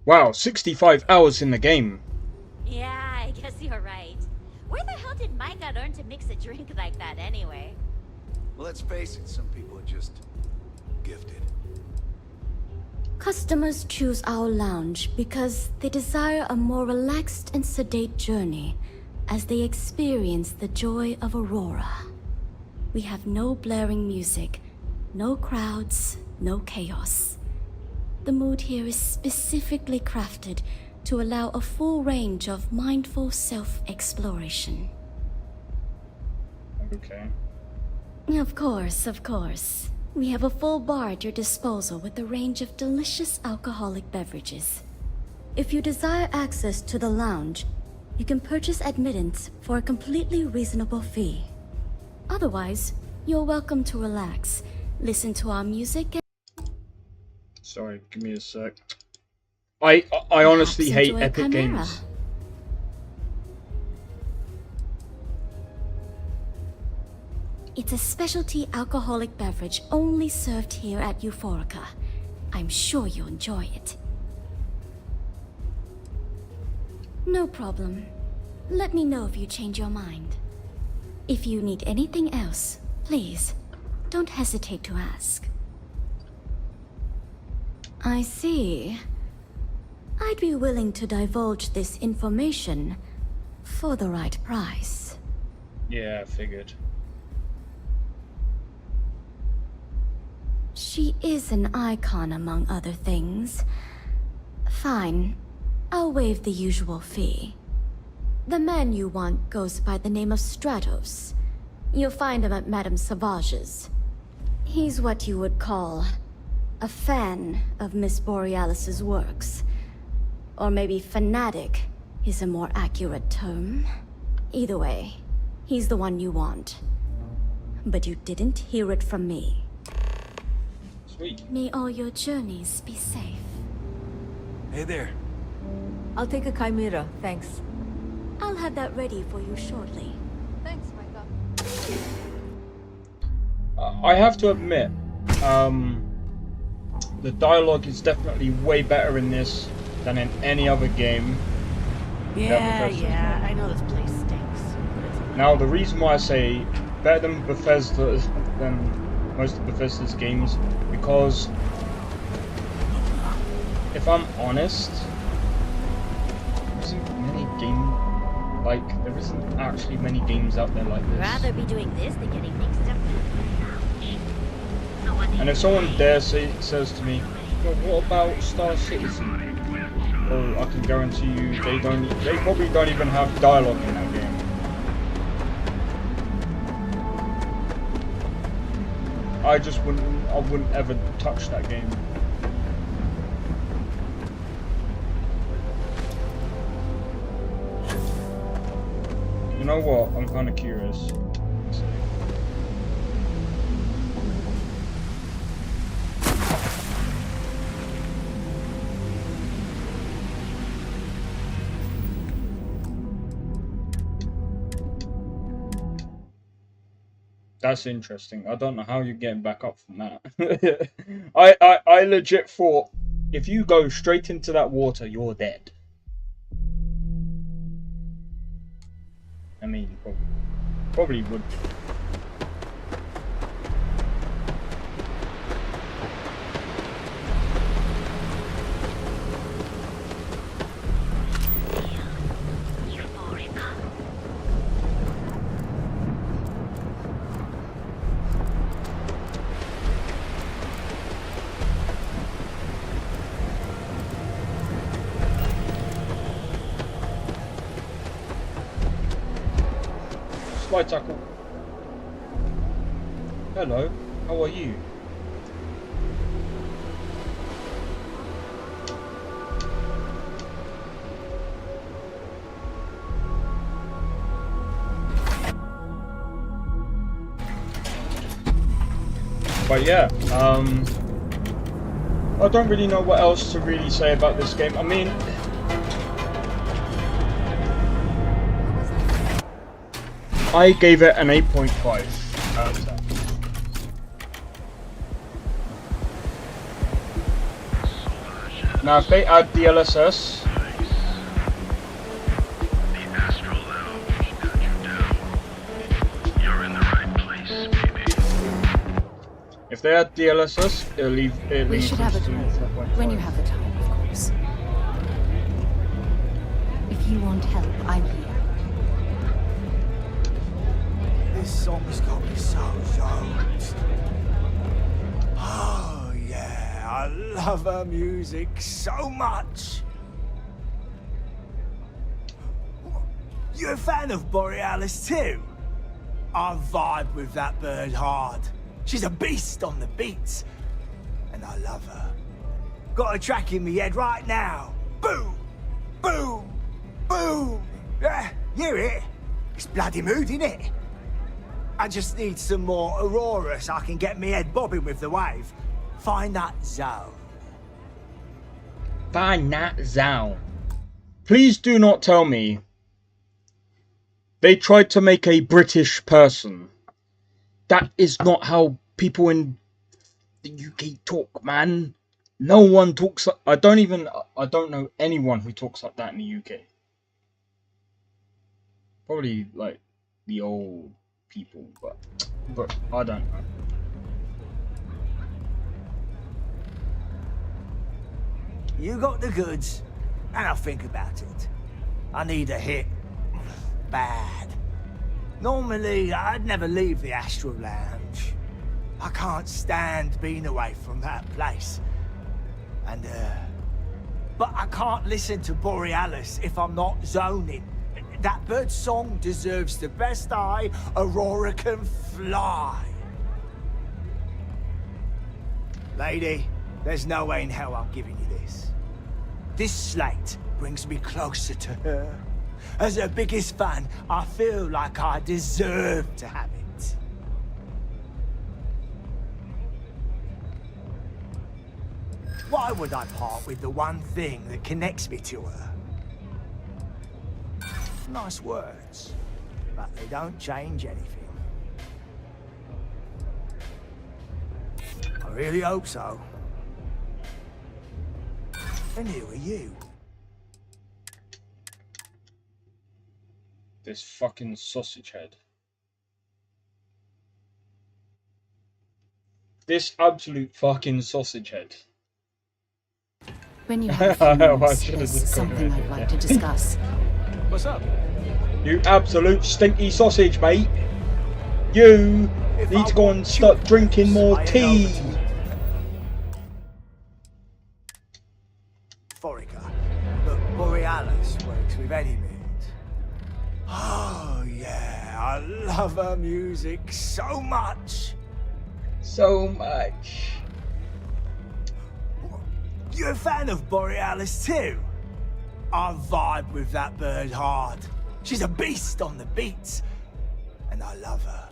Wow, 65 hours in the game. Yeah, I guess you're right. Where the hell did Micah learn to mix a drink like that anyway? Well, let's face it, some people are just gifted. Customers choose our lounge because they desire a more relaxed and sedate journey as they experience the joy of Aurora. We have no blaring music, no crowds, no chaos. The mood here is specifically crafted to allow a full range of mindful self-exploration. Okay. Of course, of course. We have a full bar at your disposal with a range of delicious alcoholic beverages. If you desire access to the lounge, you can purchase admittance for a completely reasonable fee. Otherwise, you're welcome to relax, listen to our music and... Sorry, give me a sec. I honestly hate Epic Games. It's a specialty alcoholic beverage only served here at Euphorica. I'm sure you'll enjoy it. No problem. Let me know if you change your mind. If you need anything else, please, don't hesitate to ask. I see. I'd be willing to divulge this information for the right price. Yeah, I figured. She is an icon among other things. Fine. I'll waive the usual fee. The man you want goes by the name of Stratos. You'll find him at Madame Sauvage's. He's what you would call a fan of Miss Borealis's works. Or maybe fanatic is a more accurate term. Either way, he's the one you want. But you didn't hear it from me. Sweet. May all your journeys be safe. Hey there. I'll take a chimera, thanks. I'll have that ready for you shortly. Thanks, Micah. I have to admit, the dialogue is definitely way better in this than in any other game. Yeah, I know this place stinks. Now, the reason why I say better than Bethesda, than most of Bethesda's games, because if I'm honest, there isn't many there isn't actually many games out there like this. Rather be doing this than getting mixed up with. And if someone says to me, well, what about Star Citizen? Oh, I can guarantee you they probably don't even have dialogue in that game. I wouldn't ever touch that game. You know what? I'm kind of curious. That's interesting. I don't know how you're getting back up from that. I legit thought if you go straight into that water, you're dead. I mean, probably would be. Slide tackle. Hello, how are you? But yeah, I don't really know what else to really say about this game. I mean, I gave it an 8.5 out of 10. Now if they add DLSS, The Astral Lounge got you down. You're in the right place, baby. If they add DLSS, it'll leave. We should have a talk when you have the time, of course. If you want help, I'm here. This song's got me so zoned. Oh yeah, I love her music so much. You a fan of Borealis too? I vibe with that bird hard. She's a beast on the beats, and I love her. Got a track in me head right now. Boom, boom, boom. Yeah, hear it? It's bloody mood, innit? I just need some more Aurora so I can get me head bobbing with the wave. Find that zone. Find that zone. Please do not tell me they tried to make a British person. That is not how people in the UK talk, man. No one talks. I don't know anyone who talks like that in the UK. Probably like the old people, but I don't know. You got the goods, and I'll think about it. I need a hit. Bad. Normally, I'd never leave the Astral Lounge. I can't stand being away from that place. And, but I can't listen to Borealis if I'm not zoning. That bird's song deserves the best eye Aurora can fly. Lady, there's no way in hell I'm giving you this. This slate brings me closer to her. As her biggest fan, I feel like I deserve to have it. Why would I part with the one thing that connects me to her? Nice words, but they don't change anything. I really hope so. And who are you? This fucking sausage head. This absolute fucking sausage head. When you have a few minutes, there's something I'd like to discuss. What's up? You absolute stinky sausage, mate. You need to go and start drinking more tea. Forica, but Borealis works with any mood. Oh yeah, I love her music so much. So much. You a fan of Borealis too? I vibe with that bird hard. She's a beast on the beats, and I love her.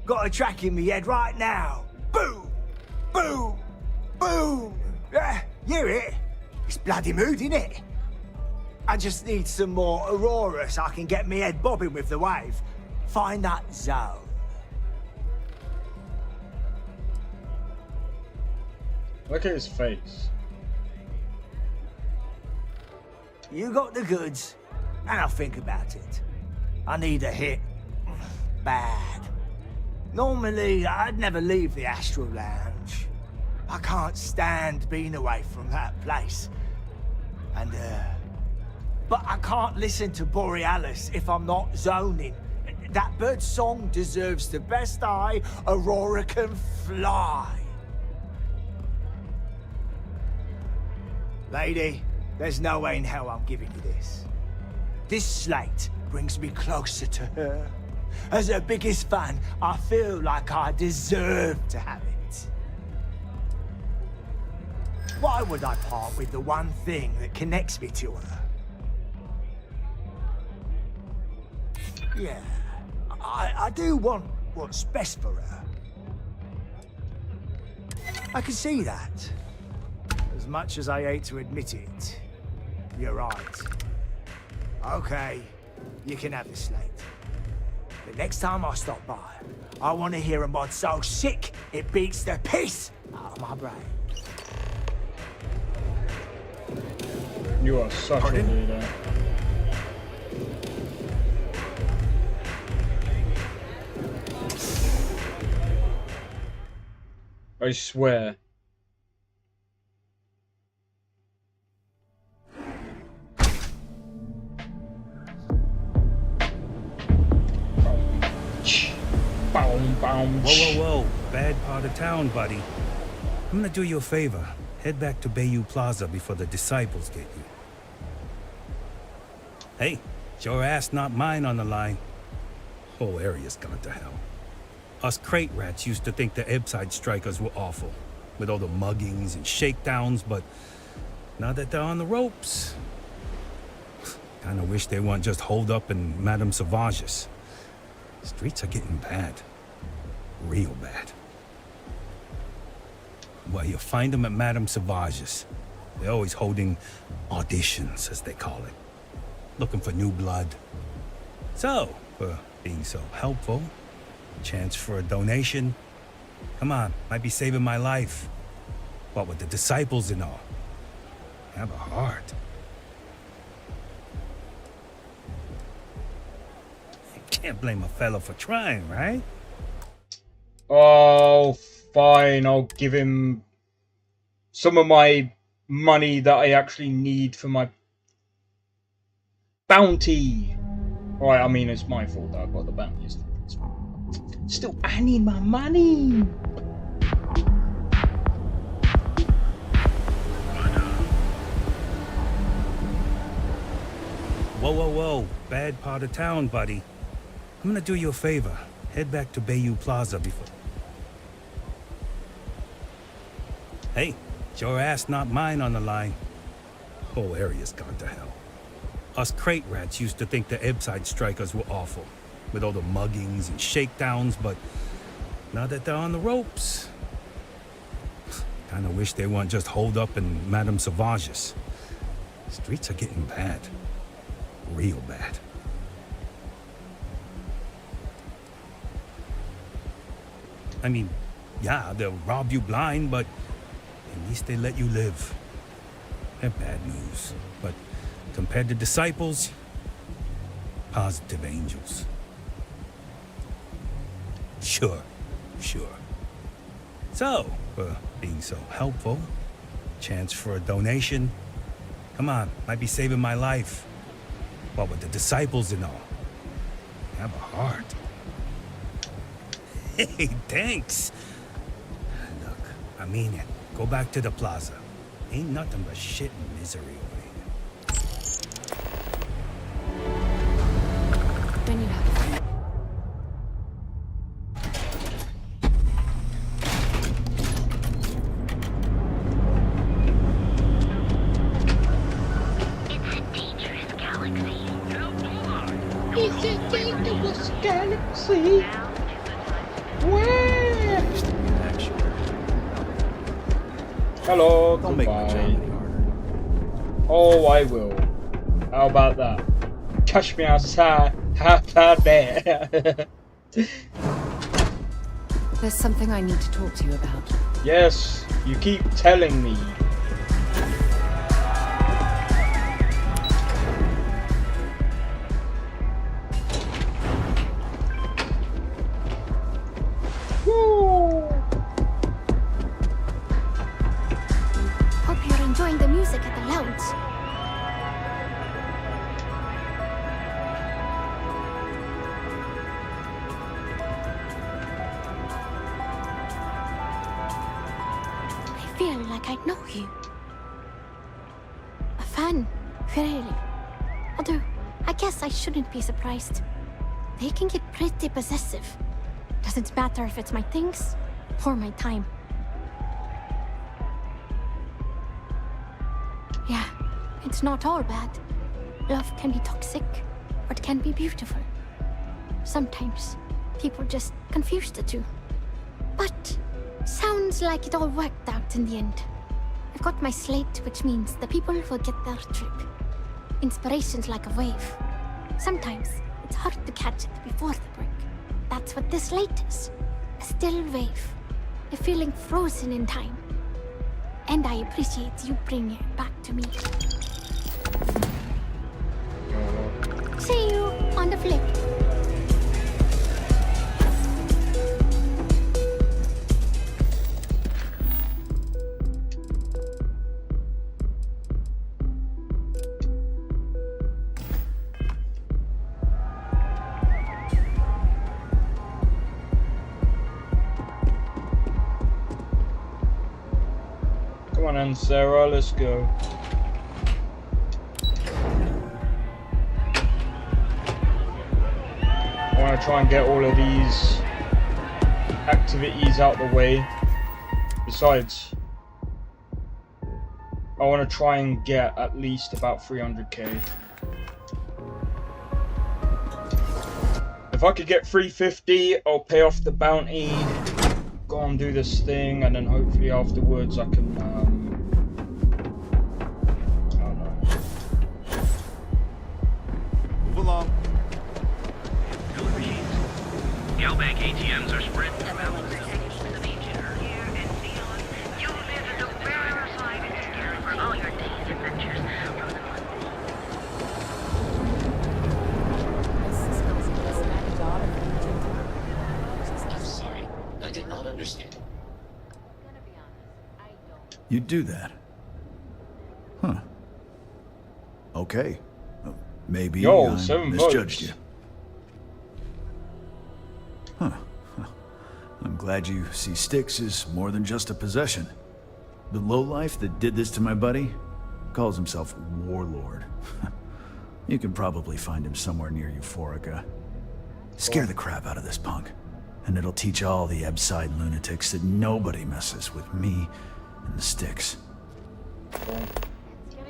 Got a track in me head right now. Boom, boom, boom. Yeah, hear it? It's bloody mood, innit? I just need some more Aurora so I can get me head bobbing with the wave. Find that zone. Look at his face. You got the goods, and I'll think about it. I need a hit. Bad. Normally, I'd never leave the Astral Lounge. I can't stand being away from that place. And, but I can't listen to Borealis if I'm not zoning. That bird's song deserves the best eye Aurora can fly. Lady, there's no way in hell I'm giving you this. This slate brings me closer to her. As her biggest fan, I feel like I deserve to have it. Why would I part with the one thing that connects me to her? Yeah, I do want what's best for her. I can see that. As much as I hate to admit it, you're right. Okay, you can have the slate. But next time I stop by, I want to hear a mod so sick it beats the piss out of my brain. You are such a leader. I swear. Whoa, whoa, whoa. Bad part of town, buddy. I'm gonna do you a favor. Head back to Bayou Plaza before the disciples get you. Hey, it's your ass, not mine on the line. Whole area's gone to hell. Us crate rats used to think the Ebside strikers were awful, with all the muggings and shakedowns, but now that they're on the ropes, kinda wish they weren't just holed up in Madame Sauvage's. Streets are getting bad. Real bad. Well, you'll find them at Madame Sauvage's. They're always holding auditions, as they call it. Looking for new blood. So, for being so helpful, chance for a donation. Come on, might be saving my life. What with the disciples and all. Have a heart. Can't blame a fellow for trying, right? Oh, fine. I'll give him some of my money that I actually need for my bounty. Right, I mean, it's my fault that I got the bounty. Still, I need my money. Whoa, whoa, whoa. Bad part of town, buddy. I'm gonna do you a favor. Head back to Bayou Plaza before... Hey, it's your ass, not mine on the line. Whole area's gone to hell. Us crate rats used to think the Ebside strikers were awful, with all the muggings and shakedowns, but now that they're on the ropes, kinda wish they weren't just holed up in Madame Sauvage's. Streets are getting bad. Real bad. I mean, yeah, they'll rob you blind, but at least they let you live. They're bad news, but compared to disciples, positive angels. Sure. So, for being so helpful, chance for a donation. Come on, might be saving my life. What with the disciples and all. Have a heart. Hey, thanks. Look, I mean it. Go back to the plaza. Ain't nothing but shit and misery over here. When you have... It's a dangerous galaxy. Where? Hello, Don't make my job any harder. Oh, I will. How about that? Catch me outside. How about that? There's something I need to talk to you about. Yes, you keep telling me. Hope you're enjoying the music at the lounge. I feel like I know you. A fan, really. Although, I guess I shouldn't be surprised. They can get pretty possessive. Doesn't matter if it's my things or my time. Yeah, it's not all bad. Love can be toxic, or it can be beautiful. Sometimes people just confuse the two. But sounds like it all worked out in the end. I've got my slate, which means the people will get their trip. Inspiration's like a wave. Sometimes it's hard to catch it before the break. That's what this slate is. A still wave. A feeling frozen in time. And I appreciate you bringing it back to me. See you on the flip. Come on then, Sarah, let's go. I want to try and get all of these activities out the way. Besides, I want to try and get at least about 300k. If I could get 350, I'll pay off the bounty, go and do this thing, and then hopefully afterwards I can, I don't know. Move along. Galbank ATMs are spread throughout the Understand. You'd do that? Huh. Okay. Maybe I misjudged you. Huh. I'm glad you see Styx as more than just a possession. The lowlife that did this to my buddy calls himself Warlord. You can probably find him somewhere near Euphorica. Scare the crap out of this punk. And it'll teach all the Ebside lunatics that nobody messes with me and the Styx.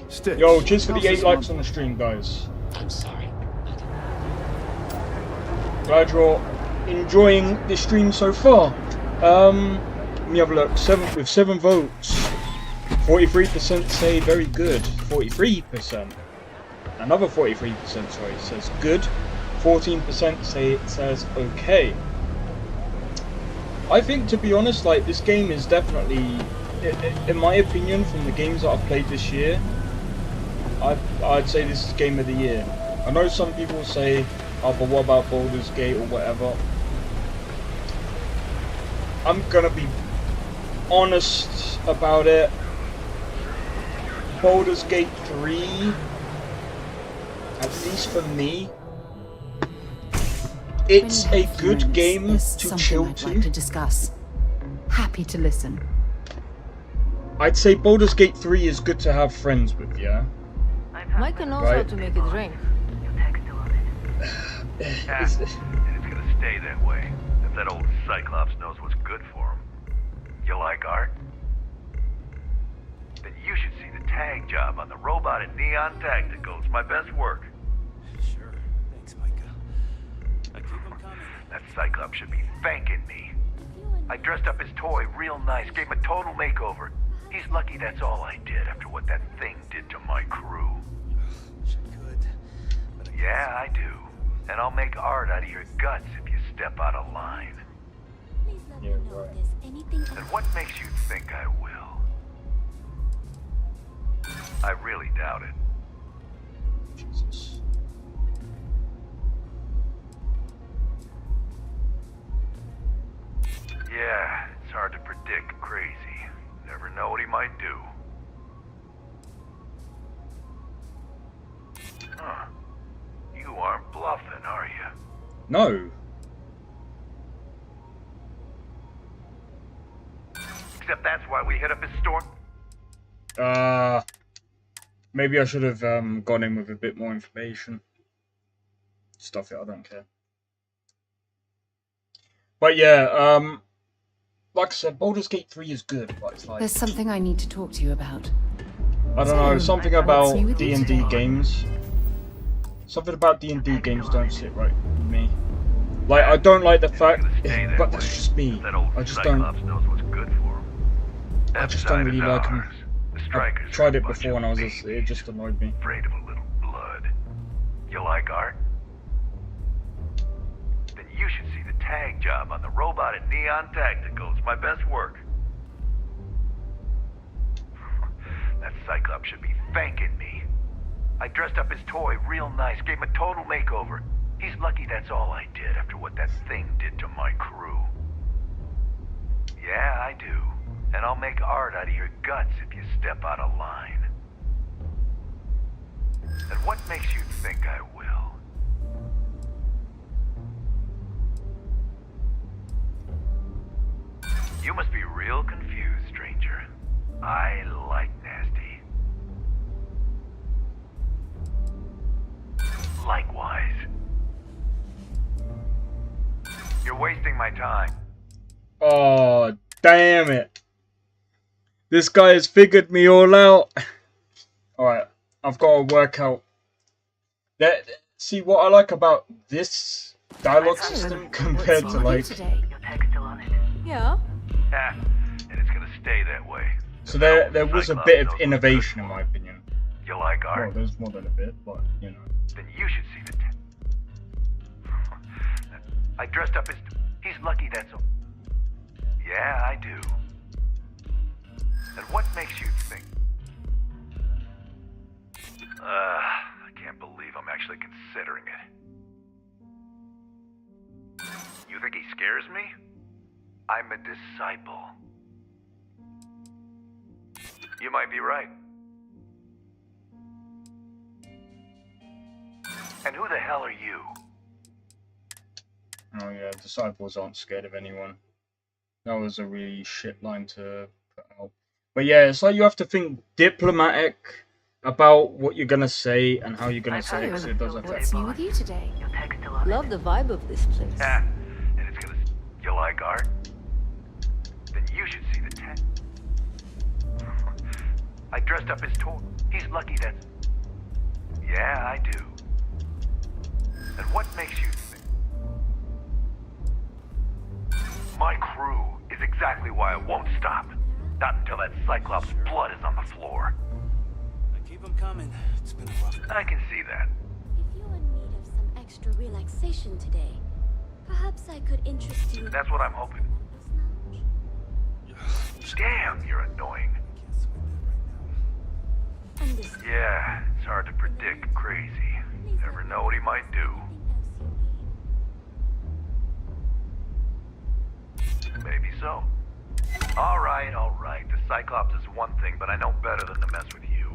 Styx. Yo, cheers for the 8 likes on the stream, guys. I'm sorry. Glad you're enjoying the stream so far. Let me have a look. With 7 votes, 43% say very good. 43%. Another 43%, sorry, says good. 14% say it says okay. I think, to be honest, like, this game is definitely, in my opinion, from the games that I've played this year, I'd say this is Game of the Year. I know some people say, oh, but what about Baldur's Gate or whatever? I'm gonna be honest about it. Baldur's Gate 3, at least for me, it's a good game to chill to. I'd like to discuss. Happy to listen. I'd say Baldur's Gate 3 is good to have friends with, yeah? Micah knows how to make a drink. Yeah, and it's gonna stay that way. If that old Cyclops knows what's good for him. You like art? Then you should see the tag job on the robot at Neon Tactical. It's my best work. Sure. Thanks, Micah. That Cyclops should be thanking me. I dressed up his toy real nice, gave him a total makeover. He's lucky that's all I did after what that thing did to my crew. Yeah, I do. And I'll make art out of your guts if you step out of line. Yeah, right. And what makes you think I will? I really doubt it. Jesus. Yeah, it's hard to predict Crazy. Never know what he might do. Huh. You aren't bluffing, are you? No. Except that's why we hit up his store. Maybe I should have gone in with a bit more information. Stuff it, I don't care. But yeah, like I said, Baldur's Gate 3 is good, but it's like... There's something I need to talk to you about. I don't know, something about D&D games. Something about D&D games don't sit right with me. Like, I don't like the fact... But that's just me. I just don't... I just don't really like them. I've tried it before and it just annoyed me. Afraid of a little blood. You like art? Then you should see the tag job on the robot at Neon Tactical. It's my best work. That Cyclops should be thanking me. I dressed up his toy real nice, gave him a total makeover. He's lucky that's all I did after what that thing did to my crew. Yeah, I do. And I'll make art out of your guts if you step out of line. And what makes you think I will? You must be real confused, stranger. I my time. Oh, damn it. This guy has figured me all out. Alright, I've got to work out. That, see, what I like about this dialogue system compared to, like... Yeah? Yeah, and it's gonna stay that way. So there was a bit of innovation, in my opinion. You like art? Well, there's more than a bit, but, you know. Then you should see the I dressed up as... He's lucky that's all. Yeah, I do. And what makes you think... I can't believe I'm actually considering it. You think he scares me? I'm a disciple. You might be right. And who the hell are you? Oh yeah, disciples aren't scared of anyone. That was a really shit line to put out. But yeah, it's like you have to think diplomatic about what you're gonna say and how you're gonna say it, because it does affect. What's new with you today? Love the vibe of this place. Yeah, and it's gonna... You like art? Then you should see the tent. I dressed up as Tor. He's lucky that's... Yeah, I do. And what makes you think? My crew is exactly why I won't stop. Not until that Cyclops' blood is on the floor. Keep them coming. It's been a rough... I can see that. If you're in need of some extra relaxation today, perhaps I could interest you... That's what I'm hoping. Damn, you're annoying. Yeah, it's hard to predict crazy. Never know what he might do. Maybe so. Alright. The Cyclops is one thing, but I know better than to mess with you.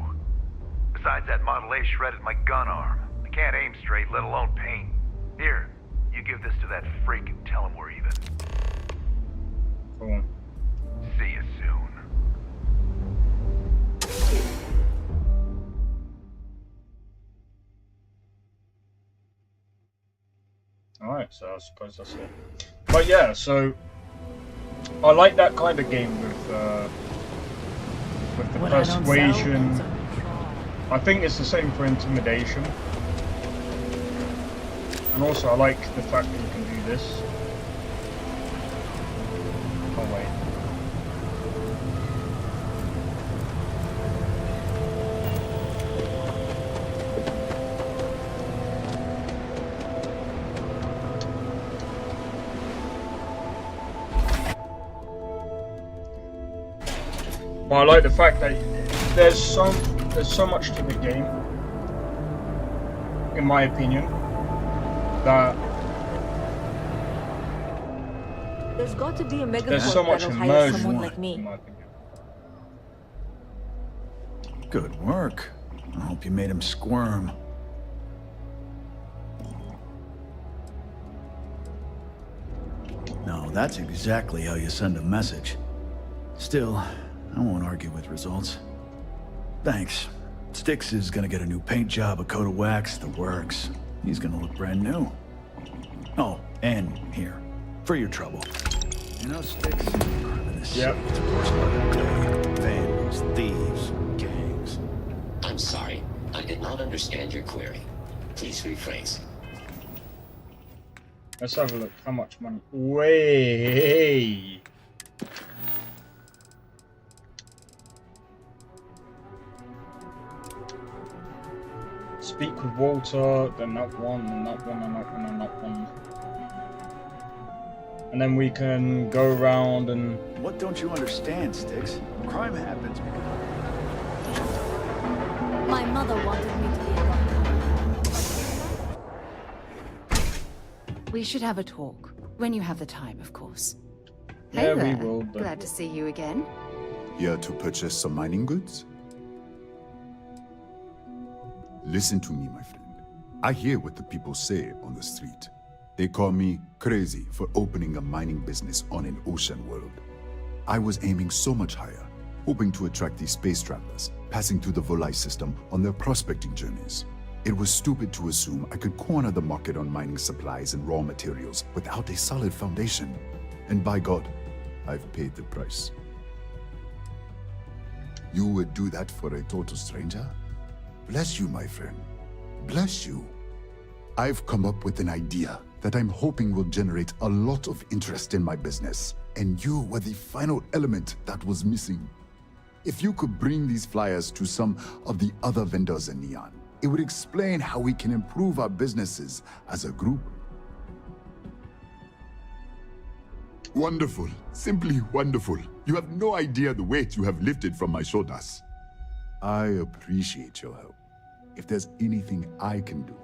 Besides, that Model A shredded my gun arm. I can't aim straight, let alone paint. Here, you give this to that freak and tell him we're even. Cool. See you soon. Alright, so I suppose that's it. But yeah, so I like that kind of game with the persuasion. I think it's the same for intimidation. And also I like the fact that you can do this. Oh wait. But I like the fact that there's so much to the game, in my opinion, that there's got to be a mega there's so much that'll hire immersion, someone like in me. my opinion. Good work. I hope you made him squirm. No, that's exactly how you send a message. Still, I won't argue with results. Thanks. Styx is gonna get a new paint job, a coat of wax, the works. He's gonna look brand new. Oh, and here, for your trouble. You know, Styx, crime in the city, it's of course part of the day. Vandals, thieves, gangs. I'm sorry, I did not understand your query. Please rephrase. Let's have a look. How much money? Way. Speak with Walter, then that one, and that one, and that one, and that one. And then we can go around and... What don't you understand, Styx? Crime happens because... My mother wanted me to be a We should have a talk. When you have the time, of course. Yeah, Hey there. we will, but... Glad to see you again. Here to purchase some mining goods? Listen to me, my friend. I hear what the people say on the street. They call me crazy for opening a mining business on an ocean world. I was aiming so much higher, hoping to attract these space travelers, passing through the Volai system on their prospecting journeys. It was stupid to assume I could corner the market on mining supplies and raw materials without a solid foundation. And by God, I've paid the price. You would do that for a total stranger? Bless you, my friend. Bless you. I've come up with an idea that I'm hoping will generate a lot of interest in my business. And you were the final element that was missing. If you could bring these flyers to some of the other vendors in Neon, it would explain how we can improve our businesses as a group. Wonderful. Simply wonderful. You have no idea the weight you have lifted from my shoulders. I appreciate your help. If there's anything I can do,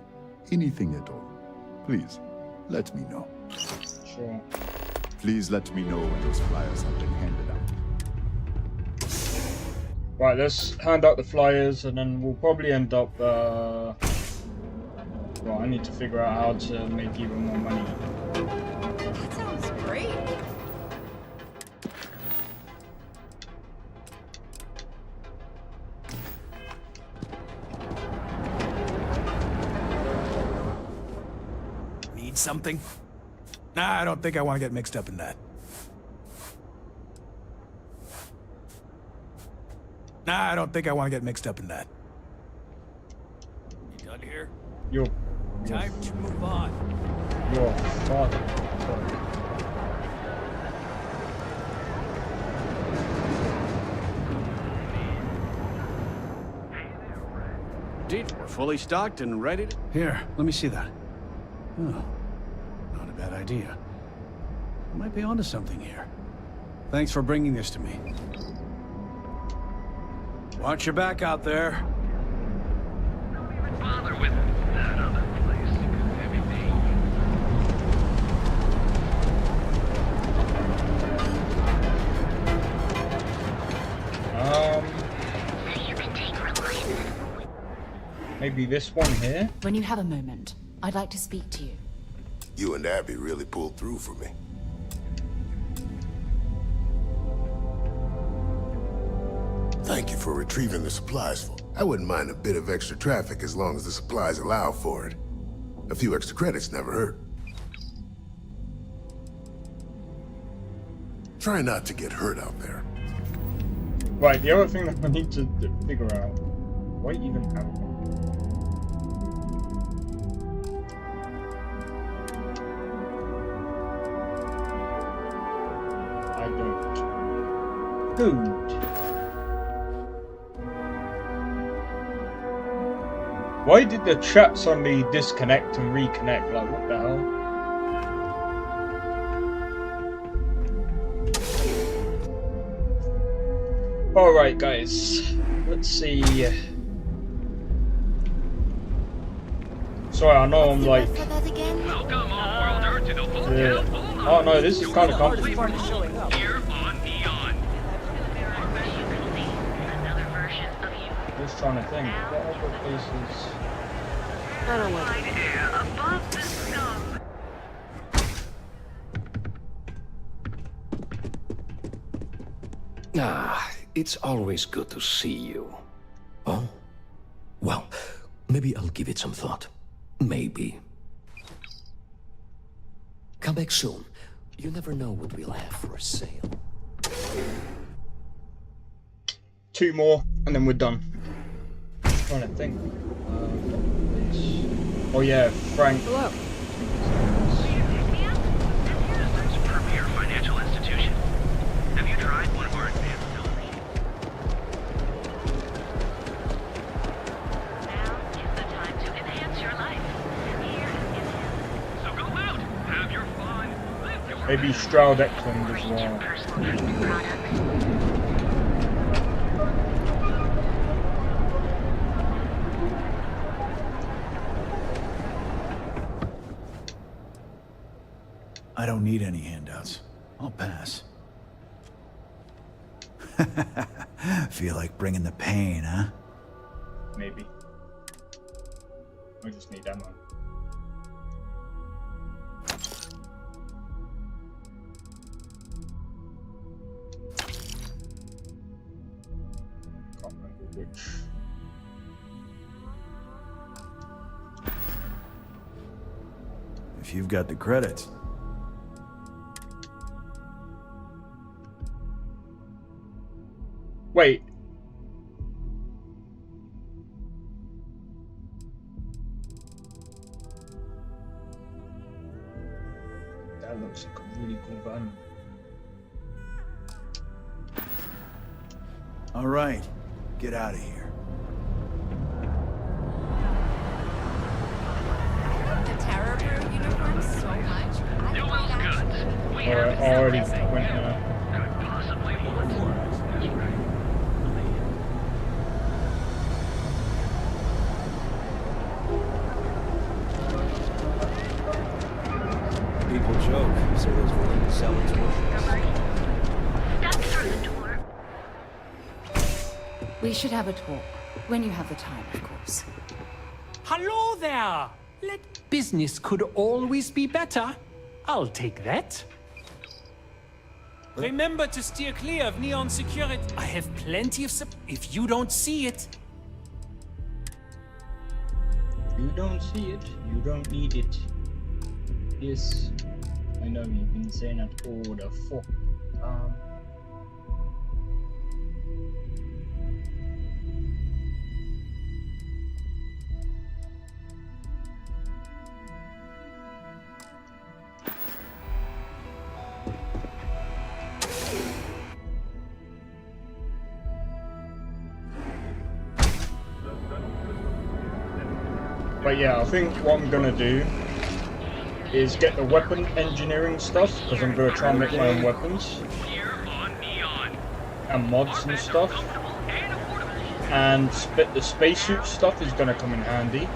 anything at all, please, let me know. Sure. Please let me know when those flyers have been handed out. Right, let's hand out the flyers and then we'll probably end up, well, I need to figure out how to make even more money. That sounds great. Need something? Nah, I don't think I want to get mixed up in that. Nah, I don't think I want to get mixed up in that. You done here? Yo. Time to move on. Your father. Sorry. Indeed, we're fully stocked and ready to... Here, let me see that. Oh, not a bad idea. I might be onto something here. Thanks for bringing this to me. Watch your back out there. Don't even bother with that other place. Everything. Maybe this one here? When you have a moment, I'd like to speak to you. You and Abby really pulled through for me. Thank you for retrieving the supplies for me. I wouldn't mind a bit of extra traffic as long as the supplies allow for it. A few extra credits never hurt. Try not to get hurt out there. Right, the other thing that I need to figure out, why even have one? I don't. Food. Why did the chat suddenly disconnect and reconnect? Like, what the hell? Alright, guys. Let's see. Sorry, I know I'm like... Welcome off-world Earth to the full yeah. Oh no, this is kind of complicated. Here on Neon. Just trying to think. What other places? I don't want to. Air above the sun. Ah, it's always good to see you. Oh? Well, maybe I'll give it some thought. Maybe. Come back soon. You never know what we'll have for sale. 2 more, and then we're done. I'm trying to think. Oh yeah, Frank. Hello. It's a premier financial institution. Have you tried one of our advanced facilities? Now is the time to enhance your life. Here is so go out, have your fun, live your Maybe Stroud Eklund as well. I don't need any handouts. I'll pass. Feel like bringing the pain, huh? Maybe. I just need ammo. Can't remember which. if you've got the credits. Wait. That looks like a really cool gun. All right, get out of here. The Terror Brew uniform so much. I already went now. People joke, say those willing to sell its We should have a talk. When you have the time, of course. Hello there! Business could always be better. I'll take that. Remember to steer clear of neon security. I have plenty of if you don't see it. You don't see it, you don't need it. Yes, I know you've been saying that all the fuck. But yeah, I think what I'm gonna do is get the weapon engineering stuff, because I'm gonna try and make my own weapons and mods and stuff. And the spacesuit stuff is gonna come in handy.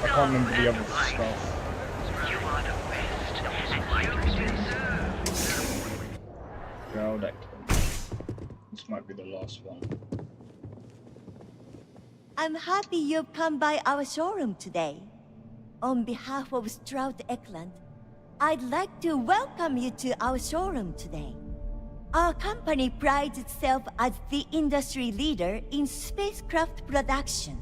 I can't remember the other stuff. Well, this might be the last one. I'm happy you've come by our showroom today. On behalf of Stroud Eklund, I'd like to welcome you to our showroom today. Our company prides itself as the industry leader in spacecraft production.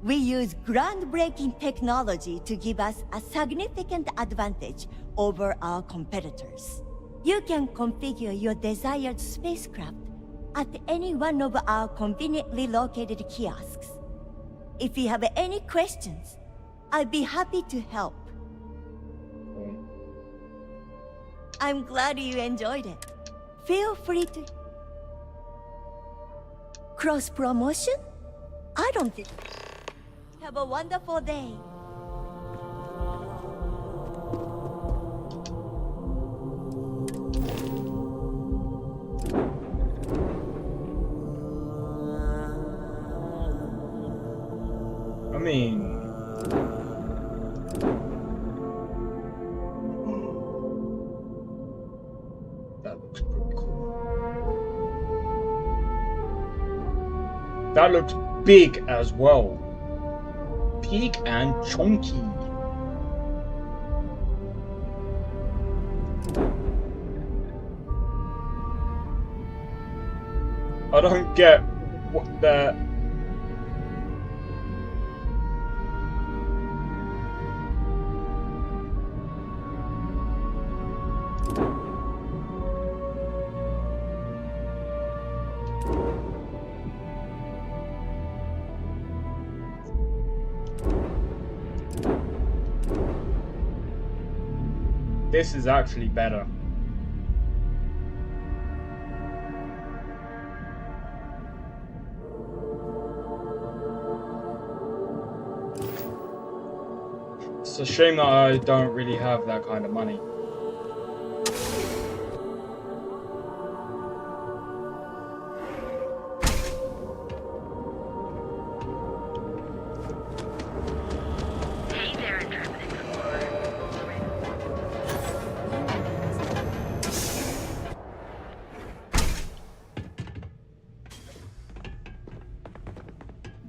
We use groundbreaking technology to give us a significant advantage over our competitors. You can configure your desired spacecraft at any one of our conveniently located kiosks. If you have any questions, I'd be happy to help. I'm glad you enjoyed it. Feel free to... Cross-promotion? I don't think... Have a wonderful day. I mean... That looks pretty cool. That looks big as well. Big and chunky. I don't get what the... This is actually better. It's a shame that I don't really have that kind of money.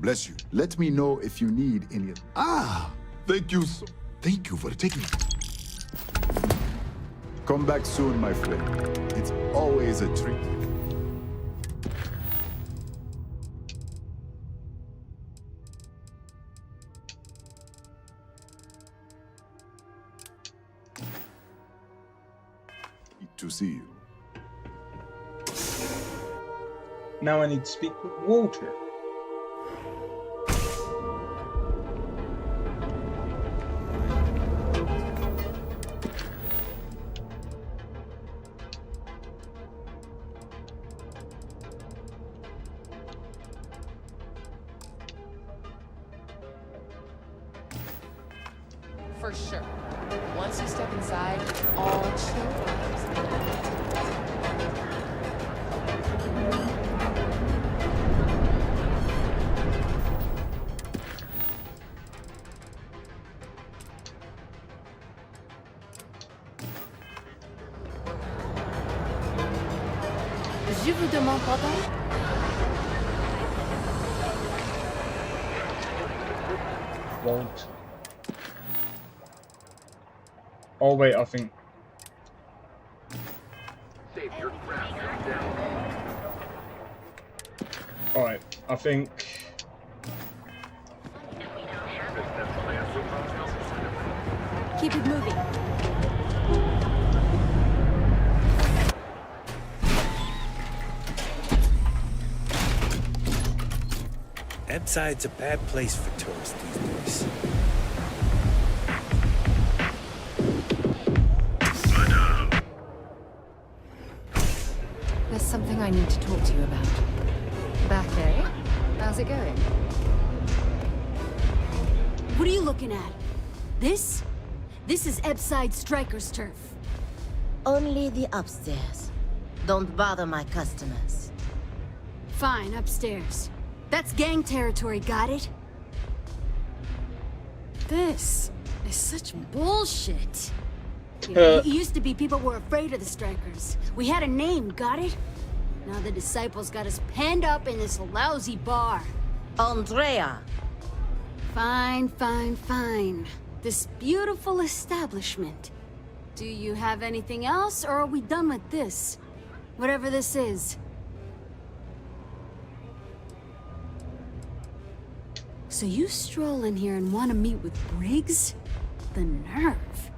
Bless you. Let me know if you need any... Ah! Thank you so... Thank you for taking... Come back soon, my friend. It's always a treat. see you. Now I need to speak with Walter. For sure. Once you step inside, all chill. Je vous demande pardon? Won't. Oh wait, I think. Alright, I think. Keep it moving. Ebside's a bad place for tourists these days. There's something I need to talk to you about. Back, eh? How's it going? What are you looking at? This? This is Ebside Striker's turf. Only the upstairs. Don't bother my customers. Fine, upstairs. That's gang territory, got it? This is such bullshit. You know, it used to be people were afraid of the Strikers. We had a name, got it? Now the disciples got us penned up in this lousy bar. Andrea! Fine, fine, fine. This beautiful establishment. Do you have anything else, or are we done with this? Whatever this is. So you stroll in here and want to meet with Briggs? The nerve.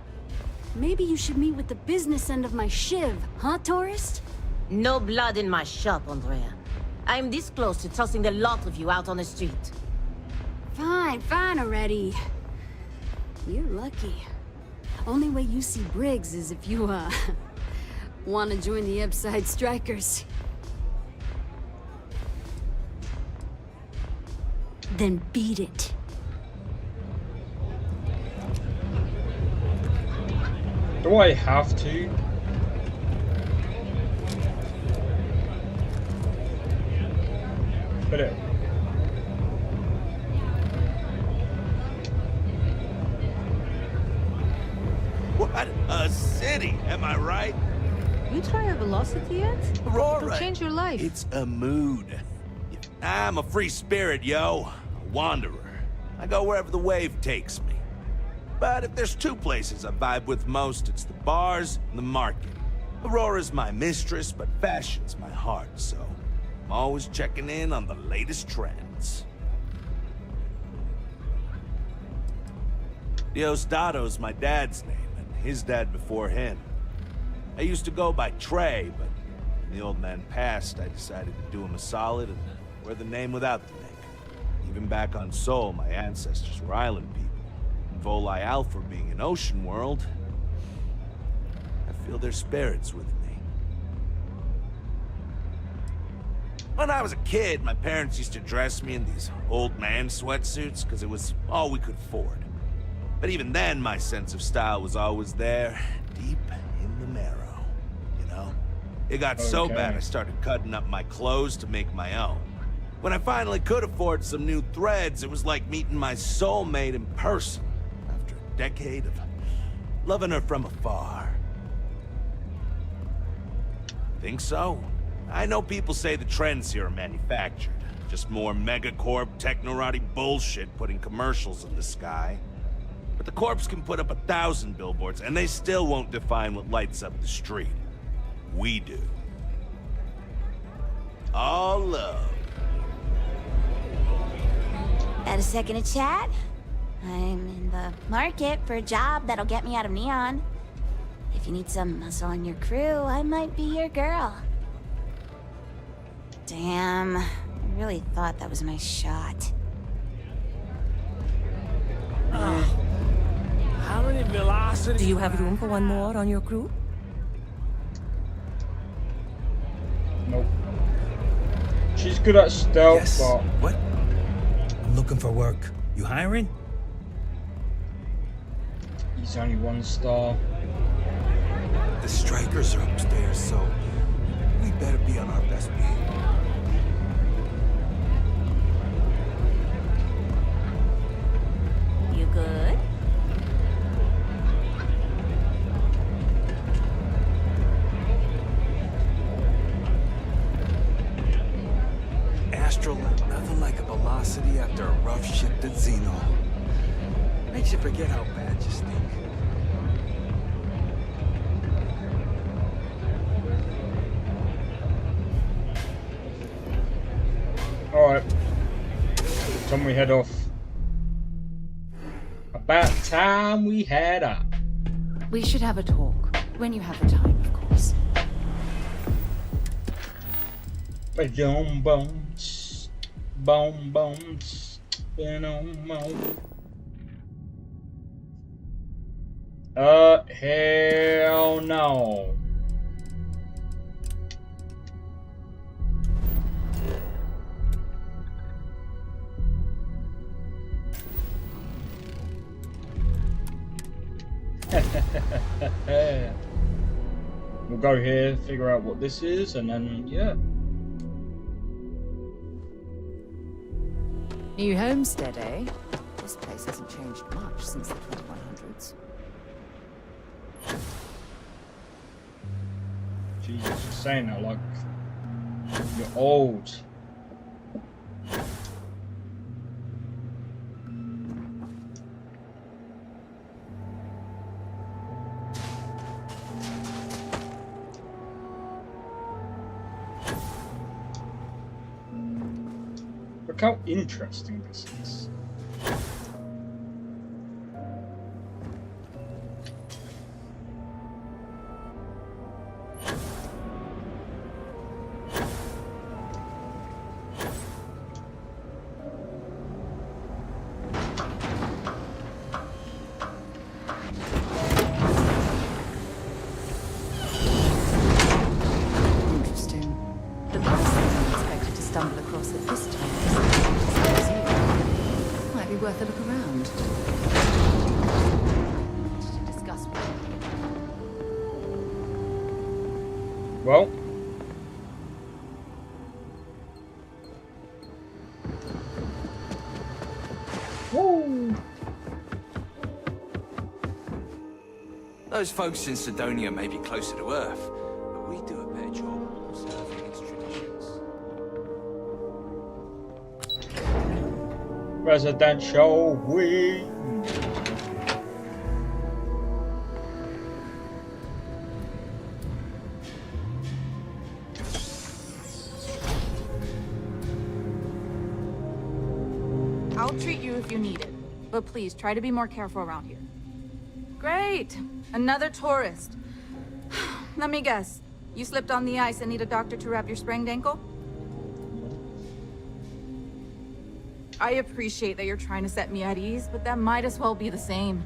Maybe you should meet with the business end of my shiv, huh, tourist? No blood in my shop, Andrea. I'm this close to tossing the lot of you out on the street. Fine, fine already. You're lucky. Only way you see Briggs is if you, want to join the Ebside Strikers. Then beat it. Do I have to? But it. What a city, am I right? You try a velocity yet? Aurora, It'll change your life. It's a mood. I'm a free spirit, yo. A wanderer. I go wherever the wave takes me. But if there's two places I vibe with most, it's the bars and the market. Aurora's my mistress, but fashion's my heart, so I'm always checking in on the latest trends. Diosdado's my dad's name, and his dad before him. I used to go by Trey, but when the old man passed, I decided to do him a solid and wear the name without the nick. Even back on Sol, my ancestors were island people. And Volai Alpha being an ocean world, I feel their spirits with me. When I was a kid, my parents used to dress me in these old man sweatsuits because it was all we could afford. But even then, my sense of style was always there, deep in the marrow, you know? It got so bad I started cutting up my clothes to make my own. When I finally could afford some new threads, it was like meeting my soulmate in person, after a decade of loving her from afar. Think so? I know people say the trends here are manufactured. Just more megacorp, technorati bullshit putting commercials in the sky. But the corps can put up 1,000 billboards, and they still won't define what lights up the street. We do. All love. Got a second to chat? I'm in the market for a job that'll get me out of Neon. If you need some muscle on your crew, I might be your girl. Damn, I really thought that was my shot. How many velocity? Do you have room for one more on your crew? Nope. She's good at stealth, Yes. but... What? I'm looking for work. You hiring? He's only 1 star. The strikers are upstairs, so we better be on our best behavior. You good? Astral, nothing like a velocity after a rough shift at Xeno. Makes you forget how bad you stink. Alright. Time we head off. About time we head up. We should have a talk. When you have the time, of course. Boom, bones. Boom, bones. Hell no. We'll go here, figure out what this is, and then, yeah. New homestead, eh? This place hasn't changed much since the 2100s. Jesus, you're saying that like you're old. Look how interesting this is. Interesting. The last thing I expected to stumble across at this time was you. Might be worth a look around. To discuss with you. Well. Woo! Those folks in Sidonia may be closer to Earth, but we do a better job of preserving its traditions. Residential wing. I'll treat you if you need it, but please try to be more careful around here. Great! Another tourist. Let me guess. You slipped on the ice and need a doctor to wrap your sprained ankle? I appreciate that you're trying to set me at ease, but that might as well be the same.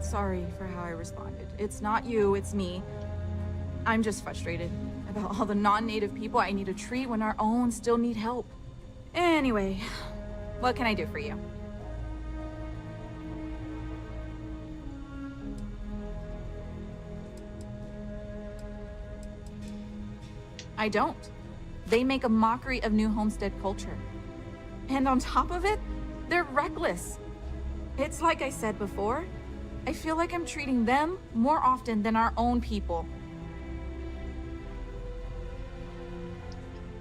Sorry for how I responded. It's not you, it's me. I'm just frustrated about all the non-native people I need to treat when our own still need help. Anyway, what can I do for you? I don't. They make a mockery of New Homestead culture. And on top of it, they're reckless. It's like I said before, I feel like I'm treating them more often than our own people.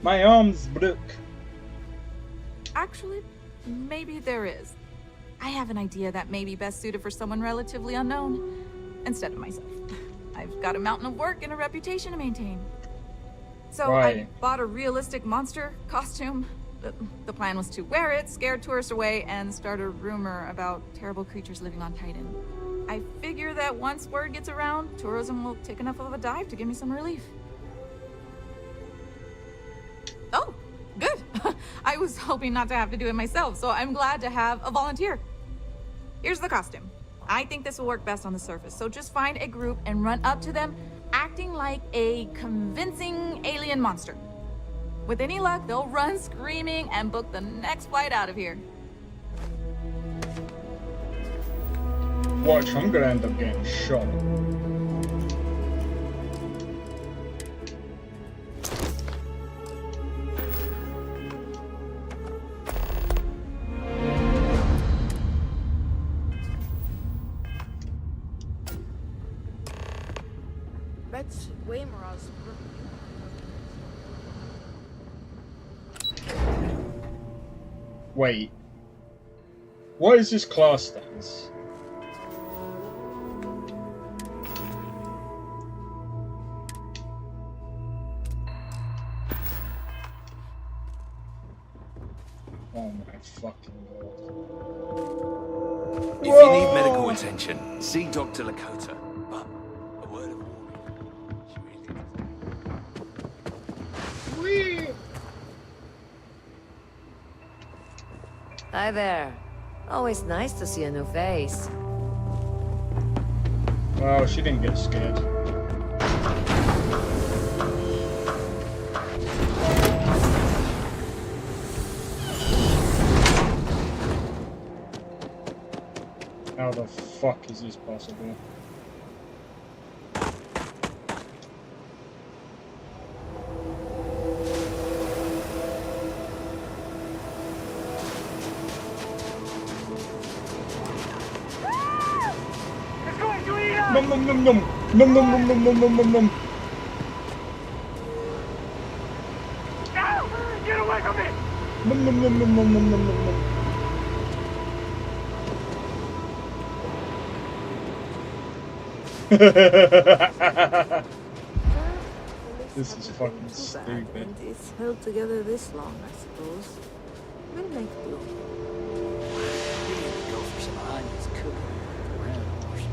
My arms broke. Actually, maybe there is. I have an idea that may be best suited for someone relatively unknown, instead of myself. I've got a mountain of work and a reputation to maintain. So I bought a realistic monster costume. The plan was to wear it, scare tourists away, and start a rumor about terrible creatures living on Titan. I figured figure that once word gets around, tourism will take enough of a dive to give me some relief. Oh, good. I was hoping not to have to do it myself, so I'm glad to have a volunteer. Here's the costume. I think this will work best on the surface, so just find a group and run up to them, acting like a convincing alien monster. With any luck, they'll run screaming and book the next flight out of here. Watch, I'm gonna end up getting shot. That's way more awesome. Wait. What is this class status? Oh my fucking god. If you need medical attention, see Dr. Lakota. But a word of warning. Hi there. Always nice to see a new face. Well, she didn't get scared. How the fuck is this possible? Nom nom nom nom nom nom nom nom nom nom nom nom. Get away from me! Nom nom nom nom nom nom nom nom nom. This is fucking stupid. It's held together this long, I suppose. We'll make do. Go for some onions cooking around horse.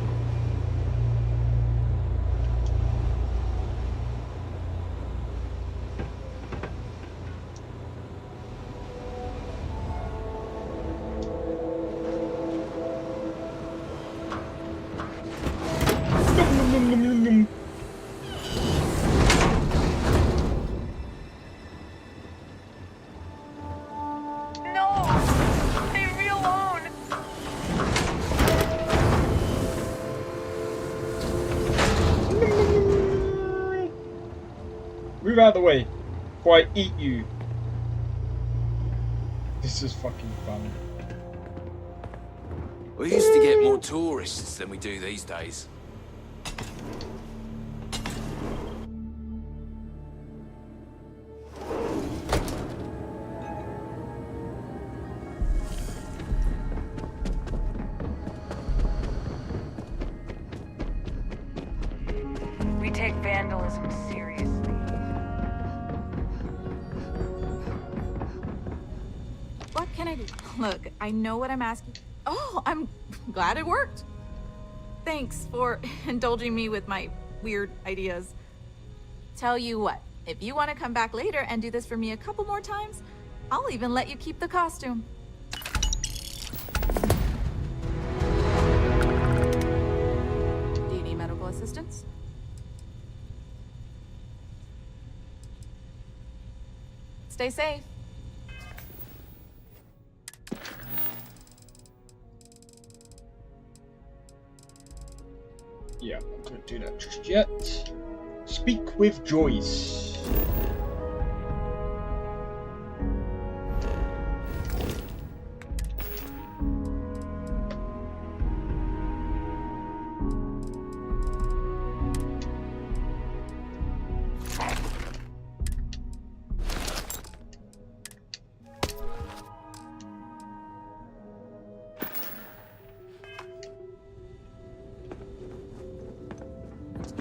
Nom nom nom nom nom nom. Move out of the way before I eat you. This is fucking funny. We used to get more tourists than we do these days. We take vandalism seriously. What can I do? Look, I know what I'm asking. Oh, I'm glad it worked. Thanks for indulging me with my weird ideas. Tell you what, if you want to come back later and do this for me a couple more times, I'll even let you keep the costume. Do you need medical assistance? Stay safe. Yeah, I'm not gonna do that just yet. Speak with Joyce.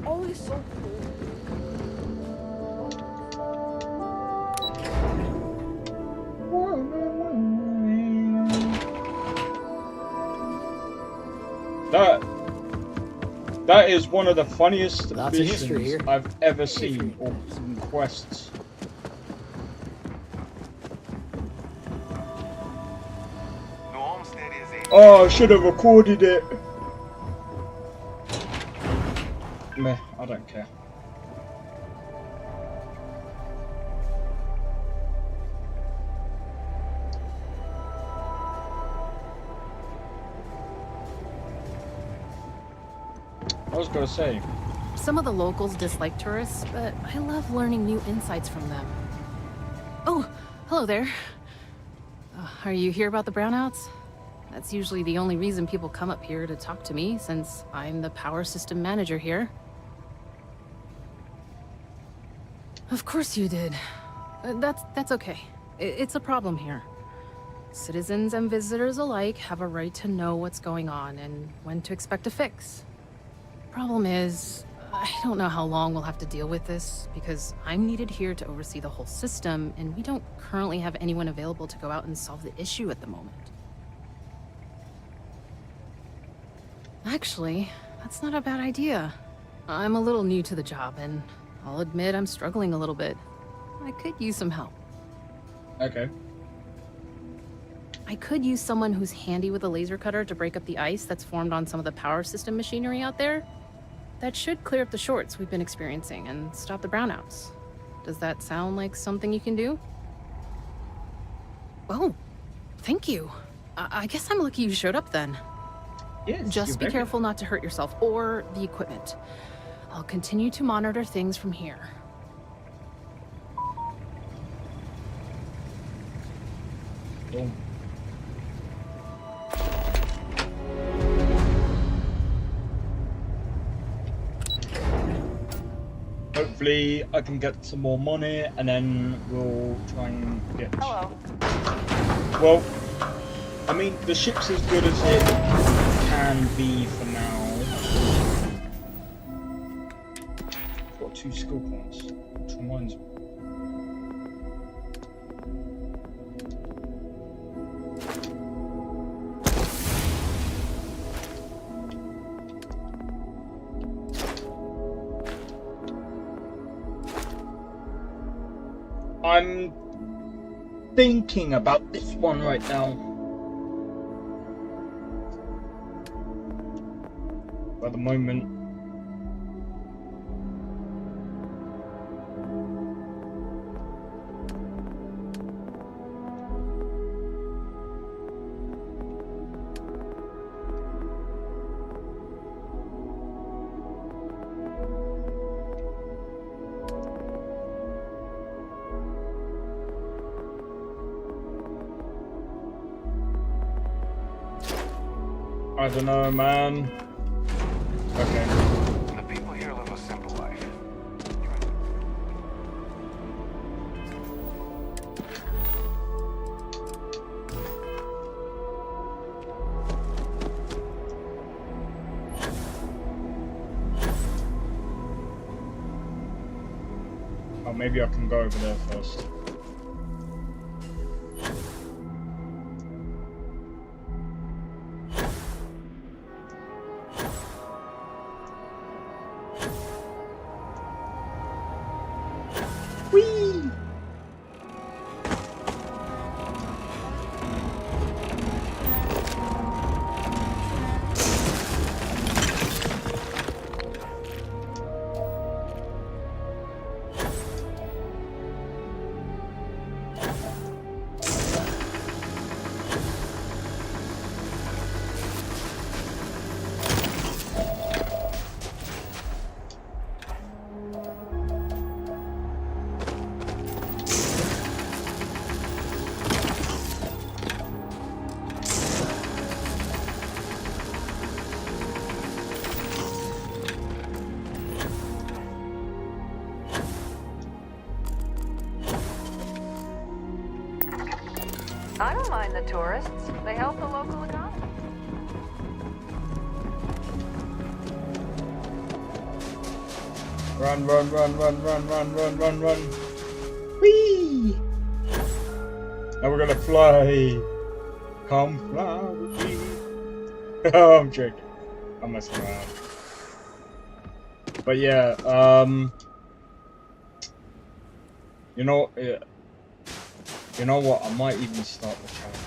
Always so cool. That is one of the funniest Lots of history missions here. I've ever seen, or quests. Oh, I should have recorded it. Meh, I don't care. I was gonna say. Some of the locals dislike tourists, but I love learning new insights from them. Oh, hello there. Are you here about the brownouts? That's usually the only reason people come up here to talk to me, since I'm the power system manager here. Of course you did. That's okay. It's a problem here. Citizens and visitors alike have a right to know what's going on and when to expect a fix. Problem is, I don't know how long we'll have to deal with this, because I'm needed here to oversee the whole system, and we don't currently have anyone available to go out and solve the issue at the moment. Actually, that's not a bad idea. I'm a little new to the job, and I'll admit I'm struggling a little bit. I could use some help. Okay. I could use someone who's handy with a laser cutter to break up the ice that's formed on some of the power system machinery out there. That should clear up the shorts we've been experiencing and stop the brownouts. Does that sound like something you can do? Oh, thank you. I guess I'm lucky you showed up then. Yes, just be careful not to hurt yourself or the equipment. I'll continue to monitor things from here. Boom. Hopefully I can get some more money and then we'll try and get... Hello. Well, I mean, the ship's as good as it can be for now. I've got 2 skill points, which reminds me. I'm thinking about this one right now. At the moment. I don't know, man. Okay. The people here live a simple life. Oh, maybe I can go over there first. I don't mind the tourists. They help the local economy. Run, run, run, run, run, run, run, run, run. Whee! Now we're gonna fly. Come fly with me. Oh, I'm joking. I'm messing around. But yeah, you know what? I might even start the challenge.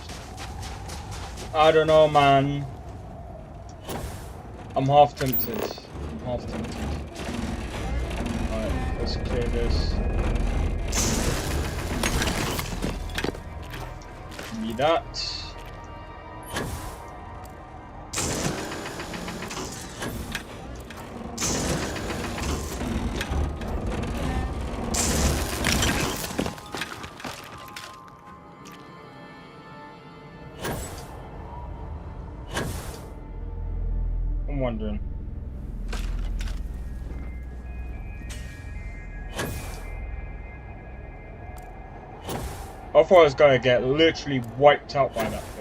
I don't know, man. I'm half tempted. Alright, let's clear this. Give me that. I'm wondering. I thought I was gonna get literally wiped out by that thing.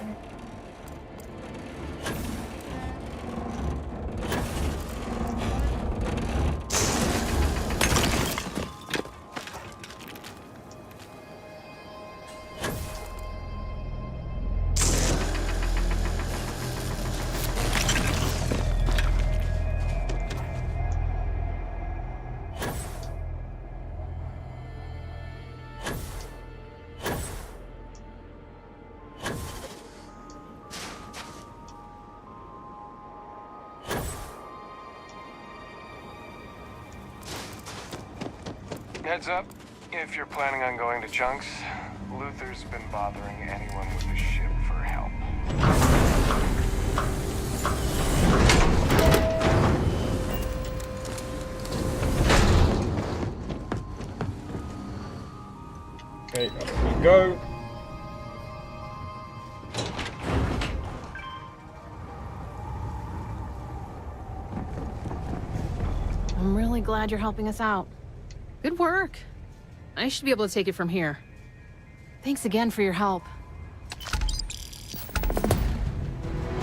Heads up, if you're planning on going to Chunks, Luther's been bothering anyone with a ship for help. Okay, up we go. I'm really glad you're helping us out. Good work. I should be able to take it from here. Thanks again for your help.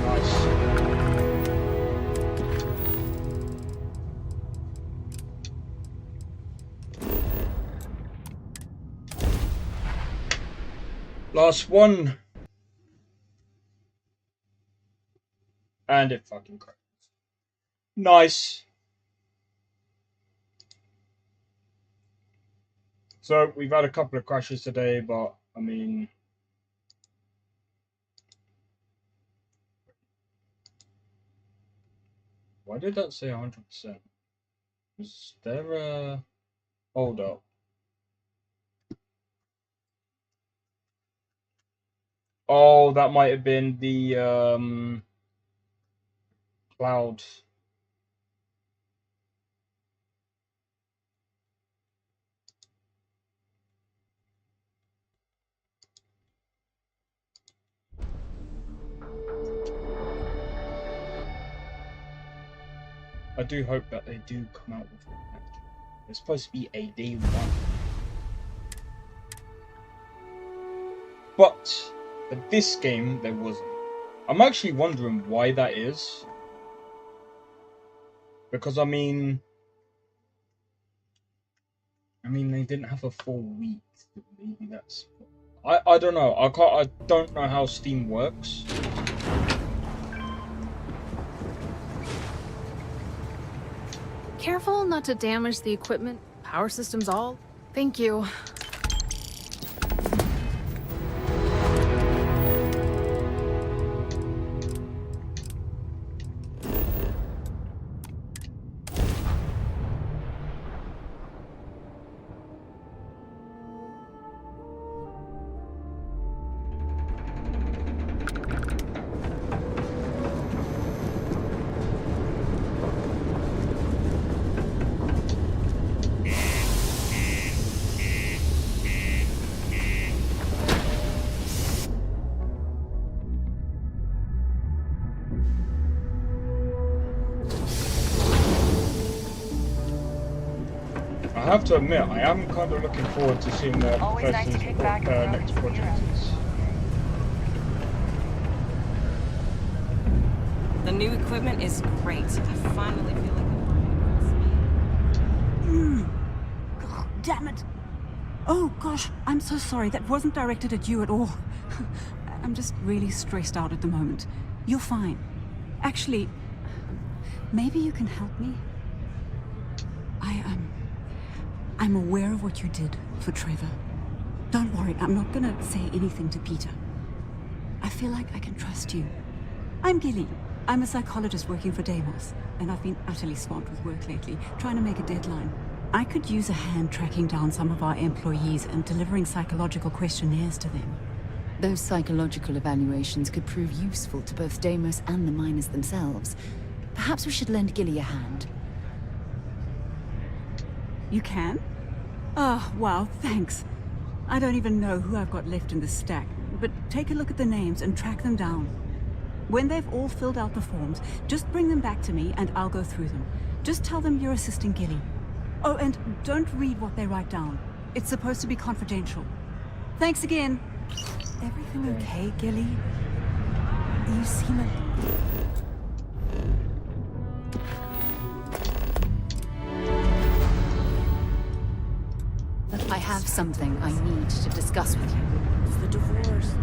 Nice. Last one. And it fucking crashed. Nice. So we've had a couple of crashes today, but I mean, why did that say 100%? Was there a hold up? Oh, that might have been the cloud. I do hope that they do come out with it. It's supposed to be a day one. But for this game, there wasn't. I'm actually wondering why that is. Because I mean they didn't have a full week. Maybe that's. I don't know. I don't know how Steam works. Careful not to damage the equipment, power systems all. Thank you. I have to admit, I am kind of looking forward to seeing what Bethesda's next project is. The new equipment is great. I finally feel like God damn it! Oh gosh, I'm so sorry. That wasn't directed at you at all. I'm just really stressed out at the moment. You're fine. Actually, maybe you can help me? I'm aware of what you did for Trevor. Don't worry, I'm not gonna say anything to Peter. I feel like I can trust you. I'm Gilly. I'm a psychologist working for Deimos, and I've been utterly swamped with work lately, trying to make a deadline. I could use a hand tracking down some of our employees and delivering psychological questionnaires to them. Those psychological evaluations could prove useful to both Deimos and the miners themselves. Perhaps we should lend Gilly a hand. You can? Oh, wow, thanks. I don't even know who I've got left in the stack, but take a look at the names and track them down. When they've all filled out the forms, just bring them back to me and I'll go through them. Just tell them you're assisting Gilly. Oh, and don't read what they write down. It's supposed to be confidential. Thanks again. Everything okay, Gilly? You seem I have something I need to discuss with you. It's the divorce.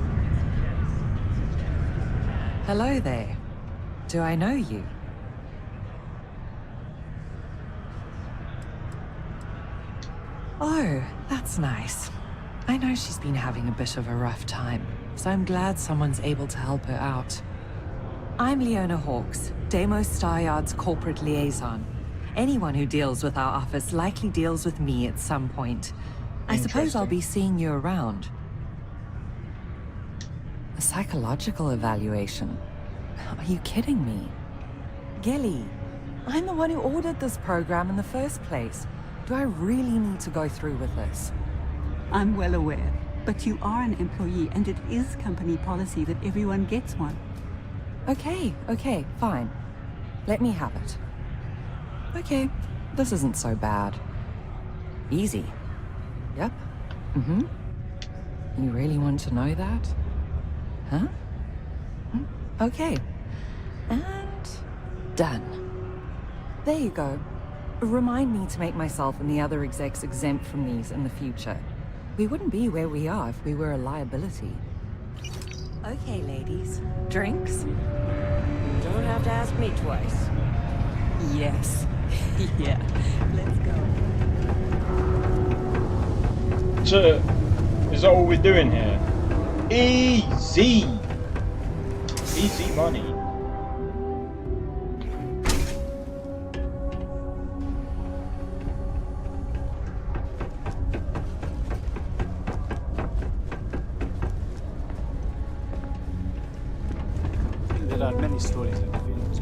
Hello there. Do I know you? Oh, that's nice. I know she's been having a bit of a rough time, so I'm glad someone's able to help her out. I'm Leona Hawkes, Deimos Staryard's corporate liaison. Anyone who deals with our office likely deals with me at some point. I suppose I'll be seeing you around. A psychological evaluation? Are you kidding me? Gilly, I'm the one who ordered this program in the first place. Do I really need to go through with this? I'm well aware, but you are an employee and it is company policy that everyone gets one. Okay, fine. Let me have it. Okay, this isn't so bad. Easy. Yep. Mm-hmm. You really want to know that? Huh? Okay. And done. There you go. Remind me to make myself and the other execs exempt from these in the future. We wouldn't be where we are if we were a liability. Okay, ladies. Drinks? Don't have to ask me twice. Yes. Yeah. Let's go. So, is that all we're doing here? Easy! Easy money. There are many stories like films.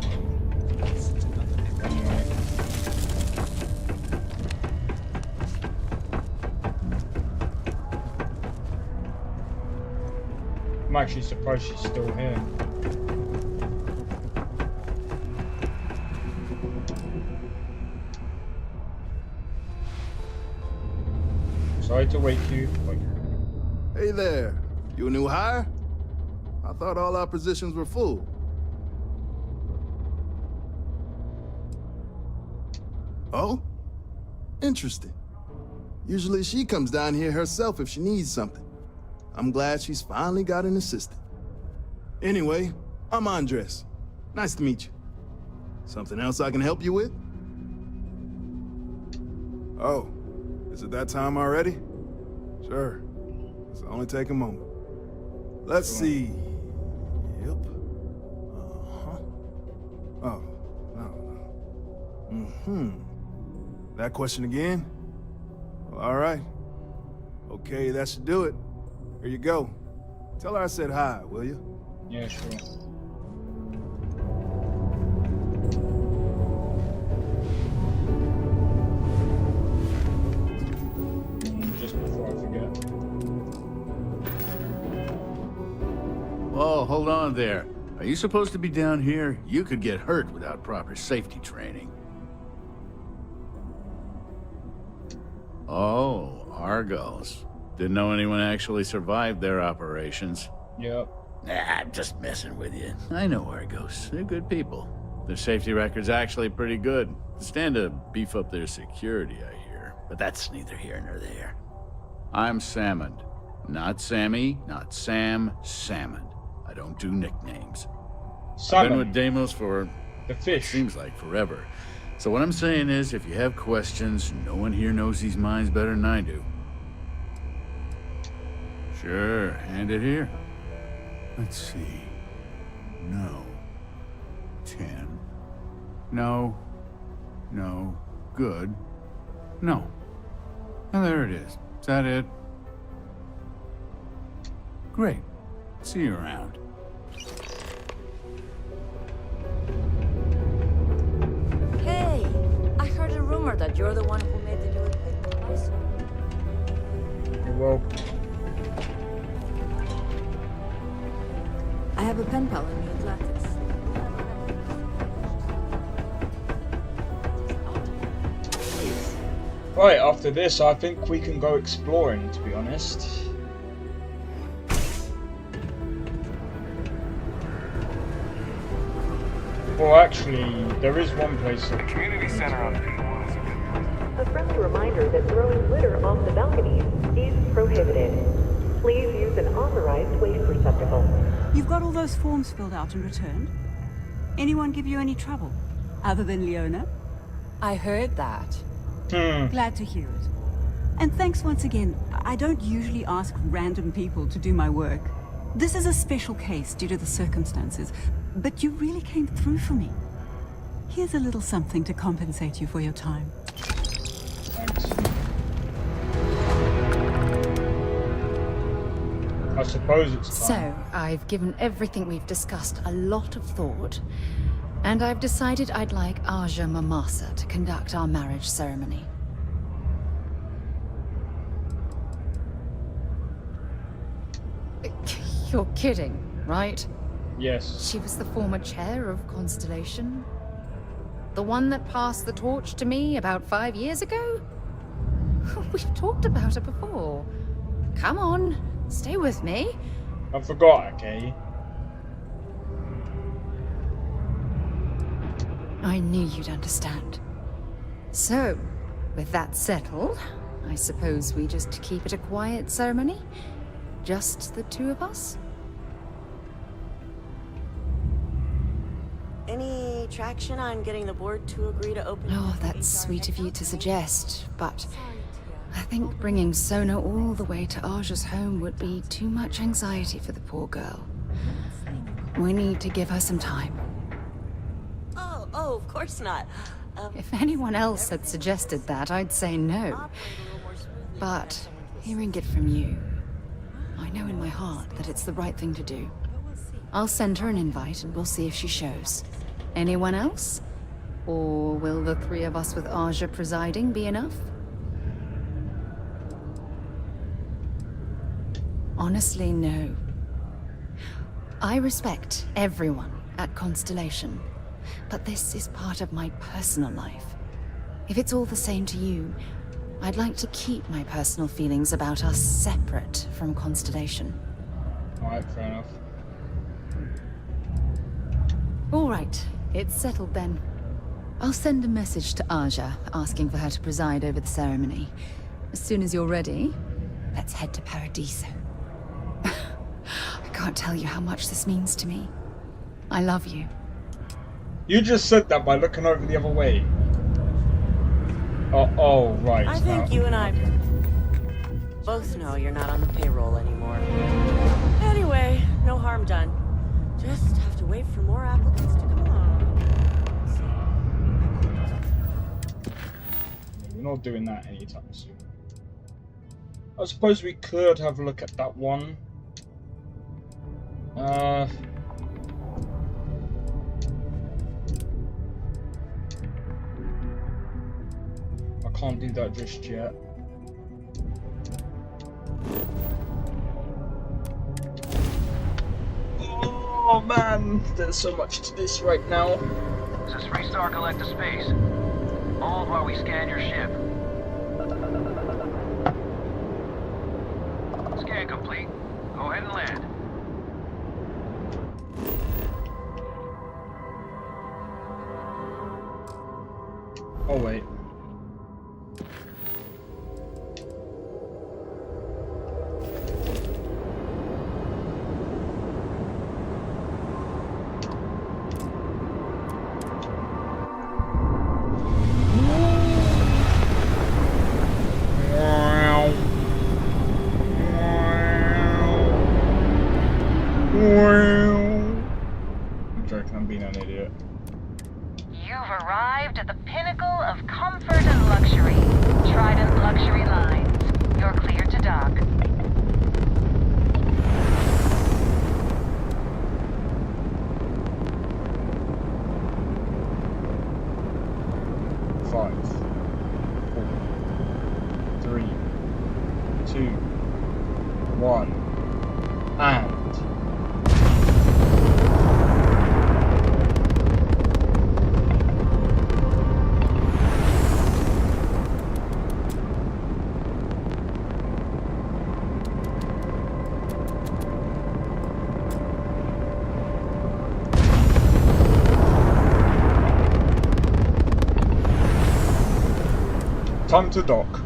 I'm actually surprised she's still here. Sorry to wake you. Hey there. You a new hire? I thought all our positions were full. Oh? Interesting. Usually she comes down here herself if she needs something. I'm glad she's finally got an assistant. Anyway, I'm Andres. Nice to meet you. Something else I can help you with? Oh, is it that time already? Sure. It's only take a moment. Let's see. Yep. Uh-huh. Oh, no. Mm-hmm. That question again? Well, all right. Okay, that should do it. Here you go. Tell her I said hi, will you? Yeah, sure. Just before I forget. Whoa, hold on there. Are you supposed to be down here? You could get hurt without proper safety training. Oh, Argos. Didn't know anyone actually survived their operations. Yep. Nah, I'm just messing with you. I know Argos. They're good people. Their safety record's actually pretty good. Stand to beef up their security, I hear. But that's neither here nor there. I'm Salmond. Not Sammy, not Sam, Salmond. I don't do nicknames. Salmon. I've been with Deimos for the fish. Seems like forever. So what I'm saying is, if you have questions, no one here knows these mines better than I do. Sure, hand it here. Let's see. No. 10. No. No. Good. No. And there it is. Is that it? Great. See you around. Hey, I heard a rumor that you're the one who made the new equipment possible. Well, I have a pen pal in the Atlantis. right, after this, I think we can go exploring, to be honest. Well, actually, there is one place. The community center on P1 is a good place. A friendly reminder that throwing litter off the balconies is prohibited. Please use an authorized waste receptacle. You've got all those forms filled out and returned? Anyone give you any trouble? Other than Leona? I heard that. Glad to hear it. And thanks once again. I don't usually ask random people to do my work. This is a special case due to the circumstances, but you really came through for me. Here's a little something to compensate you for your time. I suppose it's time. So, I've given everything we've discussed a lot of thought, and I've decided I'd like Aja Mamasa to conduct our marriage ceremony. You're kidding, right? Yes. She was the former chair of Constellation? The one that passed the torch to me about 5 years ago? We've talked about it before. Come on, stay with me. I forgot, okay? I knew you'd understand. So, with that settled, I suppose we just keep it a quiet ceremony? Just the two of us? Any traction on getting the board to agree to open? Oh, that's sweet of you to suggest, but I think bringing Sona all the way to Aja's home would be too much anxiety for the poor girl. We need to give her some time. Oh, of course not. If anyone else had suggested that, I'd say no. But hearing it from you, I know in my heart that it's the right thing to do. I'll send her an invite and we'll see if she shows. Anyone else? Or will the three of us with Aja presiding be enough? Honestly, no. I respect everyone at Constellation, but this is part of my personal life. If it's all the same to you, I'd like to keep my personal feelings about us separate from Constellation. Alright, fair enough. All right, it's settled then. I'll send a message to Aja, asking for her to preside over the ceremony. As soon as you're ready, let's head to Paradiso. I can't tell you how much this means to me. I love you. You just said that by looking over the other way. Oh, right. I think you and I both know you're not on the payroll anymore. Anyway, no harm done. Just have to wait for more applicants to come on. We're not doing that anytime soon. I suppose we could have a look at that one. I can't do that just yet. Oh man, there's so much to this right now. This is 3-star collector space. Hold while we scan your ship. Scan complete. Go ahead and land. Oh wait. an idiot. You've arrived at the pinnacle of comfort and luxury. Trident Luxury Lines. You're clear to dock. Five, 4, 3, 2, 1, and time to dock.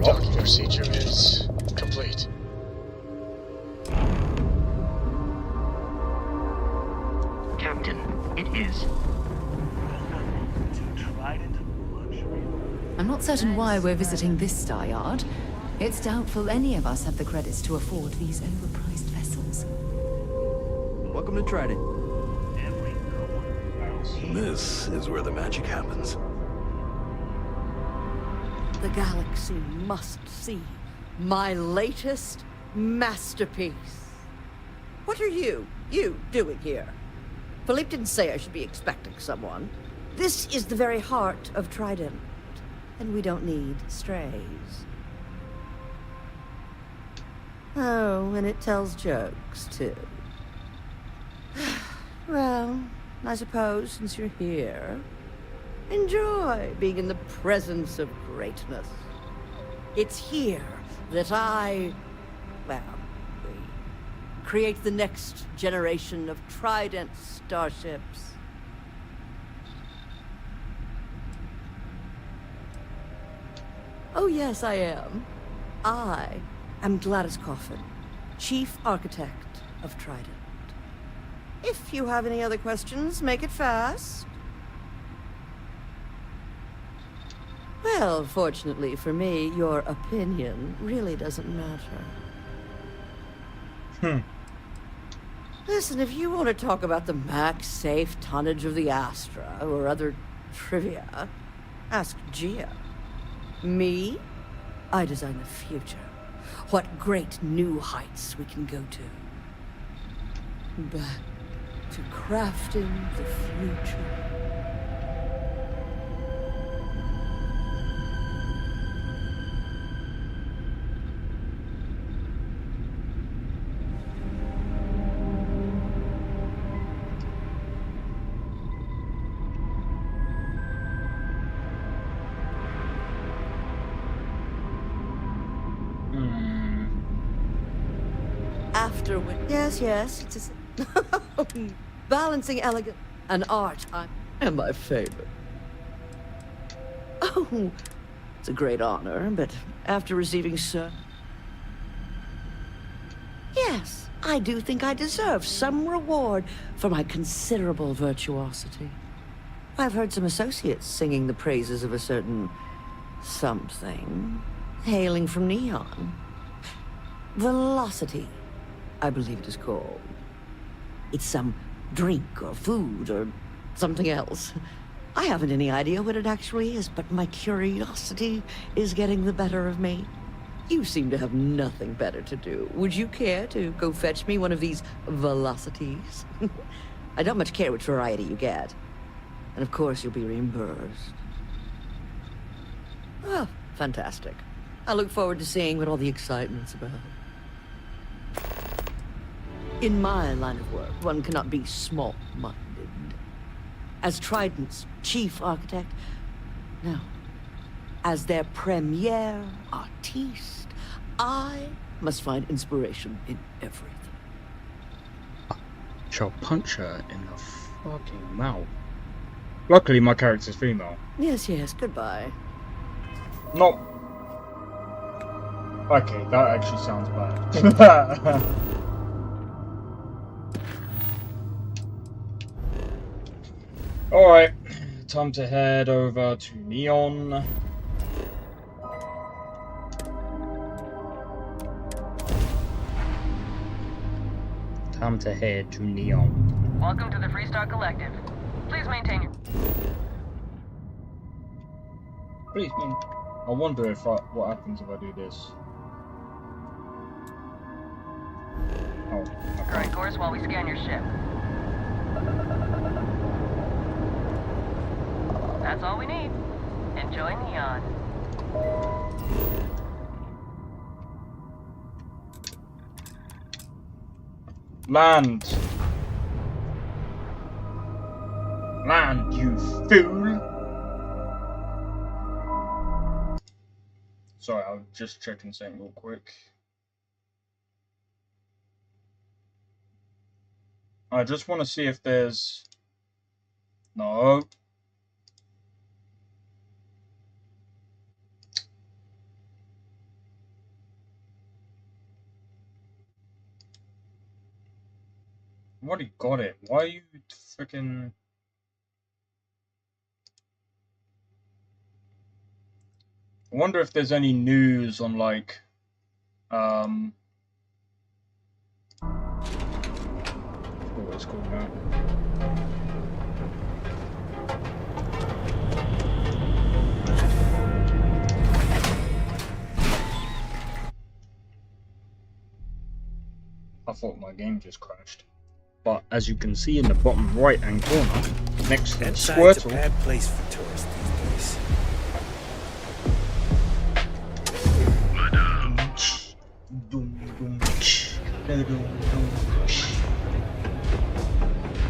Docking procedure is complete. Captain, it is. I'm not certain why we're visiting this star yard. It's doubtful any of us have the credits to afford these overpriced vessels. Welcome to Trident. This is where the magic happens. The galaxy must see my latest masterpiece. What are you doing here? Philippe didn't say I should be expecting someone. This is the very heart of Trident, and we don't need strays. Oh, and it tells jokes, too. Well, I suppose since you're here, enjoy being in the presence of greatness. It's here that we create the next generation of Trident starships. Oh yes, I am. I am Gladys Coffin, Chief Architect of Trident. If you have any other questions, make it fast. Well, fortunately for me, your opinion really doesn't matter. Listen, if you want to talk about the max safe tonnage of the Astra or other trivia, ask Gia. Me? I design the future. What great new heights we can go to. Back to crafting the future. Yes, it's a balancing elegance and art and my favorite. Oh, it's a great honor, but after receiving yes, I do think I deserve some reward for my considerable virtuosity. I've heard some associates singing the praises of a certain something hailing from Neon. Velocity, I believe it is called. It's some drink or food or something else. I haven't any idea what it actually is, but my curiosity is getting the better of me. You seem to have nothing better to do. Would you care to go fetch me one of these velocities? I don't much care which variety you get. And of course you'll be reimbursed. Oh, fantastic. I look forward to seeing what all the excitement's about. In my line of work, one cannot be small-minded. As Trident's chief architect, no. As their premier artiste, I must find inspiration in everything. Shall punch her in the fucking mouth. Luckily, my character's female. Yes, goodbye. No. Okay, that actually sounds bad. Alright, time to head over to Neon. time to head to Neon. Welcome to the Freestar Collective. Please maintain your... Please, man. I wonder if what happens if I do this. Oh. Current course while we scan your ship. That's all we need. Enjoy Neon. Land! Land, you fool! Sorry, I was just checking something real quick. I just want to see if there's... No. I've already got it. Why are you freaking... I wonder if there's any news on, like, what it's called now. I thought my game just crashed. But as you can see in the bottom right hand corner, next to the Inside's a Squirtle, bad place for tourists these days.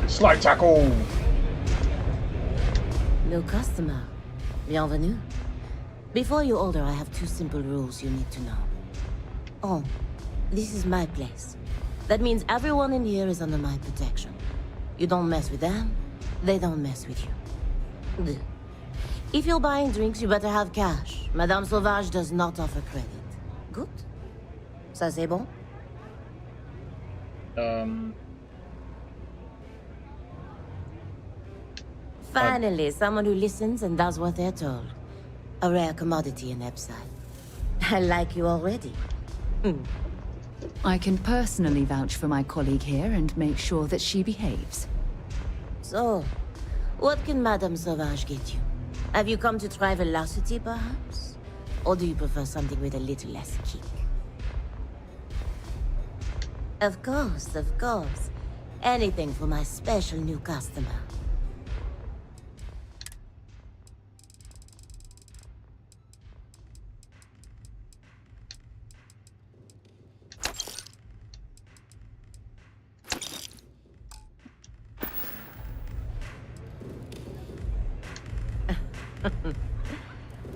slide tackle. New customer. Bienvenue. Before you order, I have 2 simple rules you need to know. Oh, this is my place. That means everyone in here is under my protection. You don't mess with them, they don't mess with you. If you're buying drinks, you better have cash. Madame Sauvage does not offer credit. Good? Ça c'est bon? Finally, someone who listens and does what they're told. A rare commodity in Epside. I like you already. I can personally vouch for my colleague here and make sure that she behaves. So, what can Madame Sauvage get you? Have you come to try velocity, perhaps? Or do you prefer something with a little less kick? Of course, of course. Anything for my special new customer.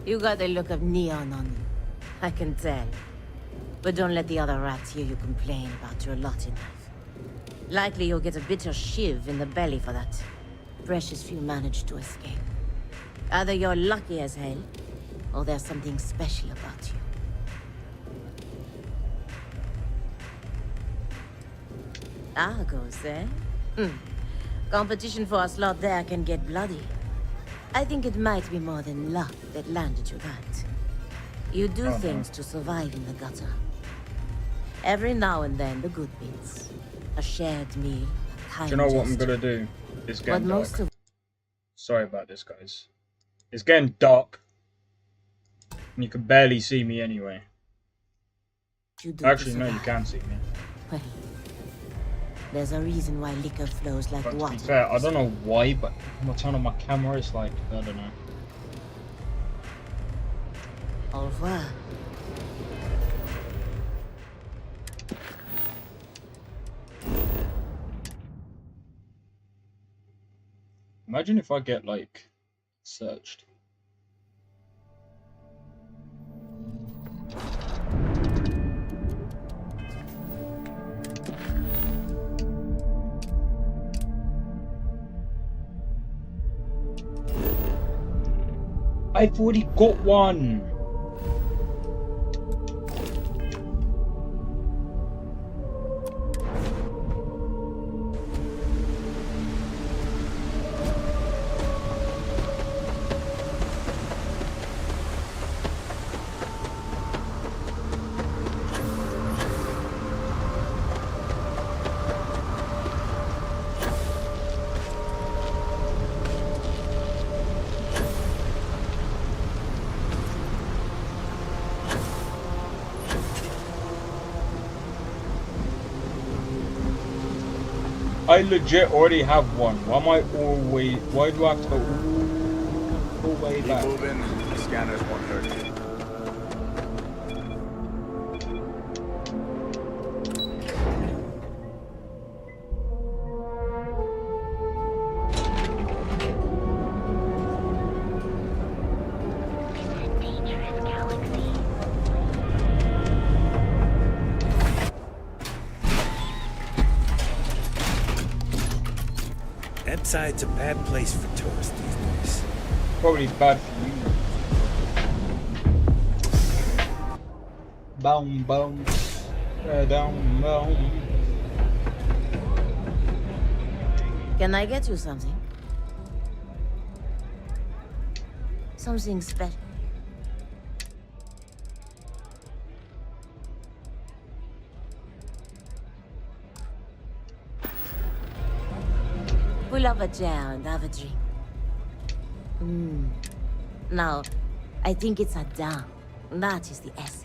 You got the look of neon on you. I can tell. But don't let the other rats hear you complain about your lot in life. Likely you'll get a bitter shiv in the belly for that. Precious few manage to escape. Either you're lucky as hell, or there's something special about you. Argos, eh? Competition for a slot there can get bloody. I think it might be more than luck that landed you that. You do things to survive in the gutter. Every now and then, the good bits. A shared meal, a kind Do you know what I'm gesture. gonna do? It's But getting most dark. of Sorry about this, guys. It's getting dark. And you can barely see me anyway. you do Actually, to no, you survive. can see me. Well, there's a reason why liquor flows like But to water. be fair, I don't know why, but when I turn on my camera, it's like, I don't know. Au revoir. Imagine if I get, like, searched. I've already got one. I legit already have one. Why do I have to go all the way Keep back? moving. The scanners won't hurt you. That side's a bad place for tourists these days. Probably bad for you. Boom, boom. Down, down. Can I get you something? Something special. Pull up a chair and have a drink. Now, I think it's a down. That is the essence.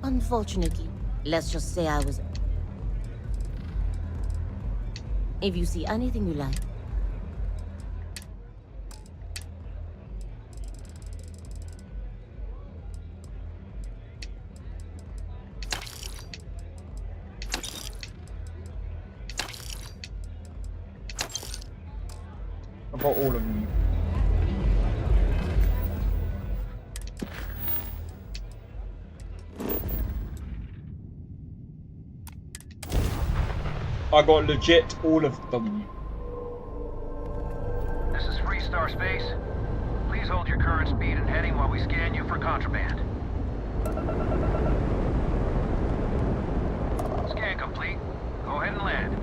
Unfortunately, let's just say I was... If you see anything you like, I've got all of them. I got legit all of them. This is Free Star Space. Please hold your current speed and heading while we scan you for contraband. Scan complete. Go ahead and land.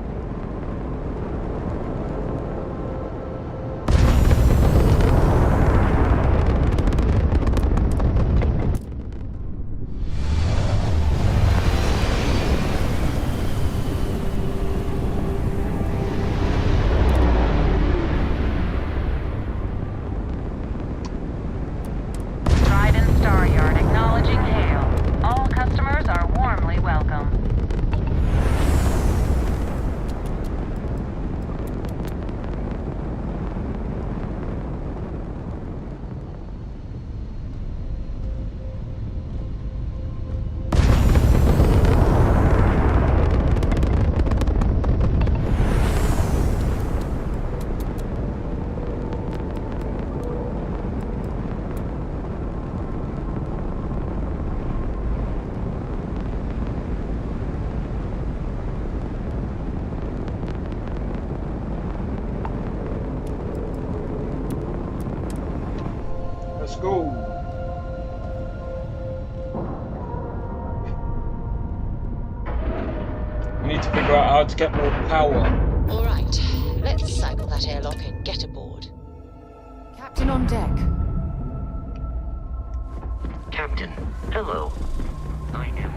Let's go. We need to figure out how to get more power. All right, let's cycle that airlock and get aboard. Captain on deck. Captain, hello. I am.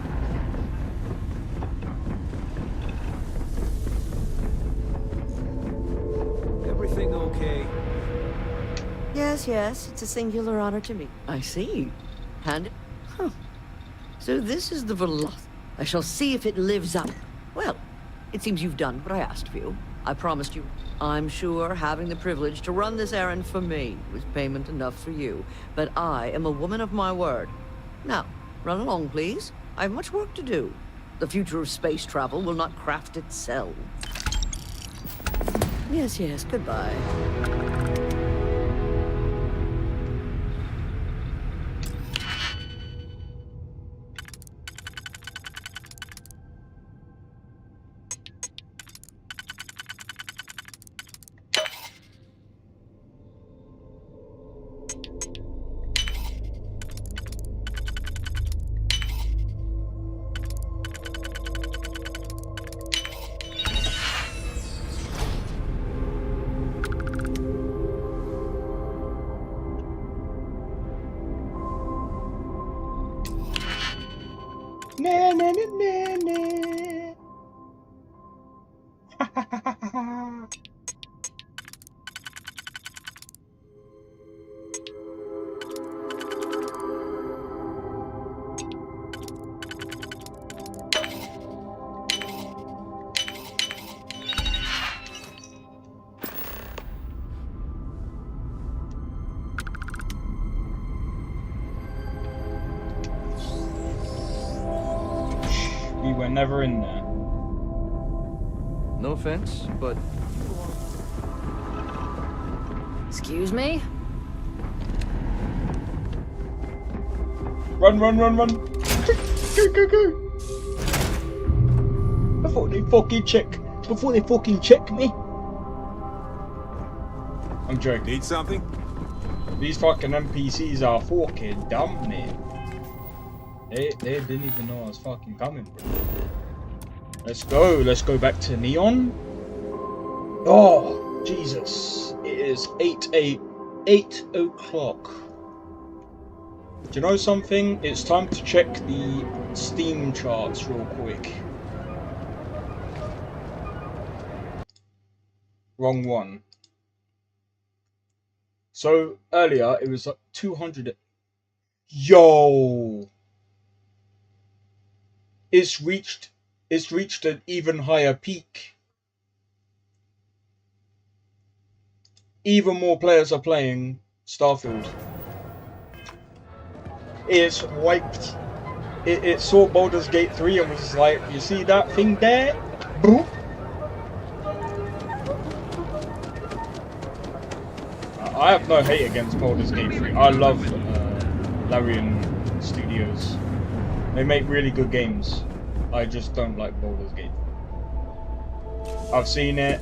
Everything okay? Yes, yes, it's a singular honor to me. I see. And... Huh. So this is the velocity. I shall see if it lives up. Well, it seems you've done what I asked of you. I promised you. I'm sure having the privilege to run this errand for me was payment enough for you. But I am a woman of my word. Now, run along, please. I have much work to do. The future of space travel will not craft itself. Yes, yes, goodbye. Na, na, na, na, na. never in there. No offense, but... Excuse me? Run, run, run, run! Go, go, go! Before they fucking check me! I'm joking. Need something? These fucking NPCs are fucking dumb, man. They didn't even know I was fucking coming, bro. Let's go back to Neon. Oh, Jesus. It is 8 o'clock. Do you know something? It's time to check the Steam charts real quick. Wrong one. So earlier it was like 200. Yo! It's reached an even higher peak. Even more players are playing Starfield. It's wiped. It saw Baldur's Gate 3 and was like, you see that thing there? Boop. I have no hate against Baldur's Gate 3. I love Larian Studios. They make really good games. I just don't like Baldur's Gate. I've seen it.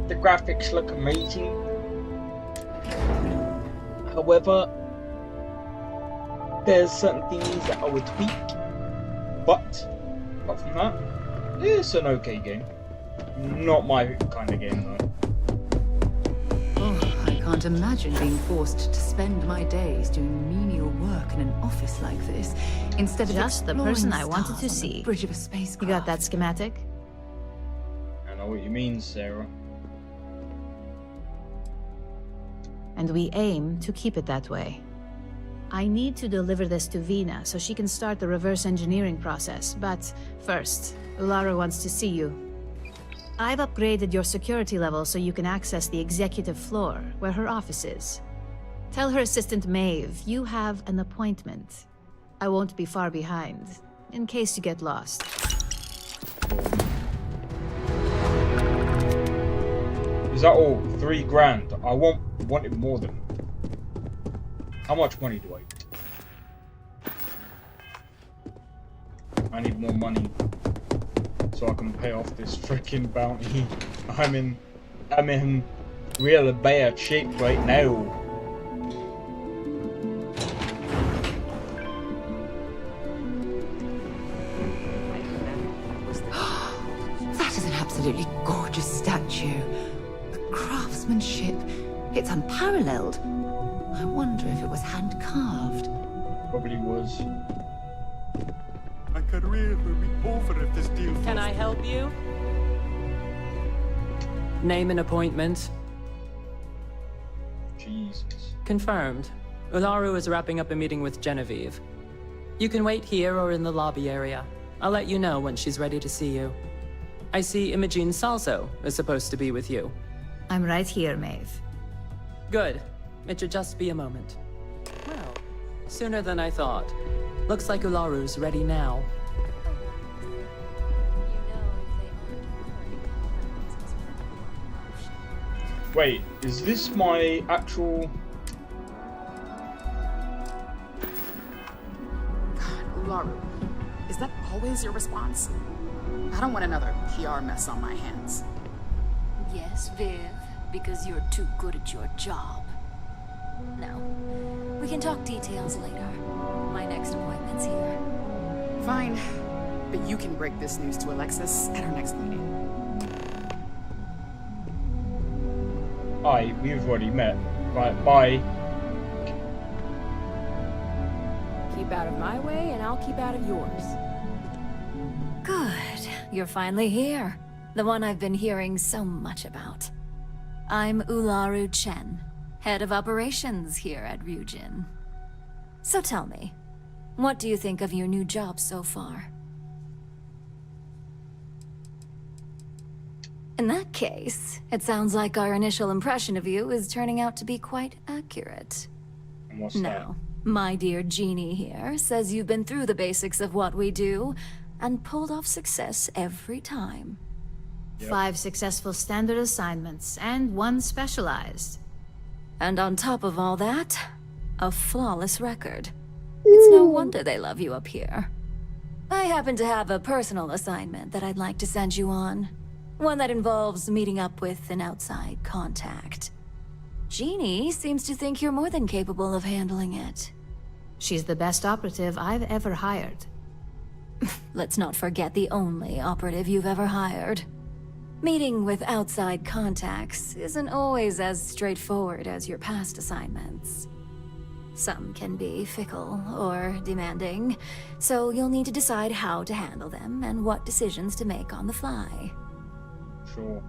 The graphics look amazing. However, there's certain things that I would tweak. But, apart from that, it's an okay game. Not my kind of game though. Oh, I can't imagine being forced to spend my days doing menial work in an office like this, instead of just the person I wanted to see. Bridge of a spacecraft. You got that schematic? I know what you mean, Sarah. And we aim to keep it that way. I need to deliver this to Vina so she can start the reverse engineering process, but first, Lara wants to see you. I've upgraded your security level so you can access the executive floor, where her office is. Tell her assistant Maeve you have an appointment. I won't be far behind, in case you get lost. Is that all? 3 grand. I wanted more than. How much money do I need? I need more money so I can pay off this freaking bounty. I'm in real bad shape right now. That is an absolutely gorgeous statue. The craftsmanship, it's unparalleled. I wonder if it was hand-carved. Probably was. My career will be over if this deal falls. Can I help you? Name an appointment. Jesus. Confirmed. Ularu is wrapping up a meeting with Genevieve. You can wait here or in the lobby area. I'll let you know when she's ready to see you. I see Imogene Salso is supposed to be with you. I'm right here, Maeve. Good. It should just be a moment. Well, sooner than I thought. Looks like Ularu's ready now. Wait, is this my actual... God, Ularu, is that always your response? I don't want another PR mess on my hands. Yes, Viv, because you're too good at your job. Now, we can talk details later. My next appointment's here. Fine, but you can break this news to Alexis at our next meeting. Hi, we've already met. Right, bye. Keep out of my way, and I'll keep out of yours. Good. You're finally here. The one I've been hearing so much about. I'm Ularu Chen, head of operations here at Ryujin. So tell me, what do you think of your new job so far? In that case, it sounds like our initial impression of you is turning out to be quite accurate. And what's Now, my dear Jeannie here says you've been through the basics of what we do, and pulled off success every time. 5 successful standard assignments, and 1 specialized. And on top of all that, a flawless record. It's no wonder they love you up here. I happen to have a personal assignment that I'd like to send you on. One that involves meeting up with an outside contact. Jeannie seems to think you're more than capable of handling it. She's the best operative I've ever hired. Let's not forget the only operative you've ever hired. Meeting with outside contacts isn't always as straightforward as your past assignments. Some can be fickle or demanding, so you'll need to decide how to handle them and what decisions to make on the fly. Sure.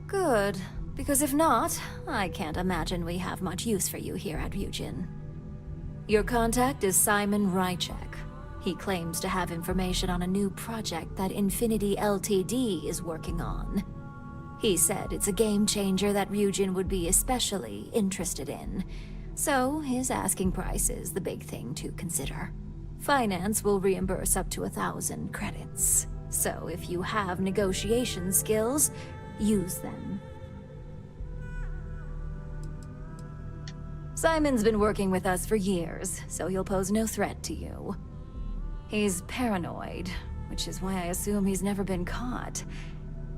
Good, because if not, I can't imagine we have much use for you here at Ryujin. Your contact is Simon Rychek. He claims to have information on a new project that Infinity Ltd is working on. He said it's a game changer that Ryujin would be especially interested in. So his asking price is the big thing to consider. Finance will reimburse up to 1,000 credits. So if you have negotiation skills, use them. Simon's been working with us for years, so he'll pose no threat to you. He's paranoid, which is why I assume he's never been caught.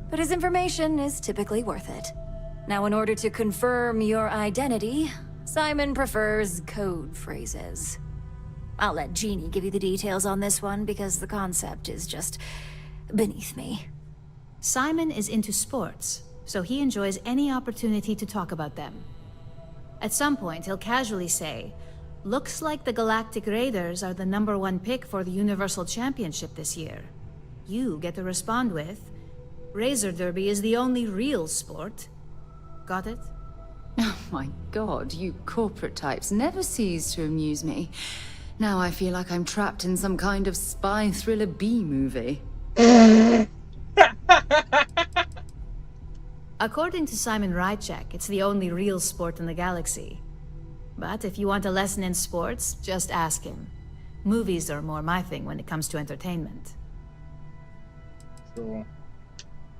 But his information is typically worth it. Now, in order to confirm your identity, Simon prefers code phrases. I'll let Jeannie give you the details on this one because the concept is just beneath me. Simon is into sports, so he enjoys any opportunity to talk about them. At some point, he'll casually say, "Looks like the Galactic Raiders are the #1 pick for the Universal Championship this year." You get to respond with, "Razor Derby is the only real sport." Got it? Oh my god, you corporate types never cease to amuse me. Now I feel like I'm trapped in some kind of spy thriller B-movie. According to Simon Rychek, it's the only real sport in the galaxy. But if you want a lesson in sports, just ask him. Movies are more my thing when it comes to entertainment. Sure.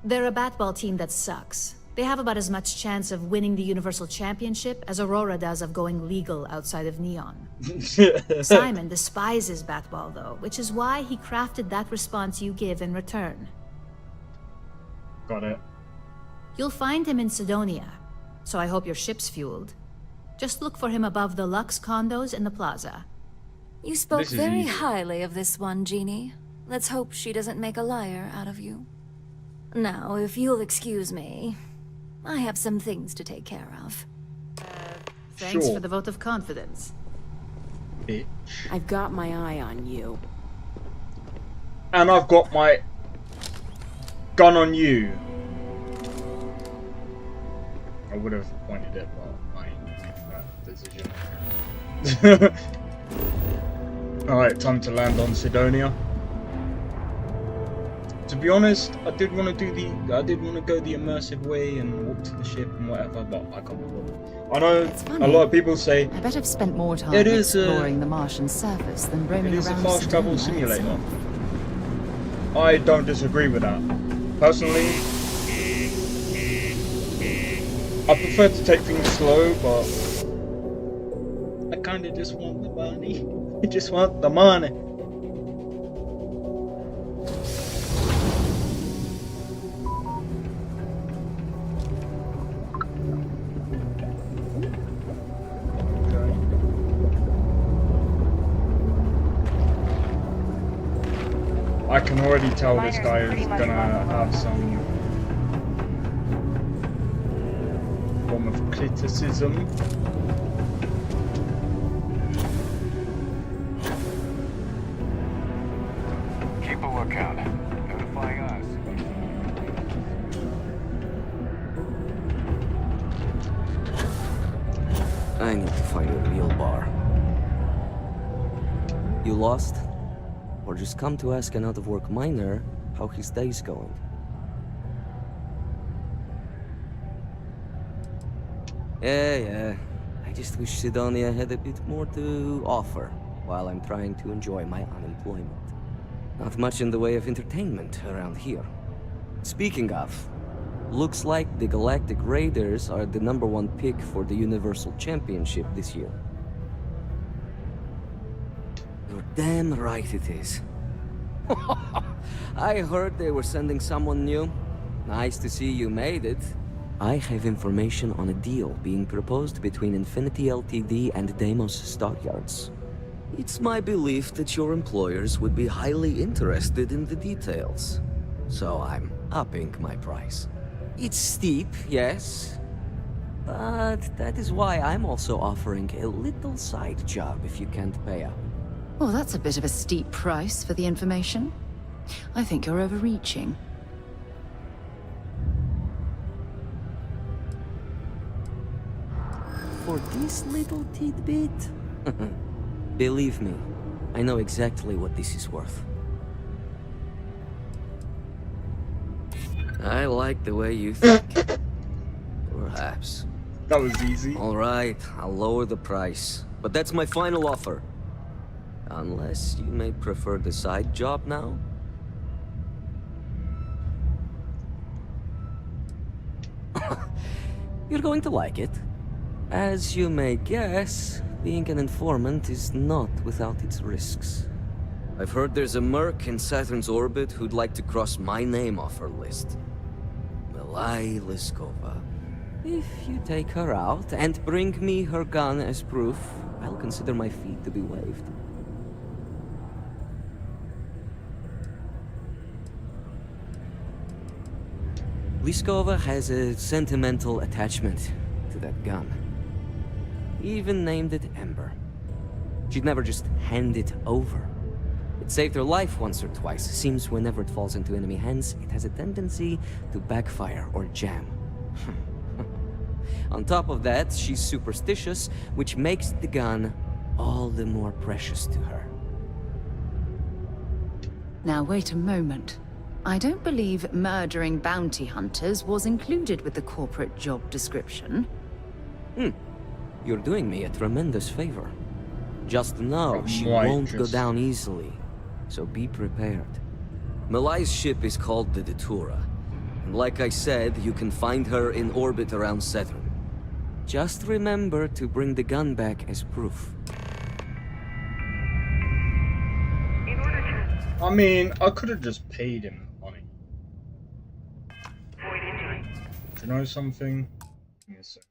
They're a batball team that sucks. They have about as much chance of winning the Universal Championship as Aurora does of going legal outside of Neon. Simon despises batball, though, which is why he crafted that response you give in return. Got it. You'll find him in Sidonia, so I hope your ship's fueled. Just look for him above the Lux condos in the plaza. You spoke very highly of this one, Jeannie. Let's hope she doesn't make a liar out of you. Now, if you'll excuse me, I have some things to take care of. Thanks for the vote of confidence. Bitch. I've got my eye on you. And I've got my gun on you. I would have pointed it, but I ain't making that decision. Alright, time to land on Sidonia. To be honest, I did want to go the immersive way and walk to the ship and whatever, but I can't bother. I know a lot of people say I bet I've spent more time exploring the Martian surface than roaming around. It is a fast travel simulator. I don't disagree with that. Personally, I prefer to take things slow, but I kinda just want the money. I just want the money. I can already tell this guy is gonna have some form of criticism. Keep a lookout. Notifying us. I need to find a real bar. You lost? Or just come to ask an out-of-work miner how his day's going? Yeah. I just wish Sidonia had a bit more to offer while I'm trying to enjoy my unemployment. Not much in the way of entertainment around here. Speaking of, looks like the Galactic Raiders are the #1 pick for the Universal Championship this year. You're damn right it is. I heard they were sending someone new. Nice to see you made it. I have information on a deal being proposed between Infinity Ltd and Deimos Stockyards. It's my belief that your employers would be highly interested in the details. So I'm upping my price. It's steep, yes. But that is why I'm also offering a little side job if you can't pay up. Oh, that's a bit of a steep price for the information. I think you're overreaching. For this little tidbit? Believe me, I know exactly what this is worth. I like the way you think. Perhaps. That was easy. All right, I'll lower the price. But that's my final offer. Unless you may prefer the side job now? You're going to like it. As you may guess, being an informant is not without its risks. I've heard there's a merc in Saturn's orbit who'd like to cross my name off her list. Milai Liskova. If you take her out and bring me her gun as proof, I'll consider my fee to be waived. Liskova has a sentimental attachment to that gun. Even named it Ember. She'd never just hand it over. It saved her life once or twice. Seems whenever it falls into enemy hands, it has a tendency to backfire or jam. On top of that, she's superstitious, which makes the gun all the more precious to her. Now wait a moment. I don't believe murdering bounty hunters was included with the corporate job description. You're doing me a tremendous favor. Just know she won't go down easily, so be prepared. Malai's ship is called the Datura, and like I said, you can find her in orbit around Saturn. Just remember to bring the gun back as proof. I mean, I could have just paid him money. Do you know something? Give me a second.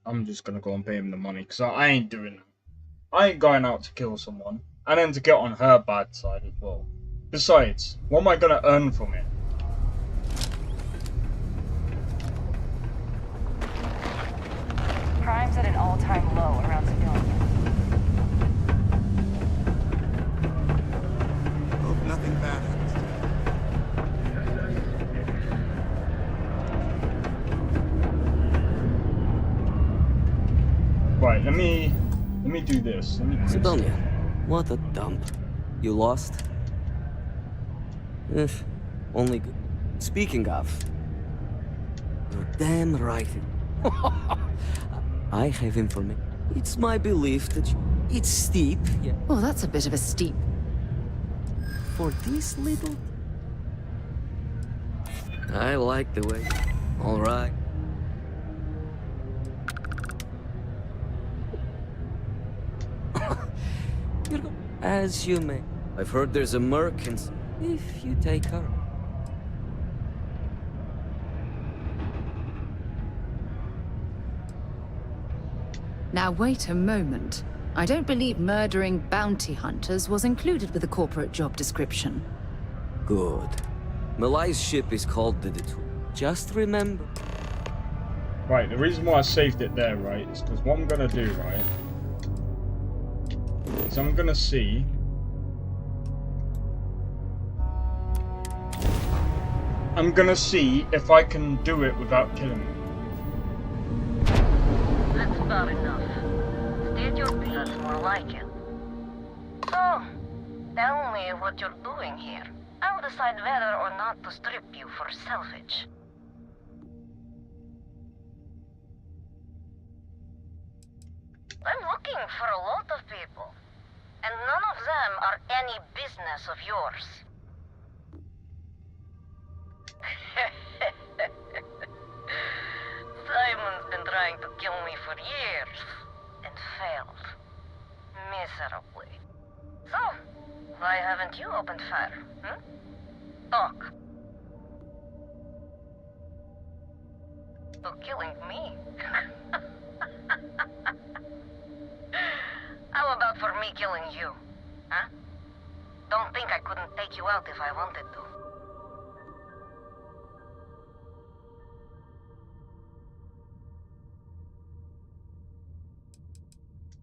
I'm just gonna go and pay him the money, because I ain't doing that. I ain't going out to kill someone, and then to get on her bad side as well. Besides, what am I gonna earn from it? Crime's at an all-time low around civilians. Hope nothing bad happens. Right, let me do this. Let me quit. Sidonia, what a dump. You lost? Only good. Speaking of, you're damn right. I have information. It's my belief that it's steep. Yeah. Oh, that's a bit of a steep. For this little... I like the way... All right. As you may. I've heard there's a merc and... If you take her... Now wait a moment. I don't believe murdering bounty hunters was included with the corporate job description. Good. Malai's ship is called the Detour. Just remember... Right, the reason why I saved it there, right, is because what I'm gonna do, right, is I'm gonna see... I'm gonna see if I can do it without killing him. That's about enough. State your business more like it. So, tell me what you're doing here. I'll decide whether or not to strip you for salvage. I'm looking for a lot of people. and none of them are any business of yours. Simon's been trying to kill me for years, and failed. Miserably. So, why haven't you opened fire, hmm? Talk. So killing me? How about for me killing you, huh? Don't think I couldn't take you out if I wanted to.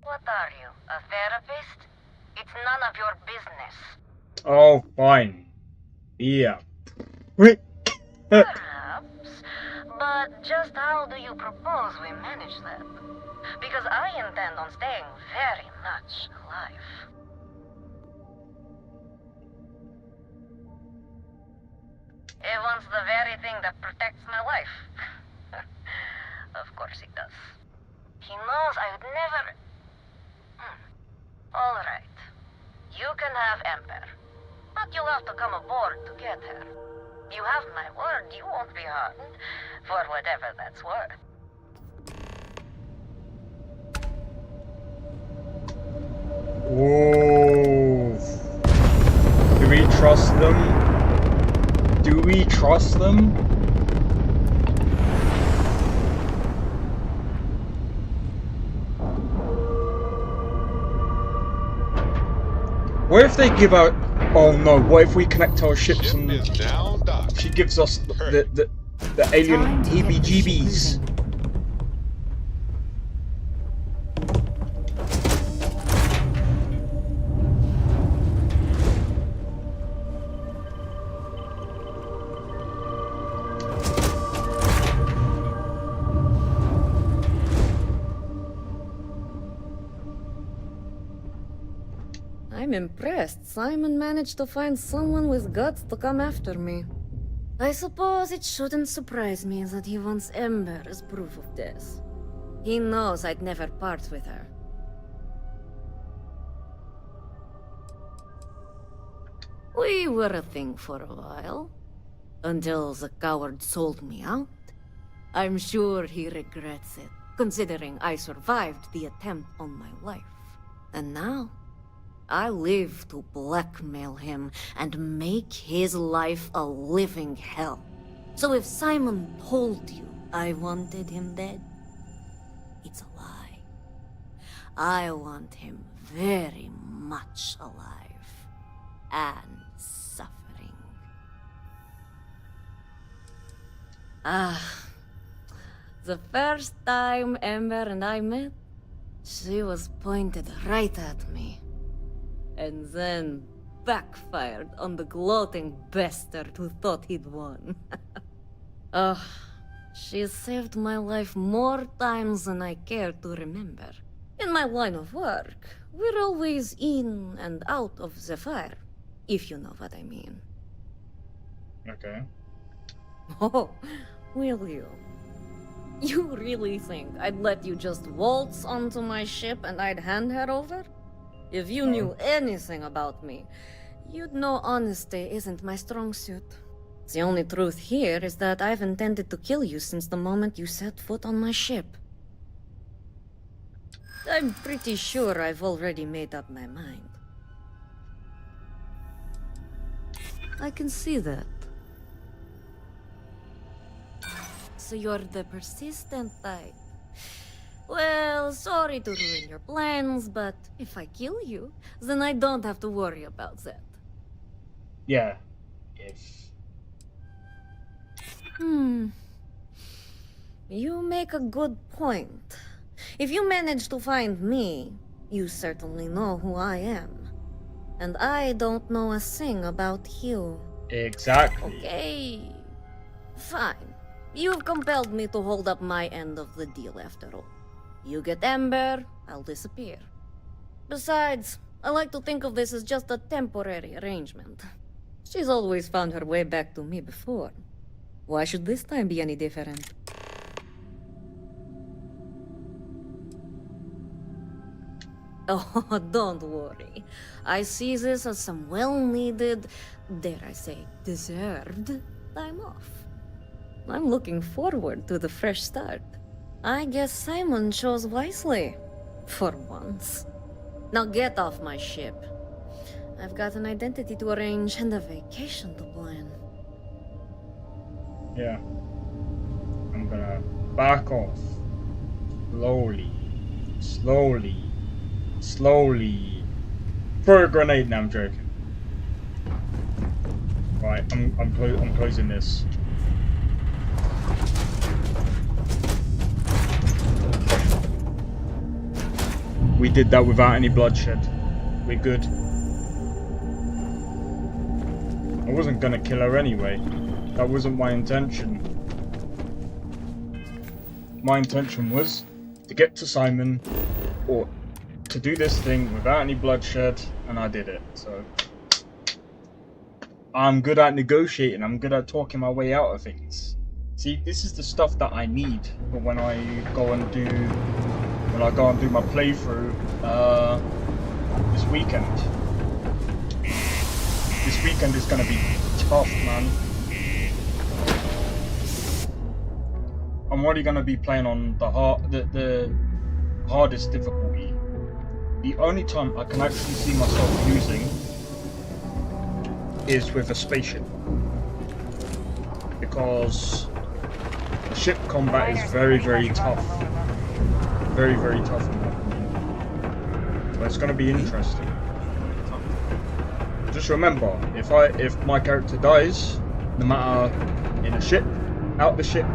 What are you, a therapist? It's none of your business. Oh, fine. Yeah. Perhaps, but just how do you propose we manage that? Because I intend on staying very much alive. He wants the very thing that protects my life. Of course he does. He knows I would never... All right. You can have Ember. But you'll have to come aboard to get her. You have my word, you won't be harmed. For whatever that's worth. Whoa. Do we trust them? Do we trust them? What if they give out... Oh no, what if we connect our ships and she gives us the alien heebie-jeebies? I'm impressed. Simon managed to find someone with guts to come after me. I suppose it shouldn't surprise me that he wants Ember as proof of this. He knows I'd never part with her. We were a thing for a while. Until the coward sold me out. I'm sure he regrets it, considering I survived the attempt on my life. And now... I live to blackmail him and make his life a living hell. So if Simon told you I wanted him dead, it's a lie. I want him very much alive and suffering. The first time Ember and I met, she was pointed right at me. And then backfired on the gloating bastard who thought he'd won. She saved my life more times than I care to remember. In my line of work, we're always in and out of the fire, if you know what I mean. Okay. Oh, will you? You really think I'd let you just waltz onto my ship and I'd hand her over? If you knew anything about me, you'd know honesty isn't my strong suit. The only truth here is that I've intended to kill you since the moment you set foot on my ship. I'm pretty sure I've already made up my mind. I can see that. So you're the persistent type. Well, sorry to ruin your plans, but if I kill you, then I don't have to worry about that. Yeah. Yes. You make a good point. If you manage to find me, you certainly know who I am. And I don't know a thing about you. Exactly. Okay. Fine. You've compelled me to hold up my end of the deal after all. You get Ember, I'll disappear. Besides, I like to think of this as just a temporary arrangement. She's always found her way back to me before. Why should this time be any different? Oh, don't worry. I see this as some well-needed, dare I say, deserved time off. I'm looking forward to the fresh start. I guess Simon chose wisely. For once. Now get off my ship. I've got an identity to arrange and a vacation to plan. Yeah. I'm gonna back off. Slowly. Slowly. Slowly. Throw a grenade now, I'm joking. Right, I'm closing this. We did that without any bloodshed. We're good. I wasn't gonna kill her anyway. That wasn't my intention. My intention was to get to Simon, or to do this thing without any bloodshed, and I did it. So I'm good at negotiating. I'm good at talking my way out of things. See, this is the stuff that I need for when I go and do my playthrough this weekend. This weekend is gonna be tough, man. I'm already gonna be playing on the hardest difficulty. The only time I can actually see myself losing is with a spaceship, because the ship combat is very, very tough. Very, very tough in my opinion. But it's gonna be interesting. Just remember, if my character dies, no matter in a ship, out the ship,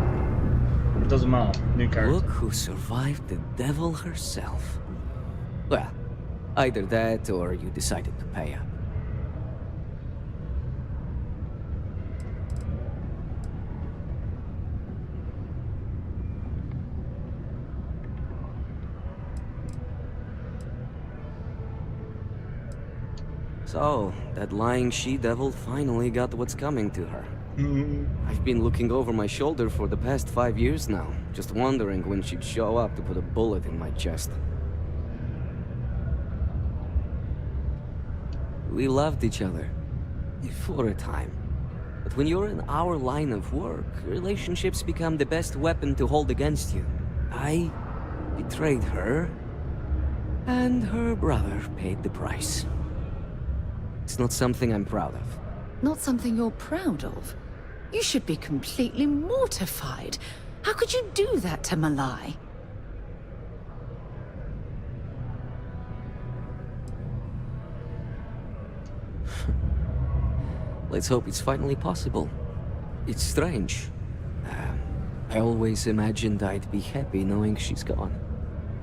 it doesn't matter. New character. Look who survived the devil herself. Well, either that or you decided to pay up. So, that lying she-devil finally got what's coming to her. I've been looking over my shoulder for the past 5 years now, just wondering when she'd show up to put a bullet in my chest. We loved each other. For a time. But when you're in our line of work, relationships become the best weapon to hold against you. I betrayed her, and her brother paid the price. It's not something I'm proud of. Not something you're proud of? You should be completely mortified. How could you do that to Malai? Let's hope it's finally possible. It's strange. I always imagined I'd be happy knowing she's gone.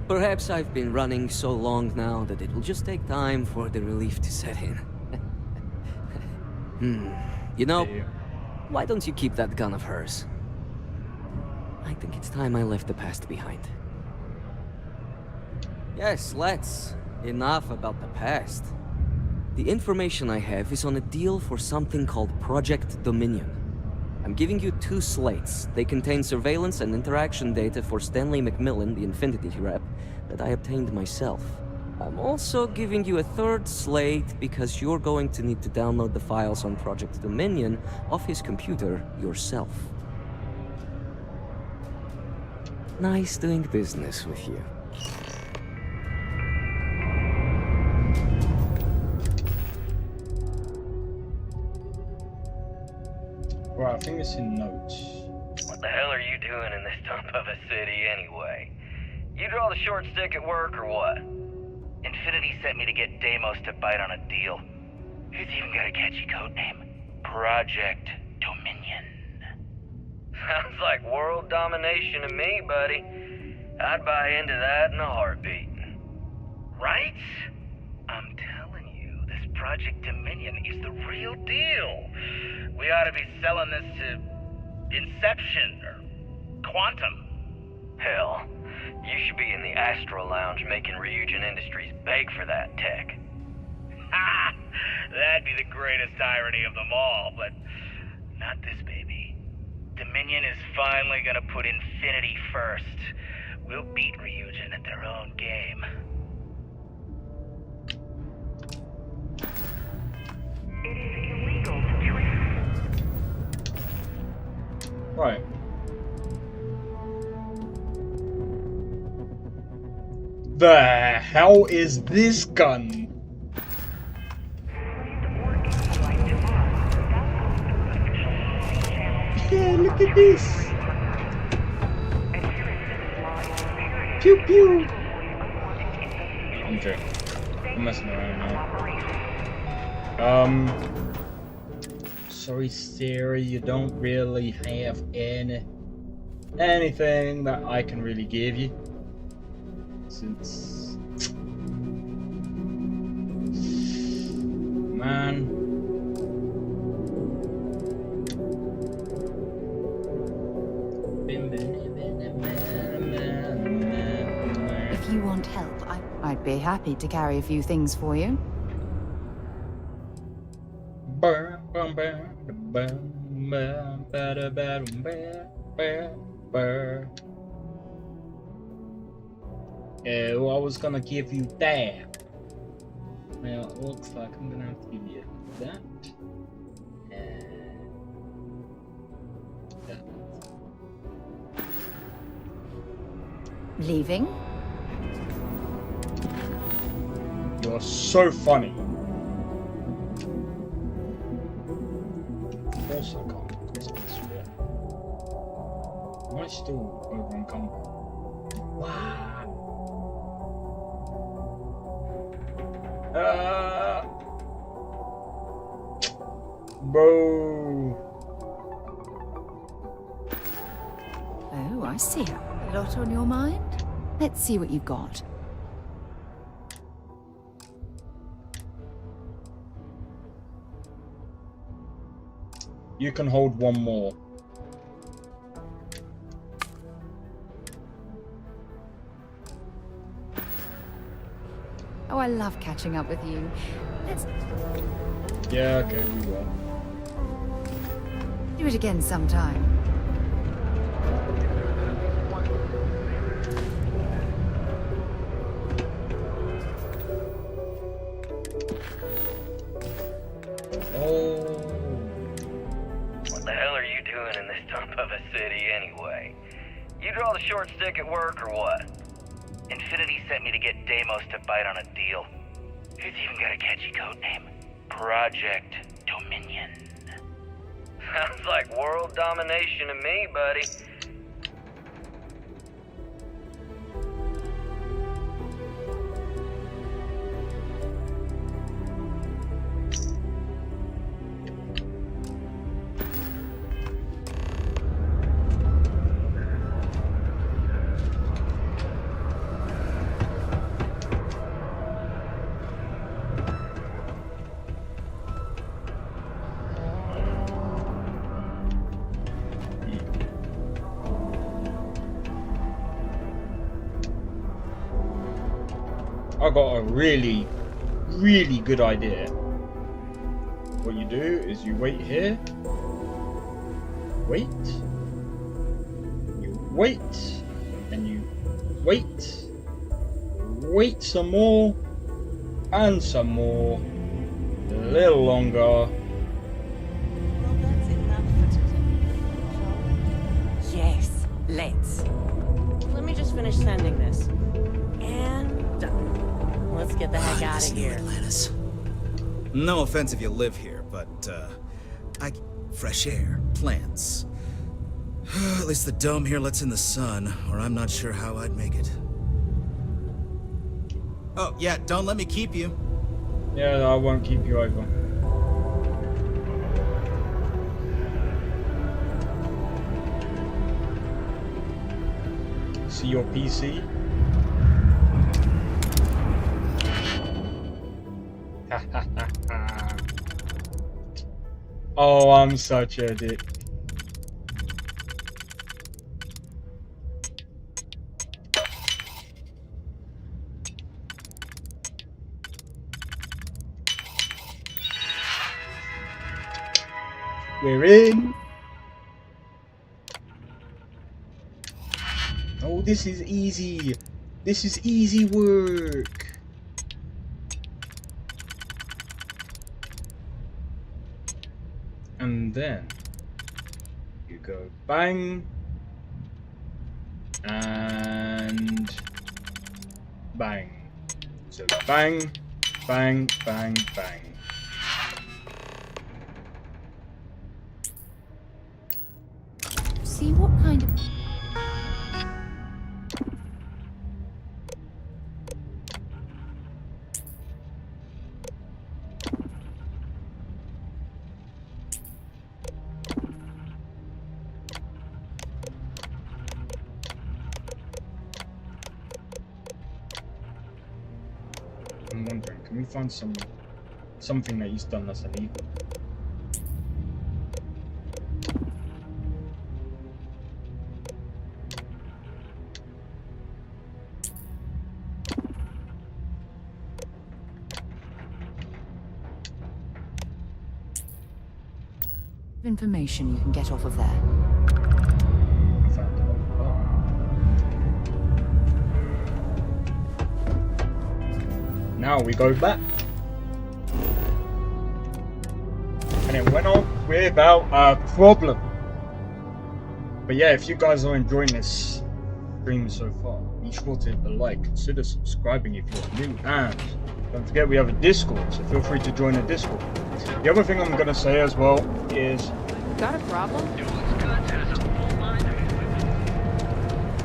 Perhaps I've been running so long now that it will just take time for the relief to set in. You know, why don't you keep that gun of hers? I think it's time I left the past behind. Yes, let's. Enough about the past. The information I have is on a deal for something called Project Dominion. I'm giving you 2 slates. They contain surveillance and interaction data for Stanley McMillan, the Infinity rep, that I obtained myself. I'm also giving you a 3rd slate because you're going to need to download the files on Project Dominion off his computer yourself. Nice doing business with you. Right, I think it's in notes. What the hell are you doing in this dump of a city anyway? You draw the short stick at work or what? Infinity sent me to get Deimos to bite on a deal. He's even got a catchy code name. Project Dominion. Sounds like world domination to me, buddy. I'd buy into that in a heartbeat. Right? I'm telling you, this Project Dominion is the real deal. We ought to be selling this to Inception or Quantum. Hell, you should be in the Astro Lounge making Ryujin Industries beg for that tech. Ha! That'd be the greatest irony of them all, but not this baby. Dominion is finally gonna put Infinity first. We'll beat Ryujin at their own game. Right. The hell is this gun? Yeah, look at this. Pew pew. I'm joking. I'm messing around now. Sorry, Sarah, you don't really have anything that I can really give you. Since, man, If you want help, I'd be happy to carry a few things for you. Oh, I was gonna give you that. Well, it looks like I'm gonna have to give you that. That. Leaving? You're so funny. Of course I can't cross this way. Am I still over encumbered? Wow. Bro. Oh, I see. A lot on your mind? Let's see what you've got. You can hold one more. Oh, I love catching up with you. Let's Yeah, okay, we will. do it again sometime. Oh. What the hell are you doing in this dump of a city anyway? You draw the short stick at work or what? Infinity sent me to get Deimos to bite on a deal. He's even got a catchy code name. Project Dominion. Sounds like world domination to me, buddy. I got a really, really good idea. What you do is you wait here. Wait. You wait. And you wait. Wait some more. And some more. A little longer. Yes, let's. Let me just finish sending this. And done. Let's get the heck out of here. Atlantis. No offense if you live here, but, fresh air, plants. At least the dome here lets in the sun, or I'm not sure how I'd make it. Oh, yeah, don't let me keep you. Yeah, I won't keep you over. See your PC? Oh, I'm such a dick. We're in. Oh, this is easy. This is easy work. and then you go bang and bang. So bang, bang, bang, bang. See what kind of... I'm wondering, can we find something that he's done that's illegal? Information you can get off of there. I found it. Oh. Now we go back. And it went off without a problem. But yeah, if you guys are enjoying this stream so far, be sure to hit the like, consider subscribing if you're new, and don't forget we have a Discord, so feel free to join the Discord. The other thing I'm going to say as well is... Got a problem?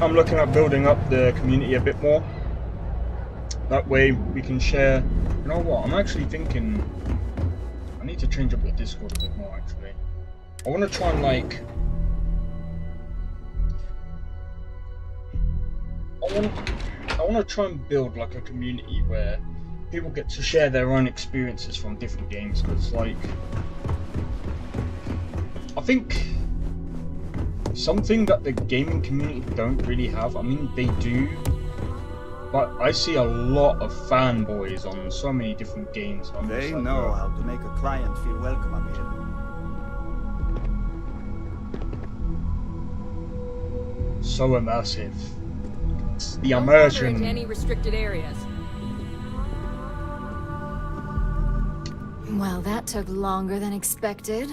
I'm looking at building up the community a bit more. That way we can share... You know what, I'm actually thinking... I need to change up the Discord a bit more, actually. I want to try and, like... I want to try and build, like, a community where people get to share their own experiences from different games, because, like... I think... something that the gaming community don't really have, I mean, they do, but I see a lot of fanboys on so many different games. They know how to make a client feel welcome, Amir. So immersive. It's the Don't immersion. wander into any restricted areas. Well, that took longer than expected.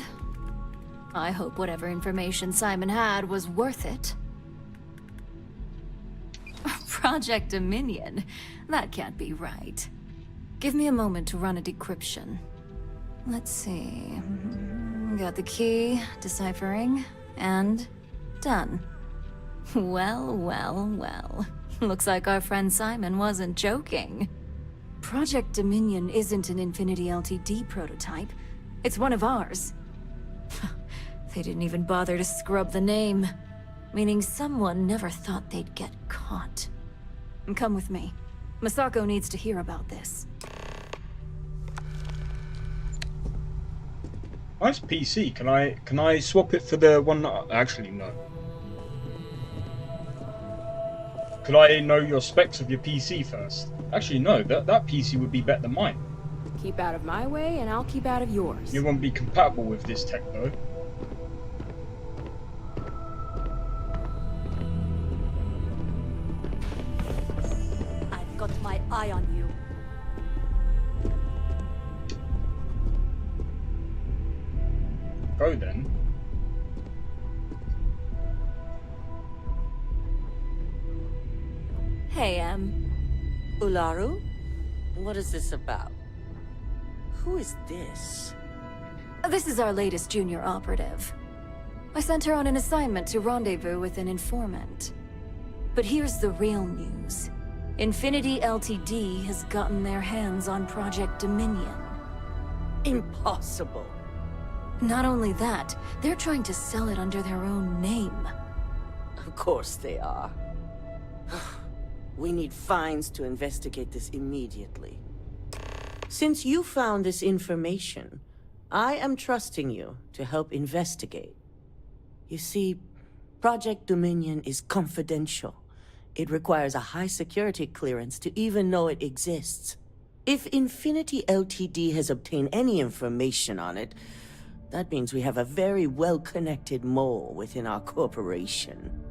I hope whatever information Simon had was worth it. Project Dominion? That can't be right. Give me a moment to run a decryption. Let's see. Got the key, deciphering, and done. Well, well, well. Looks like our friend Simon wasn't joking. Project Dominion isn't an Infinity LTD prototype. It's one of ours. They didn't even bother to scrub the name, meaning someone never thought they'd get caught. Come with me. Masako needs to hear about this. Nice PC. Can I swap it for the one that... Actually, no. Could I know your specs of your PC first? Actually, no. That PC would be better than mine. Keep out of my way, and I'll keep out of yours. You won't be compatible with this tech, though. I've got my eye on you. Go then. Hey, Ularu? What is this about? Who is this? This is our latest junior operative. I sent her on an assignment to rendezvous with an informant. But here's the real news. Infinity LTD has gotten their hands on Project Dominion. Impossible. Not only that, they're trying to sell it under their own name. Of course they are. We need fines to investigate this immediately. Since you found this information, I am trusting you to help investigate. You see, Project Dominion is confidential. It requires a high security clearance to even know it exists. If Infinity LTD has obtained any information on it, that means we have a very well-connected mole within our corporation.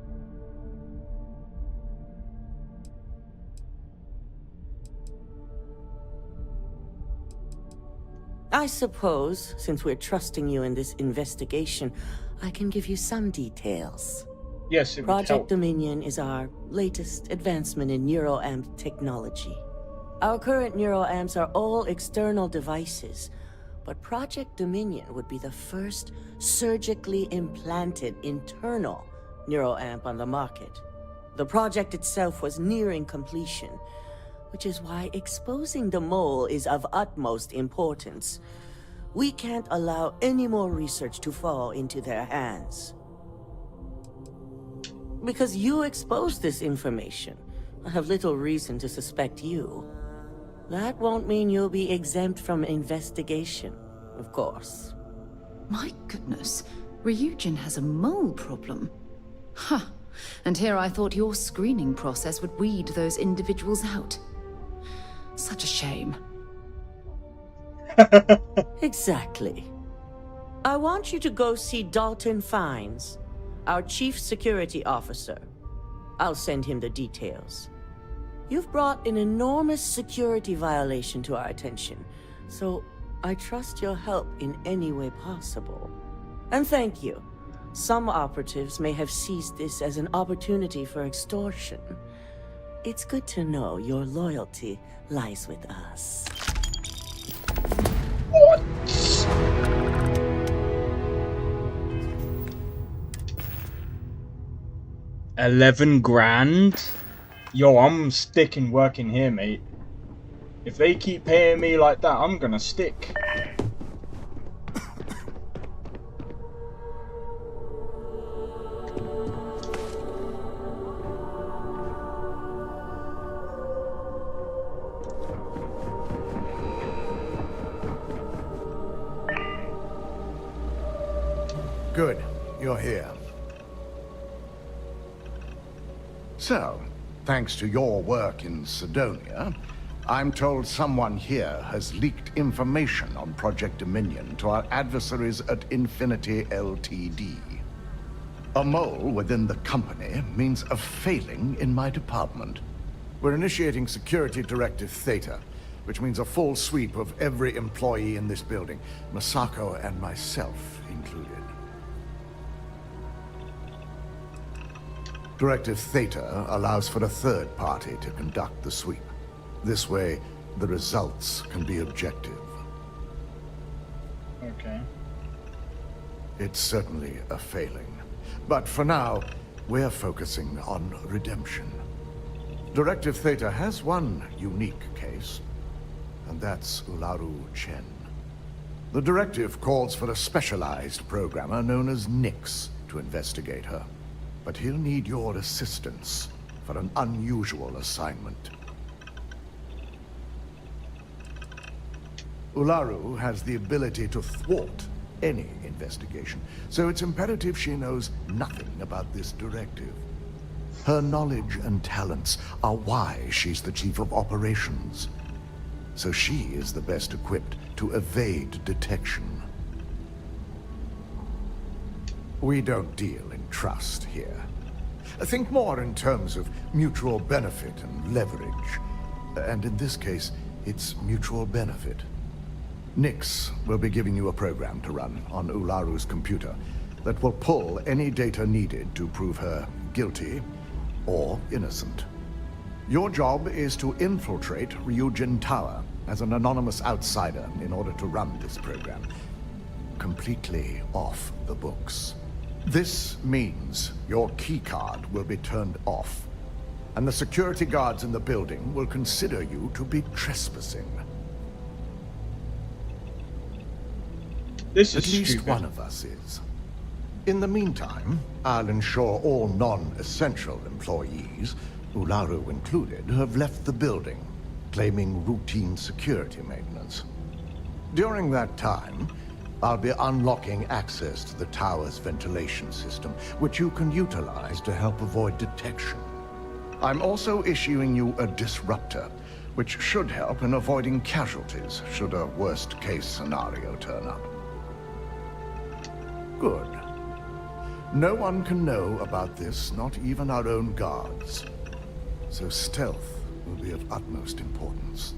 I I suppose, since we're trusting you in this investigation, I can give you some details. Yes, it would Project help. Dominion is our latest advancement in neuroamp technology. Our current neuroamps are all external devices, but Project Dominion would be the first surgically implanted internal neuroamp on the market. The project itself was nearing completion, which is why exposing the mole is of utmost importance. We can't allow any more research to fall into their hands. Because you exposed this information, I have little reason to suspect you. That won't mean you'll be exempt from investigation, of course. My goodness, Ryujin has a mole problem. Huh. And here I thought your screening process would weed those individuals out. Such a shame. Exactly. I want you to go see Dalton Fines, our chief security officer. I'll send him the details. You've brought an enormous security violation to our attention, so I trust your help in any way possible. And thank you. Some operatives may have seized this as an opportunity for extortion. It's good to know your loyalty lies with us. What? 11 grand? Yo, I'm sticking working here, mate. If they keep paying me like that, I'm gonna stick. Good. You're here. So, thanks to your work in Sidonia, I'm told someone here has leaked information on Project Dominion to our adversaries at Infinity Ltd. A mole within the company means a failing in my department. We're initiating Security Directive Theta, which means a full sweep of every employee in this building, Masako and myself included. Directive Theta allows for a third party to conduct the sweep. This way, the results can be objective. Okay. It's certainly a failing. But for now, we're focusing on redemption. Directive Theta has one unique case, and that's Ularu Chen. The directive calls for a specialized programmer known as Nix to investigate her. But he'll need your assistance for an unusual assignment. Ularu has the ability to thwart any investigation, so it's imperative she knows nothing about this directive. Her knowledge and talents are why she's the chief of operations. So she is the best equipped to evade detection. We don't deal in trust here. Think more in terms of mutual benefit and leverage. And in this case, it's mutual benefit. Nix will be giving you a program to run on Ularu's computer that will pull any data needed to prove her guilty or innocent. Your job is to infiltrate Ryujin Tower as an anonymous outsider in order to run this program completely off the books. This means your keycard will be turned off, and the security guards in the building will consider you to be trespassing. This is At least stupid. one of us is. In the meantime, I'll ensure all non-essential employees, Ularu included, have left the building, claiming routine security maintenance. During that time, I'll be unlocking access to the tower's ventilation system, which you can utilize to help avoid detection. I'm also issuing you a disruptor, which should help in avoiding casualties should a worst-case scenario turn up. Good. No one can know about this, not even our own guards. So stealth will be of utmost importance.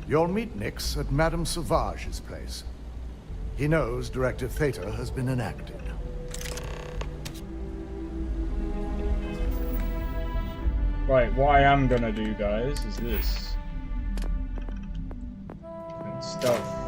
You'll meet Nix at Madame Sauvage's place. He knows Directive Theta has been enacted. Right, what I am gonna do, guys, is this. And stealth.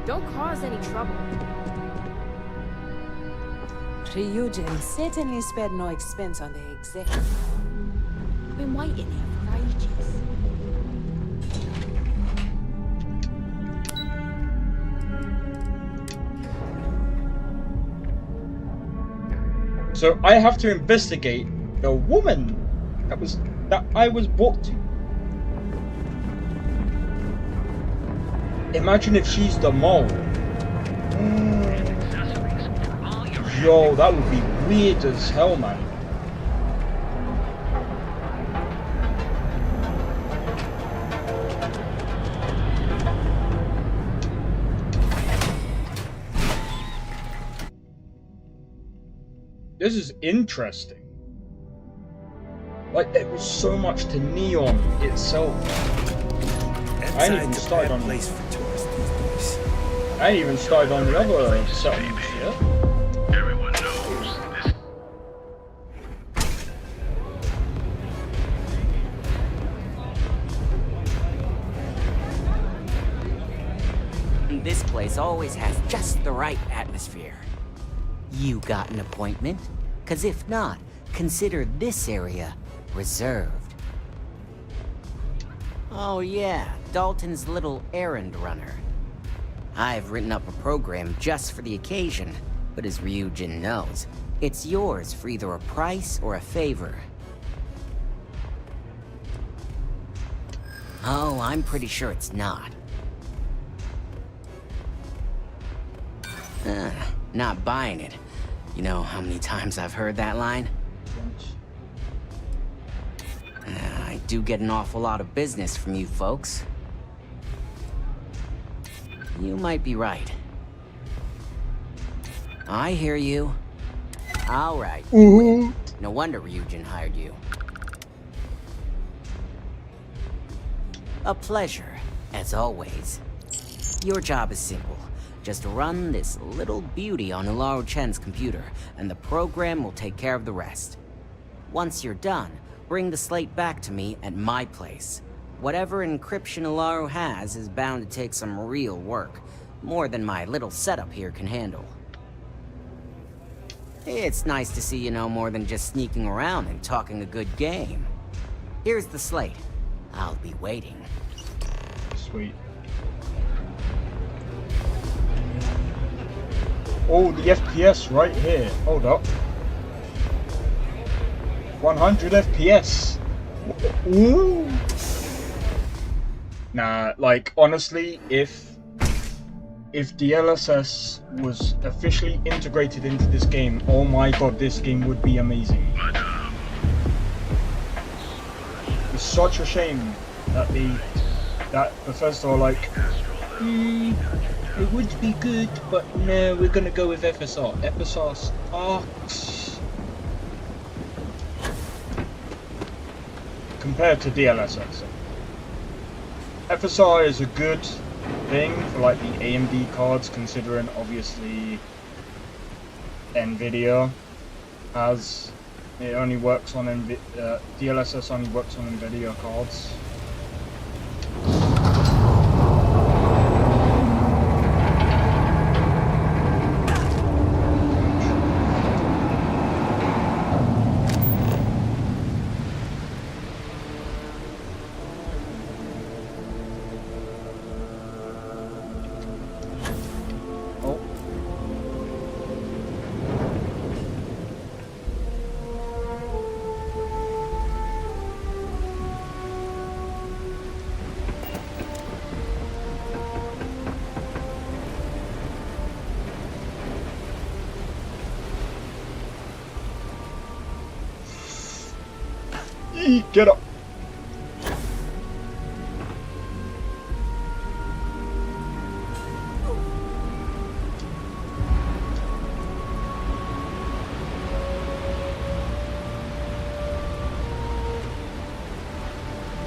Don't cause any trouble. Ryujin certainly spared no expense on the executive. I've been waiting here for ages. So I have to investigate the woman that I was brought to. Imagine if she's the mole. Yo, that would be weird as hell, man. This is interesting. Like, there was so much to Neon itself. I ain't even started on place for tourists these days. I ain't even started on the other settlements yet. Everyone knows this. This place always has just the right atmosphere. You got an appointment? 'Cause if not, consider this area reserved. Oh yeah, Dalton's little errand runner. I've written up a program just for the occasion, but as Ryujin knows, it's yours for either a price or a favor. Oh, I'm pretty sure it's not. Not buying it. You know how many times I've heard that line? I do get an awful lot of business from you folks. You might be right. I hear you. All right. No wonder Ryujin hired you. A pleasure, as always. Your job is simple. Just run this little beauty on Ularu Chen's computer, and the program will take care of the rest. Once you're done, bring the slate back to me at my place. Whatever encryption Ularu has is bound to take some real work, more than my little setup here can handle. It's nice to see you know more than just sneaking around and talking a good game. Here's the slate. I'll be waiting. Sweet. Oh, the FPS right here. Hold up. 100 FPS. Ooh. Nah, like honestly, if DLSS was officially integrated into this game, oh my god, this game would be amazing. It's such a shame that Bethesda are like, it would be good, but no, we're gonna go with FSR. FSR sucks compared to DLSS. FSR is a good thing for like the AMD cards, considering obviously Nvidia has it only works on DLSS only works on Nvidia cards. Get up!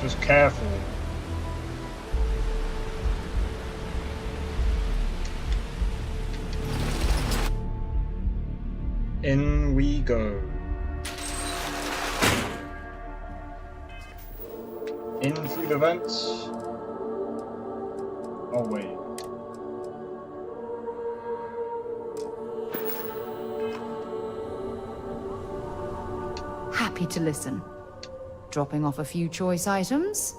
Just careful. In we go. In through the vents. Oh wait. Happy to listen. Dropping off a few choice items?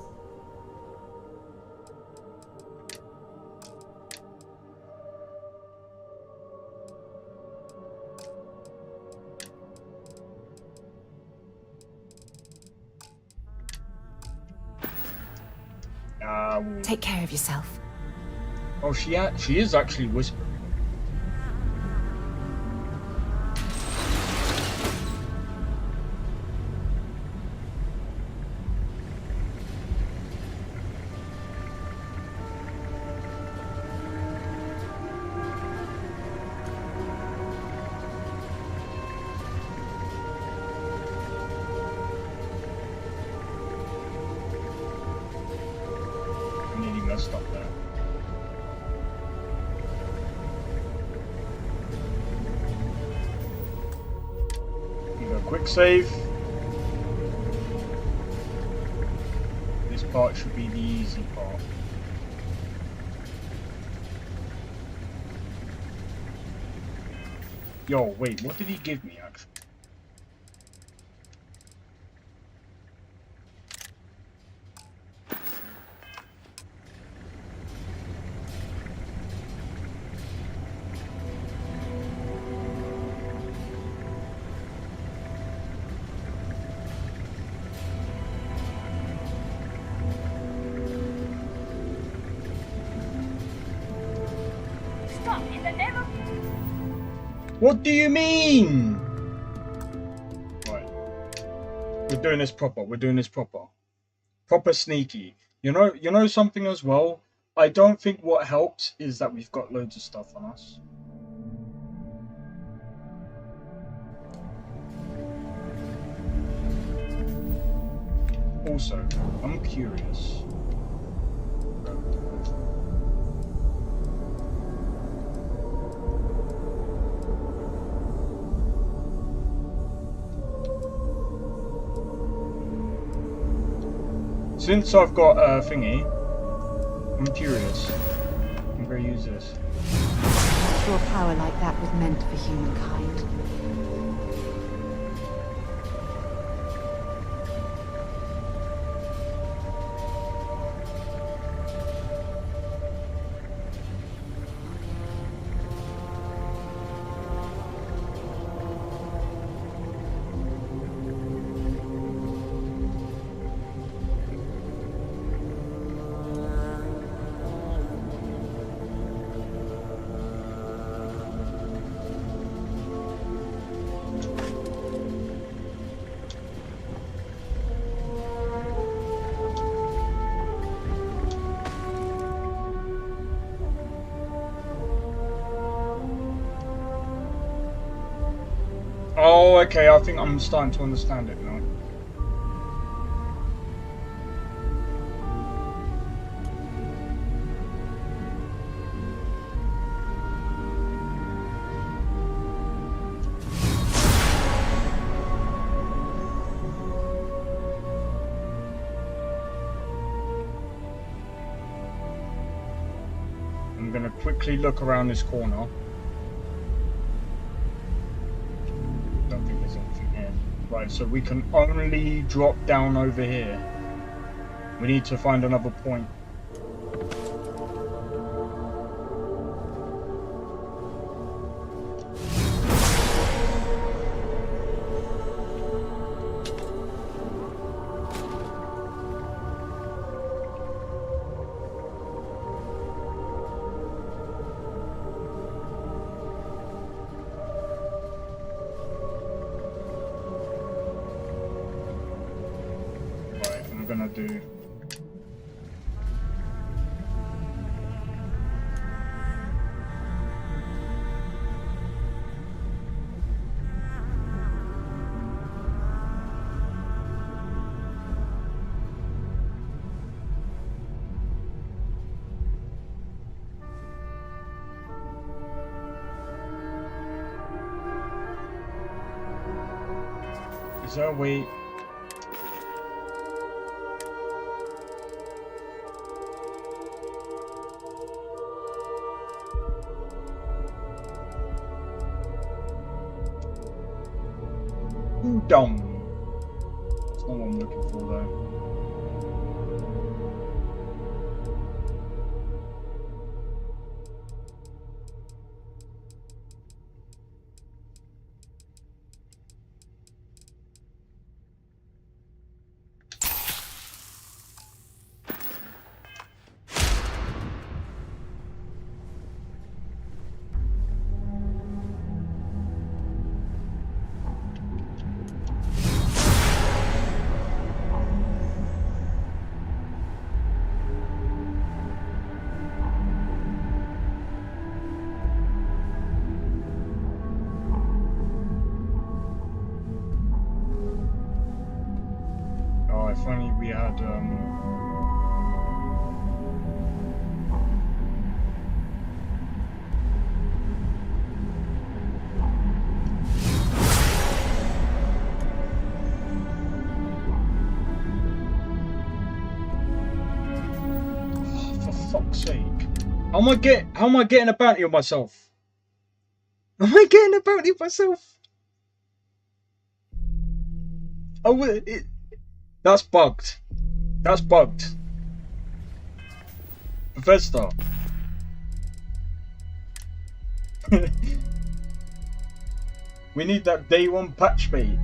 Take care of yourself. Oh, she is actually whispering. Stop there. You go quick save. This part should be the easy part. Yo, wait, what did he give me actually? What do you mean? Right. We're doing this proper. We're doing this proper. Proper sneaky. You know something as well? I don't think what helps is that we've got loads of stuff on us. Also, I'm curious. Since I've got a thingy, I'm curious. I'm going to use this. Sure, power like that was meant for humankind. Oh, okay, I think I'm starting to understand it now. I'm going to quickly look around this corner. Right, so we can only drop down over here. We need to find another point. Gonna do. Is there a way? Udon. That's not what I'm looking for though. Oh, if only we had for fuck's sake. How am I getting a bounty on myself? Am I getting a bounty on myself? Oh, that's bugged. That's bugged. Bethesda. We need that day one patch bait.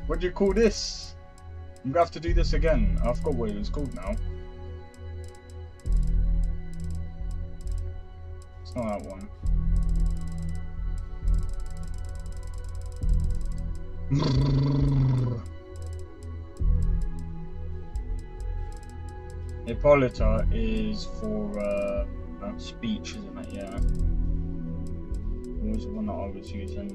What do you call this? I'm gonna have to do this again. I forgot what it was called now. It's not that one. Hippolyta is for speech, isn't it? Yeah. What was the one that I was using?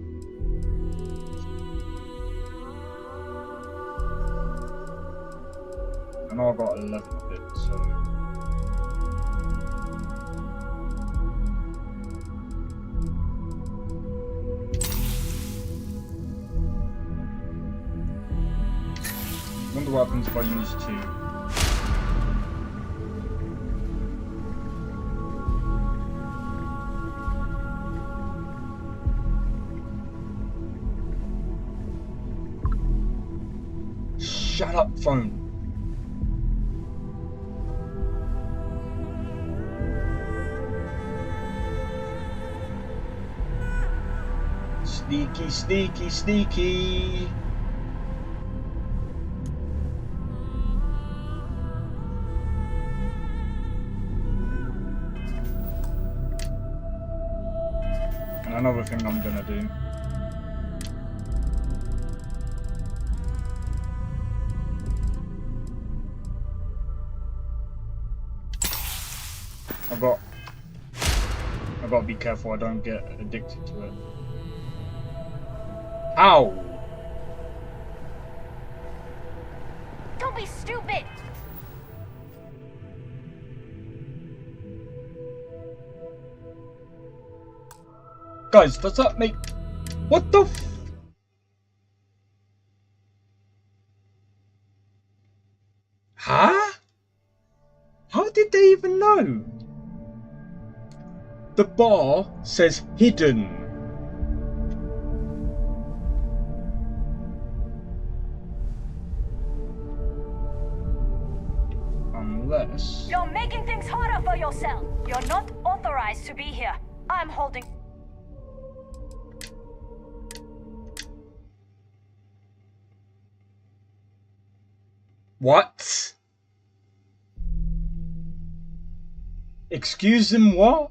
I know I got 11 of it, so. I wonder what happens if I use 2. Shut up, phone. Sneaky, sneaky, sneaky. And another thing I'm gonna do. I've got to be careful I don't get addicted to it. Ow! Don't be stupid! Guys, does that make... What the f... Huh? How did they even know? The bar says hidden. Unless... You're making things harder for yourself. You're not authorized to be here. I'm holding... What? Excuse him, what?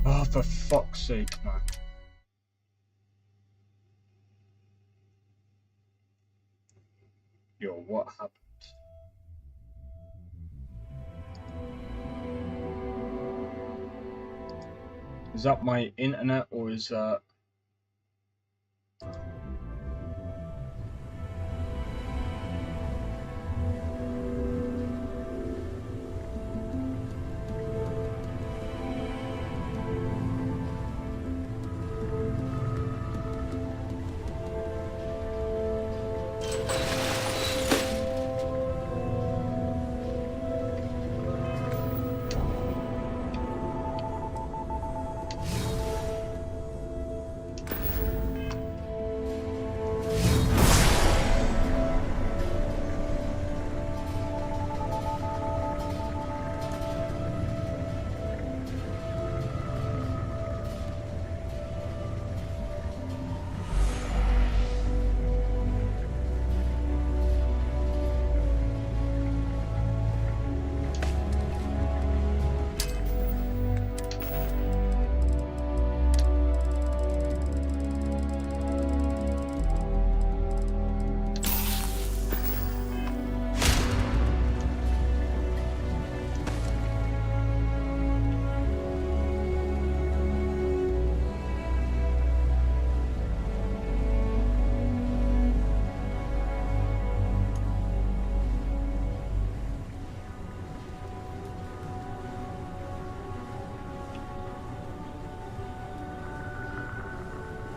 Oh, for fuck's sake, man. Yo, what happened? Is that my internet or is that...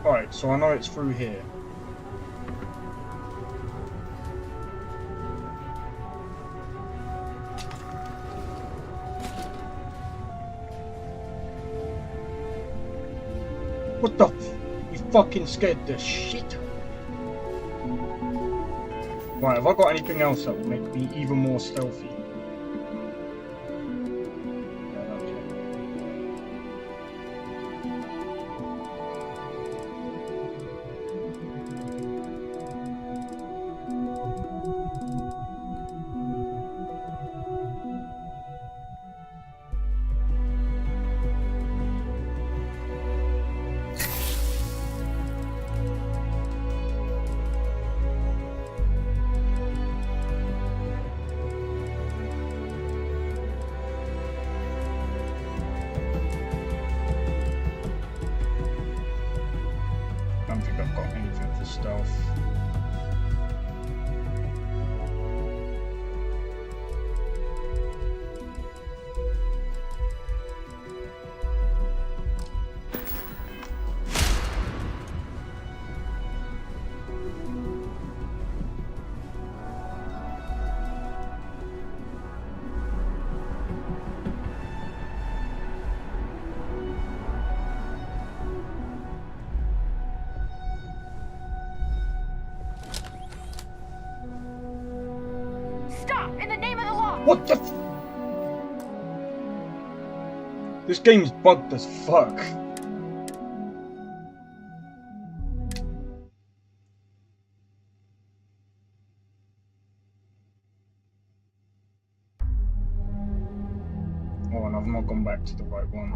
Alright, so I know it's through here. What the f- You fucking scared the shit. Right, have I got anything else that will make me even more stealthy? I don't think I've got anything for stealth. Stop! In the name of the law! What the f- This game's bugged as fuck. Oh, and I've not gone back to the right one.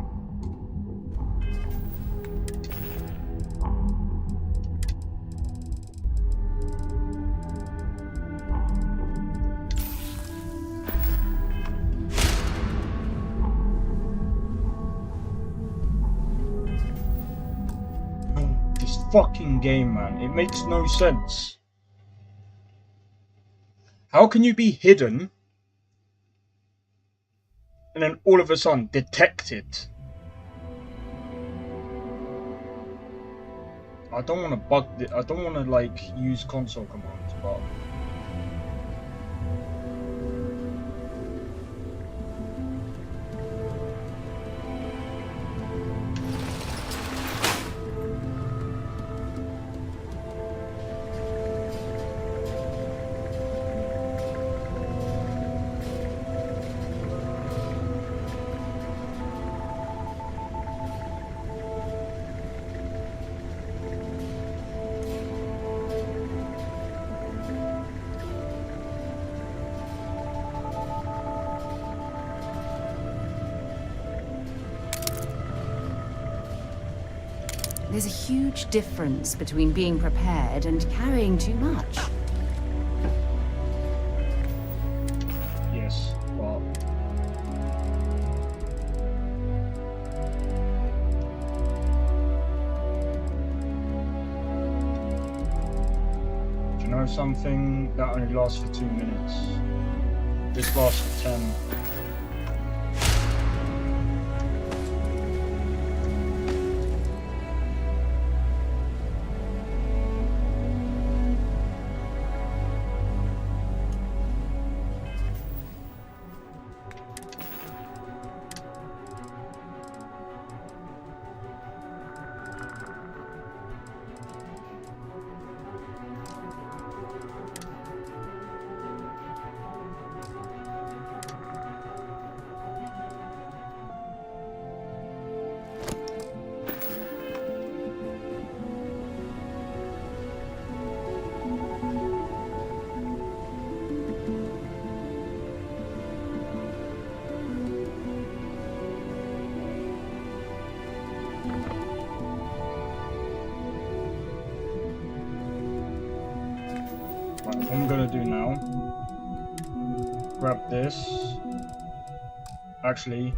This fucking game, man. It makes no sense. How can you be hidden and then all of a sudden detected? I don't want to bug it. I don't want to like use console commands, but There's a huge difference between being prepared and carrying too much. yes, but do you know something? That only lasts for 2 minutes. This lasts for 10. Right, what I'm gonna do now, grab this, actually,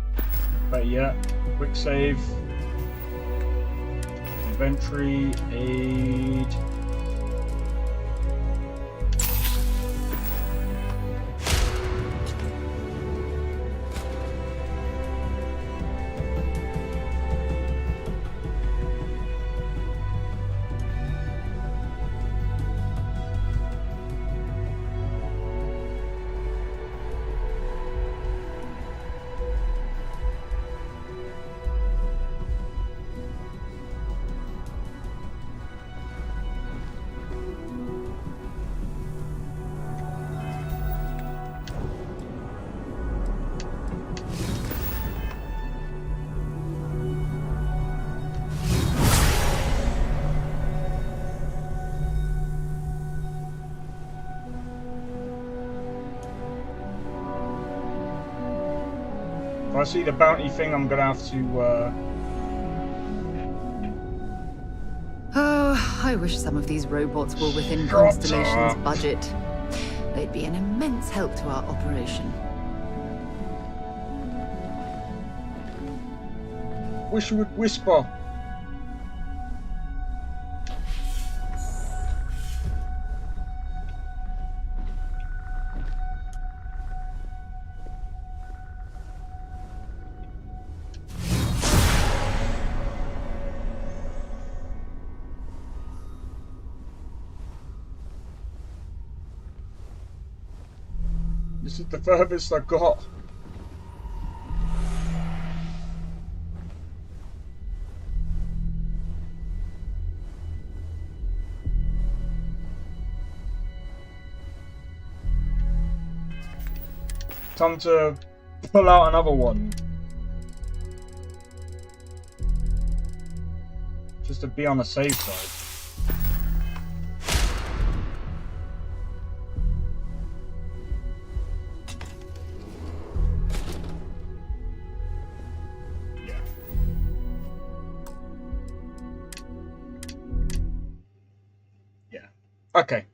better yet, quick save, inventory, aid, I see the bounty thing, I'm gonna have to, Oh, I wish some of these robots were within Constellation's budget. They'd be an immense help to our operation. Wish you would whisper. This is the furthest I got. Time to pull out another one. Just to be on the safe side. Okay.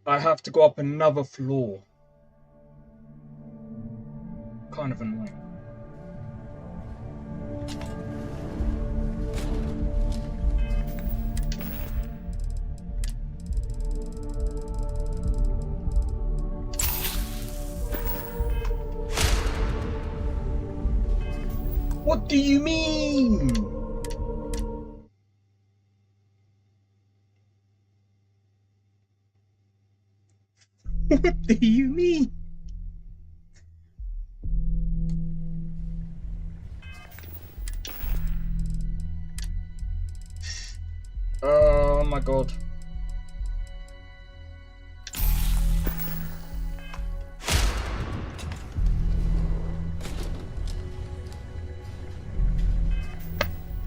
I have to go up another floor. Kind of annoying. What do you mean? What do you mean? Oh my god.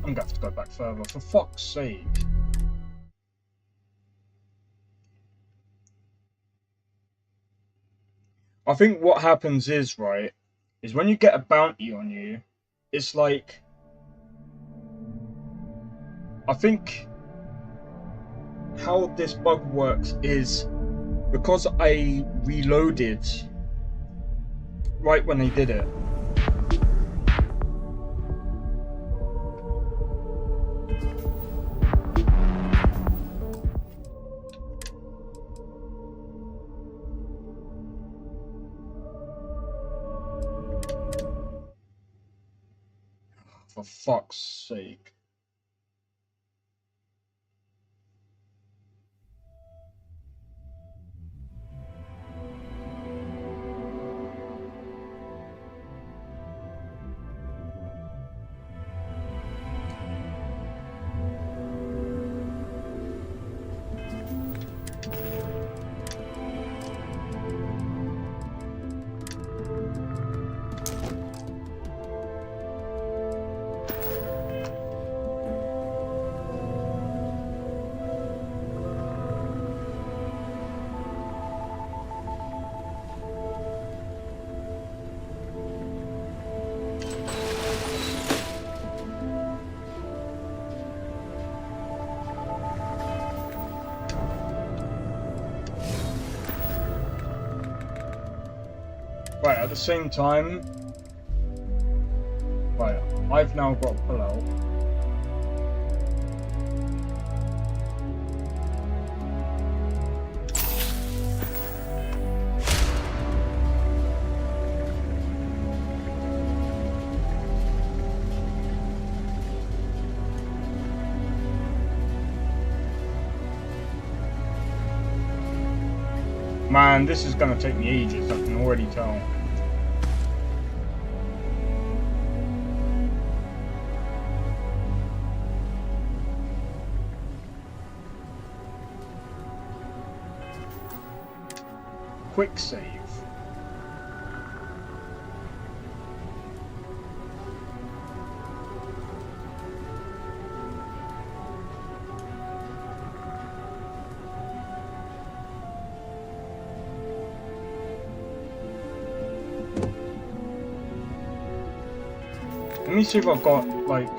I'm gonna have to go back further, for fuck's sake. I think what happens is, right, is when you get a bounty on you, it's like, I think how this bug works is because I reloaded right when they did it. For fuck's sake. Right, at the same time, right, I've now got to pull out. Man, this is gonna take me ages, I can already tell. Quick save. Let me see if I've got, like...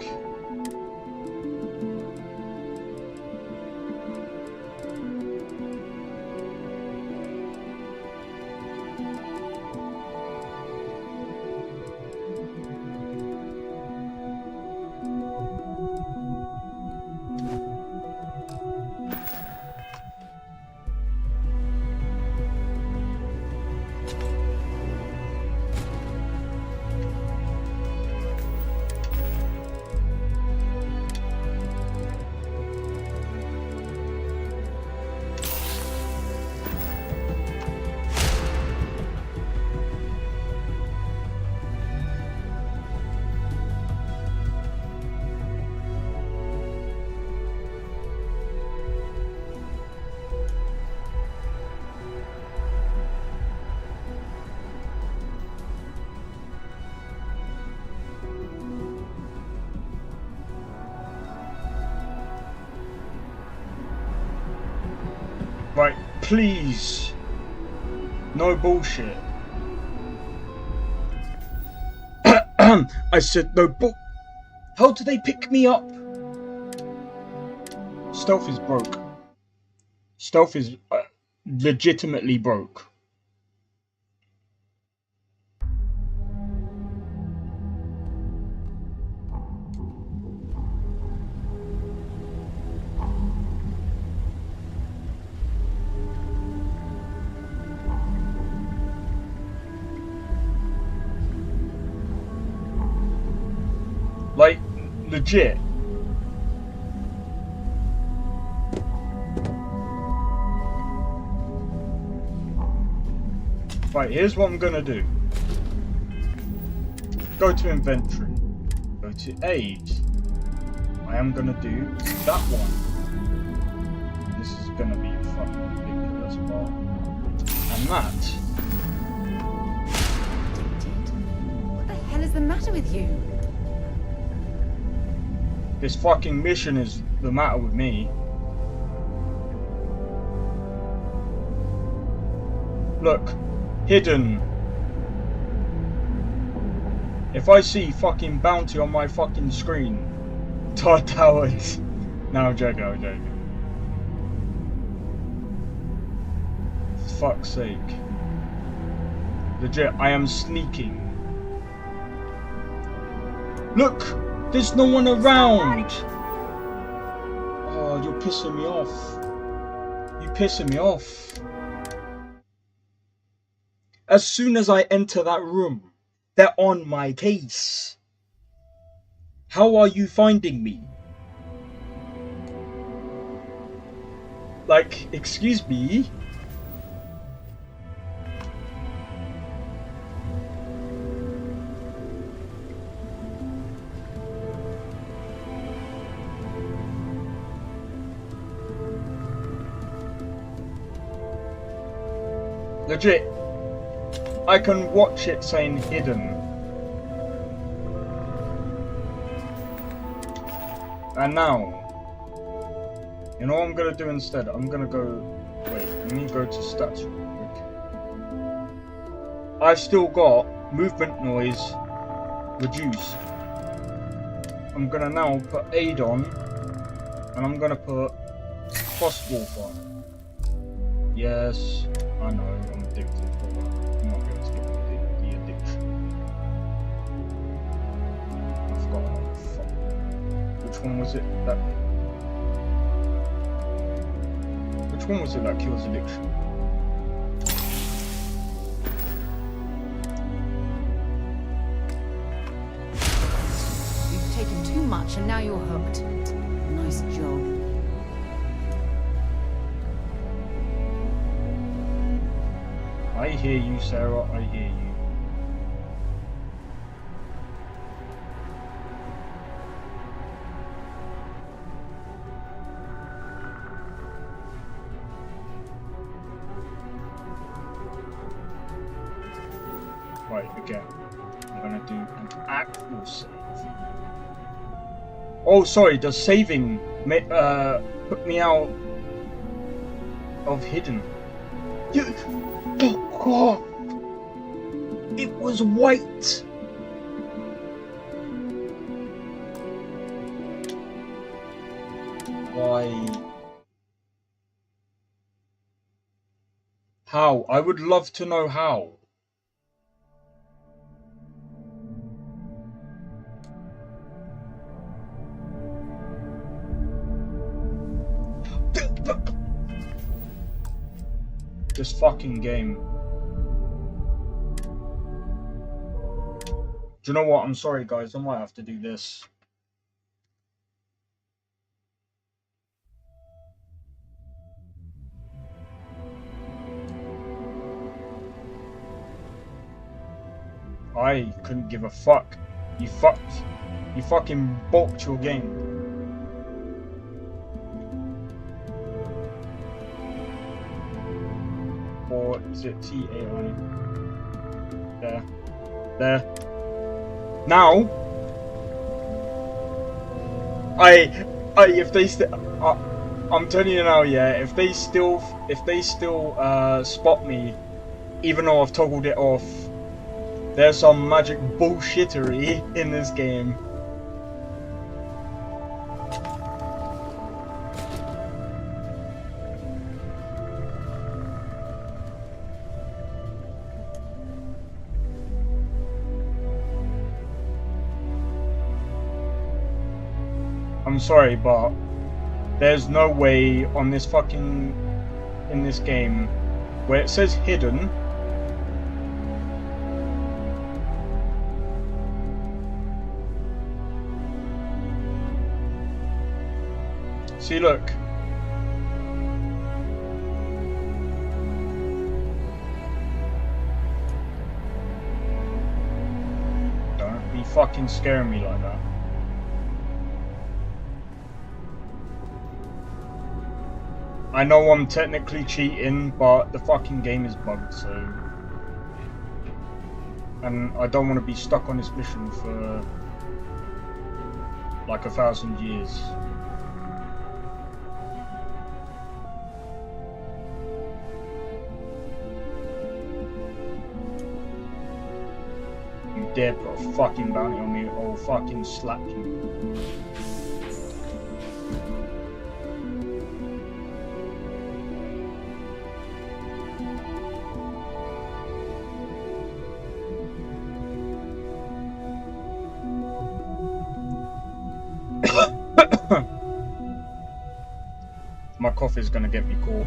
Right, please. No bullshit. I said no bull. How do they pick me up? Stealth is broke. Stealth is legitimately broke. Like, legit. Right, here's what I'm gonna do. Go to inventory. Go to aid. I am gonna do that one. This is gonna be fucking ridiculous, but... And that. What the hell is the matter with you? This fucking mission is the matter with me. Look, hidden. If I see fucking bounty on my fucking screen, Todd Towers. No, I'm joking, I'm joking. For fuck's sake. Legit, I am sneaking. Look! There's no one around! Oh, you're pissing me off. You're pissing me off. As soon as I enter that room, they're on my case. How are you finding me? Like, excuse me? Legit, I can watch it saying hidden. And now, you know what I'm gonna do instead? I'm gonna go, wait, let me go to stats real quick. I've still got movement noise reduced. I'm gonna now put aid on, and I'm gonna put crosswalk on. Yes, I know, I'm addicted, but I'm not going to get the addiction. I forgot what the fuck. Which one was it that... Which one was it that kills addiction? You've taken too much and now you're hooked. Nice job. I hear you, Sarah, I hear you. Right, again. I'm gonna do an actual save. Oh, sorry, does saving put me out of hidden? You... Oh god! It was white! Why? How? I would love to know how. This fucking game. Do you know what? I'm sorry, guys. I might have to do this. I couldn't give a fuck. You fucked. You fucking balked your game. Or is it TAI? There. There. Now, if they I'm telling you now, yeah, if they still spot me, even though I've toggled it off, there's some magic bullshittery in this game. I'm sorry, but there's no way on this fucking, in this game, where it says hidden, see, look. Don't be fucking scaring me like that. I know I'm technically cheating, but the fucking game is bugged, so... And I don't want to be stuck on this mission for... like 1,000 years. You dare put a fucking bounty on me, or I'll fucking slap you. My cough is gonna get me caught.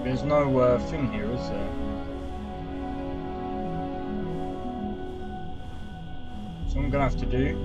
There's no thing here, is there? So I'm gonna have to do.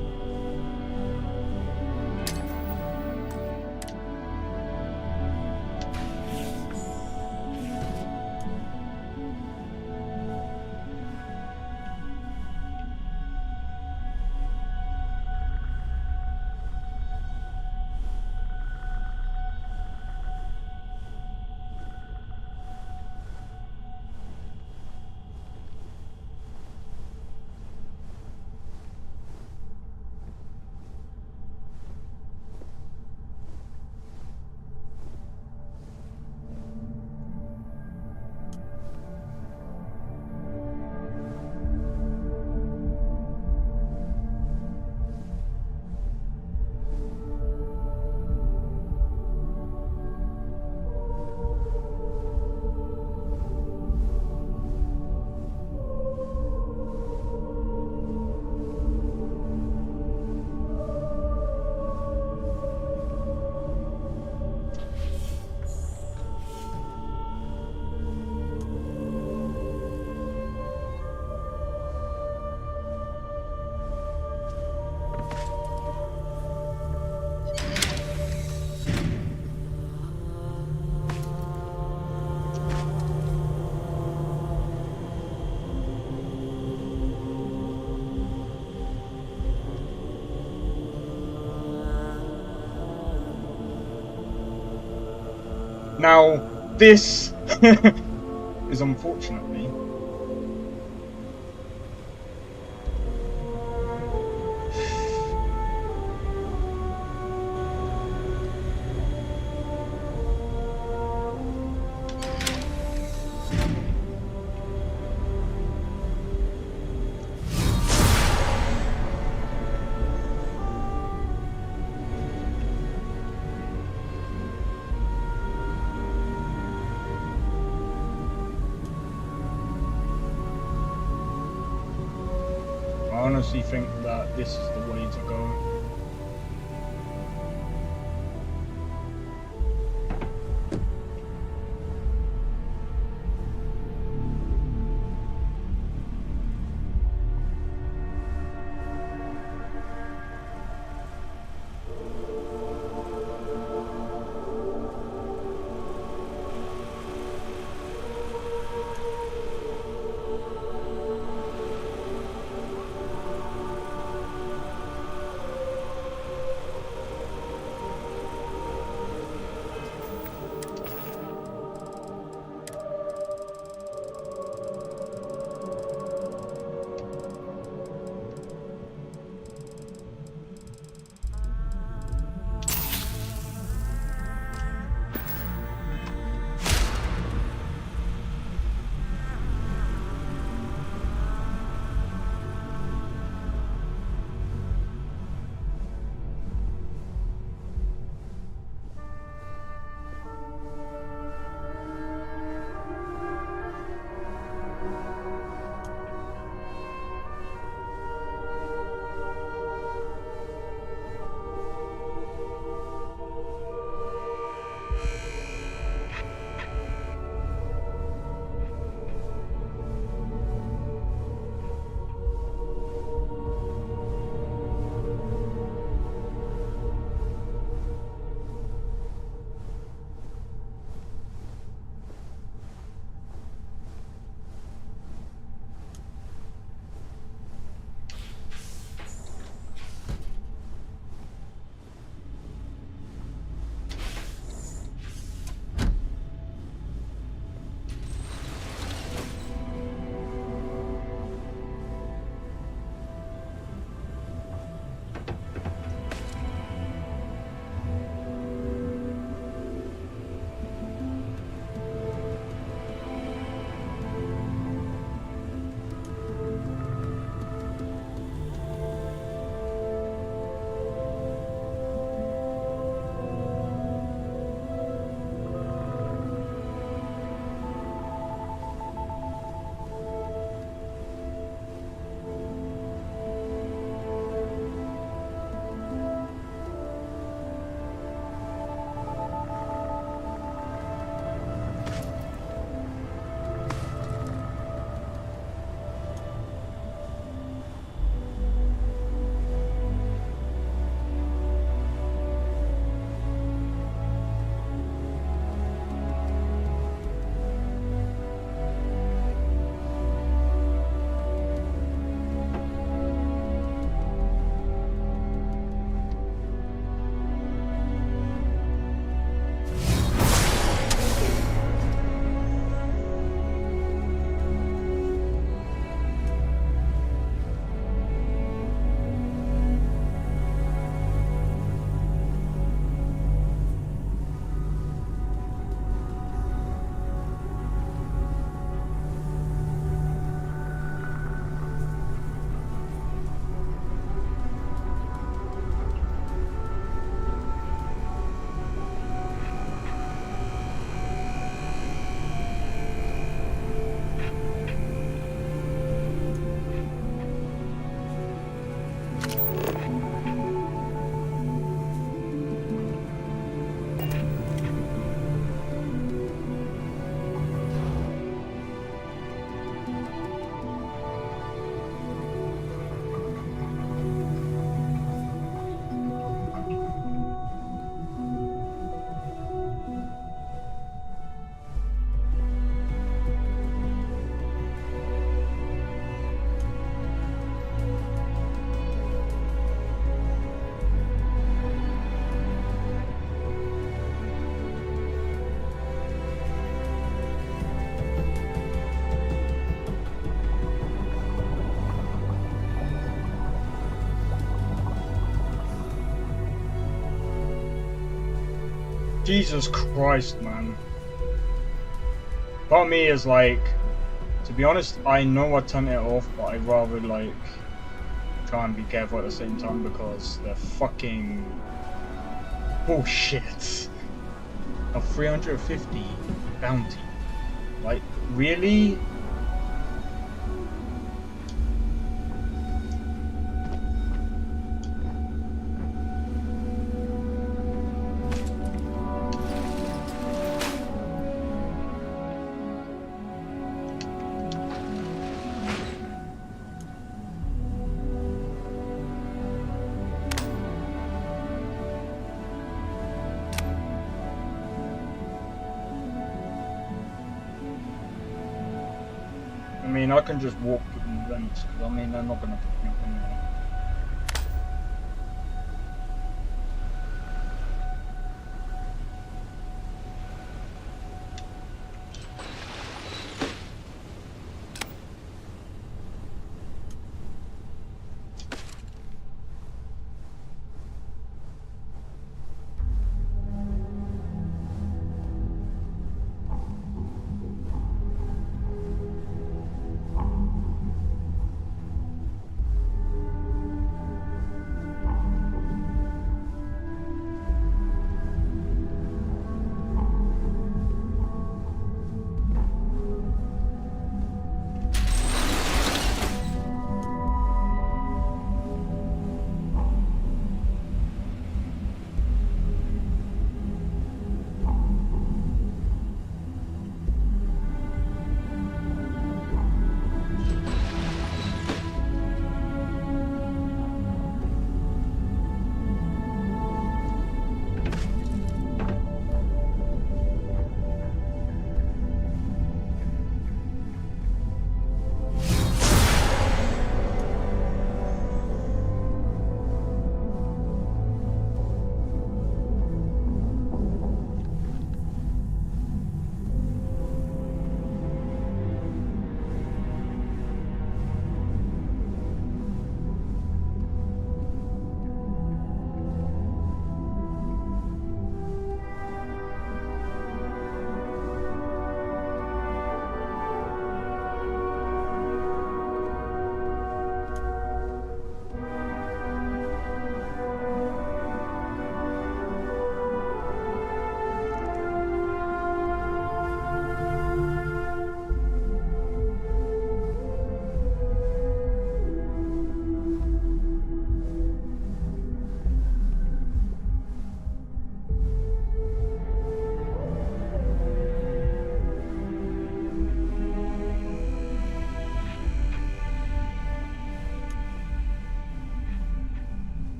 Now, this is unfortunately I honestly think that this is the way to go. Jesus Christ, man. Part of me is like, to be honest, I know I turn it off, but I'd rather like try and be careful at the same time because they're fucking bullshit. A 350 bounty. Like, really? I mean, I can just walk to the vents, because I mean, they're not going to pick me up anyway.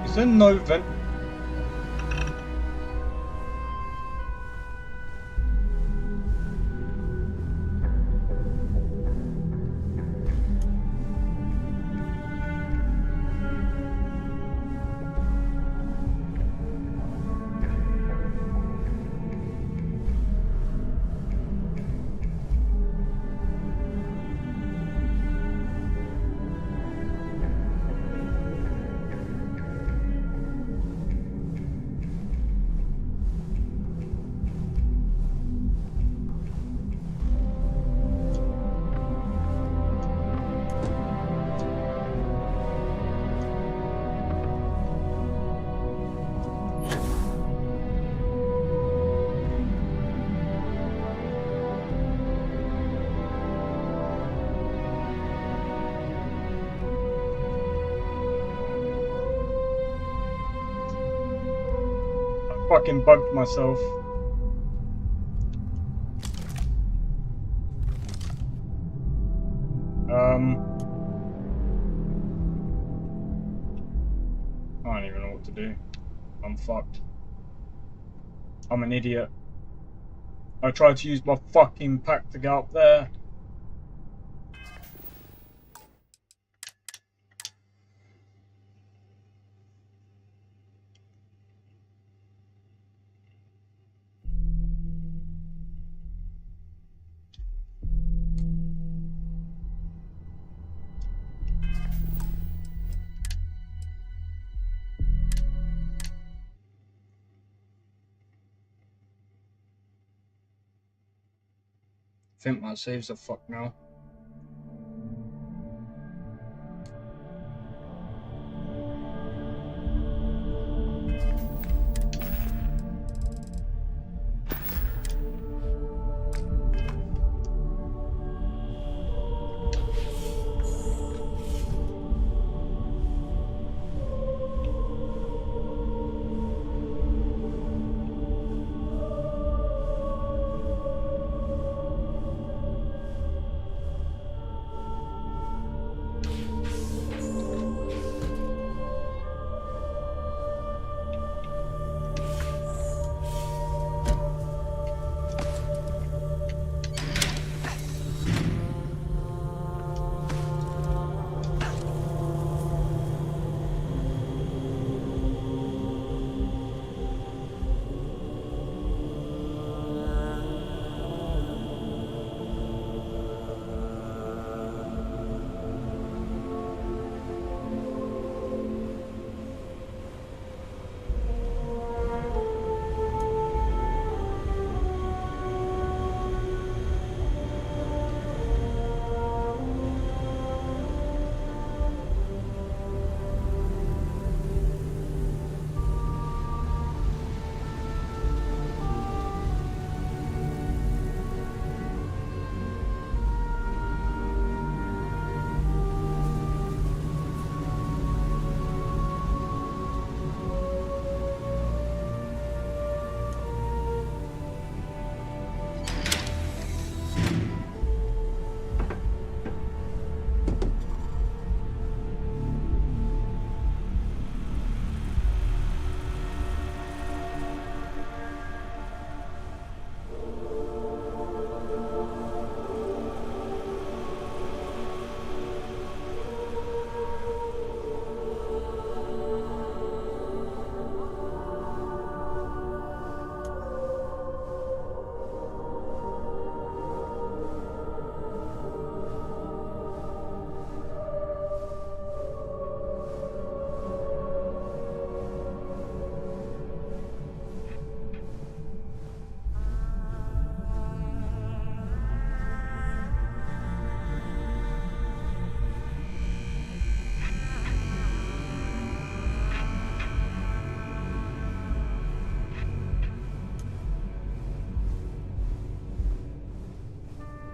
Is there no vent? Fucking bugged myself. I don't even know what to do. I'm fucked. I'm an idiot. I tried to use my fucking pack to get up there. think my saves are fucked now.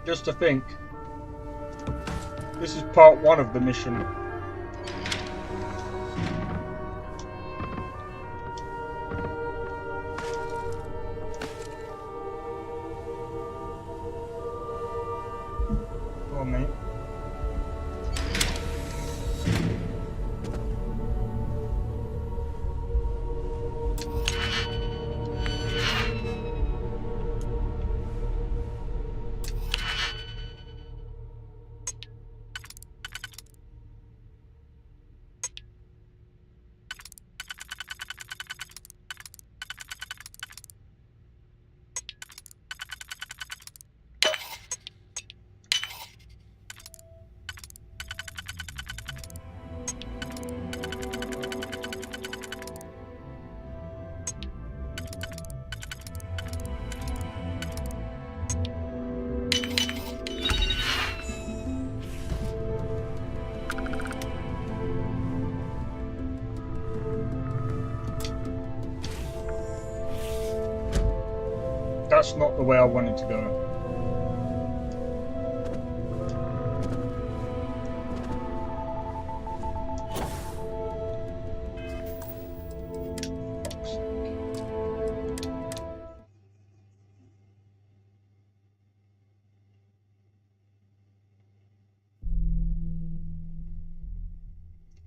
Just to think, this is part 1 of the mission. Oh, mate. That's not the way I wanted to go.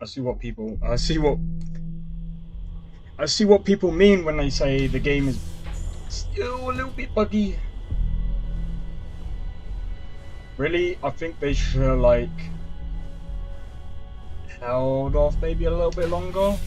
I see what people mean when they say the game is still a little bit buggy. Really, I think they should have, like, held off maybe a little bit longer.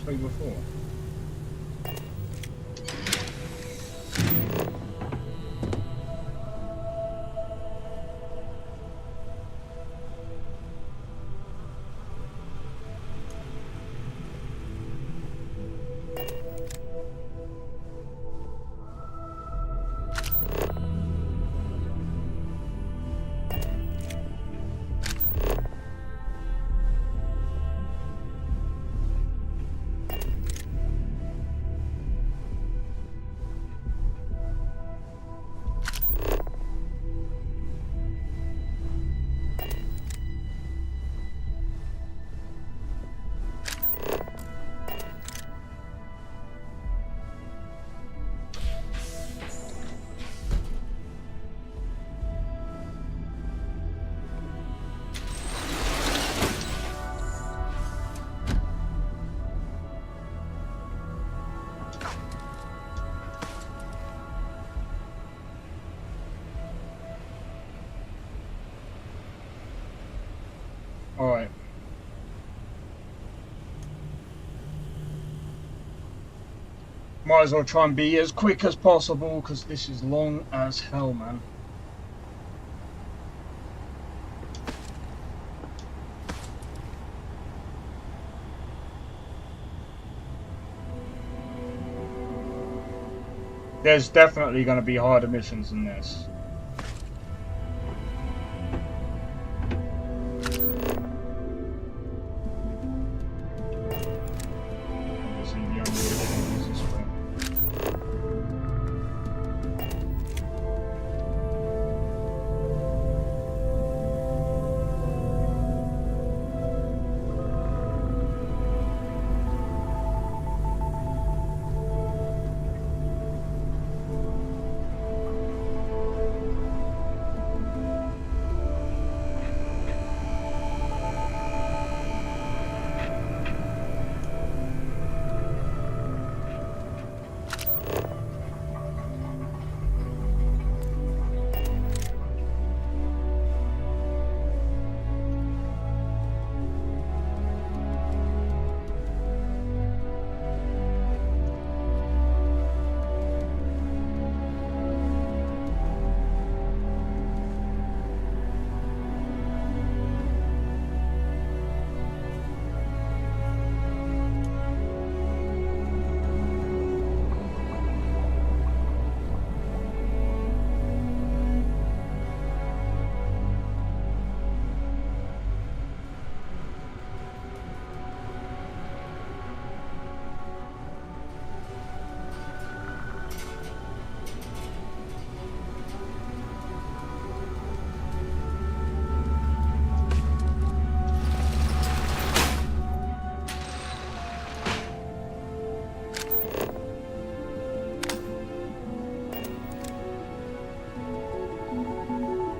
this way before? Alright. Might as well try and be as quick as possible because this is long as hell, man. There's definitely going to be harder missions than this.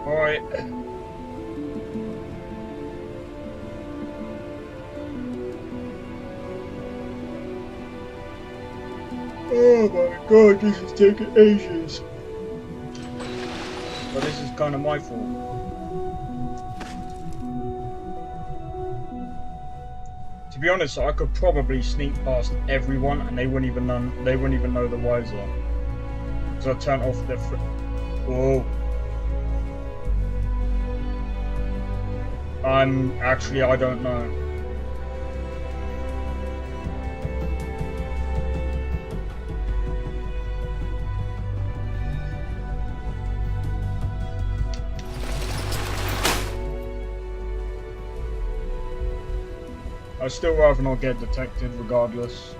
Alright. Oh my god, this is taking ages. But this is kind of my fault. To be honest, I could probably sneak past everyone and they wouldn't even know the wiser. Because I turned off their whoa. I don't know. I'd still rather not get detected regardless.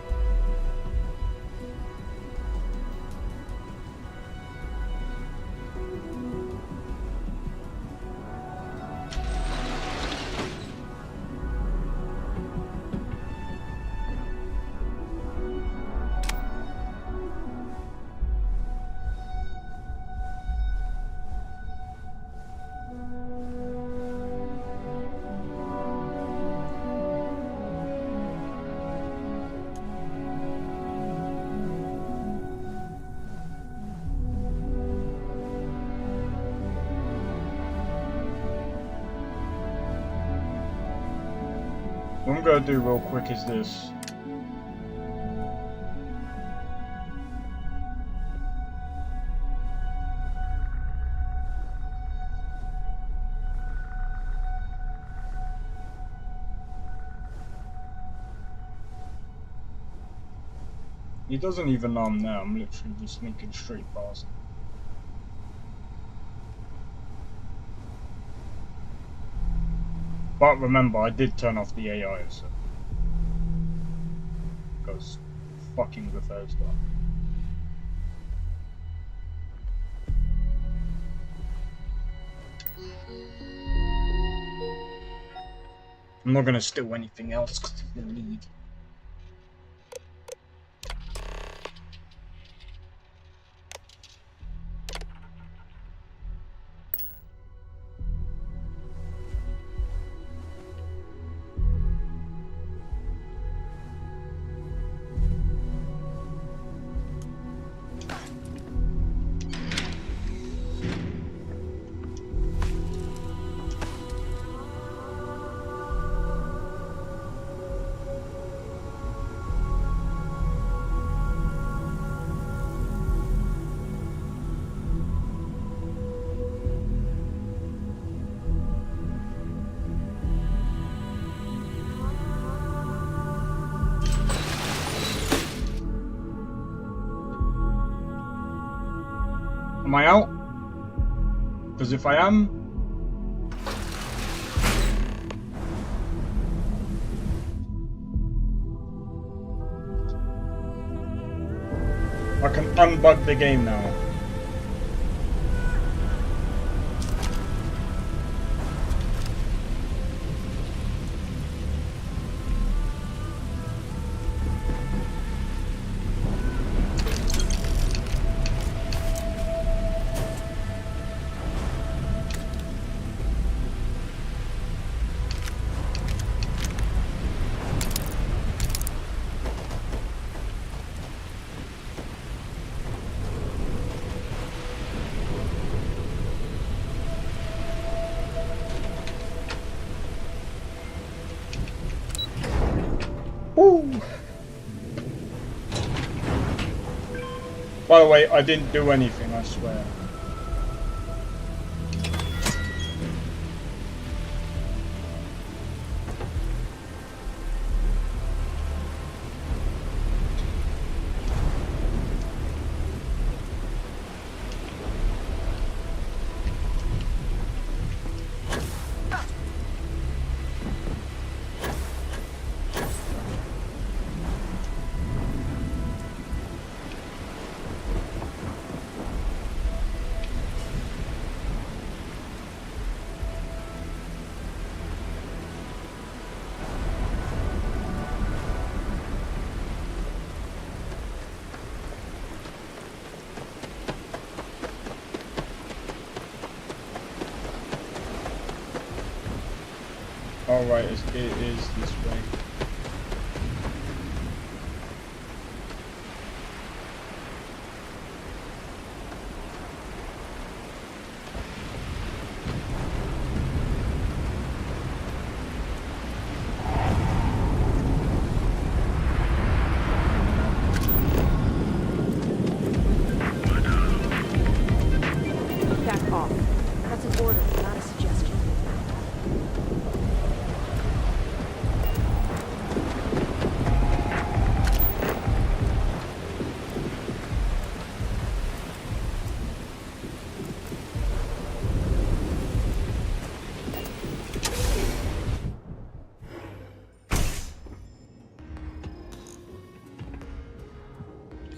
What I'm going to do real quick is this. He doesn't even know I'm there. I'm literally just sneaking straight past him. But remember, I did turn off the AI, so because fucking Bethesda. I'm not gonna steal anything else because it's the lead. Am I out? Because if I am, I can unbug the game now. Woo! By the way, I didn't do anything, I swear. Oh right, it is this way. Back off. That's an order, not a suggestion.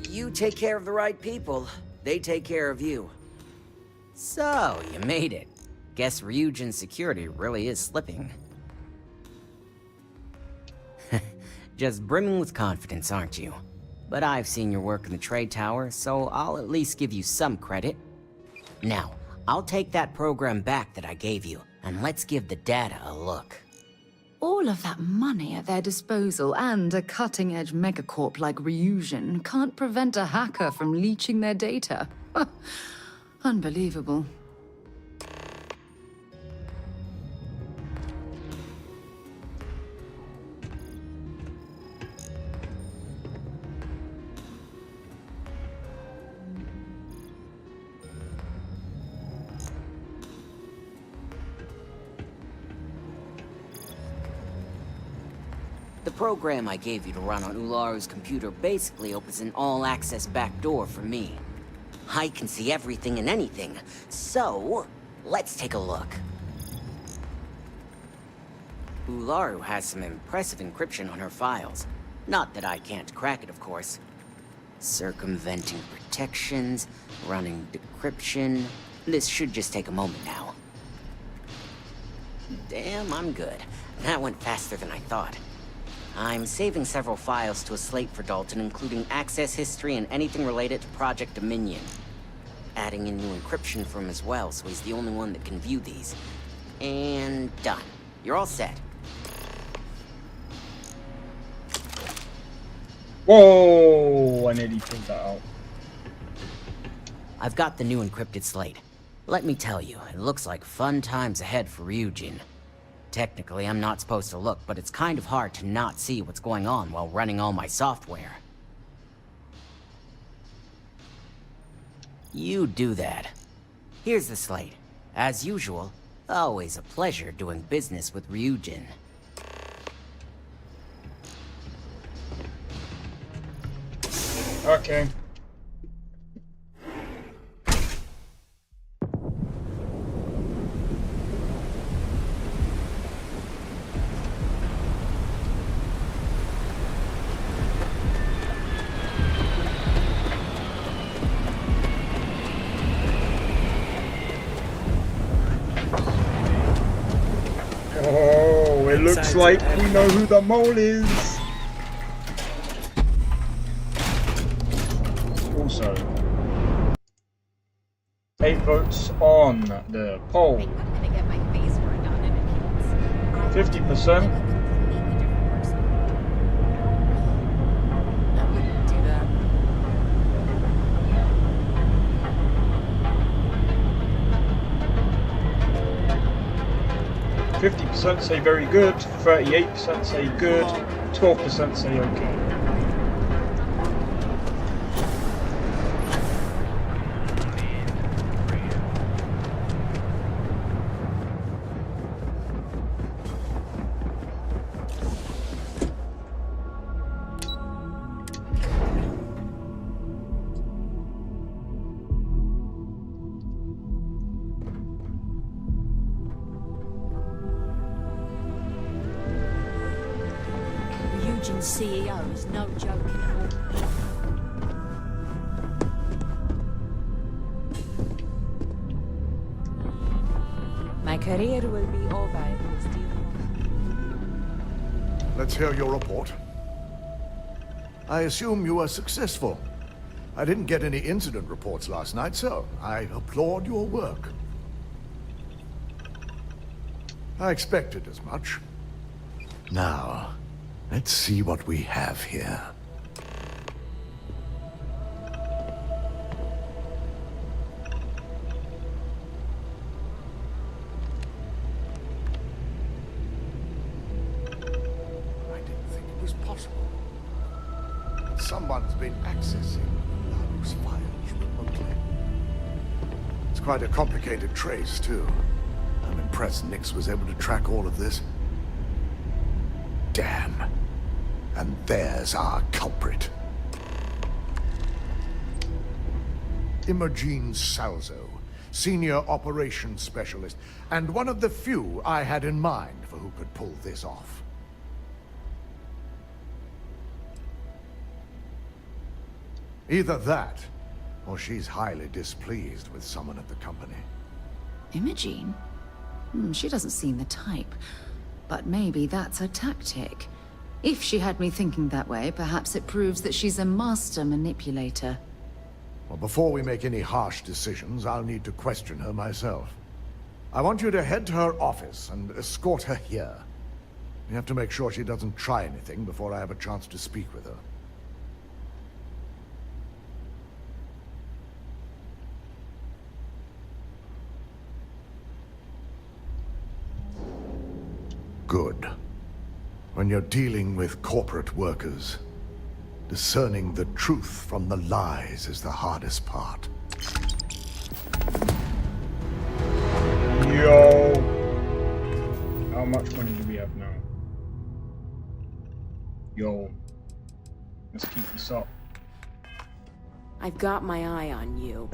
You take care of the right people, they take care of you. So, you made it. Guess Ryujin's security really is slipping. Just brimming with confidence, aren't you? But I've seen your work in the trade tower, so I'll at least give you some credit. Now, I'll take that program back that I gave you, and let's give the data a look. All of that money at their disposal and a cutting-edge megacorp like Ryujin can't prevent a hacker from leeching their data. Unbelievable. The program I gave you to run on Ularu's computer basically opens an all-access backdoor for me. I can see everything and anything, so let's take a look. Ularu has some impressive encryption on her files. Not that I can't crack it, of course. Circumventing protections, running decryption. This should just take a moment now. Damn, I'm good. That went faster than I thought. I'm saving several files to a slate for Dalton, including access history and anything related to Project Dominion. Adding in new encryption for him as well, so he's the only one that can view these. And done. You're all set. Whoa! I nearly pulled that out. I've got the new encrypted slate. Let me tell you, it looks like fun times ahead for Ryujin. Technically, I'm not supposed to look, but it's kind of hard to not see what's going on while running all my software. You do that. Here's the slate. As usual, always a pleasure doing business with Ryujin. Okay. Oh, it looks like we know who the mole is. Also, 8 votes on the poll. 50%. %, say very good, 38% say good, 12% say okay. CEO is no joke anymore. My career will be over if this deal. Let's hear your report. I assume you were successful. I didn't get any incident reports last night, so I applaud your work. I expected as much. Now, let's see what we have here. I didn't think it was possible. Someone's been accessing those files remotely. It's quite a complicated trace, too. I'm impressed Nix was able to track all of this. Damn. And there's our culprit. Imogen Salzo, Senior Operations Specialist, and one of the few I had in mind for who could pull this off. Either that, or she's highly displeased with someone at the company. Imogen? She doesn't seem the type. But maybe that's her tactic. If she had me thinking that way, perhaps it proves that she's a master manipulator. Well, before we make any harsh decisions, I'll need to question her myself. I want you to head to her office and escort her here. We have to make sure she doesn't try anything before I have a chance to speak with her. Good. When you're dealing with corporate workers, discerning the truth from the lies is the hardest part. Yo! How much money do we have now? Yo, let's keep this up. I've got my eye on you.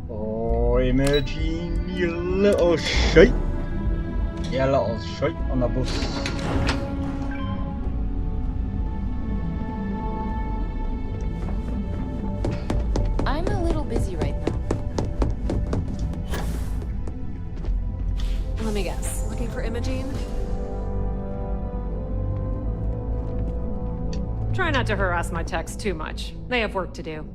Oh, Imogene, you little shite. Yeah, little shite on the bus. I'm a little busy right now. Let me guess. Looking for Imogene? Try not to harass my techs too much. They have work to do.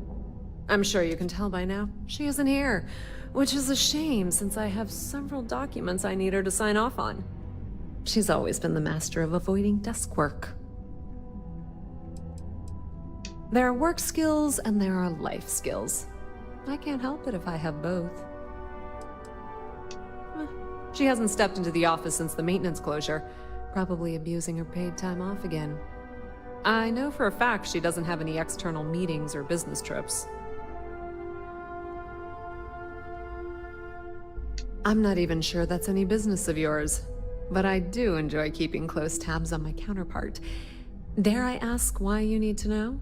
I'm sure you can tell by now. She isn't here, which is a shame since I have several documents I need her to sign off on. She's always been the master of avoiding desk work. There are work skills and there are life skills. I can't help it if I have both. She hasn't stepped into the office since the maintenance closure, probably abusing her paid time off again. I know for a fact she doesn't have any external meetings or business trips. I'm not even sure that's any business of yours, but I do enjoy keeping close tabs on my counterpart. Dare I ask why you need to know?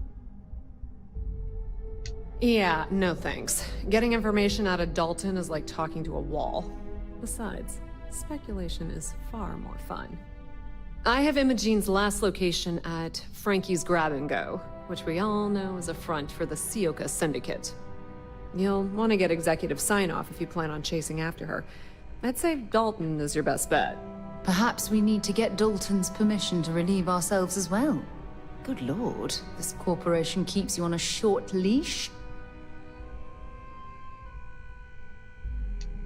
Yeah, no thanks. Getting information out of Dalton is like talking to a wall. Besides, speculation is far more fun. I have Imogene's last location at Frankie's Grab and Go, which we all know is a front for the Sioka Syndicate. You'll want to get executive sign-off if you plan on chasing after her. I'd say Dalton is your best bet. Perhaps we need to get Dalton's permission to relieve ourselves as well. Good lord, this corporation keeps you on a short leash.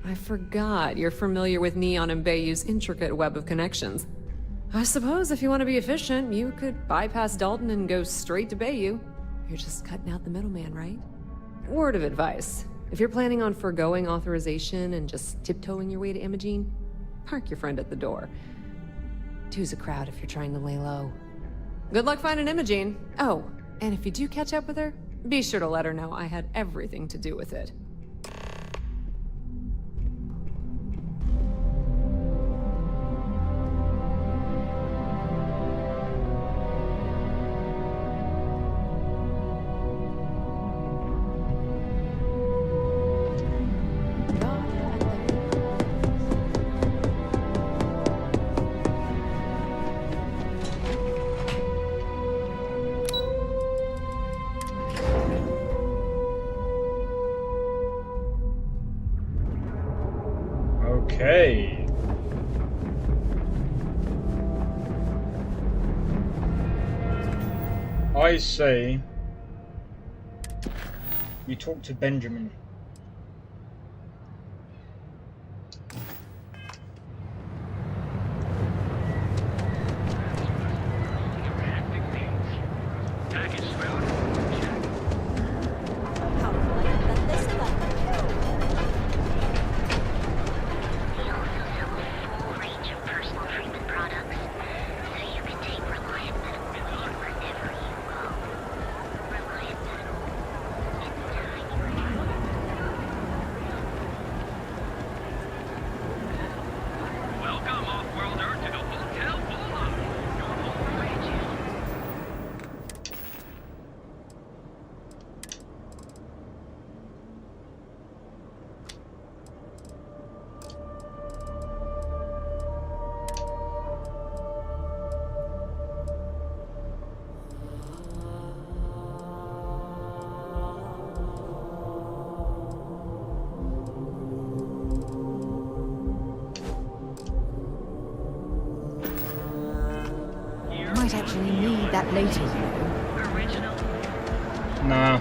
I forgot you're familiar with Neon and Bayou's intricate web of connections. I suppose if you want to be efficient, you could bypass Dalton and go straight to Bayou. You're just cutting out the middleman, right? Word of advice. If you're planning on foregoing authorization and just tiptoeing your way to Imogene, park your friend at the door. Two's a crowd if you're trying to lay low. Good luck finding Imogene. Oh, and if you do catch up with her, be sure to let her know I had everything to do with it. Okay. I say we talk to Benjamin. Might actually need that later, you know. Original. Nah.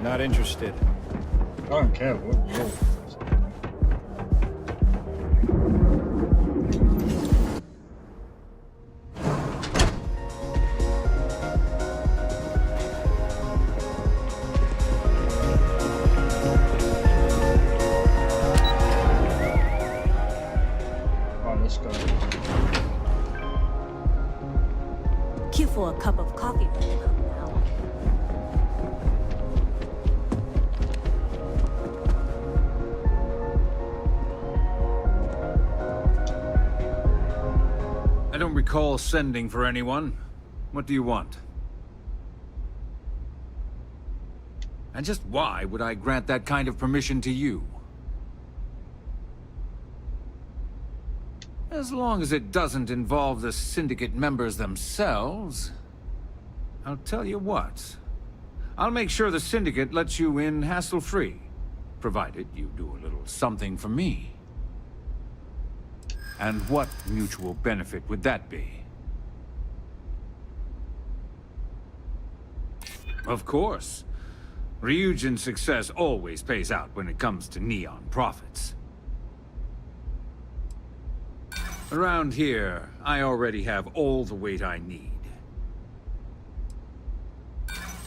Not interested. I don't care what you're. Queue for a cup of coffee right about now. I don't recall sending for anyone. What do you want? And just why would I grant that kind of permission to you? As long as it doesn't involve the Syndicate members themselves. I'll tell you what. I'll make sure the Syndicate lets you in hassle-free, provided you do a little something for me. And what mutual benefit would that be? Of course. Ryujin's success always pays out when it comes to Neon profits. Around here, I already have all the weight I need.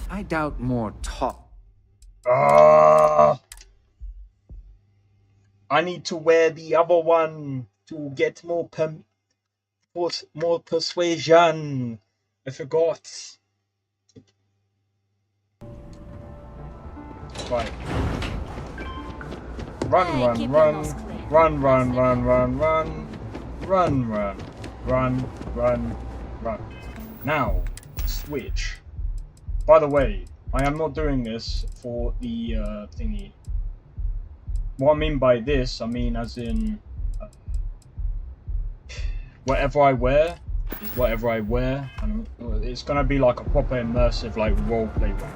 I doubt more talk. I need to wear the other one to get more persuasion. I forgot. Right. Run. Now, switch. By the way, I am not doing this for the thingy. What I mean by this, I mean as in whatever I wear is whatever I wear, and it's gonna be like a proper immersive like roleplay one,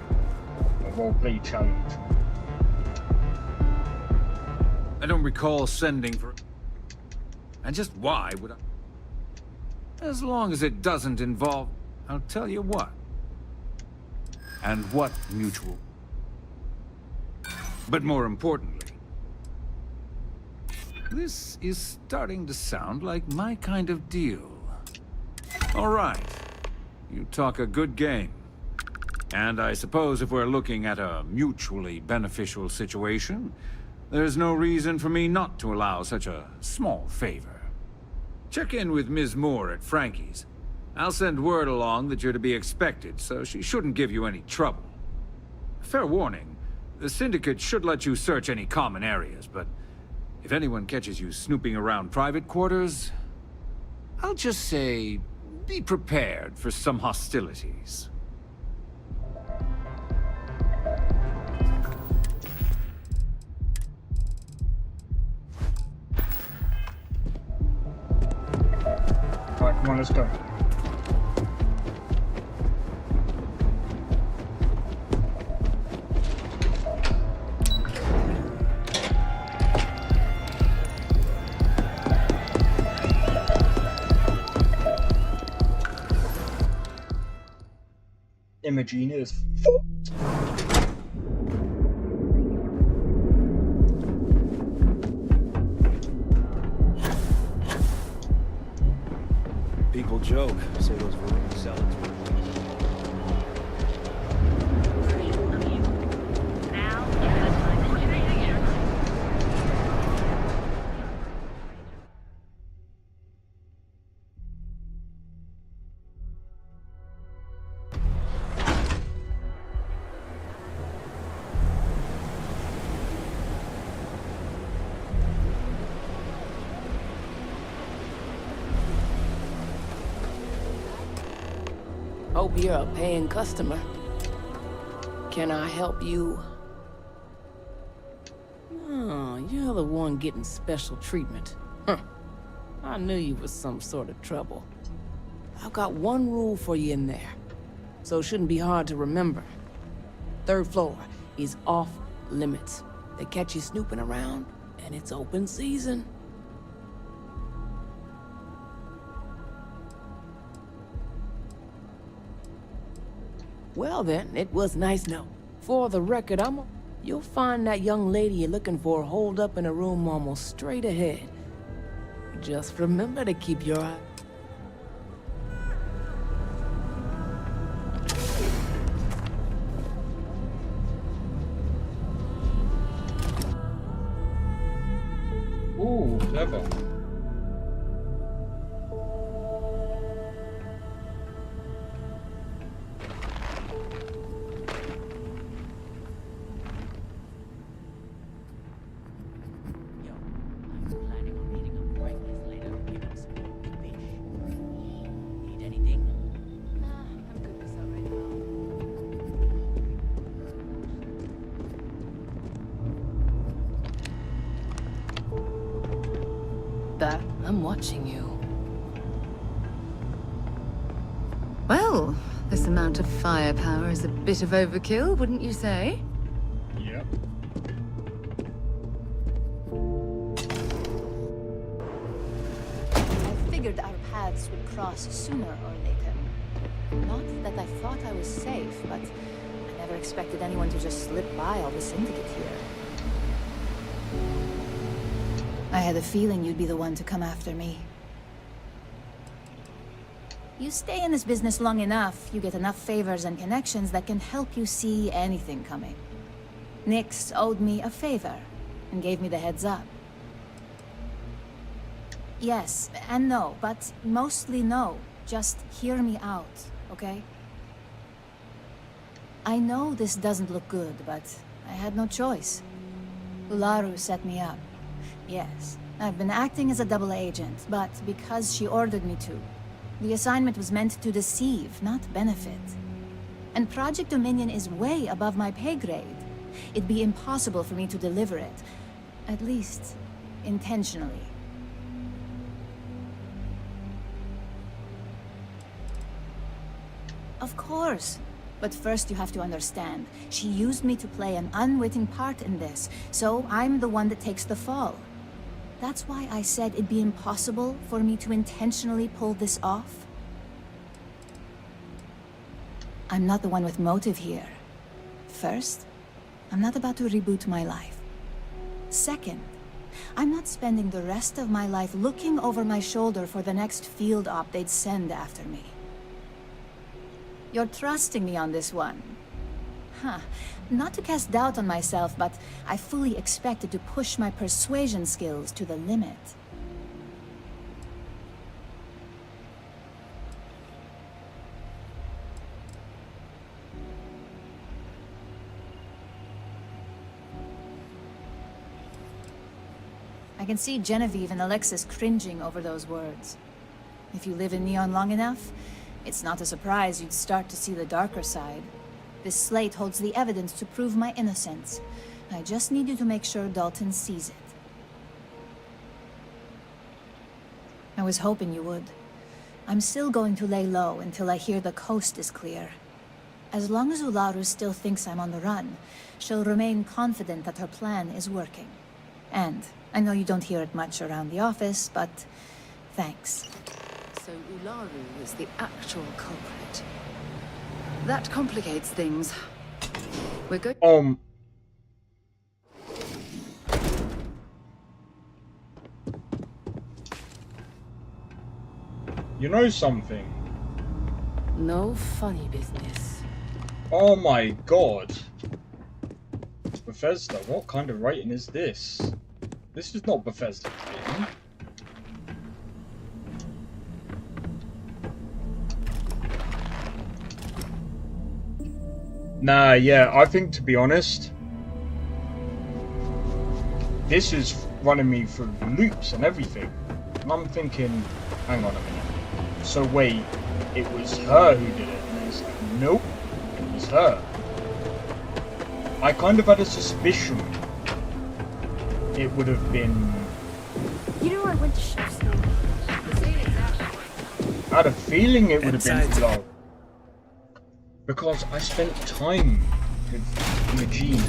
a roleplay challenge. I don't recall sending for... And just why would I... As long as it doesn't involve... I'll tell you what. And what mutual... But more importantly... This is starting to sound like my kind of deal. All right. You talk a good game. And I suppose if we're looking at a mutually beneficial situation, there's no reason for me not to allow such a small favor. Check in with Ms. Moore at Frankie's. I'll send word along that you're to be expected, so she shouldn't give you any trouble. Fair warning, the Syndicate should let you search any common areas, but if anyone catches you snooping around private quarters, I'll just say, be prepared for some hostilities. Alright, come on, let's go. Imogene is fucked. People joke, say those ruined zealots were... Hope you're a paying customer. Can I help you? Oh, you're the one getting special treatment. Huh. I knew you was some sort of trouble. I've got one rule for you in there, so it shouldn't be hard to remember. 3rd floor is off limits. They catch you snooping around, and it's open season. Well then, it was nice no. For the record, you'll find that young lady you're looking for holed up in a room almost straight ahead. Just remember to keep your eye... Ooh, clever. that. I'm watching you. Well, this amount of firepower is a bit of overkill, wouldn't you say? Yep. I figured our paths would cross sooner or later. Not that I thought I was safe, but I never expected anyone to just slip by all the syndicate here. I had a feeling you'd be the one to come after me. You stay in this business long enough, you get enough favors and connections that can help you see anything coming. Nyx owed me a favor, and gave me the heads up. Yes, and no, but mostly no. Just hear me out, okay? I know this doesn't look good, but I had no choice. Ularu set me up. Yes, I've been acting as a double agent, but because she ordered me to. The assignment was meant to deceive, not benefit. And Project Dominion is way above my pay grade. It'd be impossible for me to deliver it. At least, intentionally. Of course. But first you have to understand, she used me to play an unwitting part in this, so I'm the one that takes the fall. That's why I said it'd be impossible for me to intentionally pull this off. I'm not the one with motive here. First, I'm not about to reboot my life. Second, I'm not spending the rest of my life looking over my shoulder for the next field op they'd send after me. You're trusting me on this one. Huh. Not to cast doubt on myself, but I fully expected to push my persuasion skills to the limit. I can see Genevieve and Alexis cringing over those words. If you live in Neon long enough, it's not a surprise you'd start to see the darker side. This slate holds the evidence to prove my innocence. I just need you to make sure Dalton sees it. I was hoping you would. I'm still going to lay low until I hear the coast is clear. As long as Ularu still thinks I'm on the run, she'll remain confident that her plan is working. And I know you don't hear it much around the office, but thanks. So Ularu is the actual culprit. That complicates things. We're good. You know something? No funny business. Oh my god. Bethesda, what kind of writing is this? This is not Bethesda game. Nah, yeah, I think, to be honest, this is running me through loops and everything. And I'm thinking, hang on a minute. So wait, it was her who did it. And it's like, nope, it was her. I kind of had a suspicion it would have been... You know, I went to show some. I had a feeling it would have been Ularu. Because I spent time with Eugene.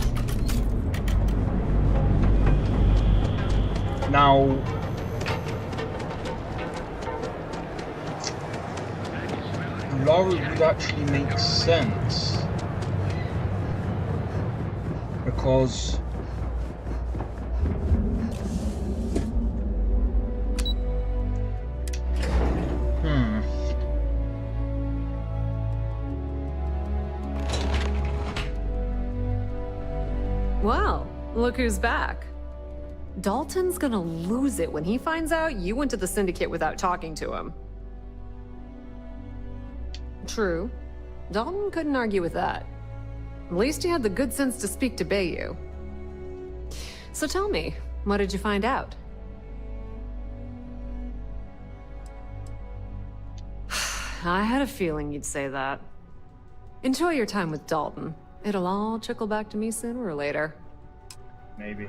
Now, Ularu would actually make sense. Because Well, look who's back. Dalton's gonna lose it when he finds out you went to the Syndicate without talking to him. True. Dalton couldn't argue with that. At least he had the good sense to speak to Bayou. So tell me, what did you find out? I had a feeling you'd say that. Enjoy your time with Dalton. It'll all trickle back to me sooner or later. Maybe.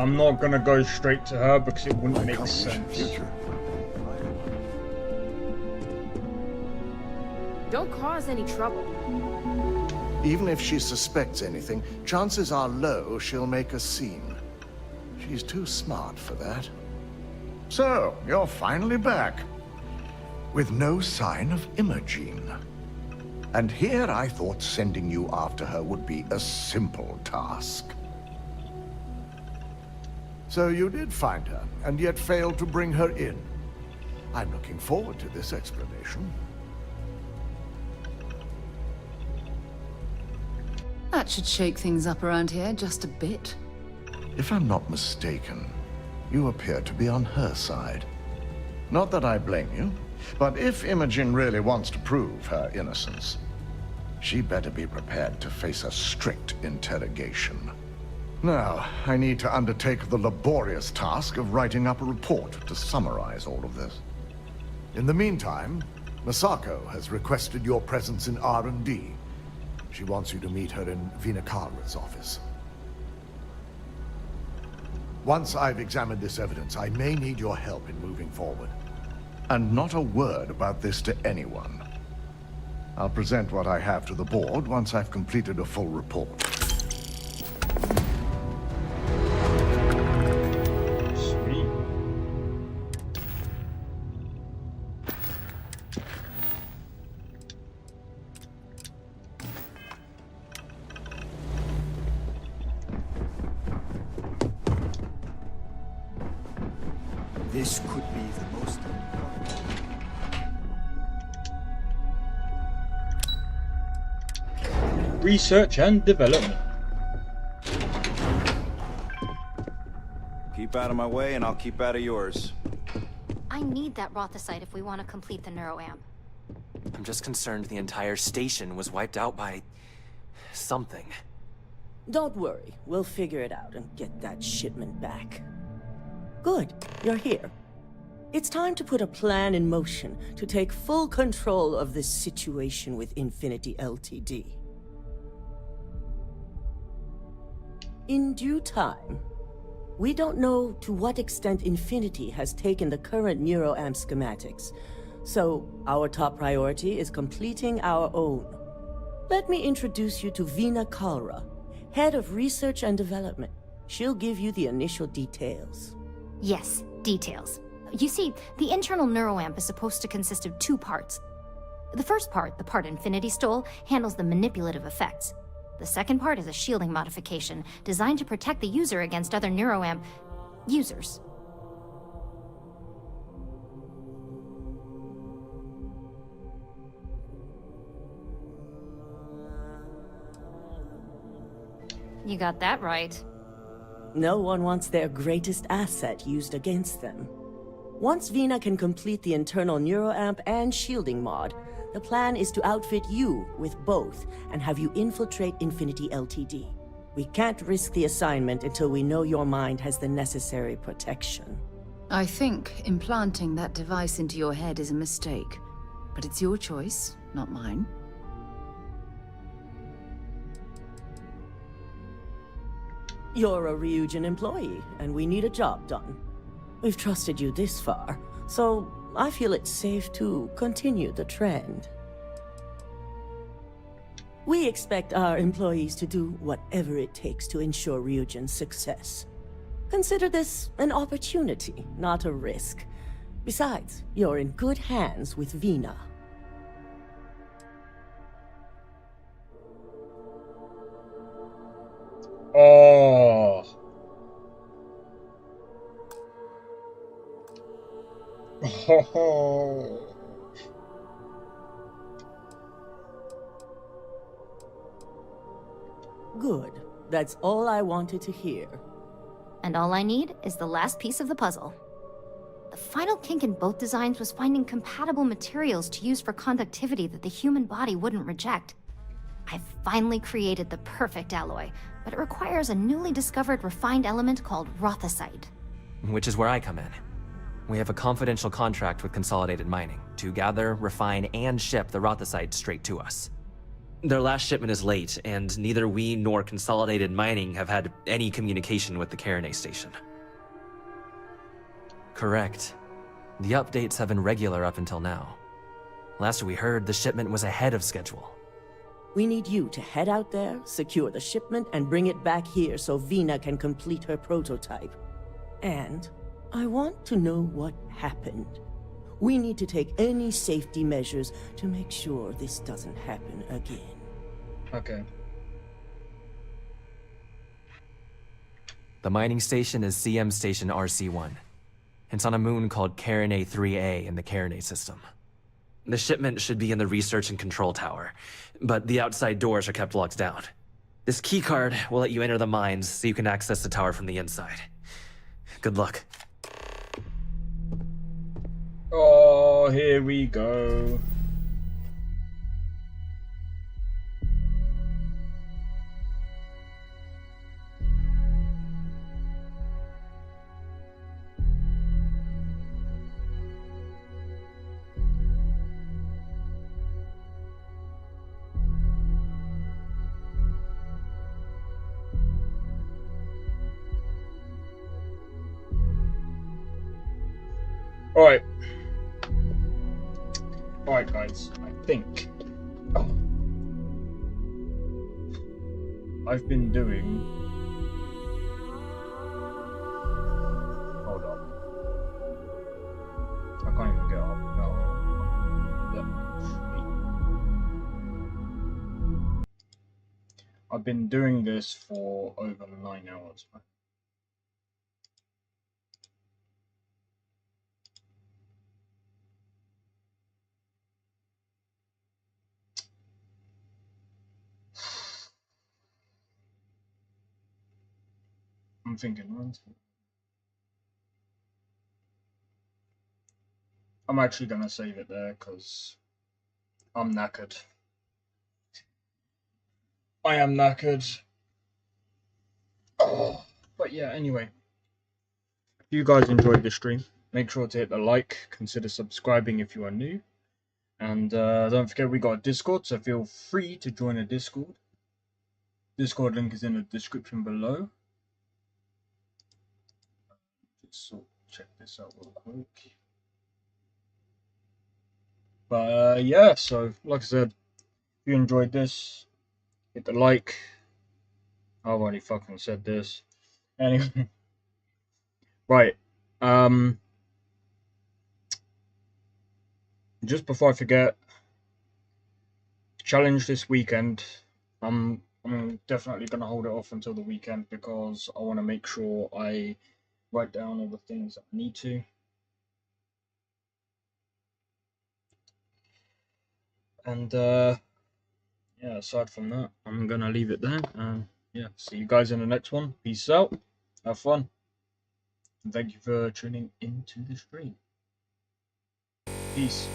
I'm not gonna go straight to her because it wouldn't make sense. Don't cause any trouble. Even if she suspects anything, chances are low she'll make a scene. She's too smart for that. So, you're finally back. With no sign of Imogen. And here I thought sending you after her would be a simple task. So you did find her, and yet failed to bring her in. I'm looking forward to this explanation. That should shake things up around here just a bit. If I'm not mistaken, you appear to be on her side. Not that I blame you, but if Imogen really wants to prove her innocence, she better be prepared to face a strict interrogation. Now, I need to undertake the laborious task of writing up a report to summarize all of this. In the meantime, Masako has requested your presence in R&D. She wants you to meet her in Vinakara's office. Once I've examined this evidence, I may need your help in moving forward. And not a word about this to anyone. I'll present what I have to the board once I've completed a full report. Sweet. This could be the most Research and development. Keep out of my way and I'll keep out of yours. I need that Rothicite if we want to complete the neuroamp. I'm just concerned the entire station was wiped out by... something. Don't worry, we'll figure it out and get that shipment back. Good, you're here. It's time to put a plan in motion to take full control of this situation with Infinity Ltd. In due time. We don't know to what extent Infinity has taken the current neuroamp schematics, so our top priority is completing our own. Let me introduce you to Vina Kalra, Head of Research and Development. She'll give you the initial details. Yes, details. You see, the internal neuroamp is supposed to consist of two parts. The first part, the part Infinity stole, handles the manipulative effects. The second part is a shielding modification designed to protect the user against other neuroamp users. You got that right. No one wants their greatest asset used against them. Once Vina can complete the internal neuroamp and shielding mod, the plan is to outfit you with both and have you infiltrate Infinity Ltd. We can't risk the assignment until we know your mind has the necessary protection. I think implanting that device into your head is a mistake, but it's your choice, not mine. You're a Ryujin employee, and we need a job done. We've trusted you this far, so I feel it's safe to continue the trend. We expect our employees to do whatever it takes to ensure Ryujin's success. Consider this an opportunity, not a risk. Besides, you're in good hands with Vina. Oh. Oh. Good. That's all I wanted to hear. And all I need is the last piece of the puzzle. The final kink in both designs was finding compatible materials to use for conductivity that the human body wouldn't reject. I've finally created the perfect alloy, but it requires a newly discovered refined element called Rothicite. Which is where I come in. We have a confidential contract with Consolidated Mining to gather, refine, and ship the Rothicite straight to us. Their last shipment is late, and neither we nor Consolidated Mining have had any communication with the Carinay station. Correct. The updates have been regular up until now. Last we heard, the shipment was ahead of schedule. We need you to head out there, secure the shipment, and bring it back here so Vina can complete her prototype. And I want to know what happened. We need to take any safety measures to make sure this doesn't happen again. Okay. The mining station is CM Station RC-1. It's on a moon called Carinay 3A in the Carinay system. The shipment should be in the research and control tower, but the outside doors are kept locked down. This keycard will let you enter the mines so you can access the tower from the inside. Good luck. Oh, here we go. Alright. Alright, guys. I think I've been doing. Hold on. I can't even get up. No. I've been doing this for over 9 hours. I'm thinking, I'm actually gonna save it there because I'm knackered. I am knackered. Oh, but yeah, anyway. If you guys enjoyed the stream, make sure to hit the like, consider subscribing if you are new. And don't forget we got a Discord, so feel free to join a Discord. Discord link is in the description below. Just sort of check this out real quick. But yeah, so like I said, if you enjoyed this, hit the like. I've already fucking said this. Anyway, right. Just before I forget, challenge this weekend. I'm definitely gonna hold it off until the weekend because I want to make sure I write down all the things that I need to. And yeah, aside from that, I'm gonna leave it there. Yeah, see you guys in the next one. Peace out. Have fun. And thank you for tuning into the stream. Peace.